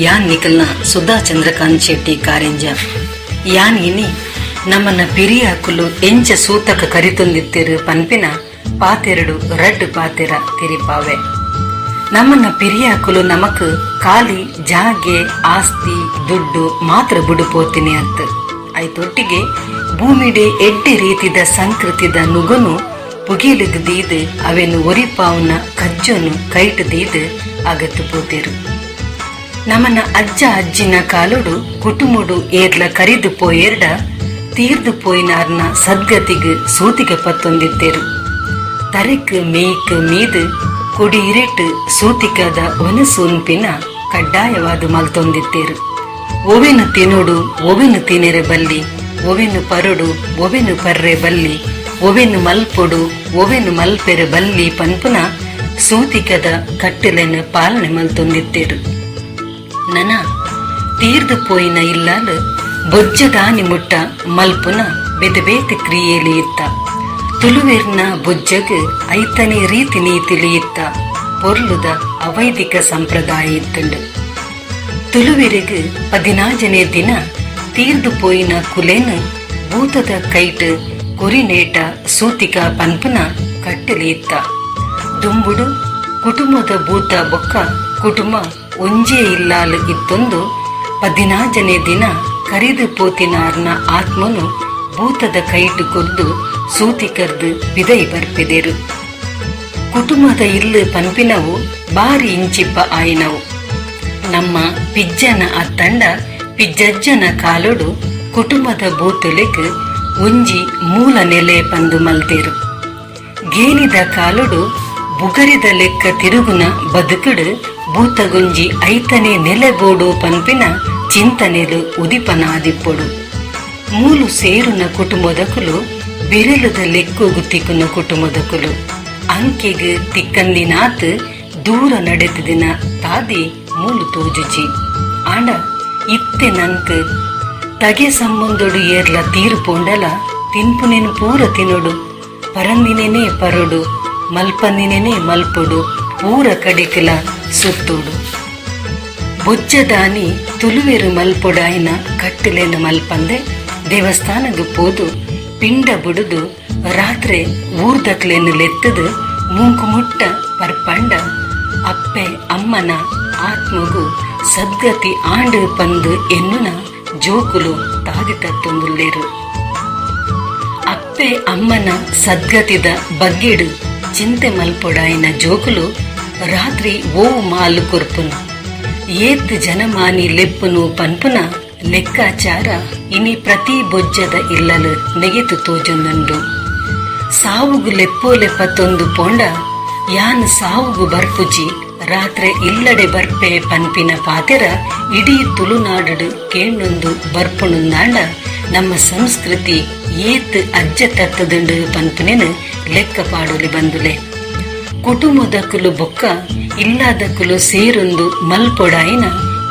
ಯಾನ್ ನಿಕಲ್ನ ಸುಧಾ ಚಂದ್ರಕಾಂತ್ ಶೆಟ್ಟಿ ಕಾರೆಂಜ ಯಾನ್ ಇನಿ ನಮ್ಮನ್ನ ಪಿರಿಯ ಹಾಕಲು ಎಂಚ ಸೂತಕ ಕರಿತೊಂದಿತ್ತೇರು ಪನ್ಪಿನ ಪಾತೆರಡು ರಡ್ ಪಾತೆರ ತಿರಿಪಾವೆ ನಮ್ಮನ್ನ ಪಿರಿಯ ಹಾಕಲು ನಮಕ್ ಖಾಲಿ ಜಾಗೆ ಆಸ್ತಿ ದುಡ್ಡು ಮಾತ್ರ ಬುಡುಪೋತಿನಿ ಅಂತ ಆಯ್ತೊಟ್ಟಿಗೆ ಭೂಮಿಡೆ ಎಡ್ಡೆ ರೀತಿದ ಸಂಸ್ಕೃತಿದ ನುಗುನು ಪುಗೀಲಿಗ್ ದೀದ್ ಅವೆನು ಒರಿಪಾವ್ನ ಕಜ್ಜೊನು ಕೈಟ್ ದೀದ್ ಅಗತ್ತು ಪೋತಿರು ನಮ್ಮನ್ನ ಅಜ್ಜ ಅಜ್ಜಿನ ಕಾಲುಡು ಕುಟುಂಬಡು ಏರ್ಲ ಕರಿದು ಪೋಯೆರ್ಡ ತೀರ್ದು ಪೋಯಿನಾರ್ನ ಸದ್ಗತಿಗ್ ಸೂತಿಗೆ ಪತ್ತೊಂದಿತ್ತೇರು ತರೆಕ್ ಮೇಯ್ಕ್ ಮೀದ್ ಕುಡಿ ಇರೆಟ್ ಸೂತಿಕದ ಒನಸೂನ್ಪಿನ ಕಡ್ಡಾಯವಾದ ಮಲ್ತೊಂದಿತ್ತೇರು ಒವೆನು ತಿನುಡು ಒವೆನು ತಿನೆರೆ ಬಲ್ಲಿ ಒವೆನು ಪರುಡು ಒವೆನು ಪರ್ರೆ ಬಲ್ಲಿ ಒವೆನು ಮಲ್ಪೊಡು ಒವೆನು ಮಲ್ಪೆರೆ ಬಲ್ಲಿ ಪನ್ಪುನ ಸೂತಿಕದ ಕಟ್ಟೆಲೆನ ಪಾಲನೆ ಮಲ್ತೊಂದಿತ್ತೇರು ನನ ತೀರ್ದು ಪೋಯಿನ ಇಲ್ಲಾಲು ಬೊಜ್ಜದಾನಿ ಮುಟ್ಟ ಮಲ್ಪುನ ಬೇತೆ ಬೇತೆ ಕ್ರಿಯೆಲಿ ಇತ್ತ ತುಳುವೆರ್ನ ಬೊಜ್ಜಗ್ ಐತನೇ ರೀತಿ ನೀತಿಲಿ ಇತ್ತ ಪೊರ್ಲುದ ಅವೈದಿಕ ಸಂಪ್ರದಾಯ ಇತ್ತಂಡು ತುಳುವೆರಿಗ್ 15ನೇ ದಿನ ತೀರ್ದು ಪೋಯಿನ ಕುಲೇನು ಭೂತದ ಕೈಟ್ ಕುರಿನೇಟ ಸೂತಿಕ ಪನ್ಪುನ ಕಟ್ಟಲಿ ಇತ್ತ ದುಂಬುಡು ಕುಟುಂಬದ ಭೂತ ಬೊಕ್ಕ ಕುಟುಂಬ ಒಂಜೇ ಇಲ್ಲಾಲು ಇತ್ತೊಂದು 15ನೇ ದಿನ ಕರಿದು ಪೋತಿನಾರ್ನ ಆತ್ಮನು ಭೂತದ ಕೈಟು ಕೊದ್ದು ಸೂತಿಕರ್ದು ಪಿದೈ ಬರ್ಪೆದೆರು ಕುಟುಂಬದ ಇಲ್ಲು ಪನ್ಪಿನವು ಬಾರಿ ಇಂಚಿಪ್ಪ ಆಯಿನವು ನಮ್ಮ ಪಿಜ್ಜನ ಅತ್ತಂಡ ಪಿಜ್ಜಜ್ಜನ ಕಾಲೊಡು ಕುಟುಂಬದ ಭೂತುಲೆಗ್ ಒಂಜಿ ಮೂಲ ನೆಲೆ ಪಂದು ಮಲ್ತೇರು ಗೇಲಿದ ಕಾಲೊಡು ಬುಗರಿದ ಲೆಕ್ಕ ತಿರುಗುನ ಬದುಕುಡು ಭೂತಗೊಂಜಿ ಐತನೇ ನೆಲೆಗೋಡು ಪನ್ಪಿನ ಚಿಂತನೆಲು ಉದಿಪನಾದಿಪ್ಪೊಡು ಮೂಲು ಸೇರುನ ಕುಟುಂಬದಕುಲು ಬೆರೆಲುದ ಲೆಕ್ಕೋಗು ತಿಕ್ಕುನ ಕುಟುಂಬದಕುಲು ಅಂಕೆಗ್ ತಿಕ್ಕಂದಿನಾತ್ ದೂರ ನಡೆದಿನ ತಾದಿ ಮೂಲು ತೋಜುಜಿ ಆಂಡ ಇತ್ತೆ ನಂಕ್ ತಗೆ ಸಂಬಂಧೊಡು ಏರ್ಲ ತೀರು ಪೋಂಡಲ ತಿನ್ಪುನೇನು ಪೂರ ತಿನ್ನೊಡು ಪರಂದಿನೇನೆ ಪರೊಡು ಮಲ್ಪಂದಿನೇನೆ ಮಲ್ಪೊಡು ಪೂರ ಕಡಿಕಲ ಸುತ್ತೋಡು ಬೊಜ್ಜದಾನಿ ತುಳುವೆರು ಮಲ್ಪೊಡಾಯಿನ ಕಟ್ಟಿಲೆನ ಮಲ್ಪಂದೆ ದೇವಸ್ಥಾನದ ಪೋದು ಪಿಂಡ ಬುಡುದು ರಾತ್ರಿ ಊರ್ದಕ್ಲೇನು ಲೆತ್ತದು ಮೂಂಕು ಮುಟ್ಟ ಪರ್ಪಂಡ ಅಪ್ಪೆ ಅಮ್ಮನ ಆತ್ಮಗು ಸದ್ಗತಿ ಆಂಡು ಪಂದು ಎನ್ನುನ ಜೋಕುಲು ತಾದಿತತ್ತೊಂದುಲ್ಲೇರು ಅಪ್ಪೆ ಅಮ್ಮನ ಸದ್ಗತಿದ ಬಗ್ಗೆಡು ಚಿಂತೆ ಮಲ್ಪೊಡಾಯಿನ ಜೋಕುಲು ರಾತ್ರಿ ಓವು ಮಾಲು ಕೊರ್ಪುನ ಏತ್ ಜನಮಾನಿ ಲೆಪ್ಪುನು ಪನ್ಪುನ ಲೆಕ್ಕಾಚಾರ ಇನಿ ಪ್ರತಿ ಬೊಜ್ಜದ ಇಲ್ಲಲು ನೆಗೆತು ತೋಜೊಂದುಂಡು ಸಾವುಗು ಲೆಪ್ಪೋಲೆ ಪತ್ತೊಂದು ಪೋಂಡ ಯಾನ್ ಸಾವುಗು ಬರ್ಪುಜಿ ರಾತ್ರೆ ಇಲ್ಲಡೆ ಬರ್ಪೆ ಪನ್ಪಿನ ಪಾತೆರ ಇಡೀ ತುಳುನಾಡು ಕೇಣೊಂದು ಬರ್ಪುಣುಂದಾಂಡ ನಮ್ಮ ಸಂಸ್ಕೃತಿ ಏತ್ ಅಜ್ಜ ತತ್ತದುಂಡು ಪನ್ಪುನೆನು ಲೆಕ್ಕ ಪಾಡೋಲಿ ಬಂದುಲೆ ಕುಟುಂಬದಕುಲು ಬೊಕ್ಕ ಇಲ್ಲದಕುಲು ಸೇರೊಂದು ಮಲ್ಪೊಡಾಯಿನ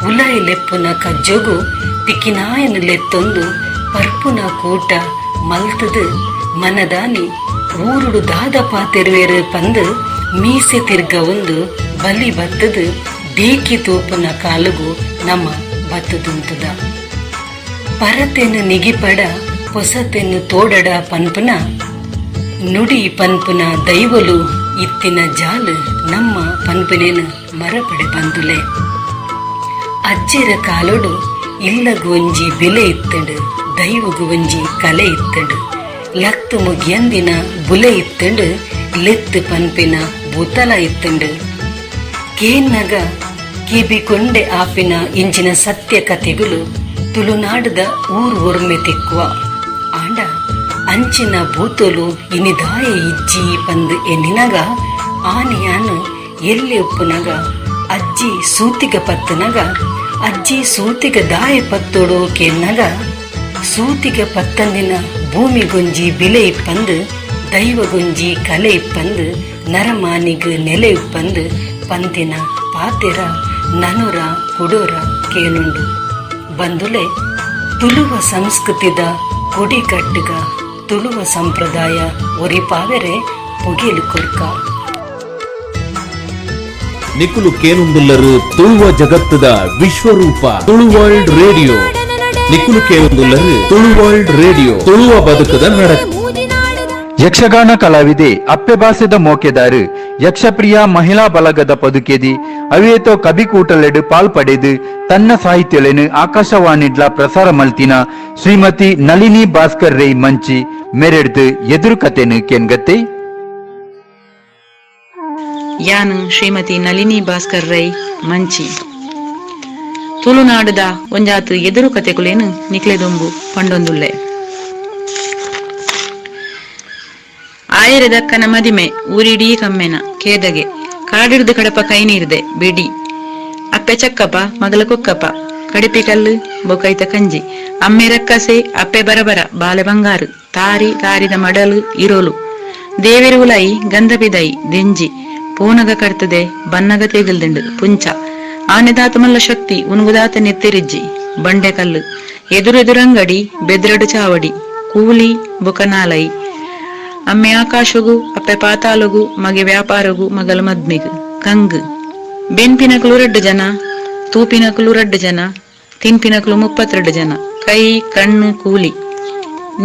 ಉಲಾಯಿ ಲೆಪ್ಪುನ ಕಜ್ಜೊಗು ತಿಕ್ಕಿನಾಯನು ಲೆತ್ತೊಂದು ಪರ್ಪುನ ಕೂಟ ಮಲ್ತದು ಮನದಾನಿ ಊರುಡು ದಾದ ಪಾತೆರುವೆರು ಪಂದು ಮೀಸೆ ತಿರ್ಗ ಒಂದು ಬಲಿ ಬತ್ತದು ದೇಕಿ ತೋಪುನ ಕಾಲುಗು ನಮ್ಮ ಬತ್ತದುಂತದ ಪರತೆನು ನಿಗಿಪಡ ಹೊಸತೆನು ತೋಡಡ ಪನ್ಪುನ ನುಡಿ ಪನ್ಪುನ ದೈವಲು ಇತ್ತಿನ ಜಾಲು ನಮ್ಮ ಪನ್ಪನೇನು ಮರಪಡೆ ಬಂದುಲೆ. ಅಜ್ಜಿರ ಕಾಲೋಡು ಇಲ್ಲಗು ಒಂಜಿ ಬೆಲೆ ಇತ್ತಂಡು, ದೈವಗು ಒಂಜಿ ಕಲೆ ಇತ್ತಂಡು, ಲಕ್ತು ಮುಗಿಯಂದಿನ ಬುಲೆ ಇತ್ತಂಡು, ಲೆತ್ತು ಪನ್ಪಿನ ಬುತಲ ಇತ್ತಂಡು. ಕೇನ್ನಗ ಕಿಬಿಕೊಂಡೆ ಆಪಿನ ಇಂಚಿನ ಸತ್ಯ ಕಥೆಗಳು ತುಳುನಾಡದ ಊರು ಒರ್ಮೆ ತಿಕ್ಕುವ ಆಂಡ ಅಂಚಿನ ಬೂತಲು ಇನಿದಾಯ ಇಜ್ಜಿ ಪಂದು ಎನ್ನಿನಗ ಆನೆಯಾನು ಎಲ್ಲಿ ಉಪ್ಪುನಗ ಅಜ್ಜಿ ಸೂತಿಗ ಪತ್ತನಗ ಅಜ್ಜಿ ಸೂತಿಗ ದಾಯ ಪತ್ತೋಡು ಕೆನ್ನಗ ಸೂತಿಗ ಪತ್ತಂದಿನ ಭೂಮಿಗೊಂಜಿ ಬೆಲೆ ಇಪ್ಪಂದು ದೈವಗೊಂಜಿ ಕಲೆ ಇಪ್ಪಂದು ನರಮಾನಿಗ ನೆಲೆ ಇಪ್ಪಂದು ಪಂದಿನ ಪಾತೆರ ನನುರ ಕುಡೋರ ಕೇನುಂಡು ಬಂದುಲೆ ತುಳುವ ಸಂಸ್ಕೃತಿದ ಕೊಡಿ ಕಟ್ಟುಗ ತುಳುವ ಸಂಪ್ರದಾಯ ಒರಿಪಾವೆರೆ ಪುಗಿಲು ಕೊರ್ಕ. ನಿಕುಲು ಕೇನುಂದುಲ್ಲರು ತುಳುವ ಜಗತ್ತದ ವಿಶ್ವರೂಪ ತುಳು ವರ್ಲ್ಡ್ ರೇಡಿಯೋ. ನಿಕುಲು ಕೇನುಂದುಲ್ಲರು ತುಳು ವರ್ಲ್ಡ್ ರೇಡಿಯೋ ತುಳುವ ಬದುಕದ ನಡಕ. ಯಕ್ಷಗಾನ ಕಲಾವಿದೆ ಅಪ್ಪೆ ಭಾಸದ ಮೋಕೆದಾರು ಯಕ್ಷಪ್ರಿಯ ಮಹಿಳಾ ಬಲಗದ ಪದುಕೆದಿ ಅವೇತೋ ಕಬಿಕೂಟಲೆಡು ಪಾಲ್ಪಡೆದು ತನ್ನ ಸಾಹಿತ್ಯಲೆನು ಆಕಾಶವಾಣಿಡ್ಲ ಪ್ರಸಾರ ಮಲ್ತಿನ ಶ್ರೀಮತಿ ನಳಿನಿ ಭಾಸ್ಕರ್ ರೈ ಮಂಚಿ ಮೆರೆಡ್ದು ಎದುರು ಕತೆನು ಕೆನ್ಗತ್ತೆ. ಯಾನು ಶ್ರೀಮತಿ ನಳಿನಿ ಭಾಸ್ಕರ್ ರೈ ಮಂಚಿ ತುಳುನಾಡದ ಒಂಜಾತು ಎದುರು ಕತೆಗುಲೇನು ನಿಕ್ಲೆದೊಂಬು ಪಂಡೊಂದುಲ್ಲೆ. ಆಯರದಕ್ಕನ ಮದಿಮೆ ಊರಿಡೀ ಕಮ್ಮೆನ ಕೇದಗೆ ಕಾಡಿಡ್ದು ಕಡಪ ಕೈ ನೀರ್ದೆ ಬಿಡಿ ಅಪ್ಪೆ ಚಕ್ಕಪ್ಪ ಮಗಲ ಕುಕ್ಕಪ್ಪ ಕಡಿಪಿ ಕಲ್ಲು ಬೊಕೈತ ಕಂಜಿ ಅಮ್ಮೆ ರಕ್ಕಸೆ ಅಪ್ಪೆ ಬರಬರ ಬಾಲೆ ಬಂಗಾರು ತಾರಿ ತಾರಿದ ಮಡಲು ಇರೋಲು ದೇವಿರುವುಲೈ ಗಂಧಬಿದೈ ದೆಂಜಿ ಪೂನಗ ಕರ್ತದೆ ಬನ್ನಗ ತೆಗಲ್ದಿಂಡು ಪುಂಚ ಆನೆದಾತ ಮಲ್ಲ ಶಕ್ತಿ ಉನ್ಗುದಾತ ನೆತ್ತಿರಿಜ್ಜಿ ಬಂಡೆ ಕಲ್ಲು ಎದುರೆದುರಂಗಡಿ ಬೆದ್ರಡು ಚಾವಡಿ ಕೂಲಿ ಬುಕನಾಲೈ ಅಮ್ಮೆ ಆಕಾಶಗೂ ಅಪ್ಪೆ ಪಾತಾಲಗೂ ಮಗೆ ವ್ಯಾಪಾರಗೂ ಮಗಲ ಮದ್ಮಿಗು ಕಂಗು ಬೆನ್ಪಿನಕಲು 2 ಜನ ತೂಪಿನಕಲು 2 ಜನ ತಿನ್ಪಿನಕಲು 32 ಜನ ಕೈ ಕಣ್ಣು ಕೂಲಿ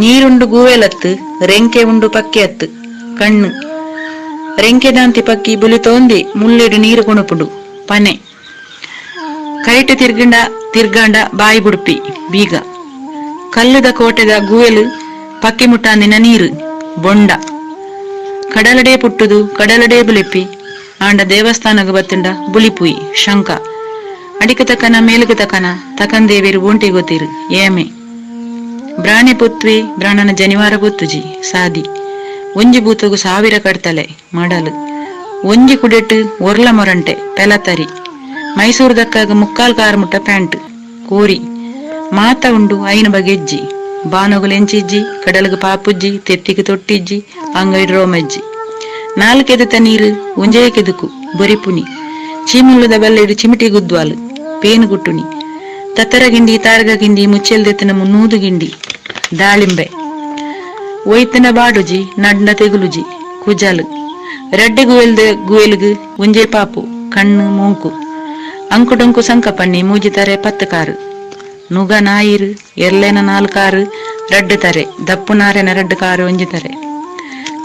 ನೀರುಂಡು ಗೂವೆಲತ್ತು ರೆಂಕೆ ಉಂಡು ಪಕ್ಕೆ ಅತ್ತು ಕಣ್ಣು ರೆಂಕೆ ದಾಂತಿ ಪಕ್ಕಿ ಬುಲಿತೋಂದಿ ಮುಳ್ಳಿಡು ನೀರು ಕೊಣುಪುಡು ಪನೆ ಕೈಟು ತಿರ್ಗಾಂಡ ಬಾಯಿ ಬುಡುಪಿ ಬೀಗ ಕಲ್ಲುದ ಕೋಟೆದ ಗೂವೆಲು ಪಕ್ಕಿ ಮುಟ್ಟಾಂದಿನ ನೀರು ಬೊಂಡ ಕಡಲಡೆ ಪುಟ್ಟುದು ಕಡಲಡೆ ಬುಲಿಪಿ ಆಂಡ ದೇವಸ್ಥಾನಗ ಬತ್ತುಂಡ ಬುಲಿಪುಯಿ ಶಂಕ ಅಡಿಕ ತಕನ ಮೇಲುಗ ತಕನ ತಕಂದೇವಿರು ಬೊಂಟಿ ಗೊತ್ತಿರು ಏಮೆ ಬ್ರಾಣಿ ಪುತ್ವಿ ಬ್ರಾಣನ ಜನಿವಾರ ಗೊತ್ತುಜಿ ಸಾದಿ ಒಂಜಿ ಬೂತಗು 1000 ಕಡ್ತಲೆ ಮಾಡಲು ಒಂಜಿ ಕುಡೆಟ್ಟು ಒರ್ಲ ಮೊರಂಟೆ ಪೆಲತರಿ ಮೈಸೂರು ದಕ್ಕಾಗ 3/4 ಕಾರ್ ಮುಟ್ಟ ಪ್ಯಾಂಟ್ ಕೋರಿ ಮಾತ ಉಂಡು ಐನ ಬಗೆಜ್ಜಿ ಬಾನೊಗಲೆಂಚಿಜ್ಜಿ ಕಡಲಗ ಪಾಪುಜ್ಜಿ ತೆತ್ತಿಗೆ ತೊಟ್ಟಿಜ್ಜಿ ಅಂಗೈಡ್ ರೋಮಜ್ಜಿ 4 ಎದತ ನೀರು ಒಂಜೇ ಕೆದುಕು ಬೊರಿಪುನಿ ಚೀಮುಲ್ಲದ ಬಲ್ಲೆಡು ಚಿಮಿಟಿ ಗುದ್ವಾಲು ಪೇನು ಗುಟ್ಟುನಿ ತತ್ತರ ಗಿಂಡಿ ತಾರಗ ಗಿಂಡಿ ಮುಚ್ಚೆಲ್ದೆತ್ತನ 300 ಗಿಂಡಿ ದಾಳಿಂಬೆ ಒಯ್ತನ ಬಾಡುಜಿ ನಡ್ನ ತೆಗುಲುಜಿ ಕುಜಾಲು ರೆಡ್ಡೆ ಗುವೆಲ್ಗು ಒಂಜೇ ಪಾಪು ಕಣ್ಣು ಮೂಂಕು ಅಂಕುಡೊಂಕು ಸಂಕಪಣ್ಣಿ ಮೂಜಿತಾರೆ 10 ಕಾರು ನುಗ ನಾಯಿರು ಎರ್ಲೆನ 4 ಕಾರು ರಡ್ಡು ತಾರೆ ದಪ್ಪು ನಾರೆನ 2 ಕಾರು ಒಂಜಿತಾರೆ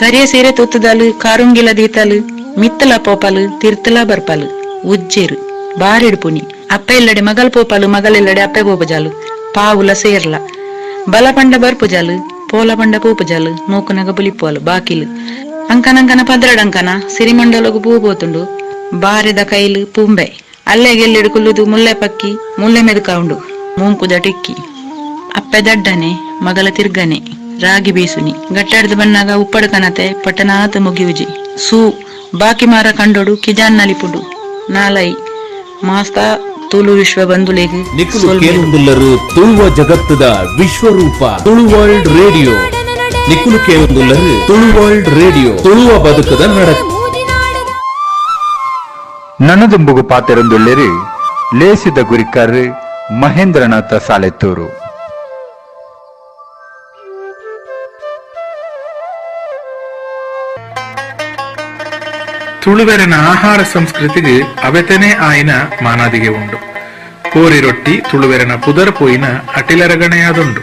ಕರಿಯ ಸೀರೆ ತುತ್ತದಲು ಕಾರುಂಗಿಲ ದೀತಲು ಮಿತ್ತಲ ಪೋಪಲು ತಿರ್ತಲ ಬರ್ಪಲು ಉಜ್ಜೇರು ಬಾರಿಡ್ಪುನಿ ಅಪ್ಪ ಇಲ್ಲಡೆ ಮಗಲ್ ಪೋಪಲು ಮಗಲಿಲ್ಲಡೆ ಅಪ್ಪೆ ಪೋಪಜಾಲು ಪಾವುಲ ಸೇರ್ಲ ಬಲಪಂಡ ಬರ್ಪುಜಾಲು ಪೋಲ ಪಂಡ ಪೂಪುಜಾಲು ಮೂಕುನಗ ಬುಲಿಪೋಲು ಬಾಕಿಲು ಅಂಕನಂಕನ ಪದ್ರಡಂಕನ ಸಿರಿಮಂಡಲಗು ಪೂ ಪೋತುಂಡು ಬಾರೆದ ಕೈಲು ಪುಂಬೆ ಅಲ್ಲೇ ಗೆಲ್ಲೆಡು ಕುಲ್ಲುದು ಮುಲ್ಲೆ ಪಕ್ಕಿ ಮುಲ್ಲೆ ಮೆದುಕ ಉಂಡು ಮೂಂಕುದ ಟಿಕ್ಕಿ ಅಪ್ಪೆ ದಡ್ಡನೆ ಮಗಲ ತಿರ್ಗನೆ ರಾಗಿ ಬೀಸುನಿ ಗಟ್ಟಾಡ್ದು ಬನ್ನಾಗ ಉಪ್ಪಡು ಕನತೆ ಪಟನಾತ ಮುಗಿಯುಜಿ ಸೂ ಬಾಕಿ ಮಾರ ಕಂಡೋಡು ಕಿಜಾನ್ ನಲಿಪುಡು ನಾಲೈ ಮಾಸ್ತಾ ತುಳು ವಿಶ್ವ ಬಂಧುಲೇಗೆ ನಿಕುಲು ಕೇನುಂದುಲ್ಲರು ತುಳುವ ಜಗತ್ತದ ವಿಶ್ವರೂಪ ತುಳು ವರ್ಲ್ಡ್ ರೇಡಿಯೋ. ನಿಕುಲು ಕೇನುಂದುಲ್ಲರು ತುಳು ವರ್ಲ್ಡ್ ರೇಡಿಯೋ ತುಳುವ ಬದುಕದ ನಡಕ. ನನದುಂಬುಗು ಪಾತೆರೊಂದುಳ್ಳೆರು ಲೇಸಿದ ಗುರಿಕಾರ್ ಮಹೇಂದ್ರನಾಥ ಸಾಲೆತ್ತೂರು. ತುಳುವೆರನ ಆಹಾರ ಸಂಸ್ಕೃತಿಗೆ ಅವತೆನೆ ಆಯ್ನ ಮಾನಾದಿಗೆ ಉಂಡು. ಕೋರಿ ರೊಟ್ಟಿ ತುಳುವೆರನ ಪುದರ್ ಪೋಯಿನ ಅಟಿಲರಗಣೆಯಾದುಂಡು.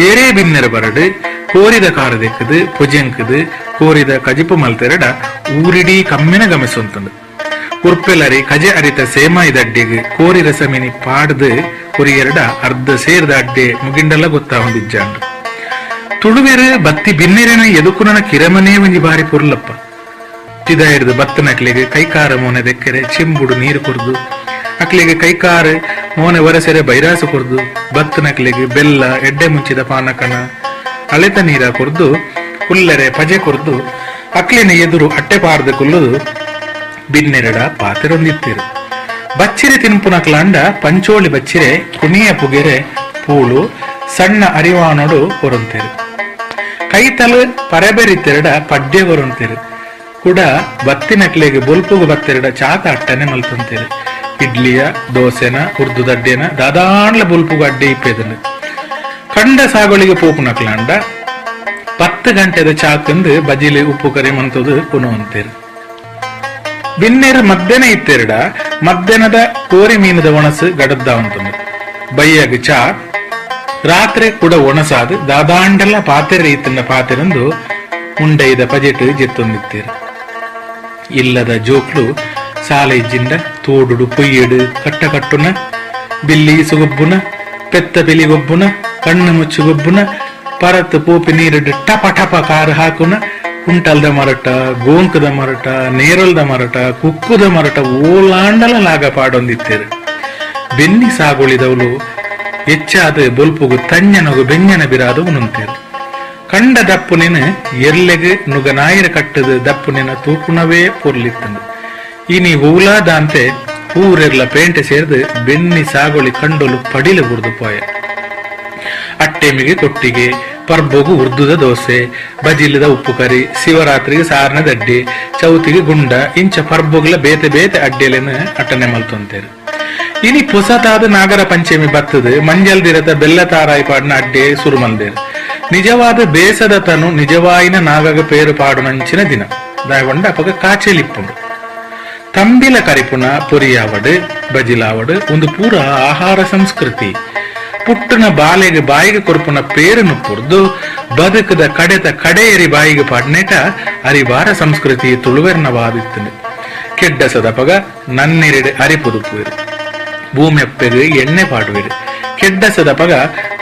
ಏರೇ ಬಿನ್ನೆರ ಬರಡು ಕೋರಿದ ಕಾರ ದೆಕ್ಕದು ಪುಜೆಂಕದು ಕೋರಿದ ಕಜಿಪು ಮಲ್ತೆರಡ ಊರಿಡೀ ಕಮ್ಮಿನ ಗಮನಿಸುಂಟು ಉರ್ಪೆಲರಿ ಕಜೆ ಅರಿತ ಸೇಮಾಯಿದ ಅಡ್ಡೆಗೆ ಕೋರಿ ರಸಮಿನಿ ಪಾಡ್ದು ಕೊರಿಯರಡ ಅರ್ಧ ಸೇರ್ದ ಅಡ್ಡೆ ಮುಗಿಂಡಲ್ಲ ಗೊತ್ತಾ ಹೊಂದಿಜ್ಜಾಂಡು ತುಳುವೆರು ಬತ್ತಿ ಬಿನ್ನೆರೆನ ಎದುಕುನ ಕಿರಮನೇ ಒಂಜಿ ಬಾರಿ ಪುರ್ಲಪ್ಪ ತಿದ ಹಿಡಿದು ಬತ್ತನ ಅಕ್ಲೆಗೆ ಕೈಕಾರ ಮೋನೆ ದೆಕ್ಕರೆ ಚಿಂಬುಡು ನೀರು ಕೊರ್ದು ಅಕ್ಲೆಗೆ ಕೈಕಾರ ಮೋನೆ ಒರಸೆರೆ ಬೈರಾಸು ಕೊರ್ದು ಬತ್ತನ ಅಕ್ಲೆಗೆ ಬೆಲ್ಲ ಎಡ್ಡೆ ಮುಂಚಿದ ಪಾನಕನ ಅಳೆತ ನೀರ ಕೊರ್ದು ಕುಲ್ಲರೆ ಪಜೆ ಕೊರ್ದು ಅಕ್ಲಿನ ಎದುರು ಅಟ್ಟೆ ಪಾರ್ದು ಕುಲ್ಲುದು ಬಿನ್ನೆರಡ ಪಾತೆರೊಂದಿತ್ತಿರು ಬಚ್ಚಿರೆ ತಿನ್ಪುನಕ್ಲಾಂಡ ಪಂಚೋಳಿ ಬಚ್ಚಿರೆ ಕುಣಿಯ ಪುಗೆರೆ ಪೂಳು ಸಣ್ಣ ಅರಿವಾನೋಡು ಕೊರಂತೇರು ಕೈತಲು ಪರಬೆರಿತ್ತೆರಡ ಪಡ್ಡೆ ಕೊರಂತೇರು ಕೂಡ ಬತ್ತಿನಕ್ಲೆಗೆ ಬೊಲ್ಪುಗು ಬತ್ತೆರಡ ಚಾತ ಅಟ್ಟನೆ ಮಲ್ತಂತೇರು ಇಡ್ಲಿಯ ದೋಸೆನ ಉರ್ದು ದಡ್ಡೆನ ದಾದಾಂಡ್ಲ ಬೊಲ್ಪುಗು ಅಡ್ಡೆ ಇಪ್ಪೇದನು ಕಂಡ ಸಾಗೋಳಿಗೆ ಪೋಪುನಕ್ಲಾಂಡ 10 ಗಂಟೆದ ಚಾಕಂದು ಬಜಿಲಿ ಉಪ್ಪು ಕರಿ ಮಂತದು ಕುಣುವಂತೇರು ಬಿನ್ನೆರು ಮಧ್ಯಾಹ್ನ ಇತ್ತೆರಡ ಮಧ್ಯಾಹ್ನದ ಕೋರಿ ಮೀನದ ಒಣಸು ಗಡದ್ದ ಉಂಟು ಬಯ್ಯಾಗ ಚಾ ರಾತ್ರಿ ಕೂಡ ಒಣಸಾದು ದಾದಾಂಡಲ್ಲ ಪಾತೆರೆ ಇತ್ತಿನ ಪಾತೆರಂದು ಉಂಡೈದ ಪಜೆಟ್ ಜೆತ್ತೊಂದಿತ್ತೇರು ಇಲ್ಲದ ಜೋಕ್ಲು ಸಾಲೆ ಇಜ್ಜಿಂಡ ತೋಡುಡು ಪೊಯ್ಯಡು ಕಟ್ಟ ಕಟ್ಟುನ ಬಿಲ್ಲಿ ಸುಗೊಬ್ಬುನ ಪೆತ್ತ ಬೆಲಿಗೊಬ್ಬುನ ಕಣ್ಣು ಮುಚ್ಚುಗೊಬ್ಬುನ ಪರತ್ ಪೋಪಿ ನೀರಿಡು ಟಪ ಟಪ ಕಾರು ಹಾಕುನ ಕುಂಟಲ್ದ ಮರಟ ಗೋಂಕದ ಮರಟ ನೇರಲ್ದ ಮರಟ ಕುಕ್ಕುದ ಮರಟ ಓಲಾಂಡಲ ಲಾಗ ಪಾಡೊಂದಿತ್ತೇರು ಬೆನ್ನಿ ಸಾಗುಳಿದವಳು ಹೆಚ್ಚಾದ ಬೊಲ್ಪುಗು ತಣ್ಣನಗು ಬೆಂಜನ ಬಿರಾದು ಉಣುಂತೇರು ಕಂಡ ದಪ್ಪುನಿನ ಎರ್ಲೆಗೆ ನುಗ ನಾಯಿರ ಕಟ್ಟದ ದಪ್ಪುನಿನ ತೂಪುನವೇ ಪೊರ್ಲಿತ್ತಂದು ಇನಿ ಹೂಲಾದಂತೆ ಊರೆರ್ಲ ಪೇಂಟೆ ಸೇರ್ದು ಬೆನ್ನಿ ಸಾಗುಳಿ ಕಂಡೊಲು ಪಡಿಲು ಬುರ್ದು ಪೋಯ ಅಟ್ಟೆಮಿಗೆ ಕೊಟ್ಟಿಗೆ ಪರ್ಬೊಗು ಉರ್ದುದ ದೋಸೆ ಬಜಿಲದ ಉಪ್ಪು ಕರಿ ಶಿವರಾತ್ರಿಗೆ ಸಾರನ ದಡ್ಡಿ ಚೌತಿಗೆ ಗುಂಡ ಇಂಚ ಪರ್ಬೊಗ್ಲ ಬೇತೆ ಬೇತೆ ಅಡ್ಡೆಲೆನ ಅಟ್ಟನೆ ಮಲ್ತೊಂತೇರು ಇನಿ ಪುಸತಾದ ನಾಗರ ಪಂಚಮಿ ಬತ್ತದ ಮಂಜಲ್ದಿರದ ಬೆಲ್ಲ ತಾರಾಯಿ ಪಾಡಿನ ಅಡ್ಡೆ ಸುರುಮಲ್ದೇರು ನಿಜವಾದ ಬೇಸದ ತನು ನಿಜವಾಯಿನ ನಾಗಗ ಪೇರು ಪಾಡುನಂಚಿನ ದಿನ ದಾಯಗೊಂಡ ಅಪಗ ಕಾಚೆಲಿಪ್ಪುಂಡು ತಂಬಿಲ ಕರಿಪುನ ಪೊರಿಯಾವಡು ಬಜಿಲಾವಡು ಒಂದು ಪೂರ ಆಹಾರ ಸಂಸ್ಕೃತಿ ಪುಟ್ಟನ ಬಾಲೆಗೆ ಬಾಯಿಗೆ ಕೊರ್ಪುನ ಪೇರನ್ನು ಪುರ್ದು ಬದುಕದ ಕಡೆದ ಕಡೆಯರಿ ಬಾಯಿಗೆ ಪಾಡ್ನೇಟ ಅರಿವಾರ ಸಂಸ್ಕೃತಿ ತುಳುವೆರ್ನವಾದಿತ್ತು ಕೆಡ್ಡ ಸದಪಗ ನನ್ನೆರೆಡೆ ಅರಿಪುದುಪುವೆರು ಭೂಮೆಪ್ಪೆಗೆ ಎಣ್ಣೆ ಪಾಡುವೆರು ಕೆಡ್ಡ ಸದಪಗ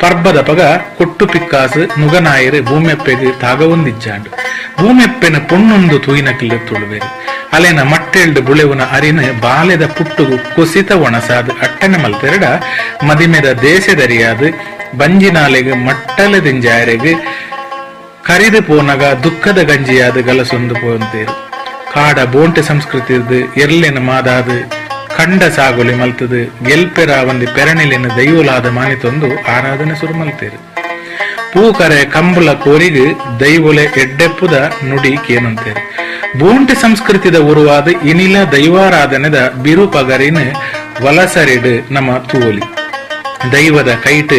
ಪರ್ಬದ ಪಗ ಕೊಟ್ಟು ಪಿಕ್ಕಾಸು ನುಗನಾಯರು ಭೂಮೆಪ್ಪೆಗೆ ತಾಗವೊಂದಿಜ್ಜಾಂಡು ಭೂಮೆಪ್ಪೆನ ಪೊಣ್ಣೊಂದು ತೂಯಿನಕ್ಕಿಲ್ಲ ತುಳುವೆರು ಅಲೆನ ಮಟ್ಟೆಲ್ಡು ಬುಳೆವುನ ಅರಿನ ಬಾಲೆದ ಪುಟ್ಟುಗು ಕುಸಿತ ಒಣಸಾದು ಅಟ್ಟನೆ ಮಲ್ತೆರಡ ಮದಿಮೆದ ದೇಶದರಿಯಾದು ಬಂಜಿನಾಲೆಗೆ ಮಟ್ಟಲದಿಂಜಾಯರೆಗೆ ಕರಿದು ಪೋನಗ ದುಃಖದ ಗಂಜಿಯಾದ ಗಲಸೊಂದು ಪೋಂತೇರು ಕಾಡ ಬೋಂಟೆ ಸಂಸ್ಕೃತಿದು ಎರ್ಲೆನ ಮಾದಾದು ಕಂಡ ಸಾಗುಲಿ ಮಲ್ತದು ಗೆಲ್ಪೆರ ಒಂದಿ ಪೆರಣಿಲಿನ ದೈವಲಾದ ಮಾನಿತೊಂದು ಆರಾಧನೆ ಸುರು ಮಲ್ತೇರು ಪೂಕರೆ ಕಂಬಳ ಕೋರಿಗೆ ದೈವೊಲೆ ಎಡ್ಡೆಪ್ಪುದ ನುಡಿ ಕೇನಂತೇರು ಬೋಂಟೆ ಸಂಸ್ಕೃತಿದ ಉರುವಾದ ಇನಿಲ ದೈವಾರಾಧನೆದ ಬಿರು ಪಗರಿನ ವಲಸರಿಡು ನಮ್ಮ ತೂಲಿ ದೈವದ ಕೈಟ್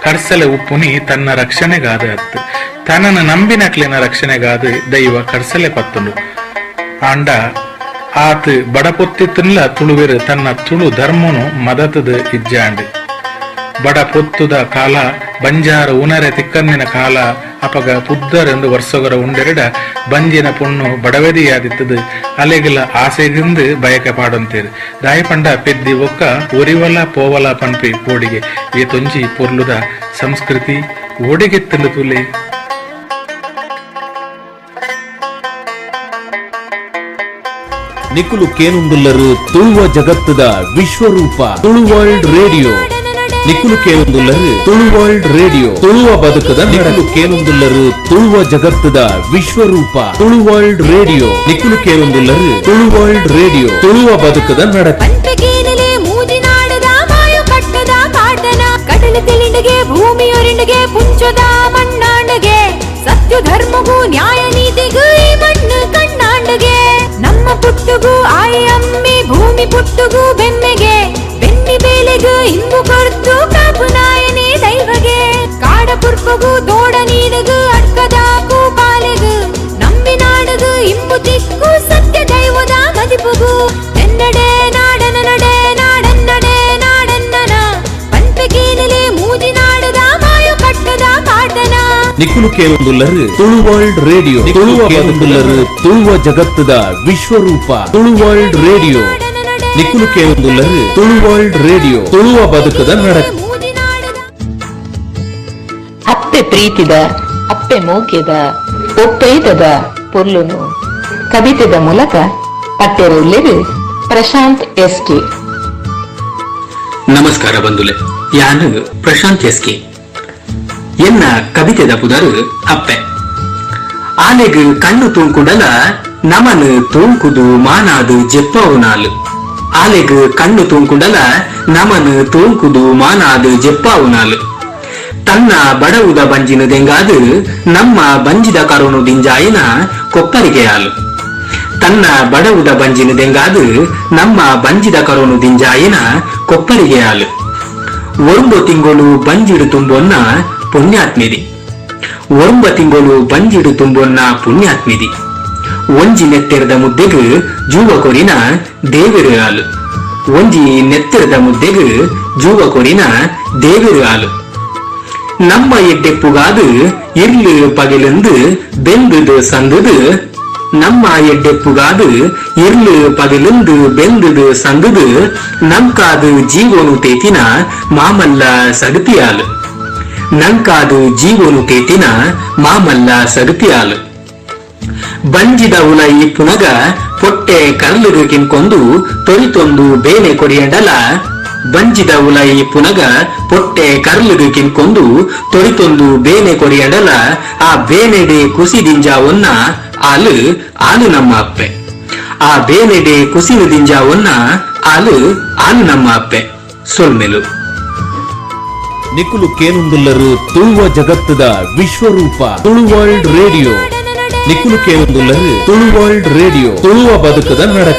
ಕರ್ಸಲೆ ಉಪ್ಪುನಿ ತನ್ನ ರಕ್ಷಣೆಗಾದ ಅತ್ತು ತನ್ನನ್ನು ನಂಬಿನಕ್ಲಿನ ರಕ್ಷಣೆಗಾದ ದೈವ ಕರ್ಸಲೆ ಪತ್ತುಂಡು ಆಂಡ ಆತ್ ಬಡಪೊತ್ತಿತ್ತನ್ಲ ತುಳುವೆರು ತನ್ನ ತುಳು ಧರ್ಮನು ಮದತದ ಇಜ್ಜಾಂಡು ಬಡ ಪೊತ್ತುದ ಕಾಲ ಬಂಜಾರ ಉನರೆ ತಿಕ್ಕನ್ನಿನ ಕಾಲ ಅಪಗ ಪುದ್ದರೆಂದು ವರ್ಷಗರ ಉಂಡೆರಡ ಬಂಜಿನ ಪೊಣ್ಣು ಬಡವೆದಿಯಾದಿತ್ತದು ಅಲೆಗಿಲ ಆಸೆಗಿಂದು ಬಯಕೆ ಪಾಡಂತೇರು ದಾಯಪಂಡ ಪೆದ್ದಿ ಒಕ್ಕ ಒರಿವಲ ಪೋವಲ ಪನ್ಪಿ ಕೋಡಿಗೆ ಈ ತೊಂಜಿ ಪೊರ್ಲುದ ಸಂಸ್ಕೃತಿ ಓಡಿಗೆತ್ತಲು ತುಲೆ ನಿಕುಲು ಕೇನುಂದುಲ್ಲರು ತುಳುವ ಜಗತ್ತದ ವಿಶ್ವರೂಪ ತುಳು ವರ್ಲ್ಡ್ ರೇಡಿಯೋ ನಿಕುಲು ಕೇನುಂದುಲ್ಲರು ತುಳು ವರ್ಲ್ಡ್ ರೇಡಿಯೋ ತುಳುವ ಬದುಕದ ನಿಕುಲು ಕೇನುಂದುಲ್ಲರು ತುಳುವ ಜಗತ್ತದ ವಿಶ್ವರೂಪ ತುಳು ವರ್ಲ್ಡ್ ರೇಡಿಯೋ ನಿಕುಲು ಕೇನುಂದುಲ್ಲರು ತುಳು ವರ್ಲ್ಡ್ ರೇಡಿಯೋ ತುಳುವ ಬದುಕದ ನಡತೆ ಕಡಲ ತಿಳಿಂಡಿಗೆ ಭೂಮಿಯೊರಿಂಡಿಗೆ ಪುಂಚದ ಮಣ್ಣಾಂಡಗೆ ಸತ್ಯ ಧರ್ಮಗೂ ನ್ಯಾಯ ನೀತಿಗೂ ಈ ಮಣ್ಣು ಕಣ್ಣಾಂಡಗೆ ನಮ್ಮ ಪುಟ್ಟುಗೂ ಆಯಿ ಅಮ್ಮಿ ಭೂಮಿ ಪುಟ್ಟುಗೂ ಬೆಮ್ಮೆಗೆ ಬೆನ್ನಿ ಬೇಲೆಗೂ ಇಂಬು ಕೊರ್ತು ಕಾಪು ನಾಯನೇ ದೈವಗೆ ಕಾಡ ಪುರ್ಪಗೂ ತೋಡ ನೀನಗೂ ಅಡ್ಕದಾಕು ಪಾಲೆಗೂ ನಂಬಿ ನಾಡಗೂ ಇಂಬು ತಿಕ್ಕು ಸತ್ಯ ದೈವದ ಮದಿಪುಗೂ ಎನ್ನಡೆ ನಾಡನ ನಡೆ ನಾಡನ್ನಡೆ ನಾಡನ್ನನ ಪಂಪೆಗೇನಲೆ ಮೂಜಿ ನಾಡದ ಮಾಯು ಕಟ್ಟದ ಪಾಟನ ನಿಖುಲು ಕೇಳುವುದಿಲ್ಲರು ತುಳು ವರ್ಲ್ಡ್ ರೇಡಿಯೋ ತುಳುವ ಬದುಕುಲ್ಲರು ತುಳುವ ಜಗತ್ತದ ವಿಶ್ವರೂಪ ತುಳು ವರ್ಲ್ಡ್ ರೇಡಿಯೋ ನಿಖುಲು ಕೇಳುವುದಿಲ್ಲರು ತುಳು ವರ್ಲ್ಡ್ ರೇಡಿಯೋ ತುಳುವ ಬದುಕದ ನಡಕ ಅಪ್ಪೆ ಪ್ರೀತಿದ ಅಪ್ಪೆ ಮೋಗ್ಯದ ಒಪ್ಪೈತದ ಪೊರ್ಲುನು ಕವಿತೆದ ಮೂಲಕ ಪಟ್ಟೆರುಳ್ಳಿರು ಪ್ರಶಾಂತ್ ಎಸ್ಕೆ. ನಮಸ್ಕಾರ ಬಂಧುಲೆ, ಯಾನು ಪ್ರಶಾಂತ್ ಎಸ್ಕೆ. ಎನ್ನ ಕವಿತೆದ ಪುದರು ಅಪ್ಪೆ. ಆನೆಗ್ ಕಣ್ಣು ತೂಂಕುಡಲ ನಮನ್ ತೂಂಕುದು ಮಾನಾದು ಜೆಪ್ಪವುನಾಲು. ಆಲೆಗ್ ಕಣ್ಣು ತೂಂಕುಡಲ ನಮನ್ ತೂಂಕುದು ಮಾನಾದು ಜೆಪ್ಪವುನಾಲು. ತನ್ನ ಬಡವುದ ಬಂಜಿನ ದೆಂಗಾದು ನಮ್ಮ ಬಂಜಿದ ಕರುಣು ದಿಂಜಾಯಿನ ಕೊಪ್ಪರಿಗೆ ಹಾಲು. ತನ್ನ ಬಡವುದ ಬಂಜಿನ ದೆಂಗಾದು ನಮ್ಮ ಬಂಜಿದ ಕರುಣು ದಿಂಜಾಯಿನ ಕೊಪ್ಪರಿಗೆ ಹಾಲು. ಒಂಬ ತಿಂಗಳು ಬಂಜಿಡು ತುಂಬೊನ್ನ ಪುಣ್ಯಾತ್ಮಿದಿ. ಒಂಬ ತಿಂಗಳು ಬಂಜಿಡು ತುಂಬೊನ್ನ ಪುಣ್ಯಾತ್ಮಿದಿ. ಒಂಜಿ ನೆತ್ತೆರದ ಮುದ್ದೆಗ್ ಜೂವ ಕೊರಿನ ದೇವಿರು ಹಾಲು. ಒಂಜಿ ನೆತ್ತೆರದ ಮುದ್ದೆಗ್ ಜೂವ ಕೊರಿನ ದೇವಿರು ಹಾಲು. ನಮ್ಮ ಎಡ್ಡೆಪ್ಪುಗಾದು ಇರ್ಲು ಪಗಲೆಂದು ಬೆಂದುದು ಸಂದುದು. ನಮ್ಮ ಎಡ್ಡೆಪ್ಪುಗಾದು ಇರ್ಲು ಪಗಲೆಂದು ಬೆಂದುದು ಸಂದುದು. ನಂಕಾದು ಜೀವನು ತೇತಿನ ಮಾಮಲ್ಲ ಸಗತಿಯಾಲು. ನಂಕಾದು ಜೀವನು ತೇತಿನ ಮಾಮಲ್ಲ ಸಗತಿಯಾಲು. ಬಂಜಿದ ಉಲೈ ಪುನಗ ಪೊಟ್ಟೆ ಕರ್ಲುರು ಕಿನ್ಕೊಂದು ತೊರಿತೊಂದು ಬೇನೆ ಕೊರಿಯಂಡಲ. ಬಂಜಿದ ಉಲೈ ಪುನಗ ಪೊಟ್ಟೆ ಕರ್ಲುರು ಕಿನ್ಕೊಂದು ತೊರಿತೊಂದು ಬೇನೆ ಕೊರಿಯಂಡಲ. ಆ ಬೇನೆಡೆ ಕುಸಿದಿಂಜಾವನ್ನ ಆಲು ಆಲು ನಮ್ಮ ಅಪ್ಪೆ. ಆ ಬೇನೆಡೆ ಕುಸಿನದಿಂಜಾವನ್ನ ಆಲು ಆಲು ನಮ್ಮ ಅಪ್ಪೆ. ಸೊಲ್ಮೆಲು ನಿಖುಲು ಕೇನುಂದುಲ್ಲರು ತುಳುವ ಜಗತ್ತದ ವಿಶ್ವರೂಪ ತುಳು ವರ್ಲ್ಡ್ ರೇಡಿಯೋ ನಿಖುಲು ಕೇನುಂದುಲ್ಲರು ತುಳು ವರ್ಲ್ಡ್ ರೇಡಿಯೋ ತುಳುವ ಬದುಕದ ನಡಕ.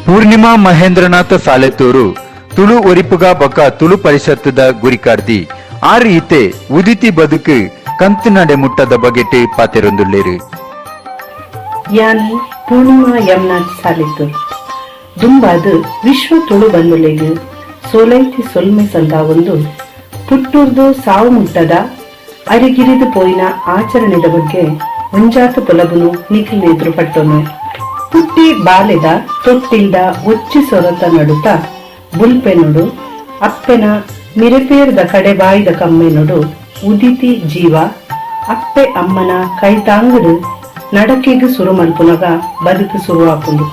ಪೂರ್ಣಿಮಾ ಮಹೇಂದ್ರನಾಥ ಸಾಲೆತ್ತೂರು ತುಳು ಒರಿಪುಗ ಬೊಕ್ಕ ತುಳು ಪರಿಷತ್ತದ ಗುರಿಕಾರ್ದಿ ಆರು ಈತೆ ಉದಿತಿ ಬದುಕು ಕಂತು ನಡೆ ಮುಟ್ಟದ ಬಗೆಟ್ ಪಾತೆರೊಂದುಳ್ಳೇರು. ಯಾನು ಪೂರ್ಣಿಮಾ ಯಮ್ನಾಥ್ ಸಾಲೆತ್ತೂರು ದುಂಬಾದು ವಿಶ್ವ ತುಳು ಬಂದುಲೆಗ್ ಸೋಲೈತಿ ಸೊಲ್ಮೆ ಸಂದ ಒಂದು ಪುಟ್ಟೂರ್ದು ಸಾವು ಮುಟ್ಟದ ಅರಿಗಿರಿದು ಪೋಯಿನ ಆಚರಣೆದ ಬಗ್ಗೆ ಒಂಜಾತು ಪೊಲಬುನು ನಿಖಿಲ್ ಎದುರು ಪಟ್ಟನು. ಪುಟ್ಟಿ ಬಾಲೆದ ತೊಟ್ಟಿಲ್ದ ಒಚ್ಚಿ ಸೊರತ ನಡುತ್ತ ಬುಲ್ಪೆನುಡು ಅಪ್ಪೆನ ಮಿರೆಪೇರ್ದ ಕಡೆ ಬಾಯಿದ ಕಮ್ಮೆನುಡು ಉದಿತಿ ಜೀವ ಅಪ್ಪೆ ಅಮ್ಮನ ಕೈತಾಂಗಡು ನಡಕೆಗೆ ಸುರು ಮಲ್ಪುನಗ ಬದುಕು ಶುರುವಾಪುಂಡು.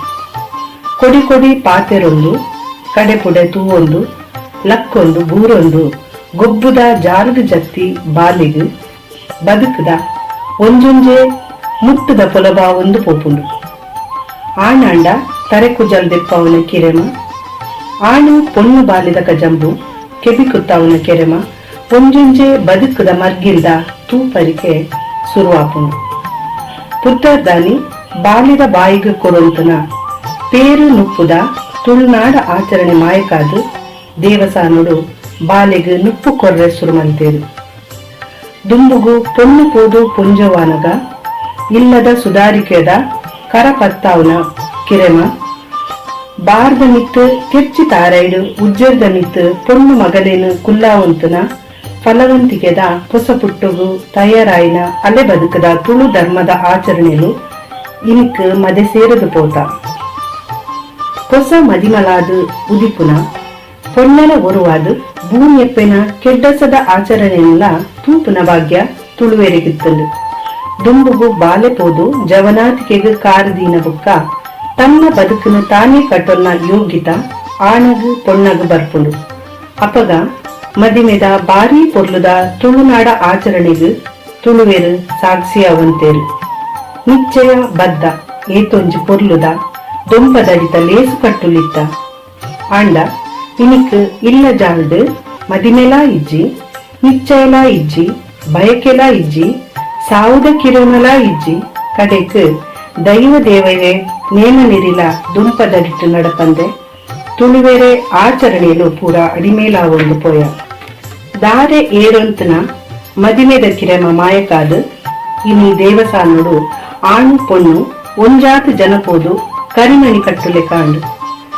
ಕೊಡಿ ಕೊಡಿ ಪಾತೆರೊಂದು ಕಡೆ ಪುಡೆ ತೂವೊಂದು ಲಕ್ಕೊಂದು ಬೂರೊಂದು ಗೊಬ್ಬುದ ಜಾರ್ಗ ಜತ್ತಿ ಬಾಲಿಗು ಬದುಕದ ಒಂಜೊಂಜೆ ಮುಟ್ಟದ ಪೊಲಬ ಒಂದು ಪೋಪುಂಡು. ಆಣಾಂಡ ತರೆಕುಜಲ್ ದೆಪ್ಪವನ ಕಿರೆಮ ಆಣು ಪೊಣ್ಣು ಬಾಲಿದ ಕಜಂಬು ಕೆಬಿಕುತ್ತವನ ಕೆರೆಮ ಒಂಜೊಂಜೆ ಬದುಕದ ಮರ್ಗಿಲ್ದ ತೂಪರಿಕೆ ಶುರುವಾಪುಂಡು. ಪುತ್ತರ್ದಾನಿ ಬಾಲಿದ ಬಾಯಿಗೆ ಕೊರೊಂತನ ಪೇರು ನುಪ್ಪುದ ತುಳುನಾಡ ಆಚರಣೆ ಮಾಯಕಾದು ದೇವಸಾನುಡು ಬಾಲೆಗೆ ನುಪ್ಪು ಕೊರ್ರೆ ಸುರುಮಂತೇರು. ದುಂಬುಗು ಪೊಣ್ಣು ಪೋದು ಪುಂಜವಾನಗ ಇಲ್ಲದ ಸುಧಾರಿಕೆದ ಕರಪತ್ತಾವನ ಕಿರೆಮ ಬಾರ್ದ ಮಿತ್ತು ಕೆಚ್ಚಿ ತಾರೈಡು ಉಜ್ಜರ್ದ ಮಿತ್ತು ಪೊಣ್ಣು ಮಗಲೇನು ಕುಲ್ಲಾವಂತನ ಫಲವಂತಿಕೆದ ಹೊಸ ಪುಟ್ಟುಗು ತಯಾರಾಯಿನ ಅಲೆ ಬದುಕದ ತುಳು ಧರ್ಮದ ಆಚರಣೆಲು ಇನಿಕ್ ಮದೆ ಸೇರದು ಪೋತ. ಹೊಸ ಮದಿಮಲಾದು ಉದಿಪುನ ಪೊಣ್ಣನ ಒರುವಾದು ಭೂಮಿಯಪ್ಪೆನ ಕೆಡ್ಡಸದ ಆಚರಣೆಯಲ್ಲ ತೂಪುನ ಭಾಗ್ಯ ತುಳುವೆರಿಗಿತ್ತಲು. ದುಂಬುಗು ಬಾಲೆ ಪೋದು ಜವನಾತಿಕೆಗೆ ಕಾರದೀನ ಬುಕ್ಕ ತನ್ನ ಬದುಕನ್ನು ತಾನೇ ಕಟ್ಟೊನ್ನ ಯೋಗ್ಯತ ಆಣಗು ಪೊಣ್ಣಗು ಬರ್ಪುಂಡು. ಅಪಗ ಮದಿಮೆದ ಬಾರಿ ಪೊರ್ಲುದ ತುಳುನಾಡ ಆಚರಣೆಗು ತುಳುವೆರು ಸಾಕ್ಷಿಯಾವಂತೇರು. ನಿಶ್ಚಯ ಬದ್ದ ಏತೊಂಜಿ ಪೊರ್ಲುದ ದೊಂಪದಡಿತ ಲೇಸು ಕಟ್ಟುಲಿತ್ತ ಆಂಡ ಇನಿಕ್ ಇಲ್ಲ ಜಾಲ್ದು ಮದಿಮೆಲಾ ಇಜ್ಜಿ ನಿಶ್ಚಯಲಾ ಇಜ್ಜಿ ಬಯಕೆಲಾ ಇಜ್ಜಿ ಸಾವುದ ಕಿರಣಲಾ ಇಜ್ಜಿ ಕಡೆಕ್ ದೈವ ದೇವರೇ ನೇಮ ನಿರಿಲ ದುಂಪದಡಿಟ್ಟು ನಡಪಂದೆ ತುಳುವೆರೆ ಆಚರಣೆಯಲು ಪೂರ ಅಡಿಮೇಲಾ ಒಂದು ಪೋಯ. ದಾರೆ ಏರೊಂತನ ಮದಿಮೆದ ಕಿರೆಮ ಮಾಯಕಾದು ಇನಿ ದೇವಸಾನುಡು ಆಣು ಪೊಣ್ಣು ಒಂಜಾತು ಜನಪೋದು ಕರಿಮಣಿ ಕಟ್ಟುಲೆ ಕಾಂಡು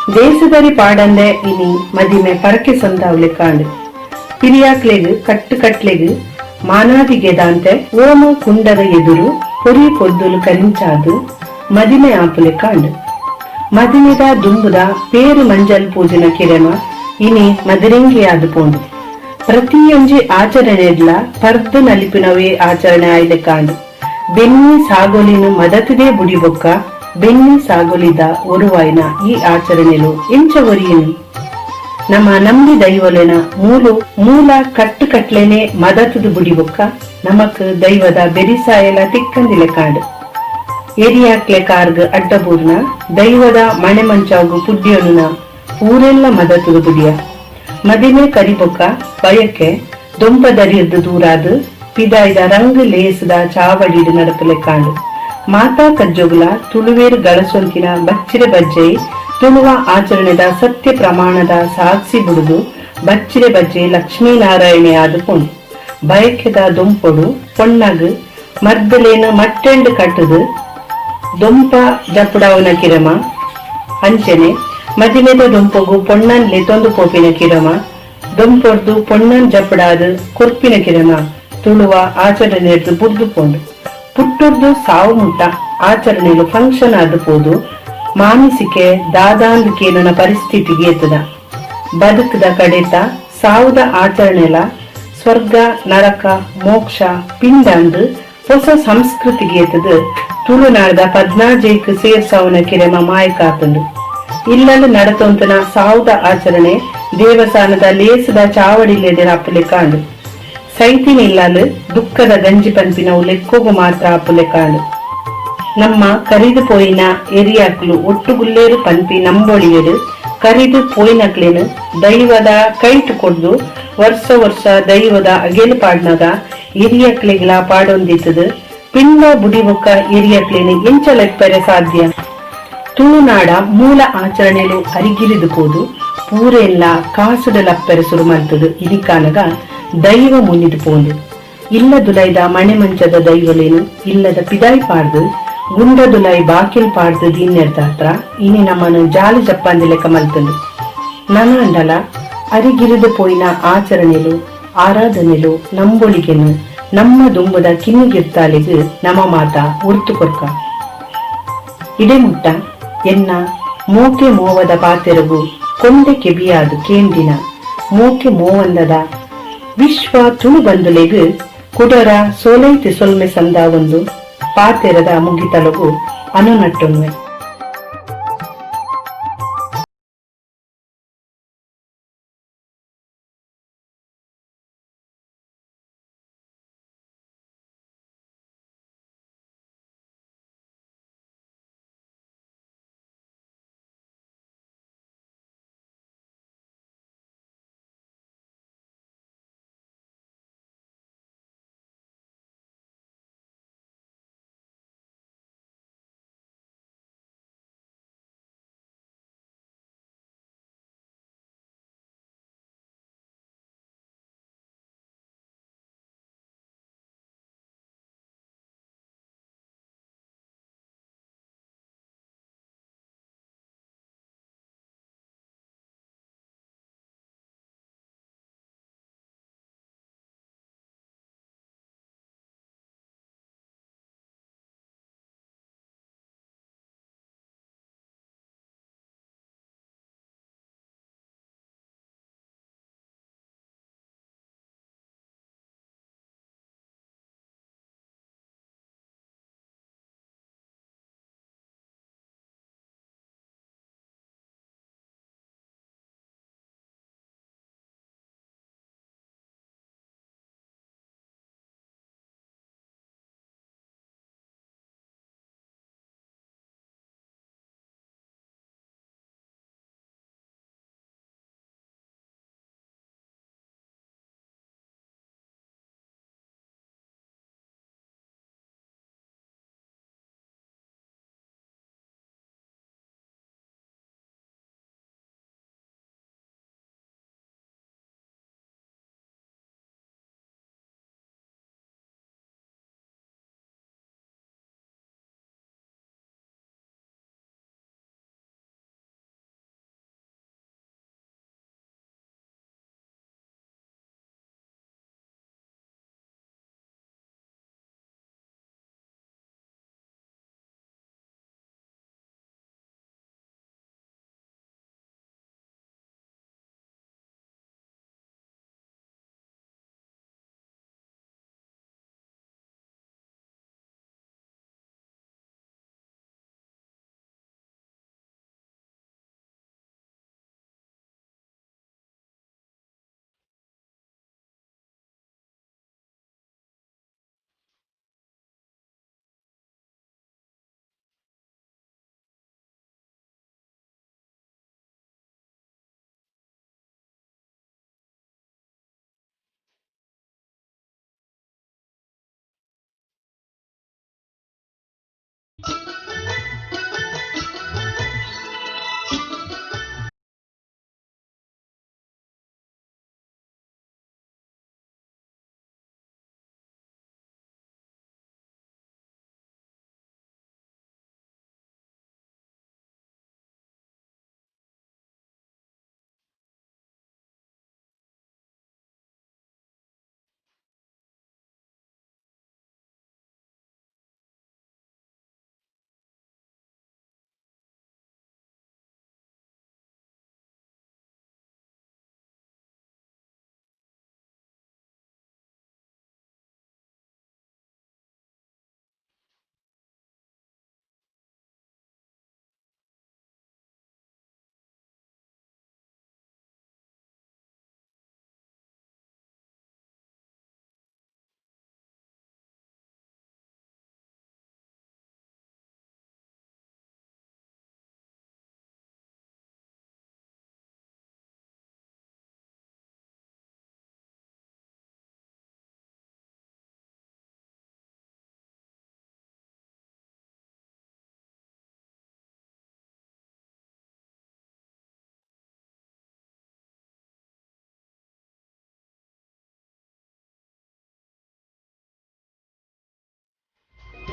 ದೇಶದರಿ ಪಾಡಂದೆ ಇನಿ ಮದಿಮೆ ಪರಕೆ ಸಂದಾವ್ಲೆ ಕಾಂಡು ಪಿರಿಯಾಕ್ಲೆಗ್ ಕಟ್ಲೆಗ್ ಮಾನಾದಿಗೆದಾಂತೆ ಓಮ ಕುಂಡದ ಎದುರು ಹೊರಿ ಪೊದ್ದುಲು ಕರಿಂಚಾದು ಮದಿಮೆ ಆಪುಲೆ ಕಾಂಡು ಮದಿಮೆದ ದುಂಬುದ ಪೇರು ಮಂಜಲ್ ಪೂಜನ ಕಿರೆಮ ಇನಿ ಮದಿರೆಂಗಿಯಾದು ಪೋಂಡು ಪ್ರತಿಯೊಂಜಿ ಆಚರಣೆಡ್ಲ ಪರ್ದು ನಲಿಪಿನವೇ ಆಚರಣೆ ಆಯ್ದೆ ಕಾಂಡು ಬೆನ್ನಿ ಸಾಗೋಲಿನ ಮದತದೇ ಬುಡಿಬೊಕ್ಕ ಬೆನ್ನಿ ಸಾಗೋಲಿದ ಒರುವಾಯಿನ ಈ ಆಚರಣೆಲು ಎಂಚ ಒರಿಯನು ನಮ್ಮ ನಂಬಿ ದೈವಲೆನ ಮೂಲ ಕಟ್ಲೇನೆ ಮದತದು ಬುಡಿಬೊಕ್ಕ ನಮಕ್ ದೈವದ ಬೆರಿಸಾಯಲ ತಿಕ್ಕಂದಿಲೆ ಕಾಂಡು ಏರಿಯಾಕ್ಲೆ ಕಾರ್ಗ್ ಅಡ್ಡಬೂರ್ನ ದೈವದ ಮಣೆ ಮಂಚಾಗು ಪುಡ್ಡಿಯೊನುನ ಊರೆಲ್ಲ ಮದತದು ಬುಡಿಯ ಮದಿಮೆ ಕರಿಬೊಕ್ಕ ಬಯಕೆ ದೊಂಪದರಿಯದ್ದು ದೂರಾದು ಪಿದಾಯ್ದ ರಂಗ್ ಲೇಸದ ಚಾವಡಿಡು ನಡಪಲೆ ಕಾಂಡು ಮಾತಾ ಕಜ್ಜೊಗುಲ ತುಳುವೇರು ಗಳಸೊಂತಿನ ಬಚ್ಚಿರೆ ಬಜ್ಜೆ ತುಳುವ ಆಚರಣೆದ ಸತ್ಯ ಪ್ರಮಾಣದ ಸಾಕ್ಷಿ ಬುಡುದು ಬಚ್ಚಿರೆ ಬಜ್ಜೆ ಲಕ್ಷ್ಮೀನಾರಾಯಣೆ ಆದುಕೊಂಡು ಬಯಕೆದ ದೊಂಪೊಡು ಪೊಣ್ಣಗ್ ಮರ್ದಲೇನ ಮಟ್ಟೆಂಡು ಕಟ್ಟುದು ದೊಂಪ ಜಪುಡವನ ಕಿರಮ ಅಂಚನೆ ಮದಿಮೆದ ದೊಂಪಗು ಪೊಣ್ಣನ್ಲೆ ತೊಂದು ಪೋಪಿನ ಕಿರಮ ದೊಂಪೊರ್ದು ಪೊಣ್ಣನ್ ಜಪುಡಾದು ಕೊರ್ಪಿನ ಕಿರಮ ತುಳುವ ಆಚರಣೆ ಬುಡ್ದುಕೊಂಡು ಪುಟ್ಟುರ್ದು ಸಾವು ಮುಟ್ಟ ಆಚರಣೆಲು ಫಂಕ್ಷನ್ ಆದುಪೋದು ಮಾನಸಿಕೆ ದಾದಾಂದಿಕೆ ನನ್ನ ಪರಿಸ್ಥಿತಿಗೆ ಎತ್ತದ ಬದುಕದ ಕಡೆತ ಸಾವುದ ಆಚರಣೆಲ ಸ್ವರ್ಗ ನರಕ ಮೋಕ್ಷ ಪಿಂಡಂದು ಹೊಸ ಸಂಸ್ಕೃತಿಗೆ ಎತ್ತದು ತುಳುನಾಡದ 14 ಸೇರ್ಸಾವನ ಕಿರೆಮ ಮಾಯಕಾತಂದು ಇಲ್ಲಲು ನಡತೊಂತನ ಸಾವುದ ಆಚರಣೆ ದೇವಸ್ಥಾನದ ಲೇಸದ ಚಾವಡಿಲೆದೆ ಅಪ್ಪಲೆ ಕಾಂಡು ಸೈತಿನ ಇಲ್ಲಲು ದುಃಖದ ಗಂಜಿ ಪಂಪಿನವು ಲೆಕ್ಕೋಗು ಮಾತ್ರ ಅಪ್ಪಲೆ ಕಾಂಡು ನಮ್ಮ ಕರಿದು ಪೋಯಿನ ಎರಿಯಾಕ್ಲು ಒಟ್ಟುಗುಲ್ಲೇರು ಪಂಪಿ ನಂಬೊಳಿಯರು ಕರಿದು ಪೋಯಿನಕ್ಲೇನು ದೈವದ ಕೈಟು ಕೊಡ್ದು ವರ್ಷ ದೈವದ ಅಗೆಲು ಪಾಡ್ನದ ಎರಿಯಾಕ್ಲೆಗಳ ಪಾಡೊಂದಿತ್ತದು ಪಿಂಡ ಬುಡಿಬೊಕ್ಕ ಎರಿಯಾಕ್ಲೇನು ಎಂಚಲೆಪ್ಪರೆ ಸಾಧ್ಯ ತುಳುನಾಡ ಮೂಲ ಆಚರಣೆಲು ಅರಿಗಿರಿದು ಪೋದು ಪೂರೆಲ್ಲ ಕಾಸುಡಲಪ್ಪರೆ ಸುರು ಮಲ್ತದು ಇದಿಕಾಲಗ ದೈವ ಮುನ್ನಿದು ಪೋಂದು ಇಲ್ಲದುಲೈದ ಮಣೆ ಮಂಚದ ದೈವಲೇನು ಇಲ್ಲದ ಪಿದಾಯಿ ಪಾಡ್ದು ಗುಂಡದುಲೈ ಬಾಕಿಲ್ ಪಾಡ್ದು ದೀನ್ಯರ್ದಾತ್ರ ಇನಿ ನಮ್ಮನ್ನು ಜಾಲಿ ಜಪ್ಪಂದಿ ಲೆಕ್ಕ ಮಲ್ತಂದು ನನ್ನ ಅಂಡಲ ಅರಿಗಿರಿದು ಪೋಯಿನ ಆಚರಣೆಲು ಆರಾಧನೆಲು ನಂಬೊಳಿಗೆನು ನಮ್ಮ ದುಂಬುದ ಕಿನ್ನಿಗಿರ್ತಾಲಿಗು ನಮ್ಮ ಮಾತ ಉರ್ತು ಕೊರ್ಕ ಇಡೆ ಮುಟ್ಟ ಎನ್ನ ಮೋಕೆ ಮೋವದ ಪಾತೆರಗು ಕೊಂಡೆ ಕೆಬಿಯಾದು ಕೇಂದಿನ ಮೋಕೆ ಮೋವಂದದ ವಿಶ್ವ ತುಳು ಬಂದುಲೆಗು ಕುಡರ ಸೋಲೈತಿ ಸೊಲ್ಮೆ ಸಂದ ಒಂದು ಪಾತೆರದ ಮುಗಿತಲಗು ಅನುನಟ್ಟೊನ್ವೆ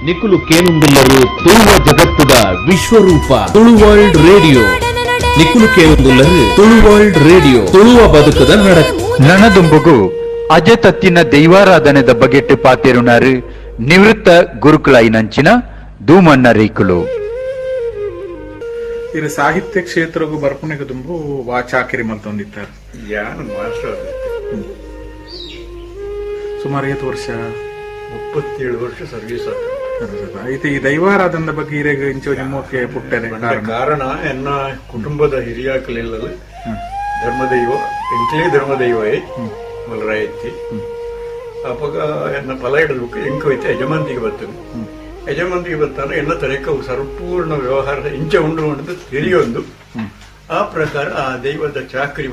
ನಿಖುಲು ಕೇನುಂದುಲ್ಲರು ತುಳುವ ಜಗತ್ತದ ವಿಶ್ವರೂಪ ತುಳು ವರ್ಲ್ಡ್ ರೇಡಿಯೋ. ನಿಖುಲು ಕೇನುಂದುಲ್ಲರು ತುಳು ವರ್ಲ್ಡ್ ರೇಡಿಯೋ ತುಳುವ ಬದುಕದ ನನದುಂಬುಗು ಅಜತತ್ತಿನ ದೈವಾರಾಧನೆದ ಬಗೆಟ್ಟು ಪಾತೆರುನಾರು ನಿವೃತ್ತ ಗುರುಕುಲಾಯಿನಂಚಿನ ಧೂಮಣ್ಣ ರೇಕುಲು. ಇದು ಸಾಹಿತ್ಯ ಕ್ಷೇತ್ರಗೂ ಬರ್ಪುನೆಗೆ ತುಂಬು ವಾಚಾಕಿರಿ ಮಲ್ತೊಂದಿತ್ತಾರೆ. ಸುಮಾರು 8 ವರ್ಷ 37 ವರ್ಷ ಸರ್ವಿಸ್ ಐತೆ. ಈ ದೈವಾರಾಧನದ ಬಗ್ಗೆ ಹಿರಿಯ ಇಂಚು ನಿಮ್ಮಕ್ಕೆ ಪುಟ್ಟನೆ ಕಾರಣ ಎನ್ನ ಕುಟುಂಬದ ಹಿರಿಯಾಕಲೆಲ್ಲ ಧರ್ಮದೈವ ಎಂಕ್ಲೇ ಧರ್ಮದೈವೇ ಮಲರಾಯತ್ತಿ ಅಪಗ ಎನ್ನ ಫಲ ಹಿಡಿದ್ಬೇಕು ಎಂಕು ಐತೆ ಯಜಮಾಂತಿಗೆ ಬರ್ತದೆ. ಯಜಮಾಂತಿಗೆ ಬರ್ತಾನೆ ಎಲ್ಲ ತರಕ ಸಂಪೂರ್ಣ ವ್ಯವಹಾರದ ಇಂಚೆ ಉಂಡು ಉಂಟು ತಿಳಿಯೊಂದು ಆ ಪ್ರಕಾರ ಆ ದೈವದ ಚಾಕರಿ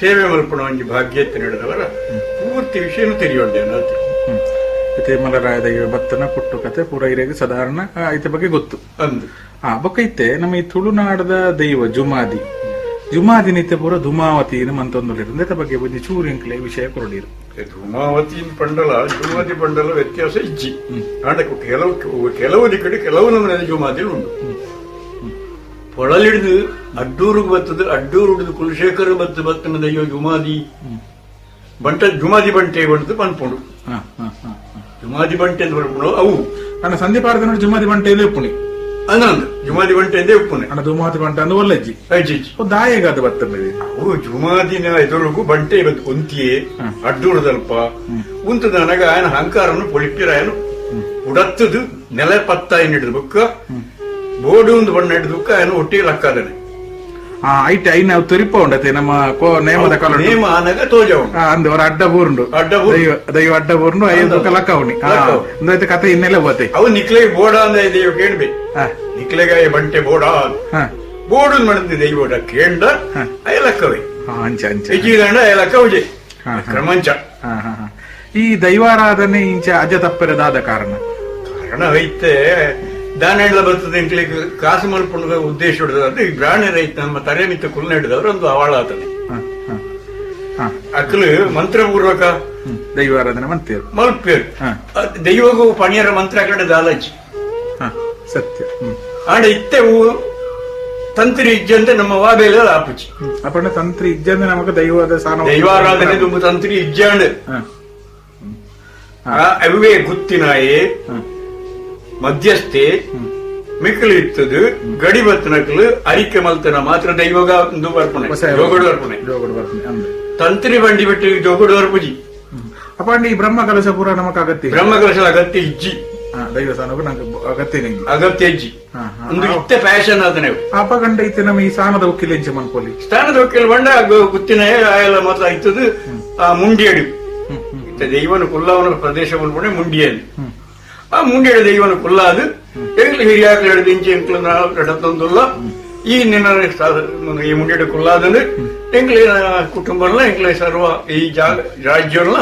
ಸೇವೆ ಮಲ್ಪಣ ಒಂಜಿ ಭಾಗ್ಯತೆ ನಡೆದವರ ಪೂರ್ತಿ ವಿಷಯನೂ ತಿಳಿಯೊಂಡೆ ಅನ್ನತ್ತೆ. ಮತ್ತೆ ಮಲರಾಯ ದೈವ ಭತ್ತನ ಪುಟ್ಟು ಕತೆ ಪೂರ ಹಿರಿಯಾಗಿ ಸಾಧಾರಣ ಐತೆ ಬಗ್ಗೆ ಗೊತ್ತು ಅಂದು ಬೊಕ್ಕೈತೆ ನಮ್ಮ ಈ ತುಳುನಾಡದ ದೈವ ಜುಮಾದಿ ನಿತ್ಯ ಪೂರ ಧೂಮಾವತಿ ಮಂತೊಂದು ಬಗ್ಗೆ ಒಂದು ಚೂರು ಇಂಕ್ಲೆ ವಿಷಯ ಕೊರಡಿರು. ಧೂಮಾವತಿ ಜುಮಾದಿ ಪಂಡಲ ವ್ಯತ್ಯಾಸ ಇಜ್ಜಿ ಕೆಲವು ಕಡೆ ಕೆಲವು ನಮ್ಮನೆ ಜುಮಾದಿ ಉಂಟು. ಪೊಳಲಿಡಿದು ಅಡ್ಡೂರಿಗೆ ಬರ್ತದೆ, ಅಡ್ಡೂರು ಹಿಡಿದು ಕುಲಶೇಖರ ಬತ್ತನ ದೈವ ಜುಮಾದಿ ಬಂಟೆ ಬಂಟು ಪನ್ಪುಂಡು. ಜುಮಾದಿ ಬಂಟೆ ಅಂತ ಬರ್ಪುಡು ಅವು ನನ್ನ ಸಂದೀಪಾರ್ಥ ಜುಮಾದಿ ಬಂಟೆ ಉಪ್ಪುಣಿ ಅನ್ನೊಂದು ಜುಮಾದಿ ಬಂಟೆ ಅಂದೇ ಉಪ್ಪುಣಿ ಅಣ್ಣ ಧೂಮಾದಿ ಬಂಟೆ ಅಂದು ಒಳ್ಳೆಜ್ಜಿ ಅಜ್ಜಿ ದಾಯಗಾದ ಬರ್ತದೆ. ಅವು ಜುಮಾದಿನ ಎದುರಿಗೂ ಬಂಟೆ ಬಂತು ಕುಂತಿಯೇ ಅಡ್ಡೂರದಲ್ಪ ಉಂತದ ನನಗ ಆಯನ ಅಹಂಕಾರನು ಪೊಳಿಪಿರ ಆಯನು ಉಡತ್ತದು ನೆಲ ಪತ್ತಾಯಿ ಹಿಡಿದು ಬುಕ್ಕ ಬೋರ್ಡು ಒಂದು ಬಣ್ಣ ಹಿಡಿದು ಬುಕ್ಕ ಆಯನು ಒಟ್ಟಿಗೆ ಲಕ್ಕಾದನೆ ಐಟೆ ಐನ ತುರಿಪ ಉಂಡತೆ ನಮ್ಮ ನೇಮದ ಕಾಲ ನೇಮ ಆನಾಗ ತೋಜ ಅಂದು ಅವರ ಅಡ್ಡ ಬೂರುಂಡು ದೈವ ಅಡ್ಡ ಬೂರುಂಡು 5 ಲಕ್ಕ ಅವನಿ ಅಂದ್ರೆ ಕತೆ ಇನ್ನೆಲ್ಲ ಹೋತೆ ಅವು ನಿಕ್ಲೆಗೆ ಬೋಡ ಅಂದ್ರೆ ದೈವ ಕೇಳ್ಬೆ ನಿಕ್ಲೆಗ ಬಂಟೆ ಬೋಡ ಬೋಡು ಮಾಡಿದ ದೈವ ಕೇಂಡ ಅಯಲಕ್ಕವೇ ಅಂಚ ಅಂಚ ಹೆಚ್ಚಿಗಂಡ ಅಯಲಕ್ಕ ಉಜೆ ಕ್ರಮಂಚ. ಈ ದೈವಾರಾಧನೆ ಇಂಚ ಅಜ ತಪ್ಪರದಾದ ಕಾರಣ ಐತೆ ದಾನ ಎಲ್ಲ ಬರ್ತದೆ ಎಂಕ್ಲಿಕ್ಕೆ ಕಾಸು ಮಲ್ಪುಣ ಉದ್ದೇಶ ಹಿಡಿದ್ರೆ ಈ ಬ್ರಾಣ ರೈತ ನಮ್ಮ ತರೆ ಮಿತ್ತ ಕುಲ್ನ ಹಿಡಿದವ್ರು ಒಂದು ಅವಾಳ ಆತನೆ ಅಕ್ಕಲು ಮಂತ್ರಪೂರ್ವಕ ದೈವಾರಾಧನೆ ಮಂತೇರು ಮಲ್ಪೇರು ದೈವಗೂ ಪಣಿಯರ ಮಂತ್ರ ಕಡೆ ದಾಲಜಿ ಸತ್ಯ ಆಡ ಇತ್ತೆವು ತಂತ್ರಿ ಇಜ್ಜಂತೆ ನಮ್ಮ ವಾಬೇಲ ಆಪುಚಿ ಅಪಣ್ಣ ತಂತ್ರಿ ಇಜ್ಜಂದೆ ನಮಗ ದೈವದ ದೈವಾರಾಧನೆ ತುಂಬ ತಂತ್ರಿ ಇಜ್ಜಾಂಡ್ ಅವೇ ಗುತ್ತಿನಾಯೇ ಮಧ್ಯಸ್ಥೆ ಮಿಕ್ಕಲು ಇರ್ತದು ಗಡಿ ಬತ್ತನಕಲು ಅರಿಕೆ ಮಲ್ತನ ಮಾತ್ರ ದೈವಗ ಒಂದು ಬರ್ಪಣೆ ಜೋಗಡು ಬರ್ಪಣೆ ತಂತ್ರಿ ಬಂಡಿ ಬಿಟ್ಟು ಜೋಗಡು ಬರ್ಪುಜಿ ಅಪ್ಪಂಡಿ ಬ್ರಹ್ಮ ಕಲಶ ಪೂರ ನಮಕ್ ಅಗತ್ಯ ಬ್ರಹ್ಮ ಕಲಶ ಅಗತ್ಯ ಇಜ್ಜಿ ದೈವ ಸಾನಗೂ ನಂಗೆ ಅಗತ್ಯ ಇಜ್ಜಿ ಒಂದು ಇತ್ತೆ ಫ್ಯಾಷನ್ ಅದನೆ ಅಪಗಂಡ ಐತೆ ನಮ್ಮ ಈ ಸ್ಥಾನದ ಉಕ್ಕಿಲ ಇಂಚೆ ಮನ್ಕೋಲಿ ಸ್ಥಾನದ ಉಕ್ಕಿಲ ಬಂಡ ಗುತ್ತಿನ ಆಯಲ್ಲ ಮಾತ್ರ ಆಯ್ತದು ಆ ಮುಂಡಿಯಡಿ ಇತ್ತ ದೈವನ ಕುಲ್ಲವನ ಪ್ರದೇಶ ಮಲ್ಪಣೆ ಮುಂಡಿಯಲ್ಲಿ ಆ ಮುಂಡಿಯ ದೈವನ ಕುಲ್ಲಾದು ಎಂಕ್ಲು ಹಿರಿಯಾಕ್ಲು ಹಿಡಿದು ಇಂಚೆ ಎಂಕ್ಲು ಎಡತ್ತೊಂದುಲ್ಲ ಈ ನಿನ್ನ ಈ ಮುಂಡಿಯ ಕುಲ್ಲಾದಂದ್ರೆ ಎಂಕ್ಲಿನ ಕುಟುಂಬಲ್ಲ ಎಂಕ್ಲ ಸರ್ವ ಈ ರಾಜ್ಯವನ್ನ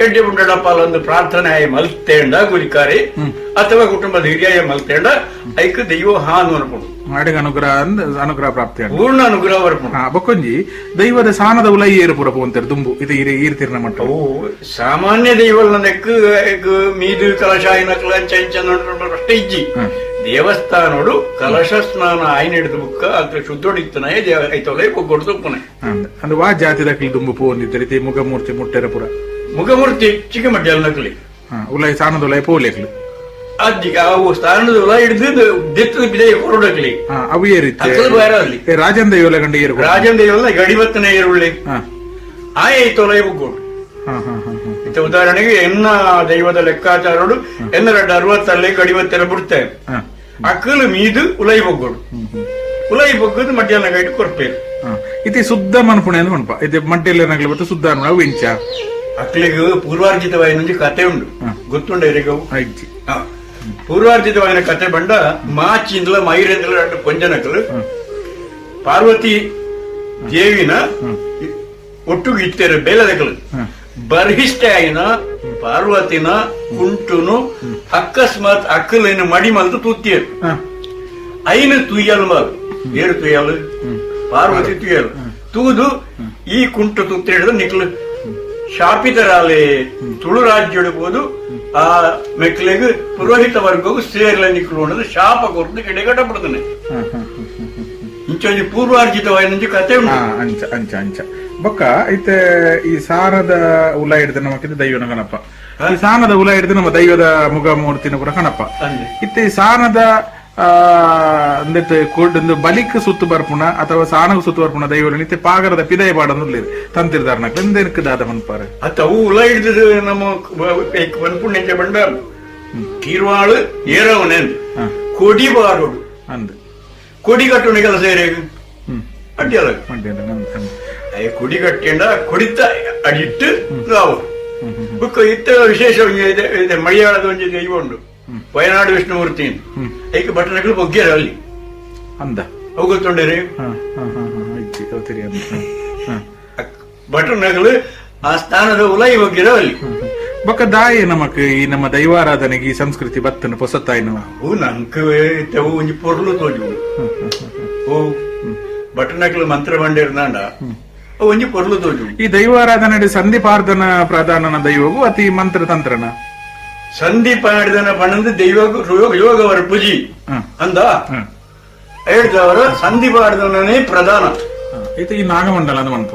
ಎಡ್ಡೆ ಮುಂಡಪ್ಪಾಲ ಒಂದು ಪ್ರಾರ್ಥನೆ ಮಲ್ತೇಂಡ ಗುರಿಕಾರಿ ಅಥವಾ ಕುಟುಂಬದ ಹಿರಿಯ ಮಲ್ತೇಂಡ ಐಕ್ ದೈವ ಹಾನು ಅನ್ಕೊಂಡು ಮಾಡಿಗೆ ಅನುಗ್ರಹ ಪ್ರಾಪ್ತಿ ಪೂರ್ಣ ಅನುಗ್ರಹ ಬರ್ಕೊಂಡು ಬಕ್ಕೊಂಜಿ ದೈವದ ಸಾನದ ಉಲೈ ಏರು ಪುರ ಪೋಂತಾರೆ ದುಂಬು ಇದು ಈರ್ತಿರ್ನ ಮಟ್ಟ ಸಾಮಾನ್ಯ ದೈವಲ್ನ ನೆಕ್ ಮೀದು ಕಲಶಾಯಿನ ಅಂಚ ಅಷ್ಟೇ ಇಜ್ಜಿ ದೇವಸ್ಥಾನೋಡು ಕಲಶ ಸ್ನಾನ ಆಯ್ನ ಹಿಡಿದು ಬುಕ್ಕ ಅದ್ರ ಶುದ್ಧೊಡಿತ್ತನೇ ಐತವಲೇ ಕೊಡ್ದು ಪುಣೆ ಅಂದ್ರೆ ವಾ ಜಾತಿದ ದುಂಬು ಪೋಂದಿದ್ದ ಮುಖಮೂರ್ತಿ ಮುಟ್ಟೆರ ಪುರ ಮುಖಮೂರ್ತಿ ಚಿಕ್ಕ ಮಡ್ಯಲ್ ನಕಲಿ ಉಲೈ ಸಾನದ ಉಲೈ ಪೋಲೆಕ್ಲಿ ಅಜ್ಜಿಗೆ ಅವು ಸ್ಥಾನದ ಉಲ ಹಿಡಿದು ದೆತ್ತದ ಬಿದೆ ಕೊರಡಕ್ಲಿ ಅವು ಏರಿತ್ತೆ ರಾಜನ್ ದೈವಲ ಗಂಡ ಏರು ರಾಜನ್ ದೈವಲ್ಲ ಗಡಿಬತ್ತನೇ ಏರುಳ್ಳಿ ಆಯ್ತೊಲೈ ಬುಗ್ಗೋಡು ಉದಾಹರಣೆಗೆ ಎನ್ನ ದೈವದ ಲೆಕ್ಕಾಚಾರಡು ಎನ್ನ 60 ಗಡಿಬತ್ತೆಲ್ಲ ಬಿಡ್ತೇವೆ ಅಕ್ಕಲು ಮೀದು ಉಲೈ ಬೊಗ್ಗೋಡು ಉಲೈ ಬೊಗ್ಗದು ಮಡ್ಯಾನ ಗೈಡ್ ಕೊರ್ಪೇರು ಇತಿ ಶುದ್ಧ ಮನ್ಪುಣೆ ಅಂತ ಮನ್ಪ ಇದು ಮಡ್ಡೆಲ್ಲ ಬತ್ತು ಶುದ್ಧ ಅವು ಇಂಚ ಅಕ್ಲಿಗೆ ಪೂರ್ವಾರ್ಜಿತವಾಯಿನ ಕತೆ ಉಂಡು ಗೊತ್ತುಂಡ ಎರಿಗವು ಪೂರ್ವಾರ್ಜಿತವಾಯಿನ ಕತೆ ಬಂಡ ಮಾಚಿಂದಲ ಮೈರೇಂದ್ರ ಕೊಂಜನಕಲು ಪಾರ್ವತಿ ದೇವಿನ ಒಟ್ಟುಗೆ ಇತ್ತೇರು ಬೇಲದಕಲು ಬರ್ಹಿಷ್ಟ ಆಯ್ನ ಪಾರ್ವತಿನ ಕುಂಟುನು ಅಕಸ್ಮಾತ್ ಅಕ್ಕಲೇನು ಮಡಿ ಮಲ್ತು ತೂತಿಯರು ಐನು ತುಯ್ಯಲು ಮಾಲು ಏರು ತುಯ್ಯಲು ಪಾರ್ವತಿ ತುಯ್ಯಲು ತೂದು ಈ ಕುಂಟು ತುತ್ತಿ ಹಿಡಿದು ನಿಕ್ಲು ಶಾಪಿತರಾಲೆ ತುಳು ರಾಜ್ಯಡು ಹೋದು ಆ ಮೆಕ್ಲೆಗ್ ಪುರೋಹಿತ ವರ್ಗವು ಸೇರ್ಲ ನಿಕ್ಲು ಅನ್ನೋದು ಶಾಪ ಕೊರದು ಗಿಡಗಡ ಬಿಡ್ತಾನೆ ಇಂಚೊಂದು ಪೂರ್ವಾರ್ಜಿತವಾದ ಕತೆ ಅಂಚ ಅಂಚ ಅಂಚ ಬೊಕ್ಕ ಐತೆ ಈ ಸಾರದ ಉಲ ಹಿಡಿದ ನಮಕಿದ ದೈವನ ಕಣಪ್ಪ ಈ ಸಾನದ ಉಲ ಹಿಡಿದು ನಮ್ಮ ದೈವದ ಮುಗ ಮೂರ್ತಿನ ಪುರ ಕಣಪ್ಪ ಇತ್ತೆ ಈ ಸಾನದ ಒಂದು ಬಲಿಕ್ ಸುತ್ತು ಬರ್ಪುಣ ಅಥವಾ ಸಾನಗ ಸುತ್ತು ಬರ್ಪುಣ ದೈವ ನಿತ್ಯ ಪಾಗರದ ಪಿದಯ ಪಾಡನ್ನು ತಂತಿರ್ದಾರ ಎಂದೆನಕ್ಕೆ ದಾದ ಮನ್ಪಾರ ಅವು ಉಲ ಹಿಡಿದು ನಮ್ಮ ಮನ್ಪುಣ್ಯ ಬಂಡ ಕಿರ್ವಾಳು ಏರವನೆಂದು ಕೊಡಿ ಬಾರೋಡು ಅಂದ್ ಕೊಡಿ ಕಟ್ಟುಣ ಕೆಲಸ ಅಡ್ಡಿಯಲ್ಲ ಕೊಡಿ ಕಟ್ಟಿಂಡ ಕೊಡಿತ ಅಡಿಟ್ಟು ನಾವು ಬುಕ್ ಇತ್ತ ವಿಶೇಷ ಮಲಯಾಳದ ಒಂದು ದೈವ ಉಂಟು ವಯನಾಡು ವಿಷ್ಣುಮೂರ್ತಿ ಐಕ ಬಟನಗಳು ಬೊಗ್ಗ್ಯಾರ ಅಲ್ಲಿ ಅಂದ ಅವು ಗೊತ್ತುಂಡೇರಿ ಬಟನಗಳು ಆ ಸ್ಥಾನದ ಉಲೈ ಬೊಗ್ಗಿರ ಅಲ್ಲಿ ಬೊಕ್ಕ ದಾಯಿ ನಮಕ್ ಈ ನಮ್ಮ ದೈವಾರಾಧನೆಗೆ ಈ ಸಂಸ್ಕೃತಿ ಬತ್ತನ ಹೊಸತಾಯ್ನು ಅವು ನಂಕ ಒಂಜಿ ಪೊರ್ಲು ತೋಜು ಓ ಬಟನಗಳು ಮಂತ್ರ ಬಂಡಿರ್ನಾಂಡ ಒಂಜಿ ಪೊರ್ಲು ತೋಜು ಈ ದೈವಾರಾಧನೆ ಸಂಧಿಪಾರ್ಧನ ಪ್ರಧಾನನ ದೈವಗೂ ಅತಿ ಮಂತ್ರ ತಂತ್ರನ ಸಂಧಿಪಾರ್ಧನ ಪಣಂದು ದೈವ ಯೋಗ ವರ್ಪುಜಿ ಅಂದ ಹೇಳ್ದವರ ಸಂಧಿಪಾರ್ಧನೇ ಪ್ರಧಾನ ಇದು ಈ ನಾಗಮಂಡಲ ಅಂದ್ ಮನ್ಪ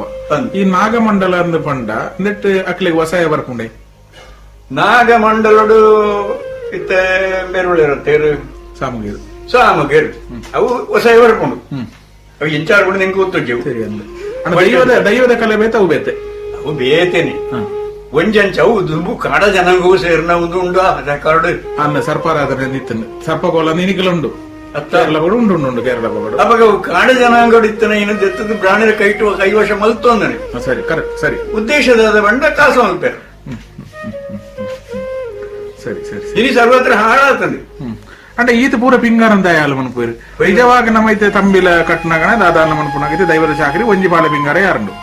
ಈ ನಾಗಮಂಡಲ ಅಂದ್ ಪಂಡ ನೆಟ್ ಅಕ್ಲಿಗೆ ಹೊಸಾಯ ಬರ್ಕೊಂಡೆ ನಾಗಮಂಡಲಡು ಇತ್ತ ಬೆರುಳಿರತ್ತೇರು ಸಾಮಗೇರು ಸಾಮಗೇರು ಅವು ಹೊಸಾಯ ಬರ್ಕೊಂಡು ಅವು ಇಂಚಾರ್ ಕೂಡ ನಿಂಗೆ ಗೊತ್ತು ಸರಿ ಅಂದ ದೈವದ ಕಲೆ ಬೇತೆ ಅವು ಬೇತೆ ಅವು ಬೇತೇನೆ ಒಂಜಂಚ ಅವು ದುಂಬು ಕಾಡ ಜನಾಂಗವು ಸೇರಿನ ಒಂದು ಉಂಡು ರೆಕಾರ್ಡ್ ಅನ್ನ ಸರ್ಪಾರಾಧನೆ ನಿತ್ತನು ಸರ್ಪಗೋಲ ನಿನಿಗಲುಂಡು ಕೇರಳ ಕೂಡ ಉಂಡು ಉಂಡು ಕೇರಳ ಕೂಡ ಅವಾಗ ಕಾಡ ಜನಾಂಗ ಇತ್ತನ ಏನಂತ ಎತ್ತದ ಪ್ರಾಣಿರ ಕೈವಶ ಮಲ್ತೊಂದನೆ ಸರಿ ಕರೆಕ್ಟ್ ಸರಿ ಉದ್ದೇಶದ ಬಂಡ ಕಾಸು ಮಲ್ಪೇರು ಸರಿ ಸರಿ ಇനി ಸರ್ವತ್ರ ಹಾಳಾಗ್ತದೆ అంటే ఈత పూర పింగారం దయాలు మనపోరు నిజವಾಗ ನಮ್ಮೈತೆ ತಂಬಿಲ ಕಟ್ನಾಗಣ ದಾದಾಲ ಮನ್ಪುನಾಗೈತೆ ದೈವದ ಚಾಕರಿ ಒಂಜಿ ಬಾಲ ಪಿಂಗಾರ ಯಾರಂಡು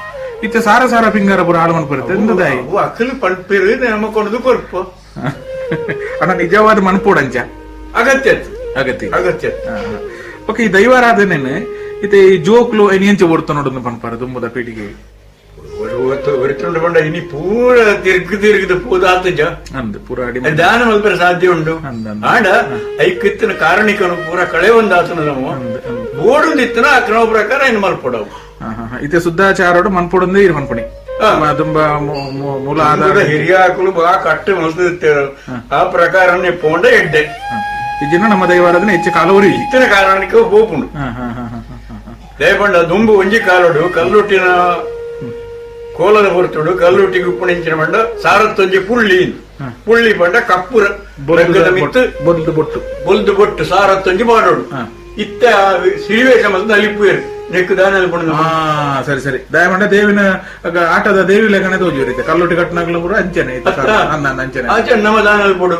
ಇತ್ತೆ ಸಾರ ಸಾರ ಪಿಂಗಾರ ಪುರ ಹಾಳು ಮನ್ಪುರುತ್ತೆ ಎಂದ ದಾಯಿ ಅಕ್ಕಲು ಪಂಪೇರು ನಮ್ಮ ಕೊಡದು ಕೊರ್ಪು ಅಣ್ಣ ನಿಜವಾದ ಮನ್ಪೋಡಂಚ ಅಗತ್ಯ ಅಗತ್ಯ ಅಗತ್ಯ ಓಕೆ ಈ ದೈವಾರಾಧನೆ ಇತ್ತೆ ಈ ಜೋಕ್ಲು ಎಂಚ ಓಡ್ತಾ ನೋಡೋದು ಪನ್ಪಾರ ದುಂಬದ ಪೀಟಿಗೆ ഒരുത്തുണ്ട് പണ്ട ഇനി പൂര തിരുക്ക് പൂതാത്തജ ದಾನ ಮಲ್ಪರ ಸಾಧ್ಯ ಉಂಡು ಆಡ ಐಕಿತ್ತಿನ ಕಾರಣಿಕನು ಪೂರ ಕಳೆ ಒಂದಾತನ ನಾವು ಓಡುದಿತ್ತನ ಆ ಕ್ರಮ ಪ್ರಕಾರ ಇನ್ನು ಮಲ್ಪಡವು ಇತ್ತೆ ಶುದ್ಧಾಚಾರೋಡು ಮನ್ಪೊಡಂದೇ ಇರು ಮನ್ಪಣಿ ತುಂಬಾ ಮೂಲ ಆಧಾರ ಹಿರಿಯ ಹಾಕಲು ಬಾ ಕಟ್ಟು ಮಲ್ತಿರ್ತೇವೆ ಆ ಪ್ರಕಾರನೇ ಪೋಂಡ ಎಡ್ಡೆ ಇದನ್ನ ನಮ್ಮ ದೈವಾರಾಧನೆ ಹೆಚ್ಚು ಕಾಲವರಿ ಇತ್ತಿನ ಕಾರಣಿಕ ಹೋಪುಂಡು ದಯಪಂಡ ದುಂಬು ಒಂಜಿ ಕಾಲೋಡು ಕಲ್ಲುಟ್ಟಿನ ಕೋಲದ ಹೊರತುಡು ಕಲ್ಲುಟ್ಟಿಗೆ ಉಪ್ಪುಣಿಂಚಿನ ಬಂಡ ಸಾರತ್ತೊಂಜಿ ಪುಳ್ಳಿ ಬಂಡ ಕಪ್ಪುರ ಮಿತ್ತು ಬೊಲ್ದು ಬೊಟ್ಟು ಸಾರತ್ತೊಂಜಿ ಮಾಡೋಡು ಇತ್ತ ಸಿರಿವೇಶ ಮತ್ತು ಅಲಿಪುಯರು ನೆಕ್ಕು ದಾನ ಸರಿ ಸರಿ ದಯಮಂಡ ದೇವಿನ ಆಟದ ದೇವಿ ಲೆಕ್ಕನೆ ತೋಜಿ ಕಲ್ಲುಟ್ಟಿ ಕಟ್ಟನಾಗ್ಲು ಕೂಡ ಅಂಚನೆ ಅಂಚನೆ ನಮ್ಮ ದಾನ ಅಲ್ಪಡು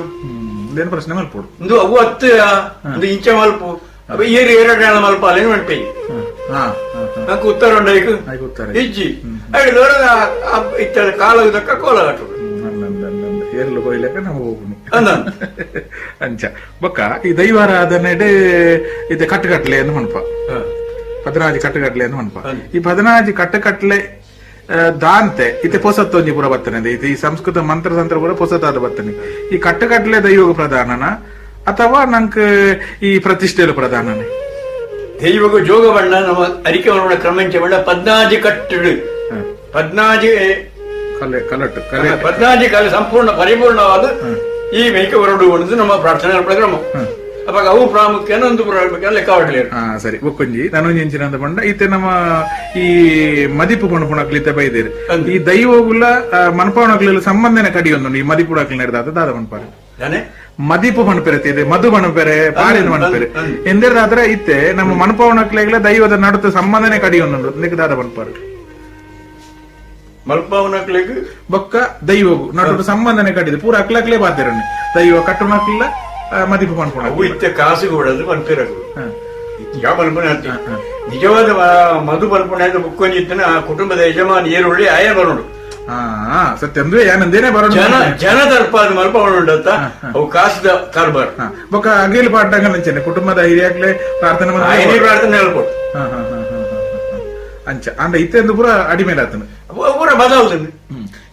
ಏನು ಪ್ರಶ್ನೆ ಮಲ್ಪೋಡು ಒಂದು ಅವು ಹತ್ತು ಒಂದು ಇಂಚ ಮಲ್ಪು ಏರಿ ಎರಡು ಮಲ್ಪ ಅಲ್ಲೇನು ಮಲ್ಪೆ నాకు ఉత్తరం ఇచ్చి అవి దూరంగా ఇతడు కాలకు దక్క కోలగట్టు ఏర్లు పోయలేక ನಾವು ಹೋಗುನು ಅಂಚ ಬೊಕ್ಕ ಈ ದೈವಾರಾಧನೆ ಇದು ಕಟ್ಟುಕಟ್ಲೆ ಎಂದು ಮನ್ಪ 14 ಕಟ್ಟುಕಟ್ಲೆ ಎಂದು ಮನ್ಪ ಈ 14 ಕಟ್ಟುಕಟ್ಲೆ ದಾಂತೆ ಇತ್ತೆ ಪೊಸತ್ತೊಂಜಿ ಪೂರ ಬರ್ತನೆ ಈ ಸಂಸ್ಕೃತ ಮಂತ್ರ ತಂತ್ರ ಪೂರ ಪೊಸತಾದ ಬರ್ತನೆ ಈ ಕಟ್ಟುಕಟ್ಲೆ ದೈವಗ ಪ್ರಧಾನನ ಅಥವಾ ನಂಕ ಈ ಪ್ರತಿಷ್ಠೆಲು ಪ್ರಧಾನನೇ ದೈವಗ ಜೋಗ ಬಣ್ಣ ನಮ್ಮ ಅರಿಕೆ ಬಣ್ಣ ಕ್ರಮಂಚ ಬಣ್ಣ 14 ಕಟ್ಟುಡು 14 ಕಲೆ ಸಂಪೂರ್ಣ ಪರಿಪೂರ್ಣವಾದ ಈ ಮೇಕ ಹೊರಡು ಅನ್ನೋದು ನಮ್ಮ ಪ್ರಾರ್ಥನಾ ಕ್ರಮ ಅವಾಗ ಅವು ಪ್ರಾಮುಖ್ಯ ಒಂದು ಲೆಕ್ಕವಾಡಲಿ ಸರಿ ಒಕ್ಕೊಂಜಿ ನಾನೊಂಜಿ ಎಂಚಿನ ಅಂತ ಬಂಡ ಇತ್ತೆ ನಮ್ಮ ಈ ಮದಿಪು ಪಣಪುಣಕ್ಲಿತ್ತೆ ಬೈದೇರಿ ಈ ದೈವಗುಲ್ಲ ಮನಪವಣಕ್ಲೆಲ್ಲ ಸಂಬಂಧನೆ ಕಡಿಯೊಂದು ಈ ಮದಿಪುಡಕ್ಲಿ ನಡೆದಾದ ದಾದ ಮನ್ಪಾರ ಮದಿಪು ಮಣಪೆರೆ ಮಧು ಮಣಪೆರೆ ಪಾಲಿನ ಮಣಪೆರೆ ಎಂದಿರಾದ್ರೆ ಇತ್ತೆ ನಮ್ಮ ಮನಪವಣಕ್ಲೆಗ್ಲ ದೈವದ ನಡುತ್ತ ಸಂಬಂಧನೆ ಕಡಿಯೊಂದು ನಿಗದಾದ ಮನ್ಪಾರ ಮಲ್ಪವನಕ್ಲೆಗ್ ಬೊಕ್ಕ ದೈವಗು ನಡುತ್ತ ಸಂಬಂಧನೆ ಕಡಿದೆ ಪೂರ ಅಕ್ಲಕ್ಲೆ ಬಾತಿರಣ್ಣೆ ದೈವ ಕಟ್ಟುನಕ್ಲ ಮದಿಪು ಮನ್ಪುಣ ಅವು ಇತ್ತೆ ಕಾಸು ಕೊಡೋದು ಮಲ್ಪೆರಗು ಯಾವ ಮಲ್ಪನೆ ನಿಜವಾದ ಮಧು ಮಲ್ಪನೆ ಅಂತ ಬುಕ್ಕೊಂಜಿತ್ತನ ಆ ಕುಟುಂಬದ ಯಜಮಾನಿ ಏರುಳ್ಳಿ ಆಯ ಬರೋಡು ಸತ್ಯ ಅಂದ್ರೆ ಏನಂದೇನೆ ಬರೋಣ ಜನದರ್ಪ ಅದು ಮಲ್ಪ ಉಂಡತ್ತ ಅವು ಕಾಸದ ಕಾರ್ಬಾರ್ ಬೊಕ್ಕ ಅಗಿಲ್ ಪಾಡ್ಡಂಗ ನಂಚನೆ ಕುಟುಂಬದ ಹಿರಿಯಾಗ್ಲೆ ಪ್ರಾರ್ಥನೆ ಪ್ರಾರ್ಥನೆ ಹೇಳ್ಕೊಡು ಅಂಚ ಅಂಡ ಇತ್ತೆಂದು ಪೂರ ಅಡಿಮೇಲೆ ಆತನು ಪೂರ ಬದಲ್ತಂದು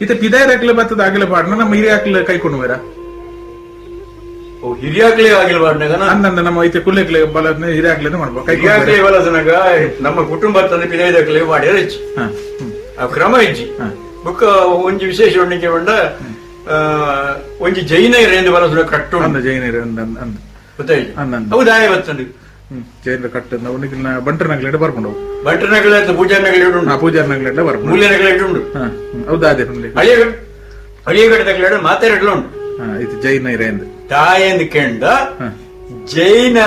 ಇತ್ತೆ ಪಿದಾಯದಾಕ್ಲೆ ಬರ್ತದ ಆಗಲೇ ಪಾಡ್ನ ನಮ್ಮ ಹಿರಿಯಾಕ್ಲೆ ಕೈಕೊಂಡು ಬೇರ ಹಿರಿಯಾಕ್ಲೆ ಆಗಿಲ್ಲ ಪಾಡ್ನಾಗ ಅಂದಂದ ನಮ್ಮ ಐತೆ ಕುಲ್ಲೆಕ್ಲೆ ಬಲದ್ನ ಹಿರಿಯಾಕ್ಲೆ ಮಾಡ್ಬೇಕು ಹಿರಿಯಾಕ್ಲೆ ಬಲದನಾಗ ನಮ್ಮ ಕುಟುಂಬ ತಂದು ಪಿದಾಯದಾಕ್ಲೆ ಮಾಡಿ ಹೆಚ್ಚು ಆ ಕ್ರಮ ಹೆಚ್ಚಿ ಬುಕ್ಕ ಒಂಜಿ ವಿಶೇಷ ಉಂಡಿಕೆ ಬಂಡ ಒಂಜಿ ಜೈನರ ಎಂದು ಬಲಸುನ ಕಟ್ಟು ಅಂದ ಜೈನರ ಗೊತ್ತಾಯ್ತು ಅವು ದಾಯ ಬರ್ತಂದು ಜೈನರ ಕಟ್ಟು ಅವನಿಗೆ ಬಂಟರ್ ನಗಲೆಡ್ ಬರ್ಕೊಂಡು ಬಂಟರ್ ನಗಲೆ ಪೂಜಾರ್ ನಗಲೆ ಉಂಟು ಪೂಜಾರ್ ನಗಲೆಡ್ ಬರ್ಕೊಂಡು ಮೂಲ್ಯ ನಗಲೆ ಉಂಟು ಹೌದಾ ಅದೇ ಹಳಿಯಗಡೆ ತಗಲೆಡ್ ಮಾತಾಡಲು ಉಂಟು ಇದು ಜೈನರ ಎಂದು ತಾಯಂದು ಕೆಂಡ ಜೈನ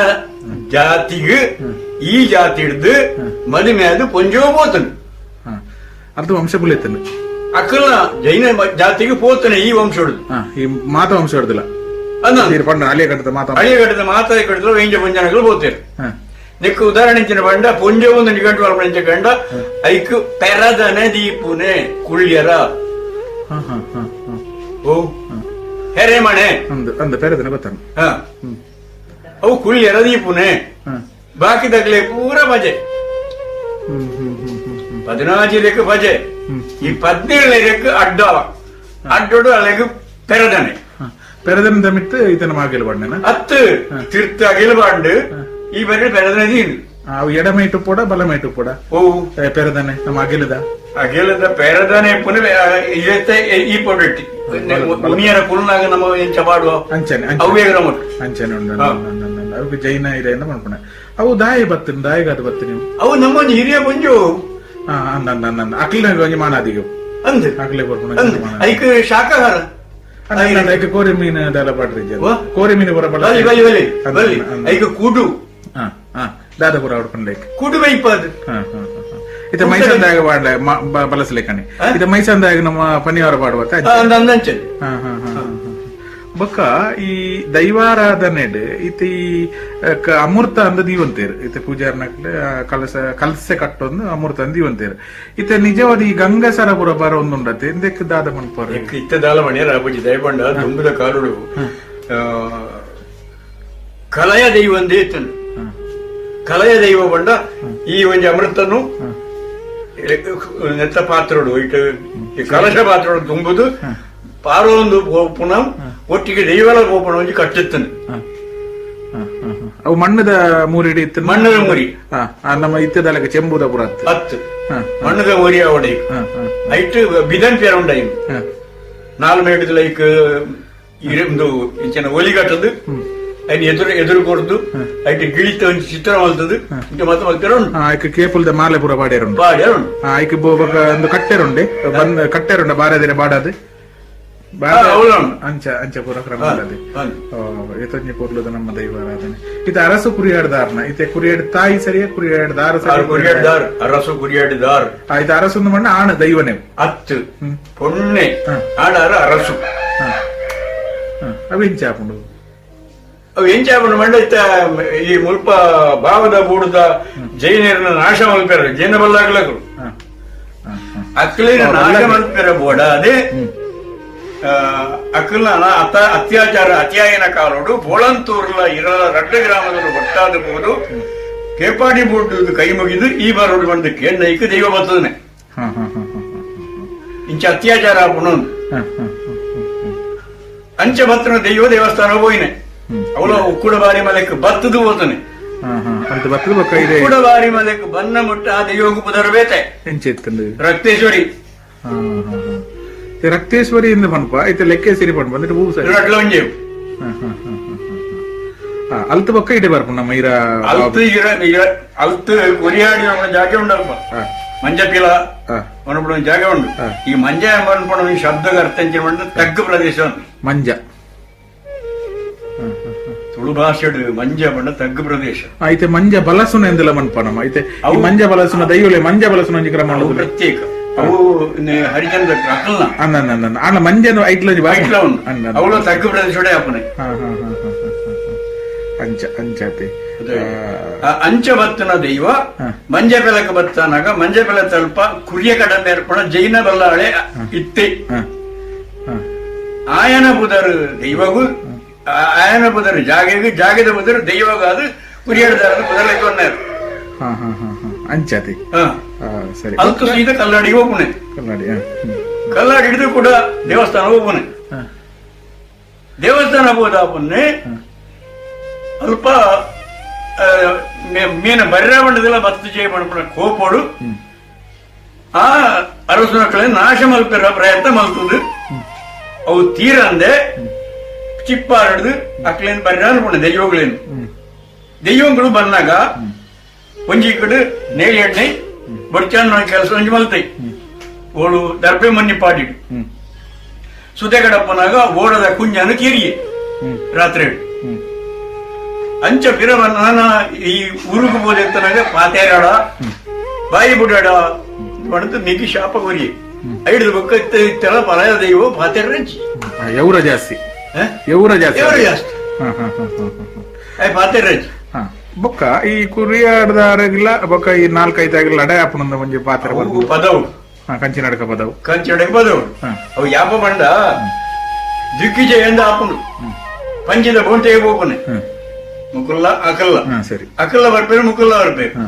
ಜಾತಿಗೆ ಈ ಜಾತಿ ಹಿಡ್ದು ಮದುವೆ ಅದು ಪೊಂಜೋ ಪೋತನು ಅರ್ಧ ವಂಶ ಬುಲೆತನು ಅಕ್ಕಲ್ಲ ಜೈನ ಜಾತಿಗೆ ಪೋತನೆ ಈ ವಂಶ ಹೊಡೆದು ಈ ಮಾತ ವಂಶ ಹೊಡೆದಿಲ್ಲ ಹಳಿಯ ಕಟ್ಟದ ಮಾತಾಡಿ ಕಟ್ಟಿದ್ರು ವೇಂಜ ಪುಂಜನಗಳು ಬೋತೇರು ನೆಕ್ಕು ಉದಾಹರಣೆ ಬಂಡ ಪುಂಜ ಒಂದು ನಿಘಂಟು ಅಲ್ಪಣೆ ಕಂಡ ಐಕ್ ಪೆರದನೆ ದೀಪುನೆ ಕುಳ್ಯರ ಓ ಹೆರೆಮಣೆ ಅಂದ ಪೆರದನೆ ಗೊತ್ತಾನ ಅವು ಕುಳ್ಯರ ದೀಪುನೆ ಬಾಕಿ ತಗಲೆ ಪೂರ ಭಜೆ 14 ಲೆಕ್ಕ ಭಜೆ ಈ 17 ಲೆಕ್ಕ ಅಡ್ಡೋಡು ಅಲೆಗೆ ಪೆರದನೆ ಪೆರದನ ಮಿತ್ತು ಇದನ್ನ ಮಾಗಿಲ್ ಬಾಡ್ನ 10 ತೀರ್ಥ ಅಗಿಲ್ ಬಾಂಡು ಈ ಬರೀ ಪೆರದನೆ ದೀನು ಅವು ಎಡಮೈಟು ಪೋಡ ಬಲಮೈಟು ಪೋಡ ಓ ಪೆರದನೆ ನಮ್ಮ ಅಗಿಲದ ಪೆರದನೆ ಪುನಃ ಇವತ್ತೆ ಈ ಪೊಡಟ್ಟಿ ಮುನಿಯರ ಕುಲ್ನಾಗ ನಮ್ಮ ಎಂಚ ಮಾಡುವ ಅಂಚನೆ ಅವೇ ಗ್ರಾಮ ಅಂಚನೆ ಅವು ಜೈನ ಇರೆಯಿಂದ ಮಾಡ್ಕೊಂಡ ಅವು ದಾಯ ಬತ್ತಿನ ದಾಯಗಾದ ಬತ್ತಿ ನೀವು ಅವು ನಮ್ಮ ಹಿರಿಯ ಪುಂಜು ಅಕ್ಲಿನ ಒಂಜಿ ಮಾನಾದಿಗೆ ಅಂದ್ ಅಕ್ಲೆ ಬರ್ಕೊಂಡು ಐಕ್ ಶಾಖಾಹಾರ ಕೋರಿ ಮೀನು ಅದೆಲ್ಲ ಪಾಡ್ರಿ ಕೋರಿ ಮೀನು ಬರ ಐಕ್ ಕೂಡು ದಾದಪುರ ಹೊಡ್ಕೊಂಡೆ ಕೂಡು ಬೈಪದು ಇದು ಮೈಸಂದಾಗ ಪಾಡ್ಲೆ ಬಲಸಲೇಕಣಿ ಇದು ಮೈಸಂದಾಗ ನಮ್ಮ ಪನಿವಾರ ಪಾಡುವ ಬೊಕ್ಕ ಈ ದೈವಾರಾಧನೆಡ್ ಇತ ಈ ಅಮೃತ ಅಂದ ದೀವಂತೇರು ಇತ ಪೂಜಾರ್ನಕ್ಲೆ ಕಲಸೆ ಕಟ್ಟೊಂದು ಅಮೃತ ಅಂದ ದೀವಂತೇರು ಇತ ನಿಜವಾದ ಈ ಗಂಗಸರಪುರ ಬರ ಒಂದುಂಡತೆ ಎಂದಕ್ಕೆ ದಾದ ಮನ್ಪರ ಇತ್ತ ದಾಲ ಮಣಿ ರಾಬಜಿ ದಯಪಂಡ ತುಂಬದ ಕಾಲುಡು ಕಲಯ ದೈವಂದೇ ಇತ್ತನು ಕಲಯ ದೈವ ಬಂಡ ಈ ಒಂಜಿ ಅಮೃತನು ನೆತ್ತ ಪಾತ್ರೋಡು ಇಟ್ಟು ಕಲಶ ಪಾತ್ರೋಡು ತುಂಬುದು ಪಾರೊಂದು ಪುನಃ ಒಟ್ಟಿಗೆ ದೈವಲ ಗೋಪಣ ಒಂಜಿ ಕಟ್ಟಿತ್ತನು ಅವು ಮಣ್ಣದ ಮೂರಿಡಿ ಇತ್ತು ಮಣ್ಣದ ಮೂರಿ ನಮ್ಮ ಇತ್ತದಲ್ಲ ಚೆಂಬುದ ಪುರ 10 ಮಣ್ಣದ ಮೂರಿ ಅವಡೆ ಐಟ್ ಬಿದನ್ ಪೇರ ಉಂಡ ನಾಲ್ ಮೇಡಿದ ಲೈಕ್ ಒಂದು ಇಂಚಿನ ಒಲಿಗಟ್ಟದು ಐನ್ ಎದುರು ಕೊಡ್ದು ಐಟ್ ಗಿಳಿತ ಒಂದು ಚಿತ್ರ ಮಲ್ತದು ಮತ್ತೆ ಮಲ್ತಿರ ಕೇಪುಲ್ದ ಮಾಲೆ ಪುರ ಬಾಡ್ಯಾರುಂಡು ಆಯ್ಕೆ ಒಂದು ಕಟ್ಟೆರುಂಡೆ ಬಂದ್ ಕಟ್ಟೆರುಂಡ ಬಾರದಿರ ಬಾಡದು ಅಂಚ ಅಂಚ ಪುರ ಕ್ರಮ ಎತ್ತೊಂಜಿ ಪುರ್ಲದ ನಮ್ಮ ದೈವಾರಾಧನೆ ಇತ ಅರಸು ಕುರಿಯಾಡ್ದಾರ್ನ ಇತೆ ಕುರಿಯಾಡ್ ತಾಯಿ ಸರಿಯ ಕುರಿಯಾಡ್ದಾರ ಅರಸು ಕುರಿಯಾಡಿದಾರ್ ಆಯ್ತು ಅರಸೊಂದು ಮಣ್ಣ ಆಣ ದೈವನೇ 10 ಪೊಣ್ಣೆ ಆಡಾರ ಅರಸು ಅವು ಹೆಂಚಾಪುಂಡು ಅವು ಹೆಂಚಾಪುಂಡು ಮಂಡ ಈ ಮುಲ್ಪ ಭಾವದ ಬೂಡದ ಜೈನರನ್ನ ನಾಶ ಮಲ್ಪೇರ ಜೈನ ಬಲ್ಲಾಗ್ಲಗಳು ಅಕ್ಲಿನ ನಾಶ ಮಲ್ಪೇರ ಬೋಡ ಅದೇ ಅಕ್ಕಲ್ನ ಅತ್ಯಾಚಾರ ಅತ್ಯಾಯನ ಕಾಲೋಡು ಬೋಳಂತೂರ್ಲ ಇರಲ ರಡ್ಡ ಗ್ರಾಮದಲ್ಲಿ ಒಟ್ಟಾದ ಬೋದು ಕೇಪಾಡಿ ಬೋರ್ಡ್ ಕೈ ಮುಗಿದು ಈ ಬಾರೋಡು ಬಂದಕ್ಕೆ ನೈಕ ದೈವ ಬರ್ತದನೆ ಇಂಚ ಅತ್ಯಾಚಾರ ಪುನೊಂದು ಅಂಚ ಬತ್ತನ ದೈವ ದೇವಸ್ಥಾನ ಹೋಯ್ನೆ ಅವಳ ಉಕ್ಕುಡ ಬಾರಿ ಮಲೆಕ್ ಬತ್ತದು ಹೋತಾನೆ ಉಕ್ಕುಡ ಬಾರಿ ಮಲೆಕ್ ಬನ್ನ ಮುಟ್ಟ ಆ ದೈವಗೂ ಪುದರಬೇತೆ ರಕ್ತೇಶ್ವರಿ ರಕ್ತೇಶ್ವರಿ ಇಂದ ಪನ್ಪ ಐತೆ ಲೆಕ್ಕೇಶ್ವರಿ ಪಣ್ ಬಂದಿട്ട് ಭೂ ಸರಿ ಅಲ್ತ ಪಕ್ಕ ಇಡೆ ಬರ್ಪ ನಮ್ಮ ಇರ ಅಲ್ತ ಕೊರಿಯಾಡಿ ಜಾಗ ಉಂಡಲ್ಪ ಮಂಜಪಿಲ ಮನಪಡ ಜಾಗ ಉಂಡು ಈ ಮಂಜ ಎಂಬ ಶಬ್ದಗ ಅರ್ಥ ತಗ್ಗು ಪ್ರದೇಶ ಮಂಜ ತುಳು ಭಾಷೆ ಮಂಜ ಬಣ್ಣ ತಗ್ಗು ಪ್ರದೇಶ ಐತೆ ಮಂಜ ಬಲಸುನ ಎಂದೆಲ್ಲ ಮನ್ಪ ನಮ್ಮ ಐತೆ ಮಂಜ ಬಲಸುನ ದೈವಲೆ ಮಂಜ ಬಲಸುನ ಕ್ರಮ ಪ್ರತ್ಯೇಕ ಅವು ಹರಿಚಂದ್ರ ಅಣ್ಣ ಮಂಜನು ಐಟ್ಲ ಅವಳು ತಗ್ಗು ಪ್ರದೇಶ ಅಪ್ಪನೆ ಅಂಚ ಅಂಚತೆ ಅಂಚ ಬತ್ತನ ದೈವ ಮಂಜ ಬೆಲಕ ಬತ್ತನಾಗ ಮಂಜ ಬೆಲ ತಲ್ಪ ಕುರಿಯ ಕಡಮೆ ಏರ್ಪಣ ಜೈನ ಬಲ್ಲಾಳೆ ಇತ್ತೆ ಆಯನ ಬುಧರು ದೈವಗೂ ಆಯನ ಬುಧರು ಜಾಗೆಗೂ ಜಾಗದ ಬುಧರು ದೈವಗಾದ ಕುರಿಯಾಡದಾರ ಬುಧಲೆಕ್ಕ ಅಂಚತಿ ಸರಿ ಅದಕ್ಕೆ ಸೀದಾ ಕಲ್ಲಾಡಿಗೆ ಹೋಗ್ಬುನೆ. ಕಲ್ಲಾಡಿ ಹಿಡಿದು ಕೂಡ ದೇವಸ್ಥಾನ ಹೋಗ್ಬುನೆ. ದೇವಸ್ಥಾನ ಹೋದಾಪನ್ನೆ ಅಲ್ಪ ಮೀನ ಬರ್ರಾವಂಡದೆಲ್ಲ ಬತ್ತು ಜಯ ಮಾಡ್ಕೊಂಡ ಕೋಪೋಡು ಆ ಅರಸು ಮಕ್ಕಳನ್ನ ನಾಶ ಮಲ್ಪಿರ ಪ್ರಯತ್ನ ಮಲ್ತುದು ಅವು ತೀರ ಅಂದೆ ಚಿಪ್ಪಾರಡ್ದು ಅಕ್ಲೇನು ಬರ್ರ ಅನ್ಕೊಂಡ ದೆಯ್ಯೋಗಳೇನು ದೆಯ್ಯೋಗಳು ಬಂದಾಗ ಒಂಜಿ ಕಡೆ ನೇಳಿ ಎಣ್ಣೆ ಬಡ್ಚಾನ್ ಕೆಲಸ ಒಂಜಿ ಮಲ್ತೈ ಓಡು ದರ್ಬೆ ಮಣ್ಣಿ ಪಾಡಿಡು ಸುದೆ ಕಡಪ್ಪನಾಗ ಓಡದ ಕುಂಜಾನು ಕೀರಿಯೆ ರಾತ್ರಿ ಅಂಚ ಪಿರವನ್ನ ಈ ಊರುಗು ಬೋದೆತ್ತನಾಗ ಪಾತೇರಾಡ ಬಾಯಿ ಬುಡಾಡ ಬಡ್ದು ನಿಗಿ ಶಾಪ ಕೊರಿಯೆ ಐದು ಬುಕ್ಕ ಇತ್ತೆಲ್ಲ ಪಲಯ ದೈವ ಪಾತೇರ ಎವರ ಜಾಸ್ತಿ ಪಾತೇರ ಬೊಕ್ಕ ಈ ಕುರಿಯಾಡದಾರಗಿಲ್ಲ ಬೊಕ್ಕ ಈ 4-5 ಆಗಿಲ್ಲ ಅಡ ಆಪನಂದ ಒಂಜಿ ಪಾತ್ರ ಪದವು ಕಂಚಿನ ಅಡಕ ಪದವು ಅವು ಯಾಪ ಬಂಡ ದಿಗ್ಗಿಜಯ ಎಂದ ಆಪನು ಪಂಚದ ಬೋಂಟೆಗೆ ಹೋಗ್ಬನೆ ಮುಕುಲ್ಲ ಅಕಲ್ಲ ಸರಿ ಅಕಲ್ಲ ಬರ್ಬೇಕು ಮುಕುಲ್ಲ ಬರ್ಬೇಕು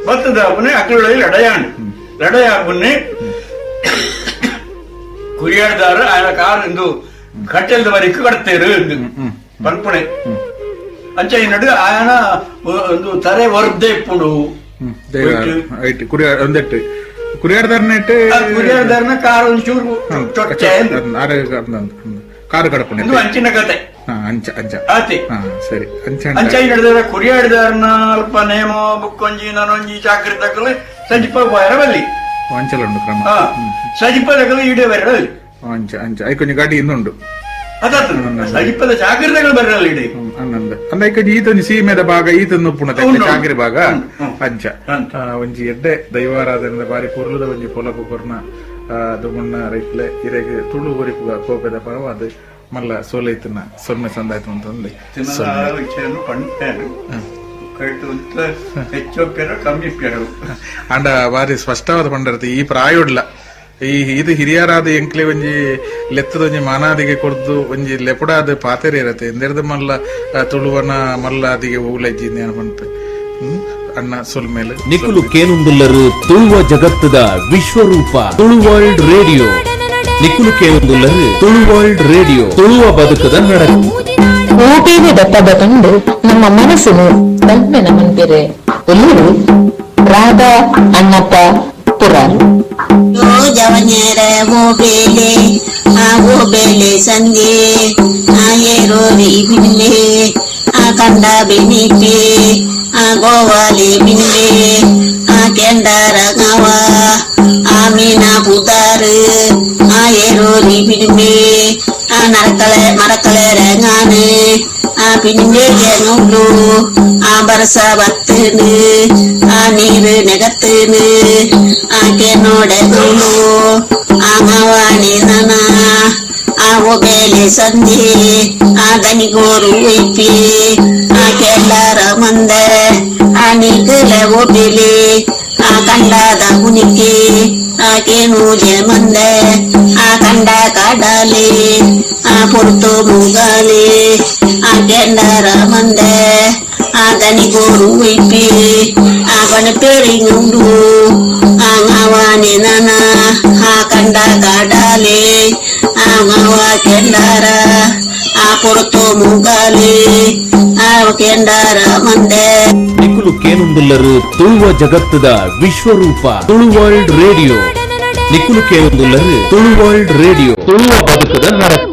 ಬತ್ತದ ಆಪನೆ ಅಕಲೊಳಗೆ ಲಡಯಾಂಡು ಲಡಯ ಆಪನ್ನೆ ಕುರಿಯಾಡದಾರ ಆಯನ ಕಾರ್ ಎಂದು ಕಟ್ಟೆಲ್ದ ವರೆಗೂ ಕಟ್ತೇರು ಪನ್ಪುಣೆ ಅಂಚ ಈ ನಡು ಆಯನ ಒಂದು ತರೆ ವರ್ದೆ ಇಪ್ಪುಂಡು ಒಂದೆಟ್ಟು ಕುರಿಯಾಡದಾರನೆಟ್ಟು ಕುರಿಯಾಡದಾರನ ಕಾರ್ ಒಂಚೂರು ಕಾರು ಕಡಪಣೆ ಅಂಚಿನ ಕತೆ ಅಂಚ ಅಂಚ ಆತಿ ಸರಿ ಅಂಚ ನಡೆದ ಕುರಿಯಾಡದಾರನ ಅಲ್ಪ ನೇಮ ಬುಕ್ಕೊಂಜಿ ನಾನೊಂಜಿ ಚಾಕರಿ ತಕ್ಕಲು ಸಂಜಿಪ ಬರಬಲ್ಲಿ ಅಂಚಲ ಉಂಡು ಕ್ರಮ ಸಜಿಪ ತಕ್ಕಲು ಈಡೇ ಬರಬಲ್ಲಿ ಅಂಚ ಅಂಚ ಐಕೊಂಜಿ ಗಾಡಿ ಇನ್ನುಂಡು ಸಜಿಪದ ಚಾಕರಿ ತಕ್ಕಲು ಬರಲ್ಲ ಈಡೇ ಅನ್ನಂದ ಅಂದ ಐಕೊಂಜಿ ಈತೊಂಜಿ ಸೀಮೆದ ಭಾಗ ಈತನ್ನು ಪುಣ ಚಾಕರಿ ಭಾಗ ಅಂಚ ಒಂಜಿ ಎಡ್ಡೆ ದೈವಾರಾಧನೆ ಬಾರಿ ಪೊರ್ಲದ ಒಂಜಿ ಪೊಲಕು ಕೊರ್ನ ದುಮಣ್ಣ ರೈತ್ಲೆ ಇರೆಗೆ ತುಳು ಒರಿಪುಗ ಕೋಪೆದ ಪರವಾದ ಮಲ್ಲ ಸೋಲೈತನ ಸೊನ್ನೆ ಸಂದಾಯ್ತು ಅಂತಂದು ಅಂಡ ಬಾರಿ ಸ್ಪಷ್ಟವಾದ ಪಂಡರತಿ ಈ ಪ್ರಾಯೋಡ್ಲ ಈ ಇದು ಹಿರಿಯರಾದ ಎಂಕ್ಲೆ ಒಂಜಿ ಲೆತ್ತದ ಒಂಜಿ ಮಾನಾದಿಗೆ ಕೊರ್ದು ಒಂಜಿ ಲೆಪುಡಾದ ಪಾತೆರೆ ಇರತ್ತೆ ಎಂದೆರ್ದ ಮಲ್ಲ ತುಳುವನ ಮಲ್ಲ ಅದಿಗೆ ಊಲೆಜ್ಜಿಂದ ಅನ್ಪಂತ ಅಣ್ಣ ಸೊಲ್ ಮೇಲೆ ನಿಖುಲು ಕೇನುಂದುಲ್ಲರು ತುಳುವ ಜಗತ್ತದ ವಿಶ್ವರೂಪ ತುಳು ವರ್ಲ್ಡ್ ರೇಡಿಯೋ ನಿಖುಲು ಕೇನುಂದುಲ್ಲರು ತುಳು ವರ್ಲ್ಡ್ ರೇಡಿಯೋ ತುಳುವ ಬದುಕದ ನಡಕು ಊಟಿಗೆ ದಪ್ಪದ ಕಂಡು ನಮ್ಮ ಮನಸ್ಸನ್ನು ತಲ್ಪೆನ ಮಂತಿರೆ ಎಲ್ಲರೂ ರಾಧಾ ಅಣ್ಣಪ್ಪ ಪುರಾರು ಜವನ್ಯರ ಓಬೇಲೆ ಆ ಓಬೇಲೆ ಸಂಧಿ ಆ ಏರೋರಿ ಬಿಂಬೆ ಆ ಕಂಡ ಬೆನಿಪೆ ಆ ಗೋವಾಲಿ ಬಿಂಬೆ ಆ ಕೆಂಡರ ಗವ ಆ ಮೀನಾ ಪುದಾರು ಆ ಏರೋರಿ ಬಿಂಬೆ ಆ ಮರಕಳೆ ರಂಗಾನೆ ಆ ಪಿಂಬೆಗೆ ನೋಡು ಆ ಬರಸ ಬತ್ತನು ಆ ನೀರು ನೆಗತ್ತನು ಆಕೆ ನೋಡೆ ನೋಡು ಆ ಮಾವಾಣಿ ನನ ಆ ಒಬೇಲೆ ಸಂಧಿ ಆ ದನಿಗೋರು ಇಪ್ಪಿ ಆ ಕೆಲ್ಲರ ಮಂದೆ ಆ ನಿಗಲೆ ಒಬಿಲಿ ಆ ಕಂಡದ ಹುನಿಕಿ ಆಕೆ ನೂಜೆ ಮಂದೆ ಆ ಕಂಡ ಕಾಡಲಿ ಆ ಪುರ್ತು ಮುಗಾಲಿ ಆ ಕೆಂಡರ ಮಂದೆ ಆ ದನಿಗೋರು ಇಪ್ಪಿ ಆ ಬಣಪೇರಿ ನುಂಡು ಆ ಮಾವಾನಿ ನನ ಆ ಕಂಡ ಕಾಡಲಿ ಆ ಮಾವ ಕೆಂಡರ ಆ ಪುರ್ತು ಮುಗಾಲಿ ಆ ಕೆಂಡರ ಮಂದೆ ನಿಖುಲು ಕೇನುಂದುಲ್ಲರು ತುಳುವ ಜಗತ್ತದ ವಿಶ್ವರೂಪ ತುಳು ವರ್ಲ್ಡ್ ರೇಡಿಯೋ ನಿಖುಲು ಕೇನುಂದುಲ್ಲರು ತುಳು ವರ್ಲ್ಡ್ ರೇಡಿಯೋ ತುಳುವ ಬದುಕದ ನಡಕು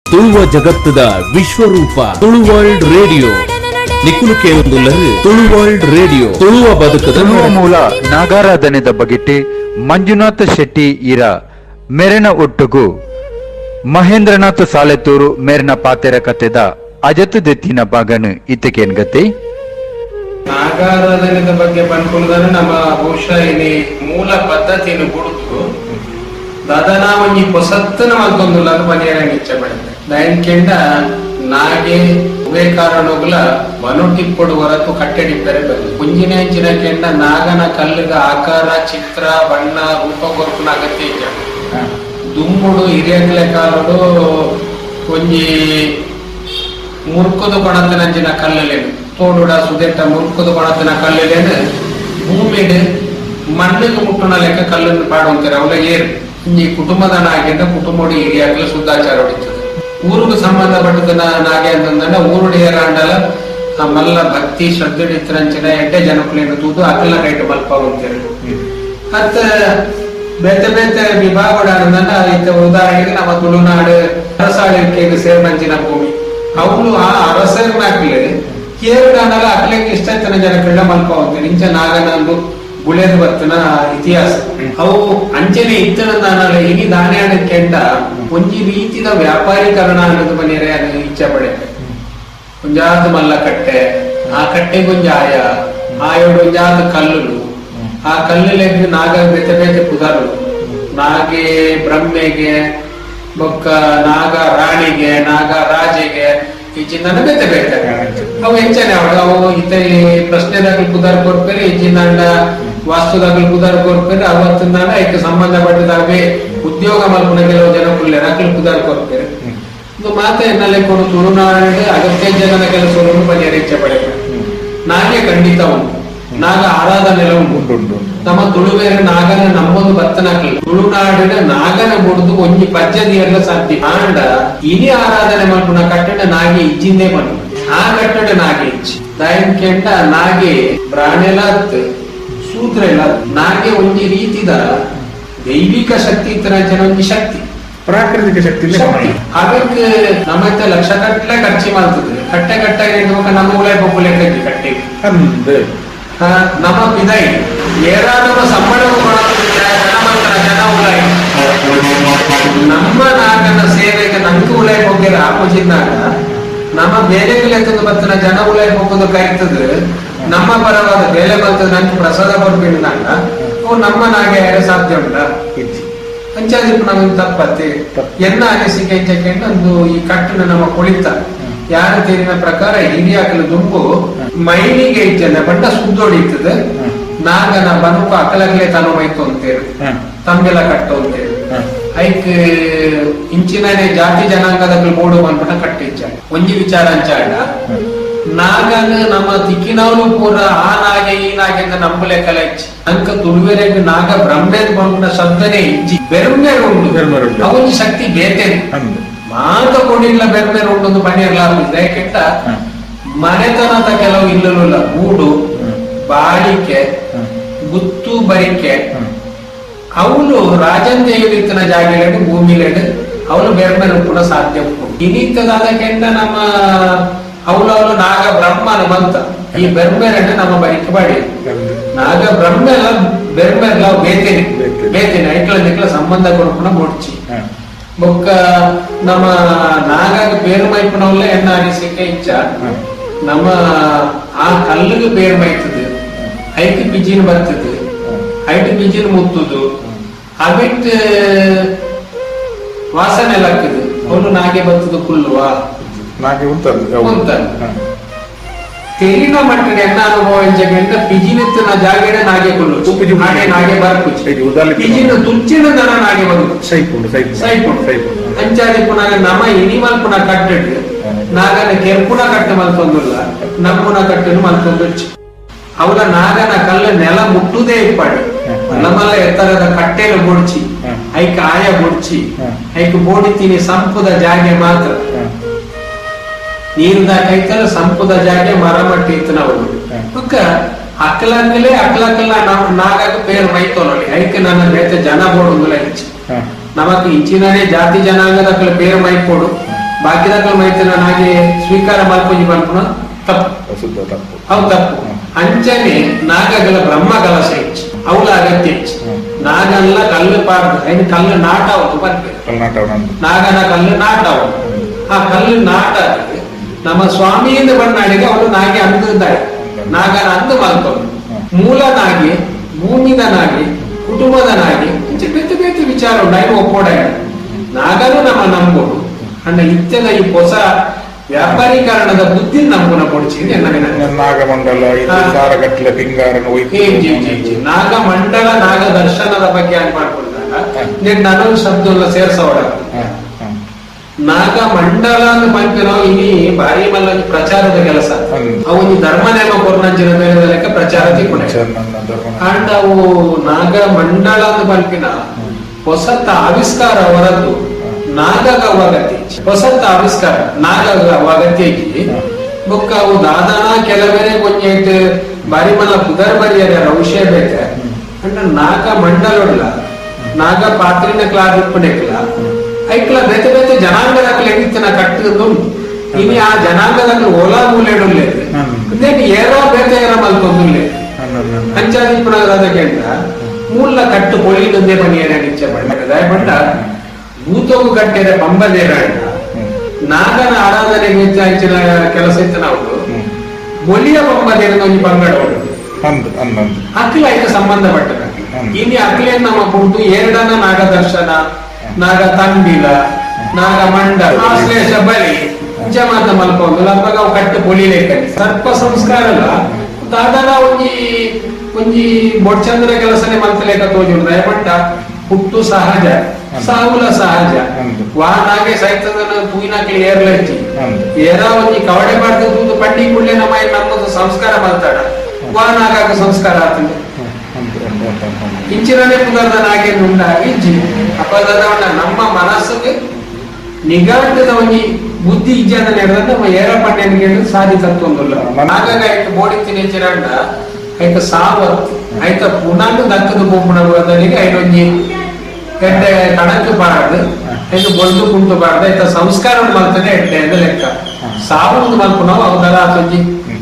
ತುಳುವ ಜಗತ್ತದ ವಿಶ್ವರೂಪ ತುಳು ವರ್ಲ್ಡ್ ರೇಡಿಯೋ ನಿಕುಲು ಕೇಳುವುದುಲ್ಲರು ತುಳು ವರ್ಲ್ಡ್ ರೇಡಿಯೋ ತುಳುವ ಬದುಕದ ತುಳುವ ಮೂಲ ನಾಗಾರಾಧನೆದ ಬಗೆಟ್ ಮಂಜುನಾಥ ಶೆಟ್ಟಿ ಇರ ಮೆರೆನ ಒಟ್ಟುಗು ಮಹೇಂದ್ರನಾಥ್ ಸಾಲೆತೂರು ಮೇರಿನ ಪಾತೆರ ಕತೆದ ಅಜತ್ ದೆತ್ತಿನ ಬಾಗನು ಇತ್ತಕೇನ್ ಗತಿ ನಾಗಾರಾಧನೆದ ಬಗ್ಗೆ ಬಂದ್ಕೊಳ್ಳೋದಾದ್ರೆ ನಮ್ಮ ಬಹುಶಃ ಇಲ್ಲಿ ಮೂಲ ಪದ್ಧತಿಯನ್ನು ಕೊಡುದು ದಾದನ ಒಂಜಿ ಹೊಸತ್ತನ ಮಲ್ತೊಂದುಲ್ಲ ಅದು ಮನೆಯ ಇಚ್ಛೆ ಪಡುತ್ತೆ ದಯನ್ಕೆಂಡ ನಾಗೆ ಉಭಯ ಕಾರಣಗಳ ಮನೊಟ್ಟಿಪ್ಪಡು ಹೊರತು ಕಟ್ಟೆಡಿಪ್ಪರೆ ಬರಲಿ ಕುಂಜಿನ ಹೆಂಚಿನ ಕೆಂಡ ನಾಗನ ಕಲ್ಲಿಗ ಆಕಾರ ಚಿತ್ರ ಬಣ್ಣ ರೂಪ ಕೊರಪನ ಅಗತ್ಯ ಇಜ್ಜ ದುಂಬುಡು ಹಿರಿಯಗ್ಲೆ ಕಾಲಡು ಒಂಜಿ ಮುರ್ಕುದು ಕೊಣತನಂಚಿನ ಕಲ್ಲಲೇನು ತೋಡುಡ ಸುದೆಟ್ಟ ಮುರ್ಕುದು ಕೊಣತನ ಕಲ್ಲಲೇನು ಭೂಮಿಡ್ ಮಣ್ಣಿಗೆ ಮುಟ್ಟುನ ಲೆಕ್ಕ ಕಲ್ಲನ್ನು ಪಾಡುವಂತಾರೆ ಅವಳ ಏರು ಈ ಕುಟುಂಬದ ನಾಗೆಂದ ಕುಟುಂಬಡು ಹಿರಿಯಾಗ್ಲ ಶುದ್ಧಾಚಾರ ಹೊಡಿತದೆ ಊರಿಗೆ ಸಂಬಂಧಪಟ್ಟದ ನಾಗೆ ಅಂತಂದ್ರೆ ಊರುಡಿ ಏರಾಂಡಲ ಮಲ್ಲ ಭಕ್ತಿ ಶ್ರದ್ಧೆ ಇತ್ತರಂಚಿನ ಎಡ್ಡೆ ಜನಕುಲೇನು ತೂದು ಅಕಲ ರೈಟ್ ಮಲ್ಪ ಅಂತಾರೆ ಅತ್ತ ಬೇತೆ ಬೇತೆ ವಿಭಾಗಡ ಇತ್ತ ಉದಾಹರಣೆಗೆ ನಮ್ಮ ತುಳುನಾಡು ಅರಸಾಳಿಕೆಗೆ ಸೇರ್ನಂಚಿನ ಭೂಮಿ ಅವಳು ಆ ಅರಸರ ನಾಕ್ಲೆ ಕೇರಳಾಂಡಲ ಅಕಲೆಗೆ ಇಷ್ಟ ಇತ್ತನ ಜನಕುಳ ಮಲ್ಪ ಅಂತಾರೆ ಇಂಚ ನಾಗನಂದು ಗುಳೆದು ಬರ್ತನ ಇತಿಹಾಸ ಅವು ಅಂಚನೆ ಇತ್ತನ ಇನಿ ದಾನೆ ಕೆಂಡ ಒಂಜಿ ರೀತಿದ ವ್ಯಾಪಾರೀಕರಣ ಅನ್ನೋದು ಮನೆಯರೆ ಅದು ಇಚ್ಛೆ ಪಡೆ ಒಂಜಾದ ಮಲ್ಲ ಕಟ್ಟೆ ಆ ಕಟ್ಟೆಗೆ ಒಂಜ ಆಯೋಡು ಒಂಜಾದ ಕಲ್ಲುಲು ಆ ಕಲ್ಲುಲೆಗ್ ನಾಗ ಬೇತೆ ಬೇತೆ ಪುದರು ನಾಗೆ ಬ್ರಹ್ಮೆಗೆ ಬೊಕ್ಕ ನಾಗ ರಾಣಿಗೆ ನಾಗ ರಾಜೆಗೆ ಈ ಚಿನ್ನ ಬೇತೆ ಬೇತೆ ಅವು ಹೆಂಚನೆ ಅವಳು ಅವು ಇತ ಪ್ರಶ್ನೆದಾಗಲು ಪುದಾರ್ ಕೊಡ್ಪೇರಿ ಈ ಚಿನ್ನ ವಾಸ್ತುದಾಗಲು ಪುದಾರ್ ಕೊಡ್ಪೇರಿ ಅವತ್ತಿನ ಇದಕ್ಕೆ ಸಂಬಂಧಪಟ್ಟದಾಗೆ ಉದ್ಯೋಗ ಮಲ್ಪನ ಕೆಲವು ಜನ ಕುಳ್ಳೆ ನಕಲು ಪುದಾರ್ ಕೊಡ್ಪೇರಿ ಇದು ಮಾತ ಎನ್ನಲೆ ಕೊಡು ತುಳುನಾಡಿಗೆ ಅಗತ್ಯ ಜನನ ಕೆಲಸವನ್ನು ಪರಿಹರಿಸೆ ಪಡೆಯ ನಾಗೆ ಖಂಡಿತ ಉಂಟು ನಾಗ ಆರಾಧನೆ ಉಂಟು ನಮ್ಮ ತುಳುವೇರ ನಾಗನ ನಮ್ಮೊಂದು ಬತ್ತನಕಲ್ ತುಳುನಾಡಿನ ನಾಗನ ಬುಡ್ದು ಒಂಜಿ ಪದ್ಧತಿ ಎಲ್ಲ ಸಾಧ್ಯ ಆಂಡ ಇನಿ ಆರಾಧನೆ ಮಲ್ಪುನ ಕಟ್ಟಡ ನಾಗೆ ಇಜ್ಜಿಂದೇ ಮಲ್ಪು ಆ ಕಟ್ಟಡ ನಾಗೆ ಇಚ್ಚಿ ದಾಯನ್ ಕೆಂಡ ನಾಗೆ ಪ್ರಾಣೆಲಾತ್ ಸೂತ್ರ ಇಲ್ಲ ನಾಗೆ ಒಂಜಿ ರೀತಿದ ದೈವಿಕ ಶಕ್ತಿ ಇತರ ಜನ ಒಂಜಿ ಶಕ್ತಿ ಪ್ರಾಕೃತಿಕ ಶಕ್ತಿ ಅದಕ್ಕೆ ನಮ್ಮ ಲಕ್ಷ ಕಟ್ಟಲೆ ಖರ್ಚು ಮಾಡ್ತದೆ ಕಟ್ಟೆ ಕಟ್ಟಾಗಿ ನಮ್ಮ ಉಳೆ ಬೊಬ್ಬಲೆ ಕಟ್ಟಿ ಕಟ್ಟಿ ನಮ್ಮ ಪಿದೈ ಏರಾದರೂ ಸಂಬಳವು ಜನ ಉಲಾಯಿ ನಮ್ಮ ನಾಗನ ಸೇವೆಗೆ ನಂಗೆ ಉಲಾಯಿ ಹೋಗಿರ ಆಪೋಜಿಟ್ನಾಗ ನಮ್ಮ ಬೇರೆ ಲೆಕ್ಕದ ಬರ್ತನ ಜನ ಉಲಾಯಿ ಹೋಗೋದು ಕಾಯ್ತದೆ ನಮ್ಮ ಪರವಾದ ಬೇಲೆ ಬರ್ತದೆ ನಂಗೆ ಪ್ರಸಾದ ಕೊಡ್ಬೇಡಿನಾಗ ಅವು ನಮ್ಮ ನಾಗೆ ಸಾಧ್ಯ ಉಂಟ ಪಂಚಾಯತ್ ನಮಗೆ ತಪ್ಪತ್ತೆ ಎನ್ನ ಅನಿಸಿಕೆ ಹೆಚ್ಚಕೊಂಡು ಒಂದು ಈ ಕಟ್ಟಣ ನಮ್ಮ ಕೊಳಿತ ಯಾರ ತೇರಿನ ಪ್ರಕಾರ ಹಿರಿಯಾಕಲು ದುಂಬು ಮೈಲಿಗೆ ಇಜ್ಜನ ಬಣ್ಣ ಸುದ್ದೊಡಿತದೆ ನಾಗನ ಬನುಕು ಅಕಲಗಲೆ ತನು ಮೈತು ಅಂತೇಳಿ ತಮ್ಮೆಲ್ಲ ಕಟ್ಟು ಅಂತೇಳಿ ಐಕ್ ಇಂಚಿನೇ ಜಾತಿ ಜನಾಂಗದ ಬೋಡು ಬಂದ್ಬಿಟ್ಟ ಕಟ್ಟಿಜ್ಜ ಒಂಜಿ ವಿಚಾರ ಅಂಚಾಡ ನಾಗನ ನಮ್ಮ ತಿಕ್ಕಿನವನು ಪೂರ ಆ ನಾಗೆ ಈ ನಾಗೆ ಅಂತ ನಂಬಲೆ ಕಲ ಇಚ್ಚಿ ಅಂಕ ತುಳುವೆರೆಗೆ ನಾಗ ಬ್ರಹ್ಮೇದ್ ಬಂದ ಶಬ್ದನೇ ಇಜ್ಜಿ ಬೆರ್ಮೇರು ಉಂಟು ಅವನ ಶಕ್ತಿ ಬೇತೆ ಮಾತ ಕೊಡಿಲ್ಲ ಬೆರ್ಮೇರು ಉಂಟು ಪಣಿ ಇರ್ಲಾರ್ದು ಯಾಕೆಂತ ಮನೆತನದ ಕೆಲವು ಇಲ್ಲಲ್ಲ ಗೂಡು ಬಾಳಿಕೆ ಗುತ್ತು ಬರಿಕೆ ಅವಳು ರಾಜಂದೇವಿತನ ಜಾಗಲೇಡು ಭೂಮಿಲೇಡು ಅವಳು ಬೆರ್ಮೇರು ಪುನಃ ಸಾಧ್ಯ ಇನ್ನಿತ್ತದಾದ ಕೆಂಡ ನಮ್ಮ ಅವಳು ನಾಗ ಬ್ರಹ್ಮನ ಬಂತ ಈ ಬೆರ್ಮೇರನ್ನ ನಮ್ಮ ಬರಿಕೆ ಬಾಡಿ ನಾಗ ಬ್ರಹ್ಮೆಲ್ಲ ಬೆರ್ಮೆಲ್ಲ ಬೇತೇನೆ ಬೇತೇನೆ ಐಕ್ಲ ನಿಕ್ಲ ಸಂಬಂಧ ಕೊಡ್ಪುನ ಮುಡ್ಚಿ ಬೊಕ್ಕ ನಮ್ಮ ನಾಗಾಗ ಪೇರು ಮೈಪುನವಲ್ಲ ಎನ್ನ ಅನಿಸಿಕೆ ಇಚ್ಚ ನಮ್ಮ ಆ ಕಲ್ಲಿಗೆ ಪೇರು ಮೈತದೆ ಐಟಿ ಪಿಜಿನ ಬರ್ತದೆ ಐಟಿ ಪಿಜಿನ ಮುತ್ತುದು ಅಬಿಟ್ ವಾಸನೆ ಎಲ್ಲ ಆಗ್ತದೆ ಅವನು ನಾಗೆ ಬರ್ತದೆ ಕುಲ್ಲುವಾ ನಾಗೆ ಉಂಟಲ್ಲ ತೆರಿನ ಮಟ್ಟಿಗೆ ಎನ್ನ ಅನುಭವ ಎಂಜೆಂಟ ಪಿಜಿನಿತ್ತಿನ ಜಾಗಡೆ ನಾಗೆ ಕೊಲ್ಲು ಹಾಗೆ ನಾಗೆ ಬರ್ಪುಚ್ಚಿ ಪಿಜಿನ ತುಚ್ಚಿನ ದನ ನಾಗೆ ಬರುದು ಸೈಪುಂಡು ಅಂಚಾದಿ ಪುನಃ ನಮ್ಮ ಇನಿಮಲ್ ಪುನಃ ಕಟ್ಟಿಡ್ ನಾಗನ ಕೆರ್ಪುನ ಕಟ್ಟು ಮಲ್ತೊಂದುಲ್ಲ ನಮ್ಮುನ ಕಟ್ಟನ್ನು ಮಲ್ತೊಂದು ಅವಳ ನಾಗನ ಕಲ್ಲ ನೆಲ ಮುಟ್ಟುದೇ ಇಪ್ಪಾಡು ನಮ್ಮಲ್ಲ ಎತ್ತರದ ಕಟ್ಟೆಲು ಬೊಡ್ಚಿ ಐಕ ಆಯ ಬೊಡ್ಚಿ ಐಕ ಬೋಡಿತೀನಿ ಸಂಪುದ ಜಾಗೆ ಮಾತ್ರ ನೀರ್ದ ಕೈತಲ್ಲ ಸಂಪುದ ಜಾಗೆ ಮರಮಟ್ಟಿ ಇತ್ತನ ಅವಳು ಅಕ್ಕ ಅಕ್ಕಲಕ್ಕಲೇ ಅಕ್ಕಲಕ್ಕಲ್ಲ ನಾಗಾಗ ಪೇರು ಮೈತೋನೊಳಿ ಐಕೆ ನನ್ನ ಬೇತೆ ಜನ ಬೋಡುಂದುಲ ಇಚ್ಚಿ ನಮಕ್ ಇಂಚಿನೇ ಜಾತಿ ಜನಾಂಗದ ಅಕ್ಕಲ ಪೇರು ಮೈಪೋಡು ಬಾಕಿದಾಕಲು ಮೈತನ ನಾಗೆ ಸ್ವೀಕಾರ ಮಾಡ್ಕೊಂಡಿ ಬಂದ್ಪುಣ ತಪ್ಪು ಅವು ತಪ್ಪು ಅಂಚನೆ ನಾಗಗಳ ಬ್ರಹ್ಮಗಳ ಸೈಚ್ ಅವಳ ಅಗತ್ಯ ನಾಗಲ್ಲ ಕಲ್ಲು ಪಾರ್ದು ಐದು ಕಲ್ಲು ನಾಟ ಅವತ್ತು ಬರ್ಬೇಕು ನಾಗನ ಕಲ್ಲು ನಾಟ ಆ ಕಲ್ಲು ನಾಟ ನಮ್ಮ ಸ್ವಾಮಿಯಿಂದ ಬಂದಾಡಿಗೆ ಅವನು ನಾಗೆ ಅಂದಿದ್ದಾರೆ ನಾಗನ ಅಂದು ಮಾಡ್ಕೊಂಡು ಮೂಲ ನಾಗಿ ಭೂಮಿದ ನಾಗಿ ಕುಟುಂಬದ ನಾಗಿ ಬೇತೆ ಬೇತೆ ವಿಚಾರ ಉಂಟು ಒಪ್ಪೋಡ ನಾಗನು ನಮ್ಮ ನಂಬೋದು ಅಂಡ ಇತ್ಯದ ಈ ಹೊಸ ವ್ಯಾಪಾರೀಕರಣದ ಬುದ್ಧಿ ನಮಗುನ ಕೊಡ್ಚಿದೆ ನಾಗಮಂಡಲ ಸಾರಗಟ್ಲೆ ಪಿಂಗಾರನ ನಾಗಮಂಡಲ ನಾಗ ದರ್ಶನದ ಬಗ್ಗೆ ಏನ್ ಮಾಡ್ಕೊಳ್ತಾಗ ನಾನು ಶಬ್ದ ಸೇರ್ಸೋಡ ನಾಗಮಂಡಲ ಅಂತ ಬಂದು ನಾವು ಇಲ್ಲಿ ಬಾರಿ ಮಲ್ಲ ಪ್ರಚಾರದ ಕೆಲಸ ಅವು ಧರ್ಮ ನೇಮ ಕೊರ್ನಂಚಿನ ಲೆಕ್ಕ ಪ್ರಚಾರ ತಿಕ್ಕೊಂಡ ಅಂಡ್ ಅವು ನಾಗಮಂಡಲ ಅಂತ ಬಂಪಿನ ಹೊಸತ ಆವಿಷ್ಕಾರ ಹೊರತು ನಾಗಗವಾಗತ್ಯ ಹೊಸತ ಆವಿಷ್ಕಾರ ನಾಗಗವಾಗತ್ಯಕ್ಕೆ ಬೊಕ್ಕ ಅವು ದಾದಾನ ಕೆಲವೇರೆ ಕೊಂಚ ಬಾರಿ ಮಲ್ಲ ಪುದರ್ ಬರಿಯರ ವಿಷಯ ಬೇಕ ಅಂಡ್ ನಾಗ ಮಂಡಲ ನಾಗ ಪಾತ್ರಿನ ಕ್ಲಾಸ್ ಇಪ್ಪಣೆಕ್ಲ ಐಕ್ಲ ಬೇತೆ ಬೇತೆ ಜನಾಂಗದಾಗಲಿ ಹೆಂಗಿತ್ತಿನ ಕಟ್ಟಿದ್ದು ಇನಿ ಆ ಜನಾಂಗದಲ್ಲಿ ಓಲಾ ಮೂಲೆಡುಲ್ಲೆ ಏರೋ ಬೇತೆ ಏರ ಮಲ್ಕೊಂದುಲ್ಲೆ ಪಂಚಾಧಿಪುರದ ಕೇಂದ್ರ ಮೂಲ ಕಟ್ಟು ಪೊಳಿದಂದೇ ಬನ್ನಿ ಏನಿಚ್ಚೆ ಬಂಡ ಭೂತೋಗು ಕಟ್ಟಿದ ಪಂಬದೇರ ನಾಗನ ಆರಾಧನೆಗೆ ಹೆಚ್ಚಿನ ಕೆಲಸ ಇತ್ತು ನಾವು ಮೊಲಿಯ ಪಂಬದೇರ ಒಂದು ಪಂಗಡ ಅಖಿಲ ಇದಕ್ಕೆ ಸಂಬಂಧಪಟ್ಟದ ಇನ್ನು ಅಖಿಲೇನ್ ನಮ್ಮ ಕುರಿತು ಎರಡನ ನಾಗ ದರ್ಶನ ನಾಗ ತಂಬಿಲ ನಾಗ ಮಂಡಲ ಆಶ್ಲೇಷ ಬಲಿ ಜಮಾತ ಮಲ್ಕೊಂಡು ಲಂಬಗ ಅವು ಕಟ್ಟು ಪೊಲಿಲೇಕ ಸರ್ಪ ಸಂಸ್ಕಾರ ದಾದಾನ ಒಂಜಿ ಬೊಡ್ಚಂದ್ರ ಕೆಲಸನೇ ಮಲ್ತಲೇಕ ತೋಜುಂಡು ದಯಮಟ್ಟ ಹುಟ್ಟು ಸಹಜ ಸಾವುಲ ಸಹಜ ವಾನಾಗೆ ಸೈತದ ತೂಯಿನಾಕಿ ಏರ್ಲೈತಿ ಏರ ಒಂಜಿ ಕವಡೆ ಮಾಡ್ತಿದ್ದು ಪಂಡಿ ಕುಳ್ಳೆ ನಮ್ಮದು ಸಂಸ್ಕಾರ ಮಲ್ತಾಡ ವಾನಾಗ ಸಂಸ್ಕಾರ ಆಗ್ತದೆ ಇಂಚಿರನೇ ಪುದರ್ದ ನಾಗೆ ಉಂಡ ಇಜ್ಜಿ ಅಪದ ನಮ್ಮ ಮನಸ್ಸಿಗೆ ನಿಗಾಟದ ಒಂಜಿ ಬುದ್ಧಿ ಇಜ್ಜದ ನಮ್ಮ ಏರ ಪಂಡ್ಯನಿಗೆ ಸಾಧಿಸತ್ತೊಂದಿಲ್ಲ ನಾಗಾಗ ಆಯ್ತು ಬೋಡಿತ್ತಿನ ಇಂಚಿರಂಡ ಆಯ್ತು ಸಾವತ್ತು ಆಯ್ತ ಪುನಃ ದಕ್ಕದ ಬೋಪುಣಗೆ ಐದೊಂಜಿ ಎಡ್ಡೆ ಕಣಕ್ಕೆ ಬಾರದು ಐದು ಬೊಂದು ಕುಂಟು ಬಾರದು ಆಯ್ತ ಸಂಸ್ಕಾರ ಮಲ್ತದೆ ಎಡ್ಡೆ ಅಂತ ಲೆಕ್ಕ ಸಾವು ಮಲ್ಪು ನಾವು ಅವದರ ಅದೊಂಜಿ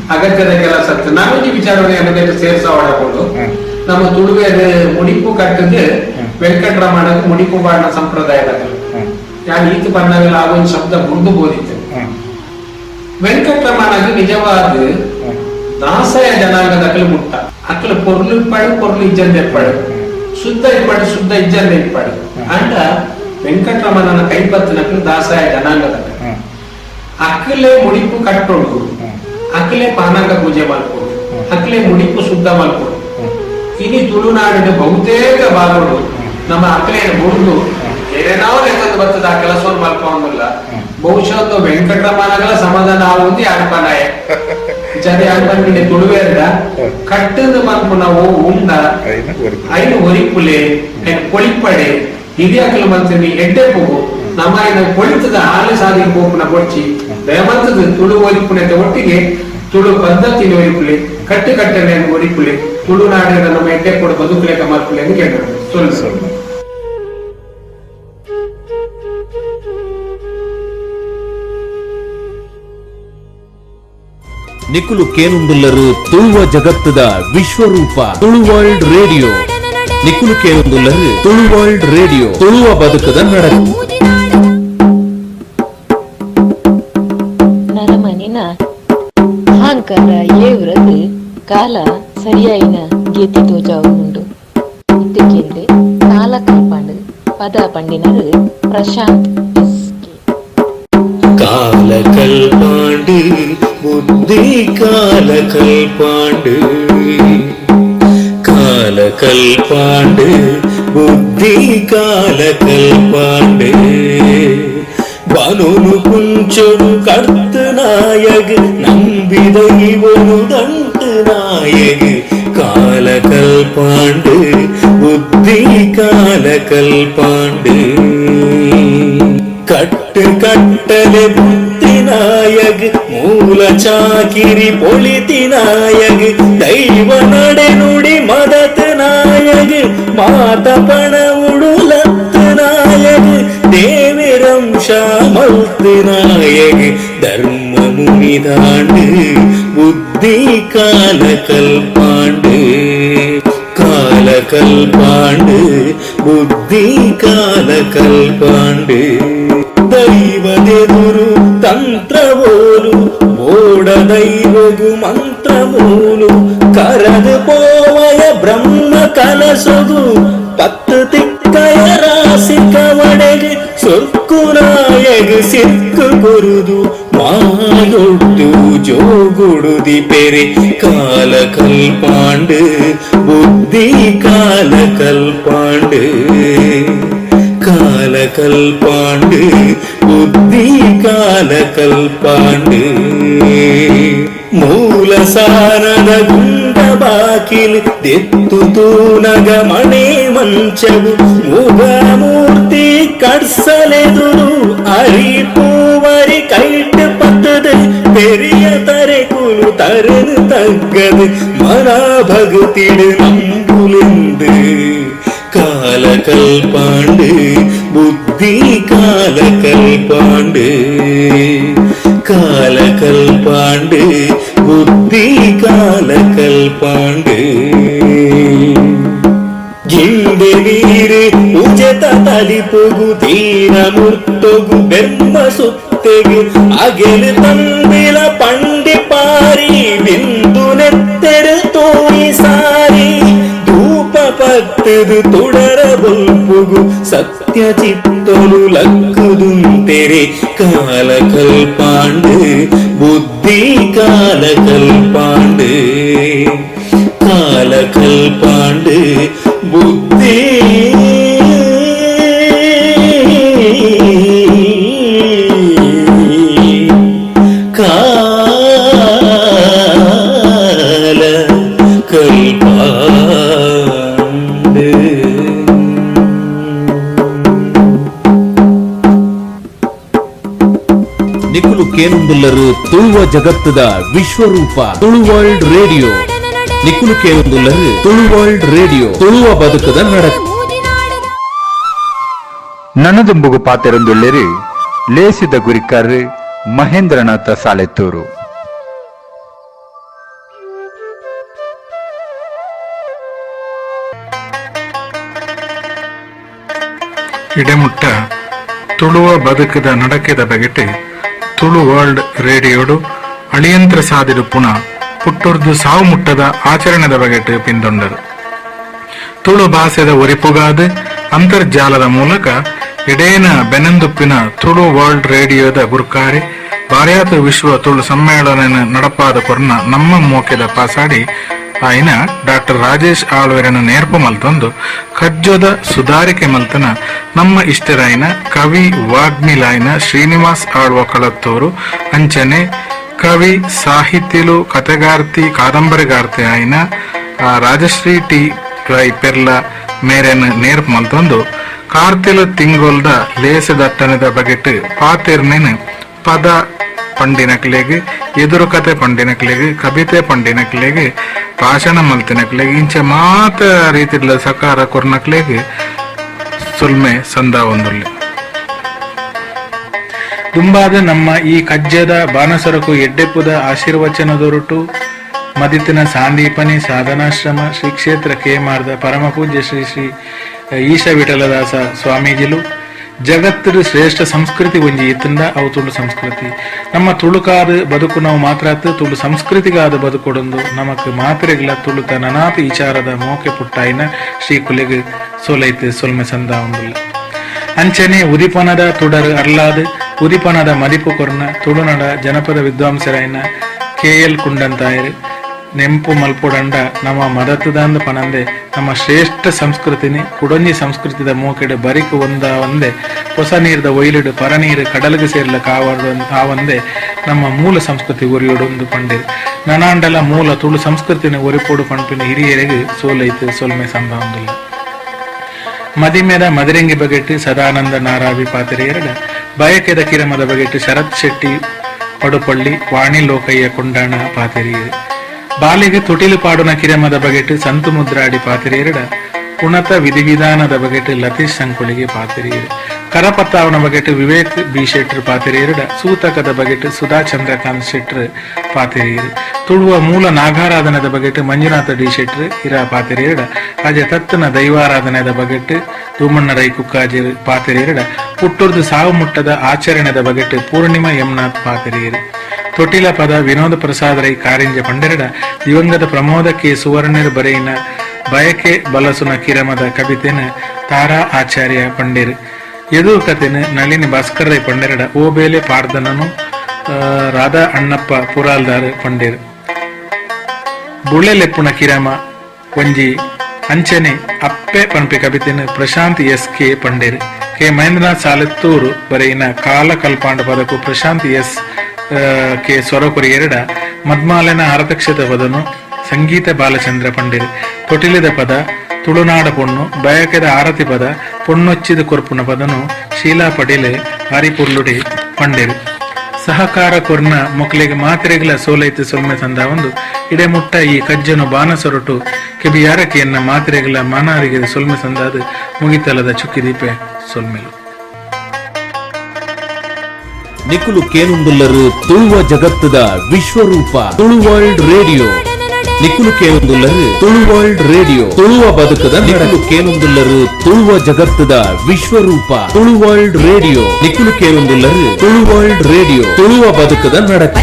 ಅಗತ್ಯದ ಕೆಲಸ ನಾವೊಂಜಿ ವಿಚಾರವೇ ಅನ್ನೋದಕ್ಕೆ ಸೇರ್ಸ ಹೊಡಬಹುದು ನಮ್ಮ ತುಳುವೇದ ಮುಡಿಪು ಕಟ್ಟದು ವೆಂಕಟರಮಣಗೆ ಮುಡಿಪು ಬಾಣ ಸಂಪ್ರದಾಯದ ಯಾರು ಈತ ಬಂದಾಗೆಲ್ಲ ಆಗೊಂದು ಶಬ್ದ ಮುಂದು ಬೋದಿತ್ತು ವೆಂಕಟರಮಣಗೆ ನಿಜವಾದ ದಾಸಯ ಜನಾಂಗದಕ್ಕಲು ಮುಟ್ಟ ಅಕ್ಕಲು ಪೊರ್ಲು ಇಪ್ಪಾಡು ಪೊರ್ಲು ಇಜ್ಜಂದ ಇಪ್ಪಾಡು ಶುದ್ಧ ಇಪ್ಪಾಡು ಶುದ್ಧ ಇಜ್ಜಂದ ಇಪ್ಪಾಡು ಅಂಡ ವೆಂಕಟರಮಣನ ಕೈಪತ್ತಿನಕ್ಕಲು ದಾಸಯ ಜನಾಂಗದ ಅಕ್ಕಲೇ ಮುಡಿಪು ಕಟ್ಟೋಡು ಅಕ್ಕಲೇ ಪಾನಾಂಗ ಪೂಜೆ ಮಾಡ್ಕೊಡು ಅಕ್ಕಲೇ ಮುಡಿಪು ಶುದ್ಧ ಮಾಡ್ಕೊಡು ಇನಿ ತುಳುನಾಡಿನ ಬಹುತೇಕ ಭಾಗಗಳು ನಮ್ಮ ಅಕ್ಕಲೆಯನ್ನು ಮುರಿದು ಏನೇನಾವ್ ಲೆಕ್ಕದ ಬರ್ತದ ಆ ಕೆಲಸವನ್ನು ಮಾಡ್ಕೊಂಡಿಲ್ಲ ಬಹುಶಃ ಒಂದು ವೆಂಕಟರಮಣಗಳ ಸಮಾಧಾನ ಆಗುವುದು ಯಾರ್ಪನಾಯ ಜನ ಬಂದಿನ ತುಳುವೇರ ಕಟ್ಟದ ಮಲ್ಪು ನಾವು ಉಂಡ ಐನು ಒರಿಪುಲೆ ಕೊಳಿಪಡೆ ಹಿರಿಯಾಕಲು ಮಲ್ತೀನಿ ಎಡ್ಡೆ ಹೋಗು ನಮ್ಮ ಕೊಳಿತದ ಹಾಲು ಸಾಧಿಗೆ ಹೋಗುನ ಕೊಡ್ಚಿ ದಯಮಂತದ ತುಳು ಒರಿಪುಣತೆ ಒಟ್ಟಿಗೆ ತುಳು ಪದ್ಧತಿ ಒರಿಪುಲೆ ಕಟ್ಟು ಕಟ್ಟನೆ ಒರಿಪುಲೆ ತುಳುನಾಡಿನ ನಮ್ಮ ಎಡ್ಡೆ ಕೂಡ ಬದುಕಲೇಕ ಮಲ್ಪುಲೆ ಅಂತ ಕೇಳ್ತಾರೆ ಸ್ವಲ್ಪ ನಿಖುಲು ಕೇನುಂದುಲ್ಲರು ತುಳುವ ಜಗತ್ತದ ವಿಶ್ವರೂಪ ತುಳು ವರ್ಲ್ಡ್ ರೇಡಿಯೋ ನಿಖುಲು ಕೇನುಂದುಲ್ಲರು ತುಳು ವರ್ಲ್ಡ್ ರೇಡಿಯೋ ತುಳುವ ಬದುಕದ ನಡಕು ನರಮನಿನ ಅಹಂಕಾರ ಏವ್ರದು ಕಾಲ ಸರಿಯಾಯಿನ ಗೆತಿ ತೋಜಾವುಂಡು ಇದಕ್ಕೆಂದು ಕಾಲ ಕಲ್ಪಾಂಡು ಪದ ಪಂಡಿನರು ಪ್ರಶಾಂತ್ கால கல்பாண்டு புத்தி கால கல்பாண்டு கால கல்பாண்டு புத்தி கால கல்பாண்டு ಬನುನು ಕುಂಚೊಡು ಕರ್ತ ನಾಯಗ ನಂಬಿದ ಇವನು ದಂಟು ನಾಯಗ ಕಾಲ ಕಲ್ಪಾಂಡು ಬುದ್ಧಿ ಕಾಲ ಕಲ್ಪಾಂಡು ಕಟ್ಟು ಕಟ್ಟಲೆ ಬುದ್ಧಿ ನಾಯಗ ಮೂಲ ಚಾಕಿರಿ ಪೊಳಿತಿ ನಾಯಗ ದೈವ ನಡೆ ನುಡಿ ಮದತ ನಾಯಗ ಮಾತ ಪಣ ಉಡುಲತ್ತ ನಾಯಗ ದೇವಿರಂಶ ಮಲ್ತ நாயகு தர்ம முனிதாண்டு புத்தி கால கல்பாண்டு கால கல்பாண்டு புத்தி கால கல்பாண்டு ದೈವದೆದುರು ತಂತ್ರವೋಲು ಓಡ ದೈವಗು ಮಂತ್ರಮೂಲು ಕರದು ಪೋವಯ ಬ್ರಹ್ಮ ಕಲಸದು ಪತ್ತು ತಿಕ್ಕಯ ರಾಸಿ ಕವಡೆಗೆ ಸೊಕ್ಕು ನಾಯಗ ಸಿಕ್ಕು ಗುರುದು ಮಾಯೊಟ್ಟು ಜೋಗುಡುದಿ ಪೆರೆ ಕಾಲ ಕಲ್ಪಾಂಡು ಬುದ್ಧಿ ಕಾಲ ಕಲ್ಪಾಂಡು ಕಾಲ ಕಲ್ಪಾಂಡು ಬುದ್ಧಿ ಕಾಲ ಕಲ್ಪಾಂಡು ಮೂಲ ಸಾರದ ಗುಂಡ ಬಾಕಿಲು ದೆತ್ತು ತೂನಗ ಮಣೆ ಮಂಚವು ಮುಗ ಮೂರ್ತಿ ಕಡ್ಸಲೆದುರು ಅರಿಪೂವರಿ ಕೈಟ್ ಪತ್ತದ பெரிய தரைக்குழு தருது தங்கது மன பகுத்திடு நம்புலிந்து கால கல்பாண்டு புத்தி கால கல்பாண்டு கால கல்பாண்டு புத்தி கால கல்பாண்டு ಗಿಂಡೆ ನೀರು ಉಜತ ತಲಿಪುಗು ತೀರ ಮುರ್ತೊಗು ಬೆಮ್ಮ ಸುತ್ತೆಗು ಅಗೆಲು ತಂಬಿಲ ಪಂಡಿ ಪಾರಿ ಬಿಂದು ನೆತ್ತೆರು ತೋಯಿ ಸಾರಿ ಧೂಪ ಪತ್ತದು ತುಡರ ಬಲ್ಪುಗು ಸತ್ಯ ಚಿತ್ತೊಲು ಲಕ್ಕುದು ತೆರೆ ಕಾಲ ಕಲ್ಪಾಂಡು ಬುದ್ಧಿ ಕಾಲ ಕಲ್ಪಾಂಡು ಕಾಲ ಕಲ್ಪಾಂಡು ಬುದ್ಧಿ ಕಾಲ ಕಲ್ಪಾಂಡು ನಿಖುಲು ಕೇನುಂದುಲ್ಲರು ತುಳುವ ಜಗತ್ತದ ವಿಶ್ವರೂಪ ತುಳು ವರ್ಲ್ಡ್ ರೇಡಿಯೋ ನಿಖುಲು ಕೇನುಂದುಲ್ಲರು ತುಳು ವರ್ಲ್ಡ್ ರೇಡಿಯೋ ತುಳುವ ಬದುಕದ ನಡಕ ನನ್ನದುಂಬುಗು ಪಾತೆರೊಂದುಳ್ಳೆರು ಲೇಸಿದ ಗುರಿಕರ್ ಮಹೇಂದ್ರನಾಥ ಸಾಲೆತ್ತೂರು. ಇಡೆಮುಟ್ಟ ತುಳುವ ಬದುಕದ ನಡಕೆದ ಬಗೆಟ್ ತುಳು ವರ್ಲ್ಡ್ ರೇಡಿಯೋಡು ಅಳಿಯಂತ್ರ ಸಾದಿರು ಪುನಃ ಪುಟ್ಟುರ್ದು ಸಾವು ಮುಟ್ಟದ ಆಚರಣೆದ ಬಗೆಟ್ ಪಿಂದೊಂಡರು. ತುಳು ಭಾಷೆದ ಒರಿಪುಗಾದ ಅಂತರ್ಜಾಲದ ಮೂಲಕ ಇಡೇನ ಬೆನೆಂದುಪ್ಪಿನ ತುಳು ವರ್ಲ್ಡ್ ರೇಡಿಯೋದ ಗುರುಕಾರಿ ಭಾರ್ಯಾತ ವಿಶ್ವ ತುಳು ಸಮ್ಮೇಳನ ನಡಪಾದ ಕೊರ್ನ ನಮ್ಮ ಮೋಕೆದ ಪಾಸಾಡಿ ಆಯ್ನ ಡಾಕ್ಟರ್ ರಾಜೇಶ್ ಆಳ್ವೆರನ ನೇರ್ಪು ಮಲ್ತೊಂದು ಕಜ್ಜೋದ ಸುಧಾರಿಕೆ ಮಲ್ತನ ನಮ್ಮ ಇಷ್ಟರಾಯ್ನ ಕವಿ ವಾಗ್ಮಿಲಾಯ್ನ ಶ್ರೀನಿವಾಸ್ ಆಳ್ವ ಕಳತ್ತೂರು ಅಂಚನೆ ಕವಿ ಸಾಹಿತ್ಯಲು ಕಥೆಗಾರ್ತಿ ಕಾದಂಬರಿಗಾರ್ತಿ ಆಯ್ನ ರಾಜಶ್ರೀ ಟಿ ರೈ ಪೆರ್ಲ ಮೇರೆನ ನೇರ್ಪು ಮಲ್ತೊಂದು ಕಾರ್ತಿಲ ತಿಂಗೊಲ್ದ ಲೇಸದಟ್ಟನದ ಬಗೆಟ್ ಪಾತೆರ್ನೆನ್ ಪದ ಪಂಡಿನಕ್ಲೆಗ್ ಎದುರು ಕತೆ ಪಂಡಿನಕ್ಲೆಗ್ ಕವಿತೆ ಪಂಡಿನಕ್ಲೆಗ್ ಭಾಷಣ ಮಲ್ತಿನಕ್ಲೆಗ್ ಇಂಚ ಮಾತ ರೀತಿಡ್ಲ ಸಕಾರ ಕೊರ್ನಕ್ಲೆಗ್ ಸುಲ್ಮೆ ಸಂದ ಒಂದುಲ್ಲೆ ದುಂಬಾದ ನಮ್ಮ ಈ ಕಜ್ಜದ ಬಾನಸರಕು ಎಡ್ಡೆಪ್ಪುದ ಆಶೀರ್ವಚನದೊರಟು ಮದಿತಿನ ಸಾಂದೀಪನಿ ಸಾಧನಾಶ್ರಮ ಶ್ರೀ ಕ್ಷೇತ್ರ ಕೇಮಾರ್ದ ಪರಮ ಪೂಜ್ಯ ಶ್ರೀ ಶ್ರೀ ಈಶ ವಿಠಲದಾಸ ಸ್ವಾಮೀಜಿಲು ಜಗತ್ತಿನ ಶ್ರೇಷ್ಠ ಸಂಸ್ಕೃತಿ ಒಂಜಿ ಇತ್ತಂದ ಅವು ತುಳು ಸಂಸ್ಕೃತಿ ನಮ್ಮ ತುಳುಕಾದ ಬದುಕು ನಾವು ಮಾತ್ರ ತುಳು ಸಂಸ್ಕೃತಿಗಾದ ಬದುಕೊಡೊಂದು ನಮಕ್ ಮಾತ್ರೆಗಳ ತುಳುತ ನನಾತ ವಿಚಾರದ ಮೋಕೆ ಪುಟ್ಟಾಯಿನ ಶ್ರೀ ಕುಲೆಗ್ ಸೋಲೈತೆ ಸೊಲ್ಮೆ ಸಂದ ಒಂದಿಲ್ಲ ಅಂಚನೆ ಉದಿಪನದ ತುಡರ್ ಅರ್ಲಾದ್ ಉದಿಪನದ ಮದಿಪು ಕೊರ್ನ ತುಳುನಡ ಜನಪದ ವಿದ್ವಾಂಸರಾಯಿನ KL ಕುಂಡಂತಾಯರು ನೆಂಪು ಮಲ್ಪೊಡಂಡ ನಮ್ಮ ಮದತದಾಂದ ಪನಂದೆ ನಮ್ಮ ಶ್ರೇಷ್ಠ ಸಂಸ್ಕೃತಿನಿ ಕುಡೊಂಜಿ ಸಂಸ್ಕೃತಿದ ಮೋಕೆಡು ಬರಿಕು ಒಂದೇ ಹೊಸ ನೀರ್ದ ಒಯ್ಲಿಡು ಪರನೀರು ಕಡಲಿಗೆ ಸೇರ್ಲ ಕಾವಂದೆ ನಮ್ಮ ಮೂಲ ಸಂಸ್ಕೃತಿ ಒರಿಯೋಡೊಂದು ಪಂಡಿರು ನನಾಂಡಲ ಮೂಲ ತುಳು ಸಂಸ್ಕೃತಿನ ಒರಿಪೋಡು ಪಂಪಿನ ಹಿರಿಯರಿಗೆ ಸೋಲೈತು ಸೊಲ್ಮೆ ಸಂಭಾವಂದಿಲ್ಲ ಮದಿಮೆದ ಮದಿರಂಗಿ ಬಗೆಟ್ ಸದಾನಂದ ನಾರಾವಿ ಪಾತೆರೆಯರಡ ಬಯಕೆದ ಕಿರಮದ ಬಗೆಟ್ ಶರತ್ ಶೆಟ್ಟಿ ಪಡುಪಳ್ಳಿ ವಾಣಿ ಲೋಕಯ್ಯ ಕೊಂಡಾಣ ಪಾತೆರಿಯರು ಬಾಲಿಗೆ ತುಟಿಲು ಪಾಡುನ ಕಿರಮದ ಬಗೆಟ್ ಸಂತು ಮುದ್ರಾಡಿ ಪಾತೆರೆಯರಡ ಉಣತ ವಿಧಿವಿಧಾನದ ಬಗೆಟ್ ಲತೀಶ್ ಸಂಕೊಳಿಗೆ ಪಾತೆರಿಯರು ಕರಪತ್ತಾವನ ಬಗೆಟ್ ವಿವೇಕ್ ಬಿ ಶೆಟ್ರ್ ಪಾತೆರೇರಡ ಸೂತಕದ ಬಗೆಟ್ ಸುಧಾ ಚಂದ್ರಕಾಂತ್ ಶೆಟ್ರ್ ಪಾತೆರೇರು ತುಳುವ ಮೂಲ ನಾಗಾರಾಧನದ ಬಗೆಟ್ ಮಂಜುನಾಥ ಡಿ ಶೆಟ್ರ್ ಇರ ಪಾತೆರೇರಡ ಹಾಗೆ ತತ್ತನ ದೈವಾರಾಧನೆದ ಬಗೆಟ್ ತೂಮಣ್ಣ ರೈ ಕುಕ್ಕಾಜಿರ್ ಪಾತೆರೇರಡ ಪುಟ್ಟೂರ್ದು ಸಾವು ಮುಟ್ಟದ ಆಚರಣೆದ ಬಗೆಟ್ ಪೂರ್ಣಿಮಾ ಯಮ್ನಾಥ್ ಪಾತೆರೇರು ತೊಟಿಲ ಪದ ವಿನೋದ ಪ್ರಸಾದ್ ರೈ ಕಾರಿಂಜ ಪಂಡೆರಡ ದಿವಂಗತ ಪ್ರಮೋದ ಕೆ ಸುವರ್ಣರ್ ಬರೆಯಿನ ಬಯಕೆ ಬಲಸುನ ಕಿರಮದ ಕವಿತೆನ ತಾರಾ ಆಚಾರ್ಯ ಪಂಡೇರು ಎದುರು ಕಥೆನ ನಳಿನಿ ಭಾಸ್ಕರ್ ರೈ ಪಂಡೆರಡ ಓಬೇಲೆ ಪಾರ್ದನನು ರಾಧಾ ಅಣ್ಣಪ್ಪ ಪುರಾಲ್ದಾರ್ ಪಂಡೇರು ಬುಳ್ಳೆಲೆಪ್ಪುನ ಕಿರಮ ಒಂಜಿ ಅಂಚನೆ ಅಪ್ಪೆ ಪಂಪೆ ಕವಿತೆನ ಪ್ರಶಾಂತ್ ಎಸ್ ಕೆ ಪಂಡೇರು ಕೆ ಮಹೇಂದ್ರನಾಥ್ ಸಾಲೆತ್ತೂರು ಬರೆಯಿನ ಕಾಲ ಕಲ್ಪಾಂಡ ಪದಕು ಪ್ರಶಾಂತ್ ಎಸ್ ಕೆ ಸ್ವರಕೊರಿಯೆರಡ ಮದ್ಮಾಲನ ಆರತಕ್ಷದ ಪದನು ಸಂಗೀತ ಬಾಲಚಂದ್ರ ಪಂಡೇರು ತೊಟಿಲಿದ ಪದ ತುಳುನಾಡ ಪೊಣ್ಣು ಬಯಕೆದ ಆರತಿ ಪದ ಪೊಣ್ಣೊಚ್ಚಿದ ಕೊರ್ಪುನ ಪದನು ಶೀಲಾ ಪಡೀಲೆ ಆರಿಪುರ್ಲುಡಿ ಪಂಡೇರು ಸಹಕಾರ ಕೊರ್ನ ಮೊಕ್ಲಿಗೆ ಮಾತ್ರೆಗಳ ಸೋಲೈತು ಸೊಲ್ಮೆ ತಂದ ಒಂದು ಇಡೆಮುಟ್ಟ ಈ ಕಜ್ಜನು ಬಾನ ಸೊರಟು ಕೆಬಿಯಾರಕಿಯನ್ನ ಮಾತ್ರೆಗಳ ಮಾನಾರಿಗೆ ಸೊಲ್ಮೆ ಸಂದಾದ ಮುಗಿತಲದ ಚುಕ್ಕಿದೀಪೆ ಸೊಲ್ಮೆಲು ನಿಕುಲು ಕೇನುಂದುಲ್ಲರು ತುಳುವ ಜಗತ್ತದ ವಿಶ್ವರೂಪ ತುಳು ವರ್ಲ್ಡ್ ರೇಡಿಯೋ ನಿಕುಲು ಕೇನುಂದುಲ್ಲರು ತುಳು ವರ್ಲ್ಡ್ ರೇಡಿಯೋ ತುಳುವ ಬದುಕದ ನಿಕುಲು ಕೇನುಂದುಲ್ಲರು ತುಳುವ ಜಗತ್ತದ ವಿಶ್ವರೂಪ ತುಳು ವರ್ಲ್ಡ್ ರೇಡಿಯೋ ನಿಕುಲು ಕೇನುಂದುಲ್ಲರು ತುಳು ವರ್ಲ್ಡ್ ರೇಡಿಯೋ ತುಳುವ ಬದುಕದ ನಡಕ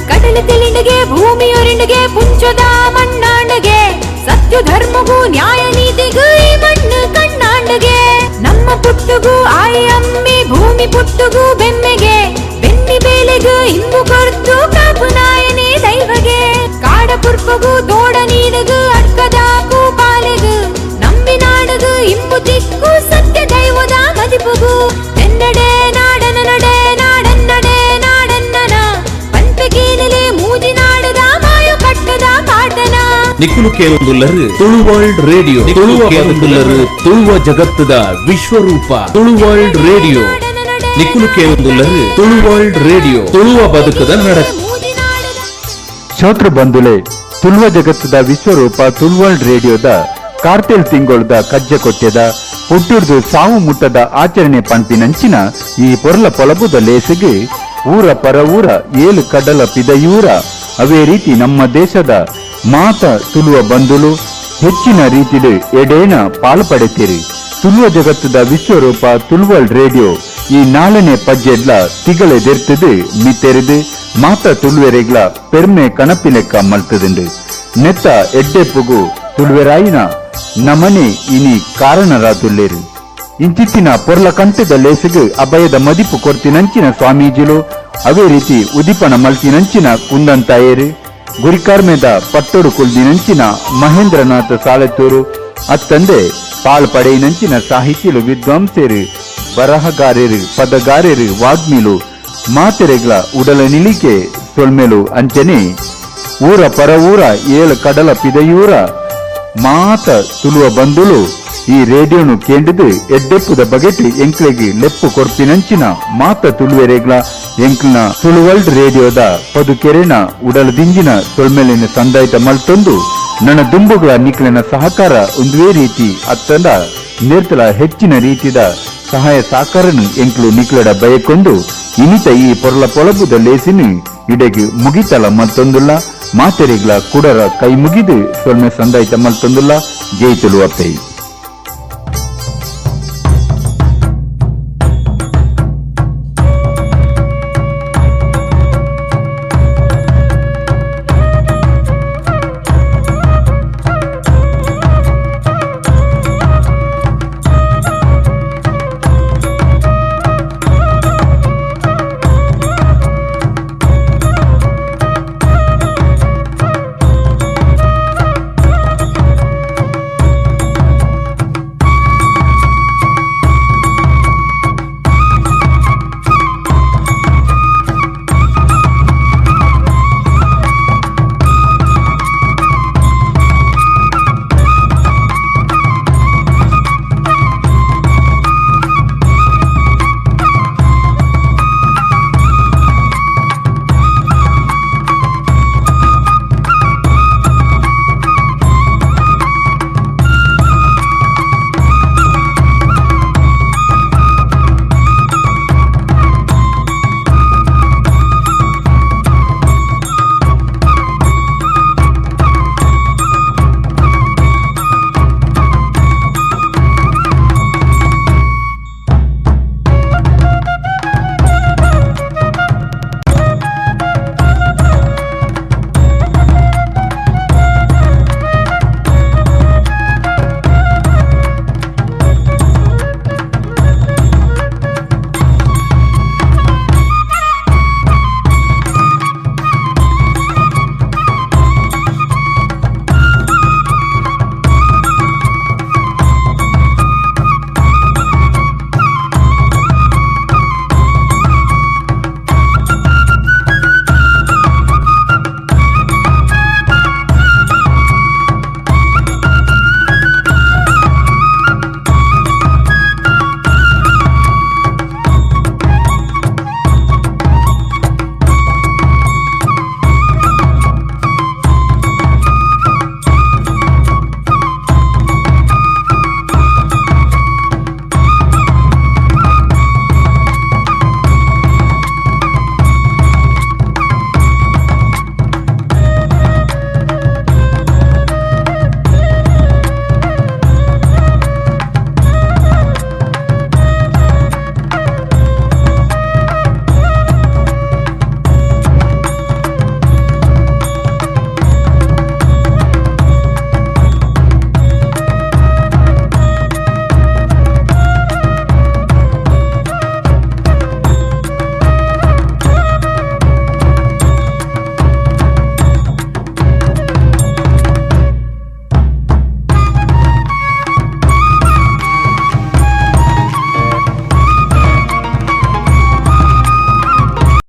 ಕಡಲ ತಿಳಿಂಡಿಗೆ ಭೂಮಿಯೊರಿಂಡಿಗೆ ಪುಂಚದ ಮಣ್ಣಾಂಡಗೆ ಸತ್ಯ ಧರ್ಮಗೂ ನ್ಯಾಯ ನೀತಿಗೂ ಈ ಮಣ್ಣು ಕಣ್ಣಾಂಡಗೆ ನಮ್ಮ ಪುಟ್ಟುಗೂ ಆಯಿ ಅಮ್ಮಿ ಭೂಮಿ ಪುಟ್ಟುಗೂ ಬೆಮ್ಮೆಗೆ ಬೆನ್ನಿ ಬೇಲೆಗೂ ಇಂಬು ಕೊರ್ತು ಕಾಪು ನಾಯನೇ ದೈವಗೆ ಕಾಡ ಪುರ್ಪಗೂ ತೋಡ ನೀನಗೂ ಅಡ್ಕದಾಕು ಪಾಲೆಗೂ ನಂಬಿ ನಾಡಗೂ ಇಂಬು ತಿಕ್ಕು ಸತ್ಯ ದೈವದ ಮದಿಪುಗೂ ಎನ್ನಡೆ ನಾಡನ ನಡೆ ನಾಡನ್ನಡೆ ನಾಡನ್ನನ ಪಂಪೆಗೇನಲೆ ಮೂಜಿ ನಾಡದ ಮಾಯು ಕಟ್ಟದ ಪಾಟನ ನಿಕುಲು ಕೇನುಂದುಲ್ಲರು ತುಳು ವರ್ಲ್ಡ್ ರೇಡಿಯೋ ತುಳುವ ಕೇನುಂದುಲ್ಲರು ತುಳುವ ಜಗತ್ತದ ವಿಶ್ವರೂಪ ತುಳು ವರ್ಲ್ಡ್ ರೇಡಿಯೋ ನಿಕುಲು ಕೇನುಂದುಲ್ಲರು ತುಳು ವರ್ಲ್ಡ್ ರೇಡಿಯೋ ತುಳುವ ಬದುಕದ ನಡಕ ಶ್ರೋತೃ ಬಂಧುಲೆ ತುಳುವ ಜಗತ್ತದ ವಿಶ್ವರೂಪ ತುಳುವರ್ಲ್ಡ್ ರೇಡಿಯೋದ ಕಾರ್ತೆಲ್ ತಿಂಗೊಳ್ದ ಕಜ್ಜೆ ಕೊಟ್ಟೆದ ಹುಟ್ಟುರ್ದು ಸಾವು ಮುಟ್ಟದ ಆಚರಣೆ ಪಂಪಿನಂಚಿನ ಈ ಪೊರ್ಲ ಪೊಲಬುದ ಲೇಸಿಗೆ ಊರ ಪರ ಊರ ಏಳು ಕಡಲ ಪಿದಯೂರ ಅವೇ ರೀತಿ ನಮ್ಮ ದೇಶದ ಮಾತ ತುಳುವ ಬಂಧುಲು ಹೆಚ್ಚಿನ ರೀತಿಡು ಎಡೇನ ಪಾಲ್ಪಡೆತಿರಿ ತುಳುವ ಜಗತ್ತದ ವಿಶ್ವರೂಪ ತುಳುವರ್ಲ್ಡ್ ರೇಡಿಯೋ ಈ 4ನೇ ಪಜ್ಜೆಡ್ಲ ತಿಗಳೆದೆರ್ತದು ಮಿತ್ತೆರಿದು ಮಾತ ತುಳುವೆರೆಗ್ಲ ಪೆರ್ಮೆ ಕಣಪಿಲೆಕ್ಕ ಮಲ್ತದುಂಡು ನೆತ್ತ ಎಡ್ಡೆಪ್ಪುಗು ತುಳುವೆರಾಯಿನ ನಮನೆ ಇನಿ ಕಾರಣರಾದುಲ್ಲೇರು ಇಂಚಿತ್ತಿನ ಪೊರ್ಲ ಕಂಟದ ಲೇಸಿಗೆ ಅಭಯದ ಮದಿಪು ಕೊರ್ತಿನಂಚಿನ ಸ್ವಾಮೀಜಿಲು ಅವೇ ರೀತಿ ಉದಿಪನ ಮಲ್ತಿನಂಚಿನ ಕುಂದಂತಾಯೇರು ಗುರಿಕಾರ್ಮೆದ ಪಟ್ಟೋಡು ಕುಲ್ದಿನಂಚಿನ ಮಹೇಂದ್ರನಾಥ ಸಾಲೆತ್ತೂರು ಅತ್ತಂದೆ ಪಾಲ್ ಪಡೆಯಿನಂಚಿನ ಸಾಹಿತ್ಯಲು ವಿದ್ವಾಂಸರು ಬರಹಗಾರರು ಪದಗಾರರು ವಾಗ್ಮಿಲು ಮಾತೆರೆಗ್ಲ ಉಡಲ ನಿಲಿಕೆ ಸೊಲ್ಮೆಲು ಅಂಚನೆ ಊರ ಪರ ಊರ ಏಳು ಕಡಲ ಪಿದಯೂರ ಮಾತ ತುಳುವ ಬಂದುಲು ಈ ರೇಡಿಯೋನು ಕೇಂದ್ರದು ಎಡ್ಡೆಪ್ಪುದ ಬಗೆಟ್ ಎಂಕ್ಲೆಗೆ ಲೆಪ್ಪು ಕೊರ್ಪಿನಂಚಿನ ಮಾತ ತುಳುವೆರೆಗ್ಲ ಎಂಕ್ಲಿನ ತುಳುವರ್ಲ್ಡ್ ರೇಡಿಯೋದ ಪದುಕೆರೆನ ಉಡಲದಿಂಜಿನ ಸೊಲ್ಮೆಲಿನ ಸಂದಾಯಿತ ಮಲ್ತೊಂದು ನನ್ನ ದುಂಬುಗಳ ನಿಕ್ಲಿನ ಸಹಕಾರ ಒಂದುವೇ ರೀತಿ ಅತ್ತಂದ ನೇರ್ತಲ ಹೆಚ್ಚಿನ ರೀತಿದ ಸಹಾಯ ಸಾಕಾರನು ಎಂಕ್ಲು ನಿಕ್ಲಡ ಬಯಕೊಂಡು ಇನಿತ ಈ ಪೊರ್ಲ ಪೊಲಬುದ ಲೇಸಿನು ಇಡೆಗೆ ಮುಗಿತಲ ಮಲ್ತೊಂದುಲ್ಲ ಮಾತೆರೆಗ್ಲ ಕುಡರ ಕೈ ಮುಗಿದು ಸೊಲ್ಮೆ ಸಂದಾಯಿತ ಮಲ್ತೊಂದುಲ್ಲ ಜೈ ತುಳುವ ಪೈ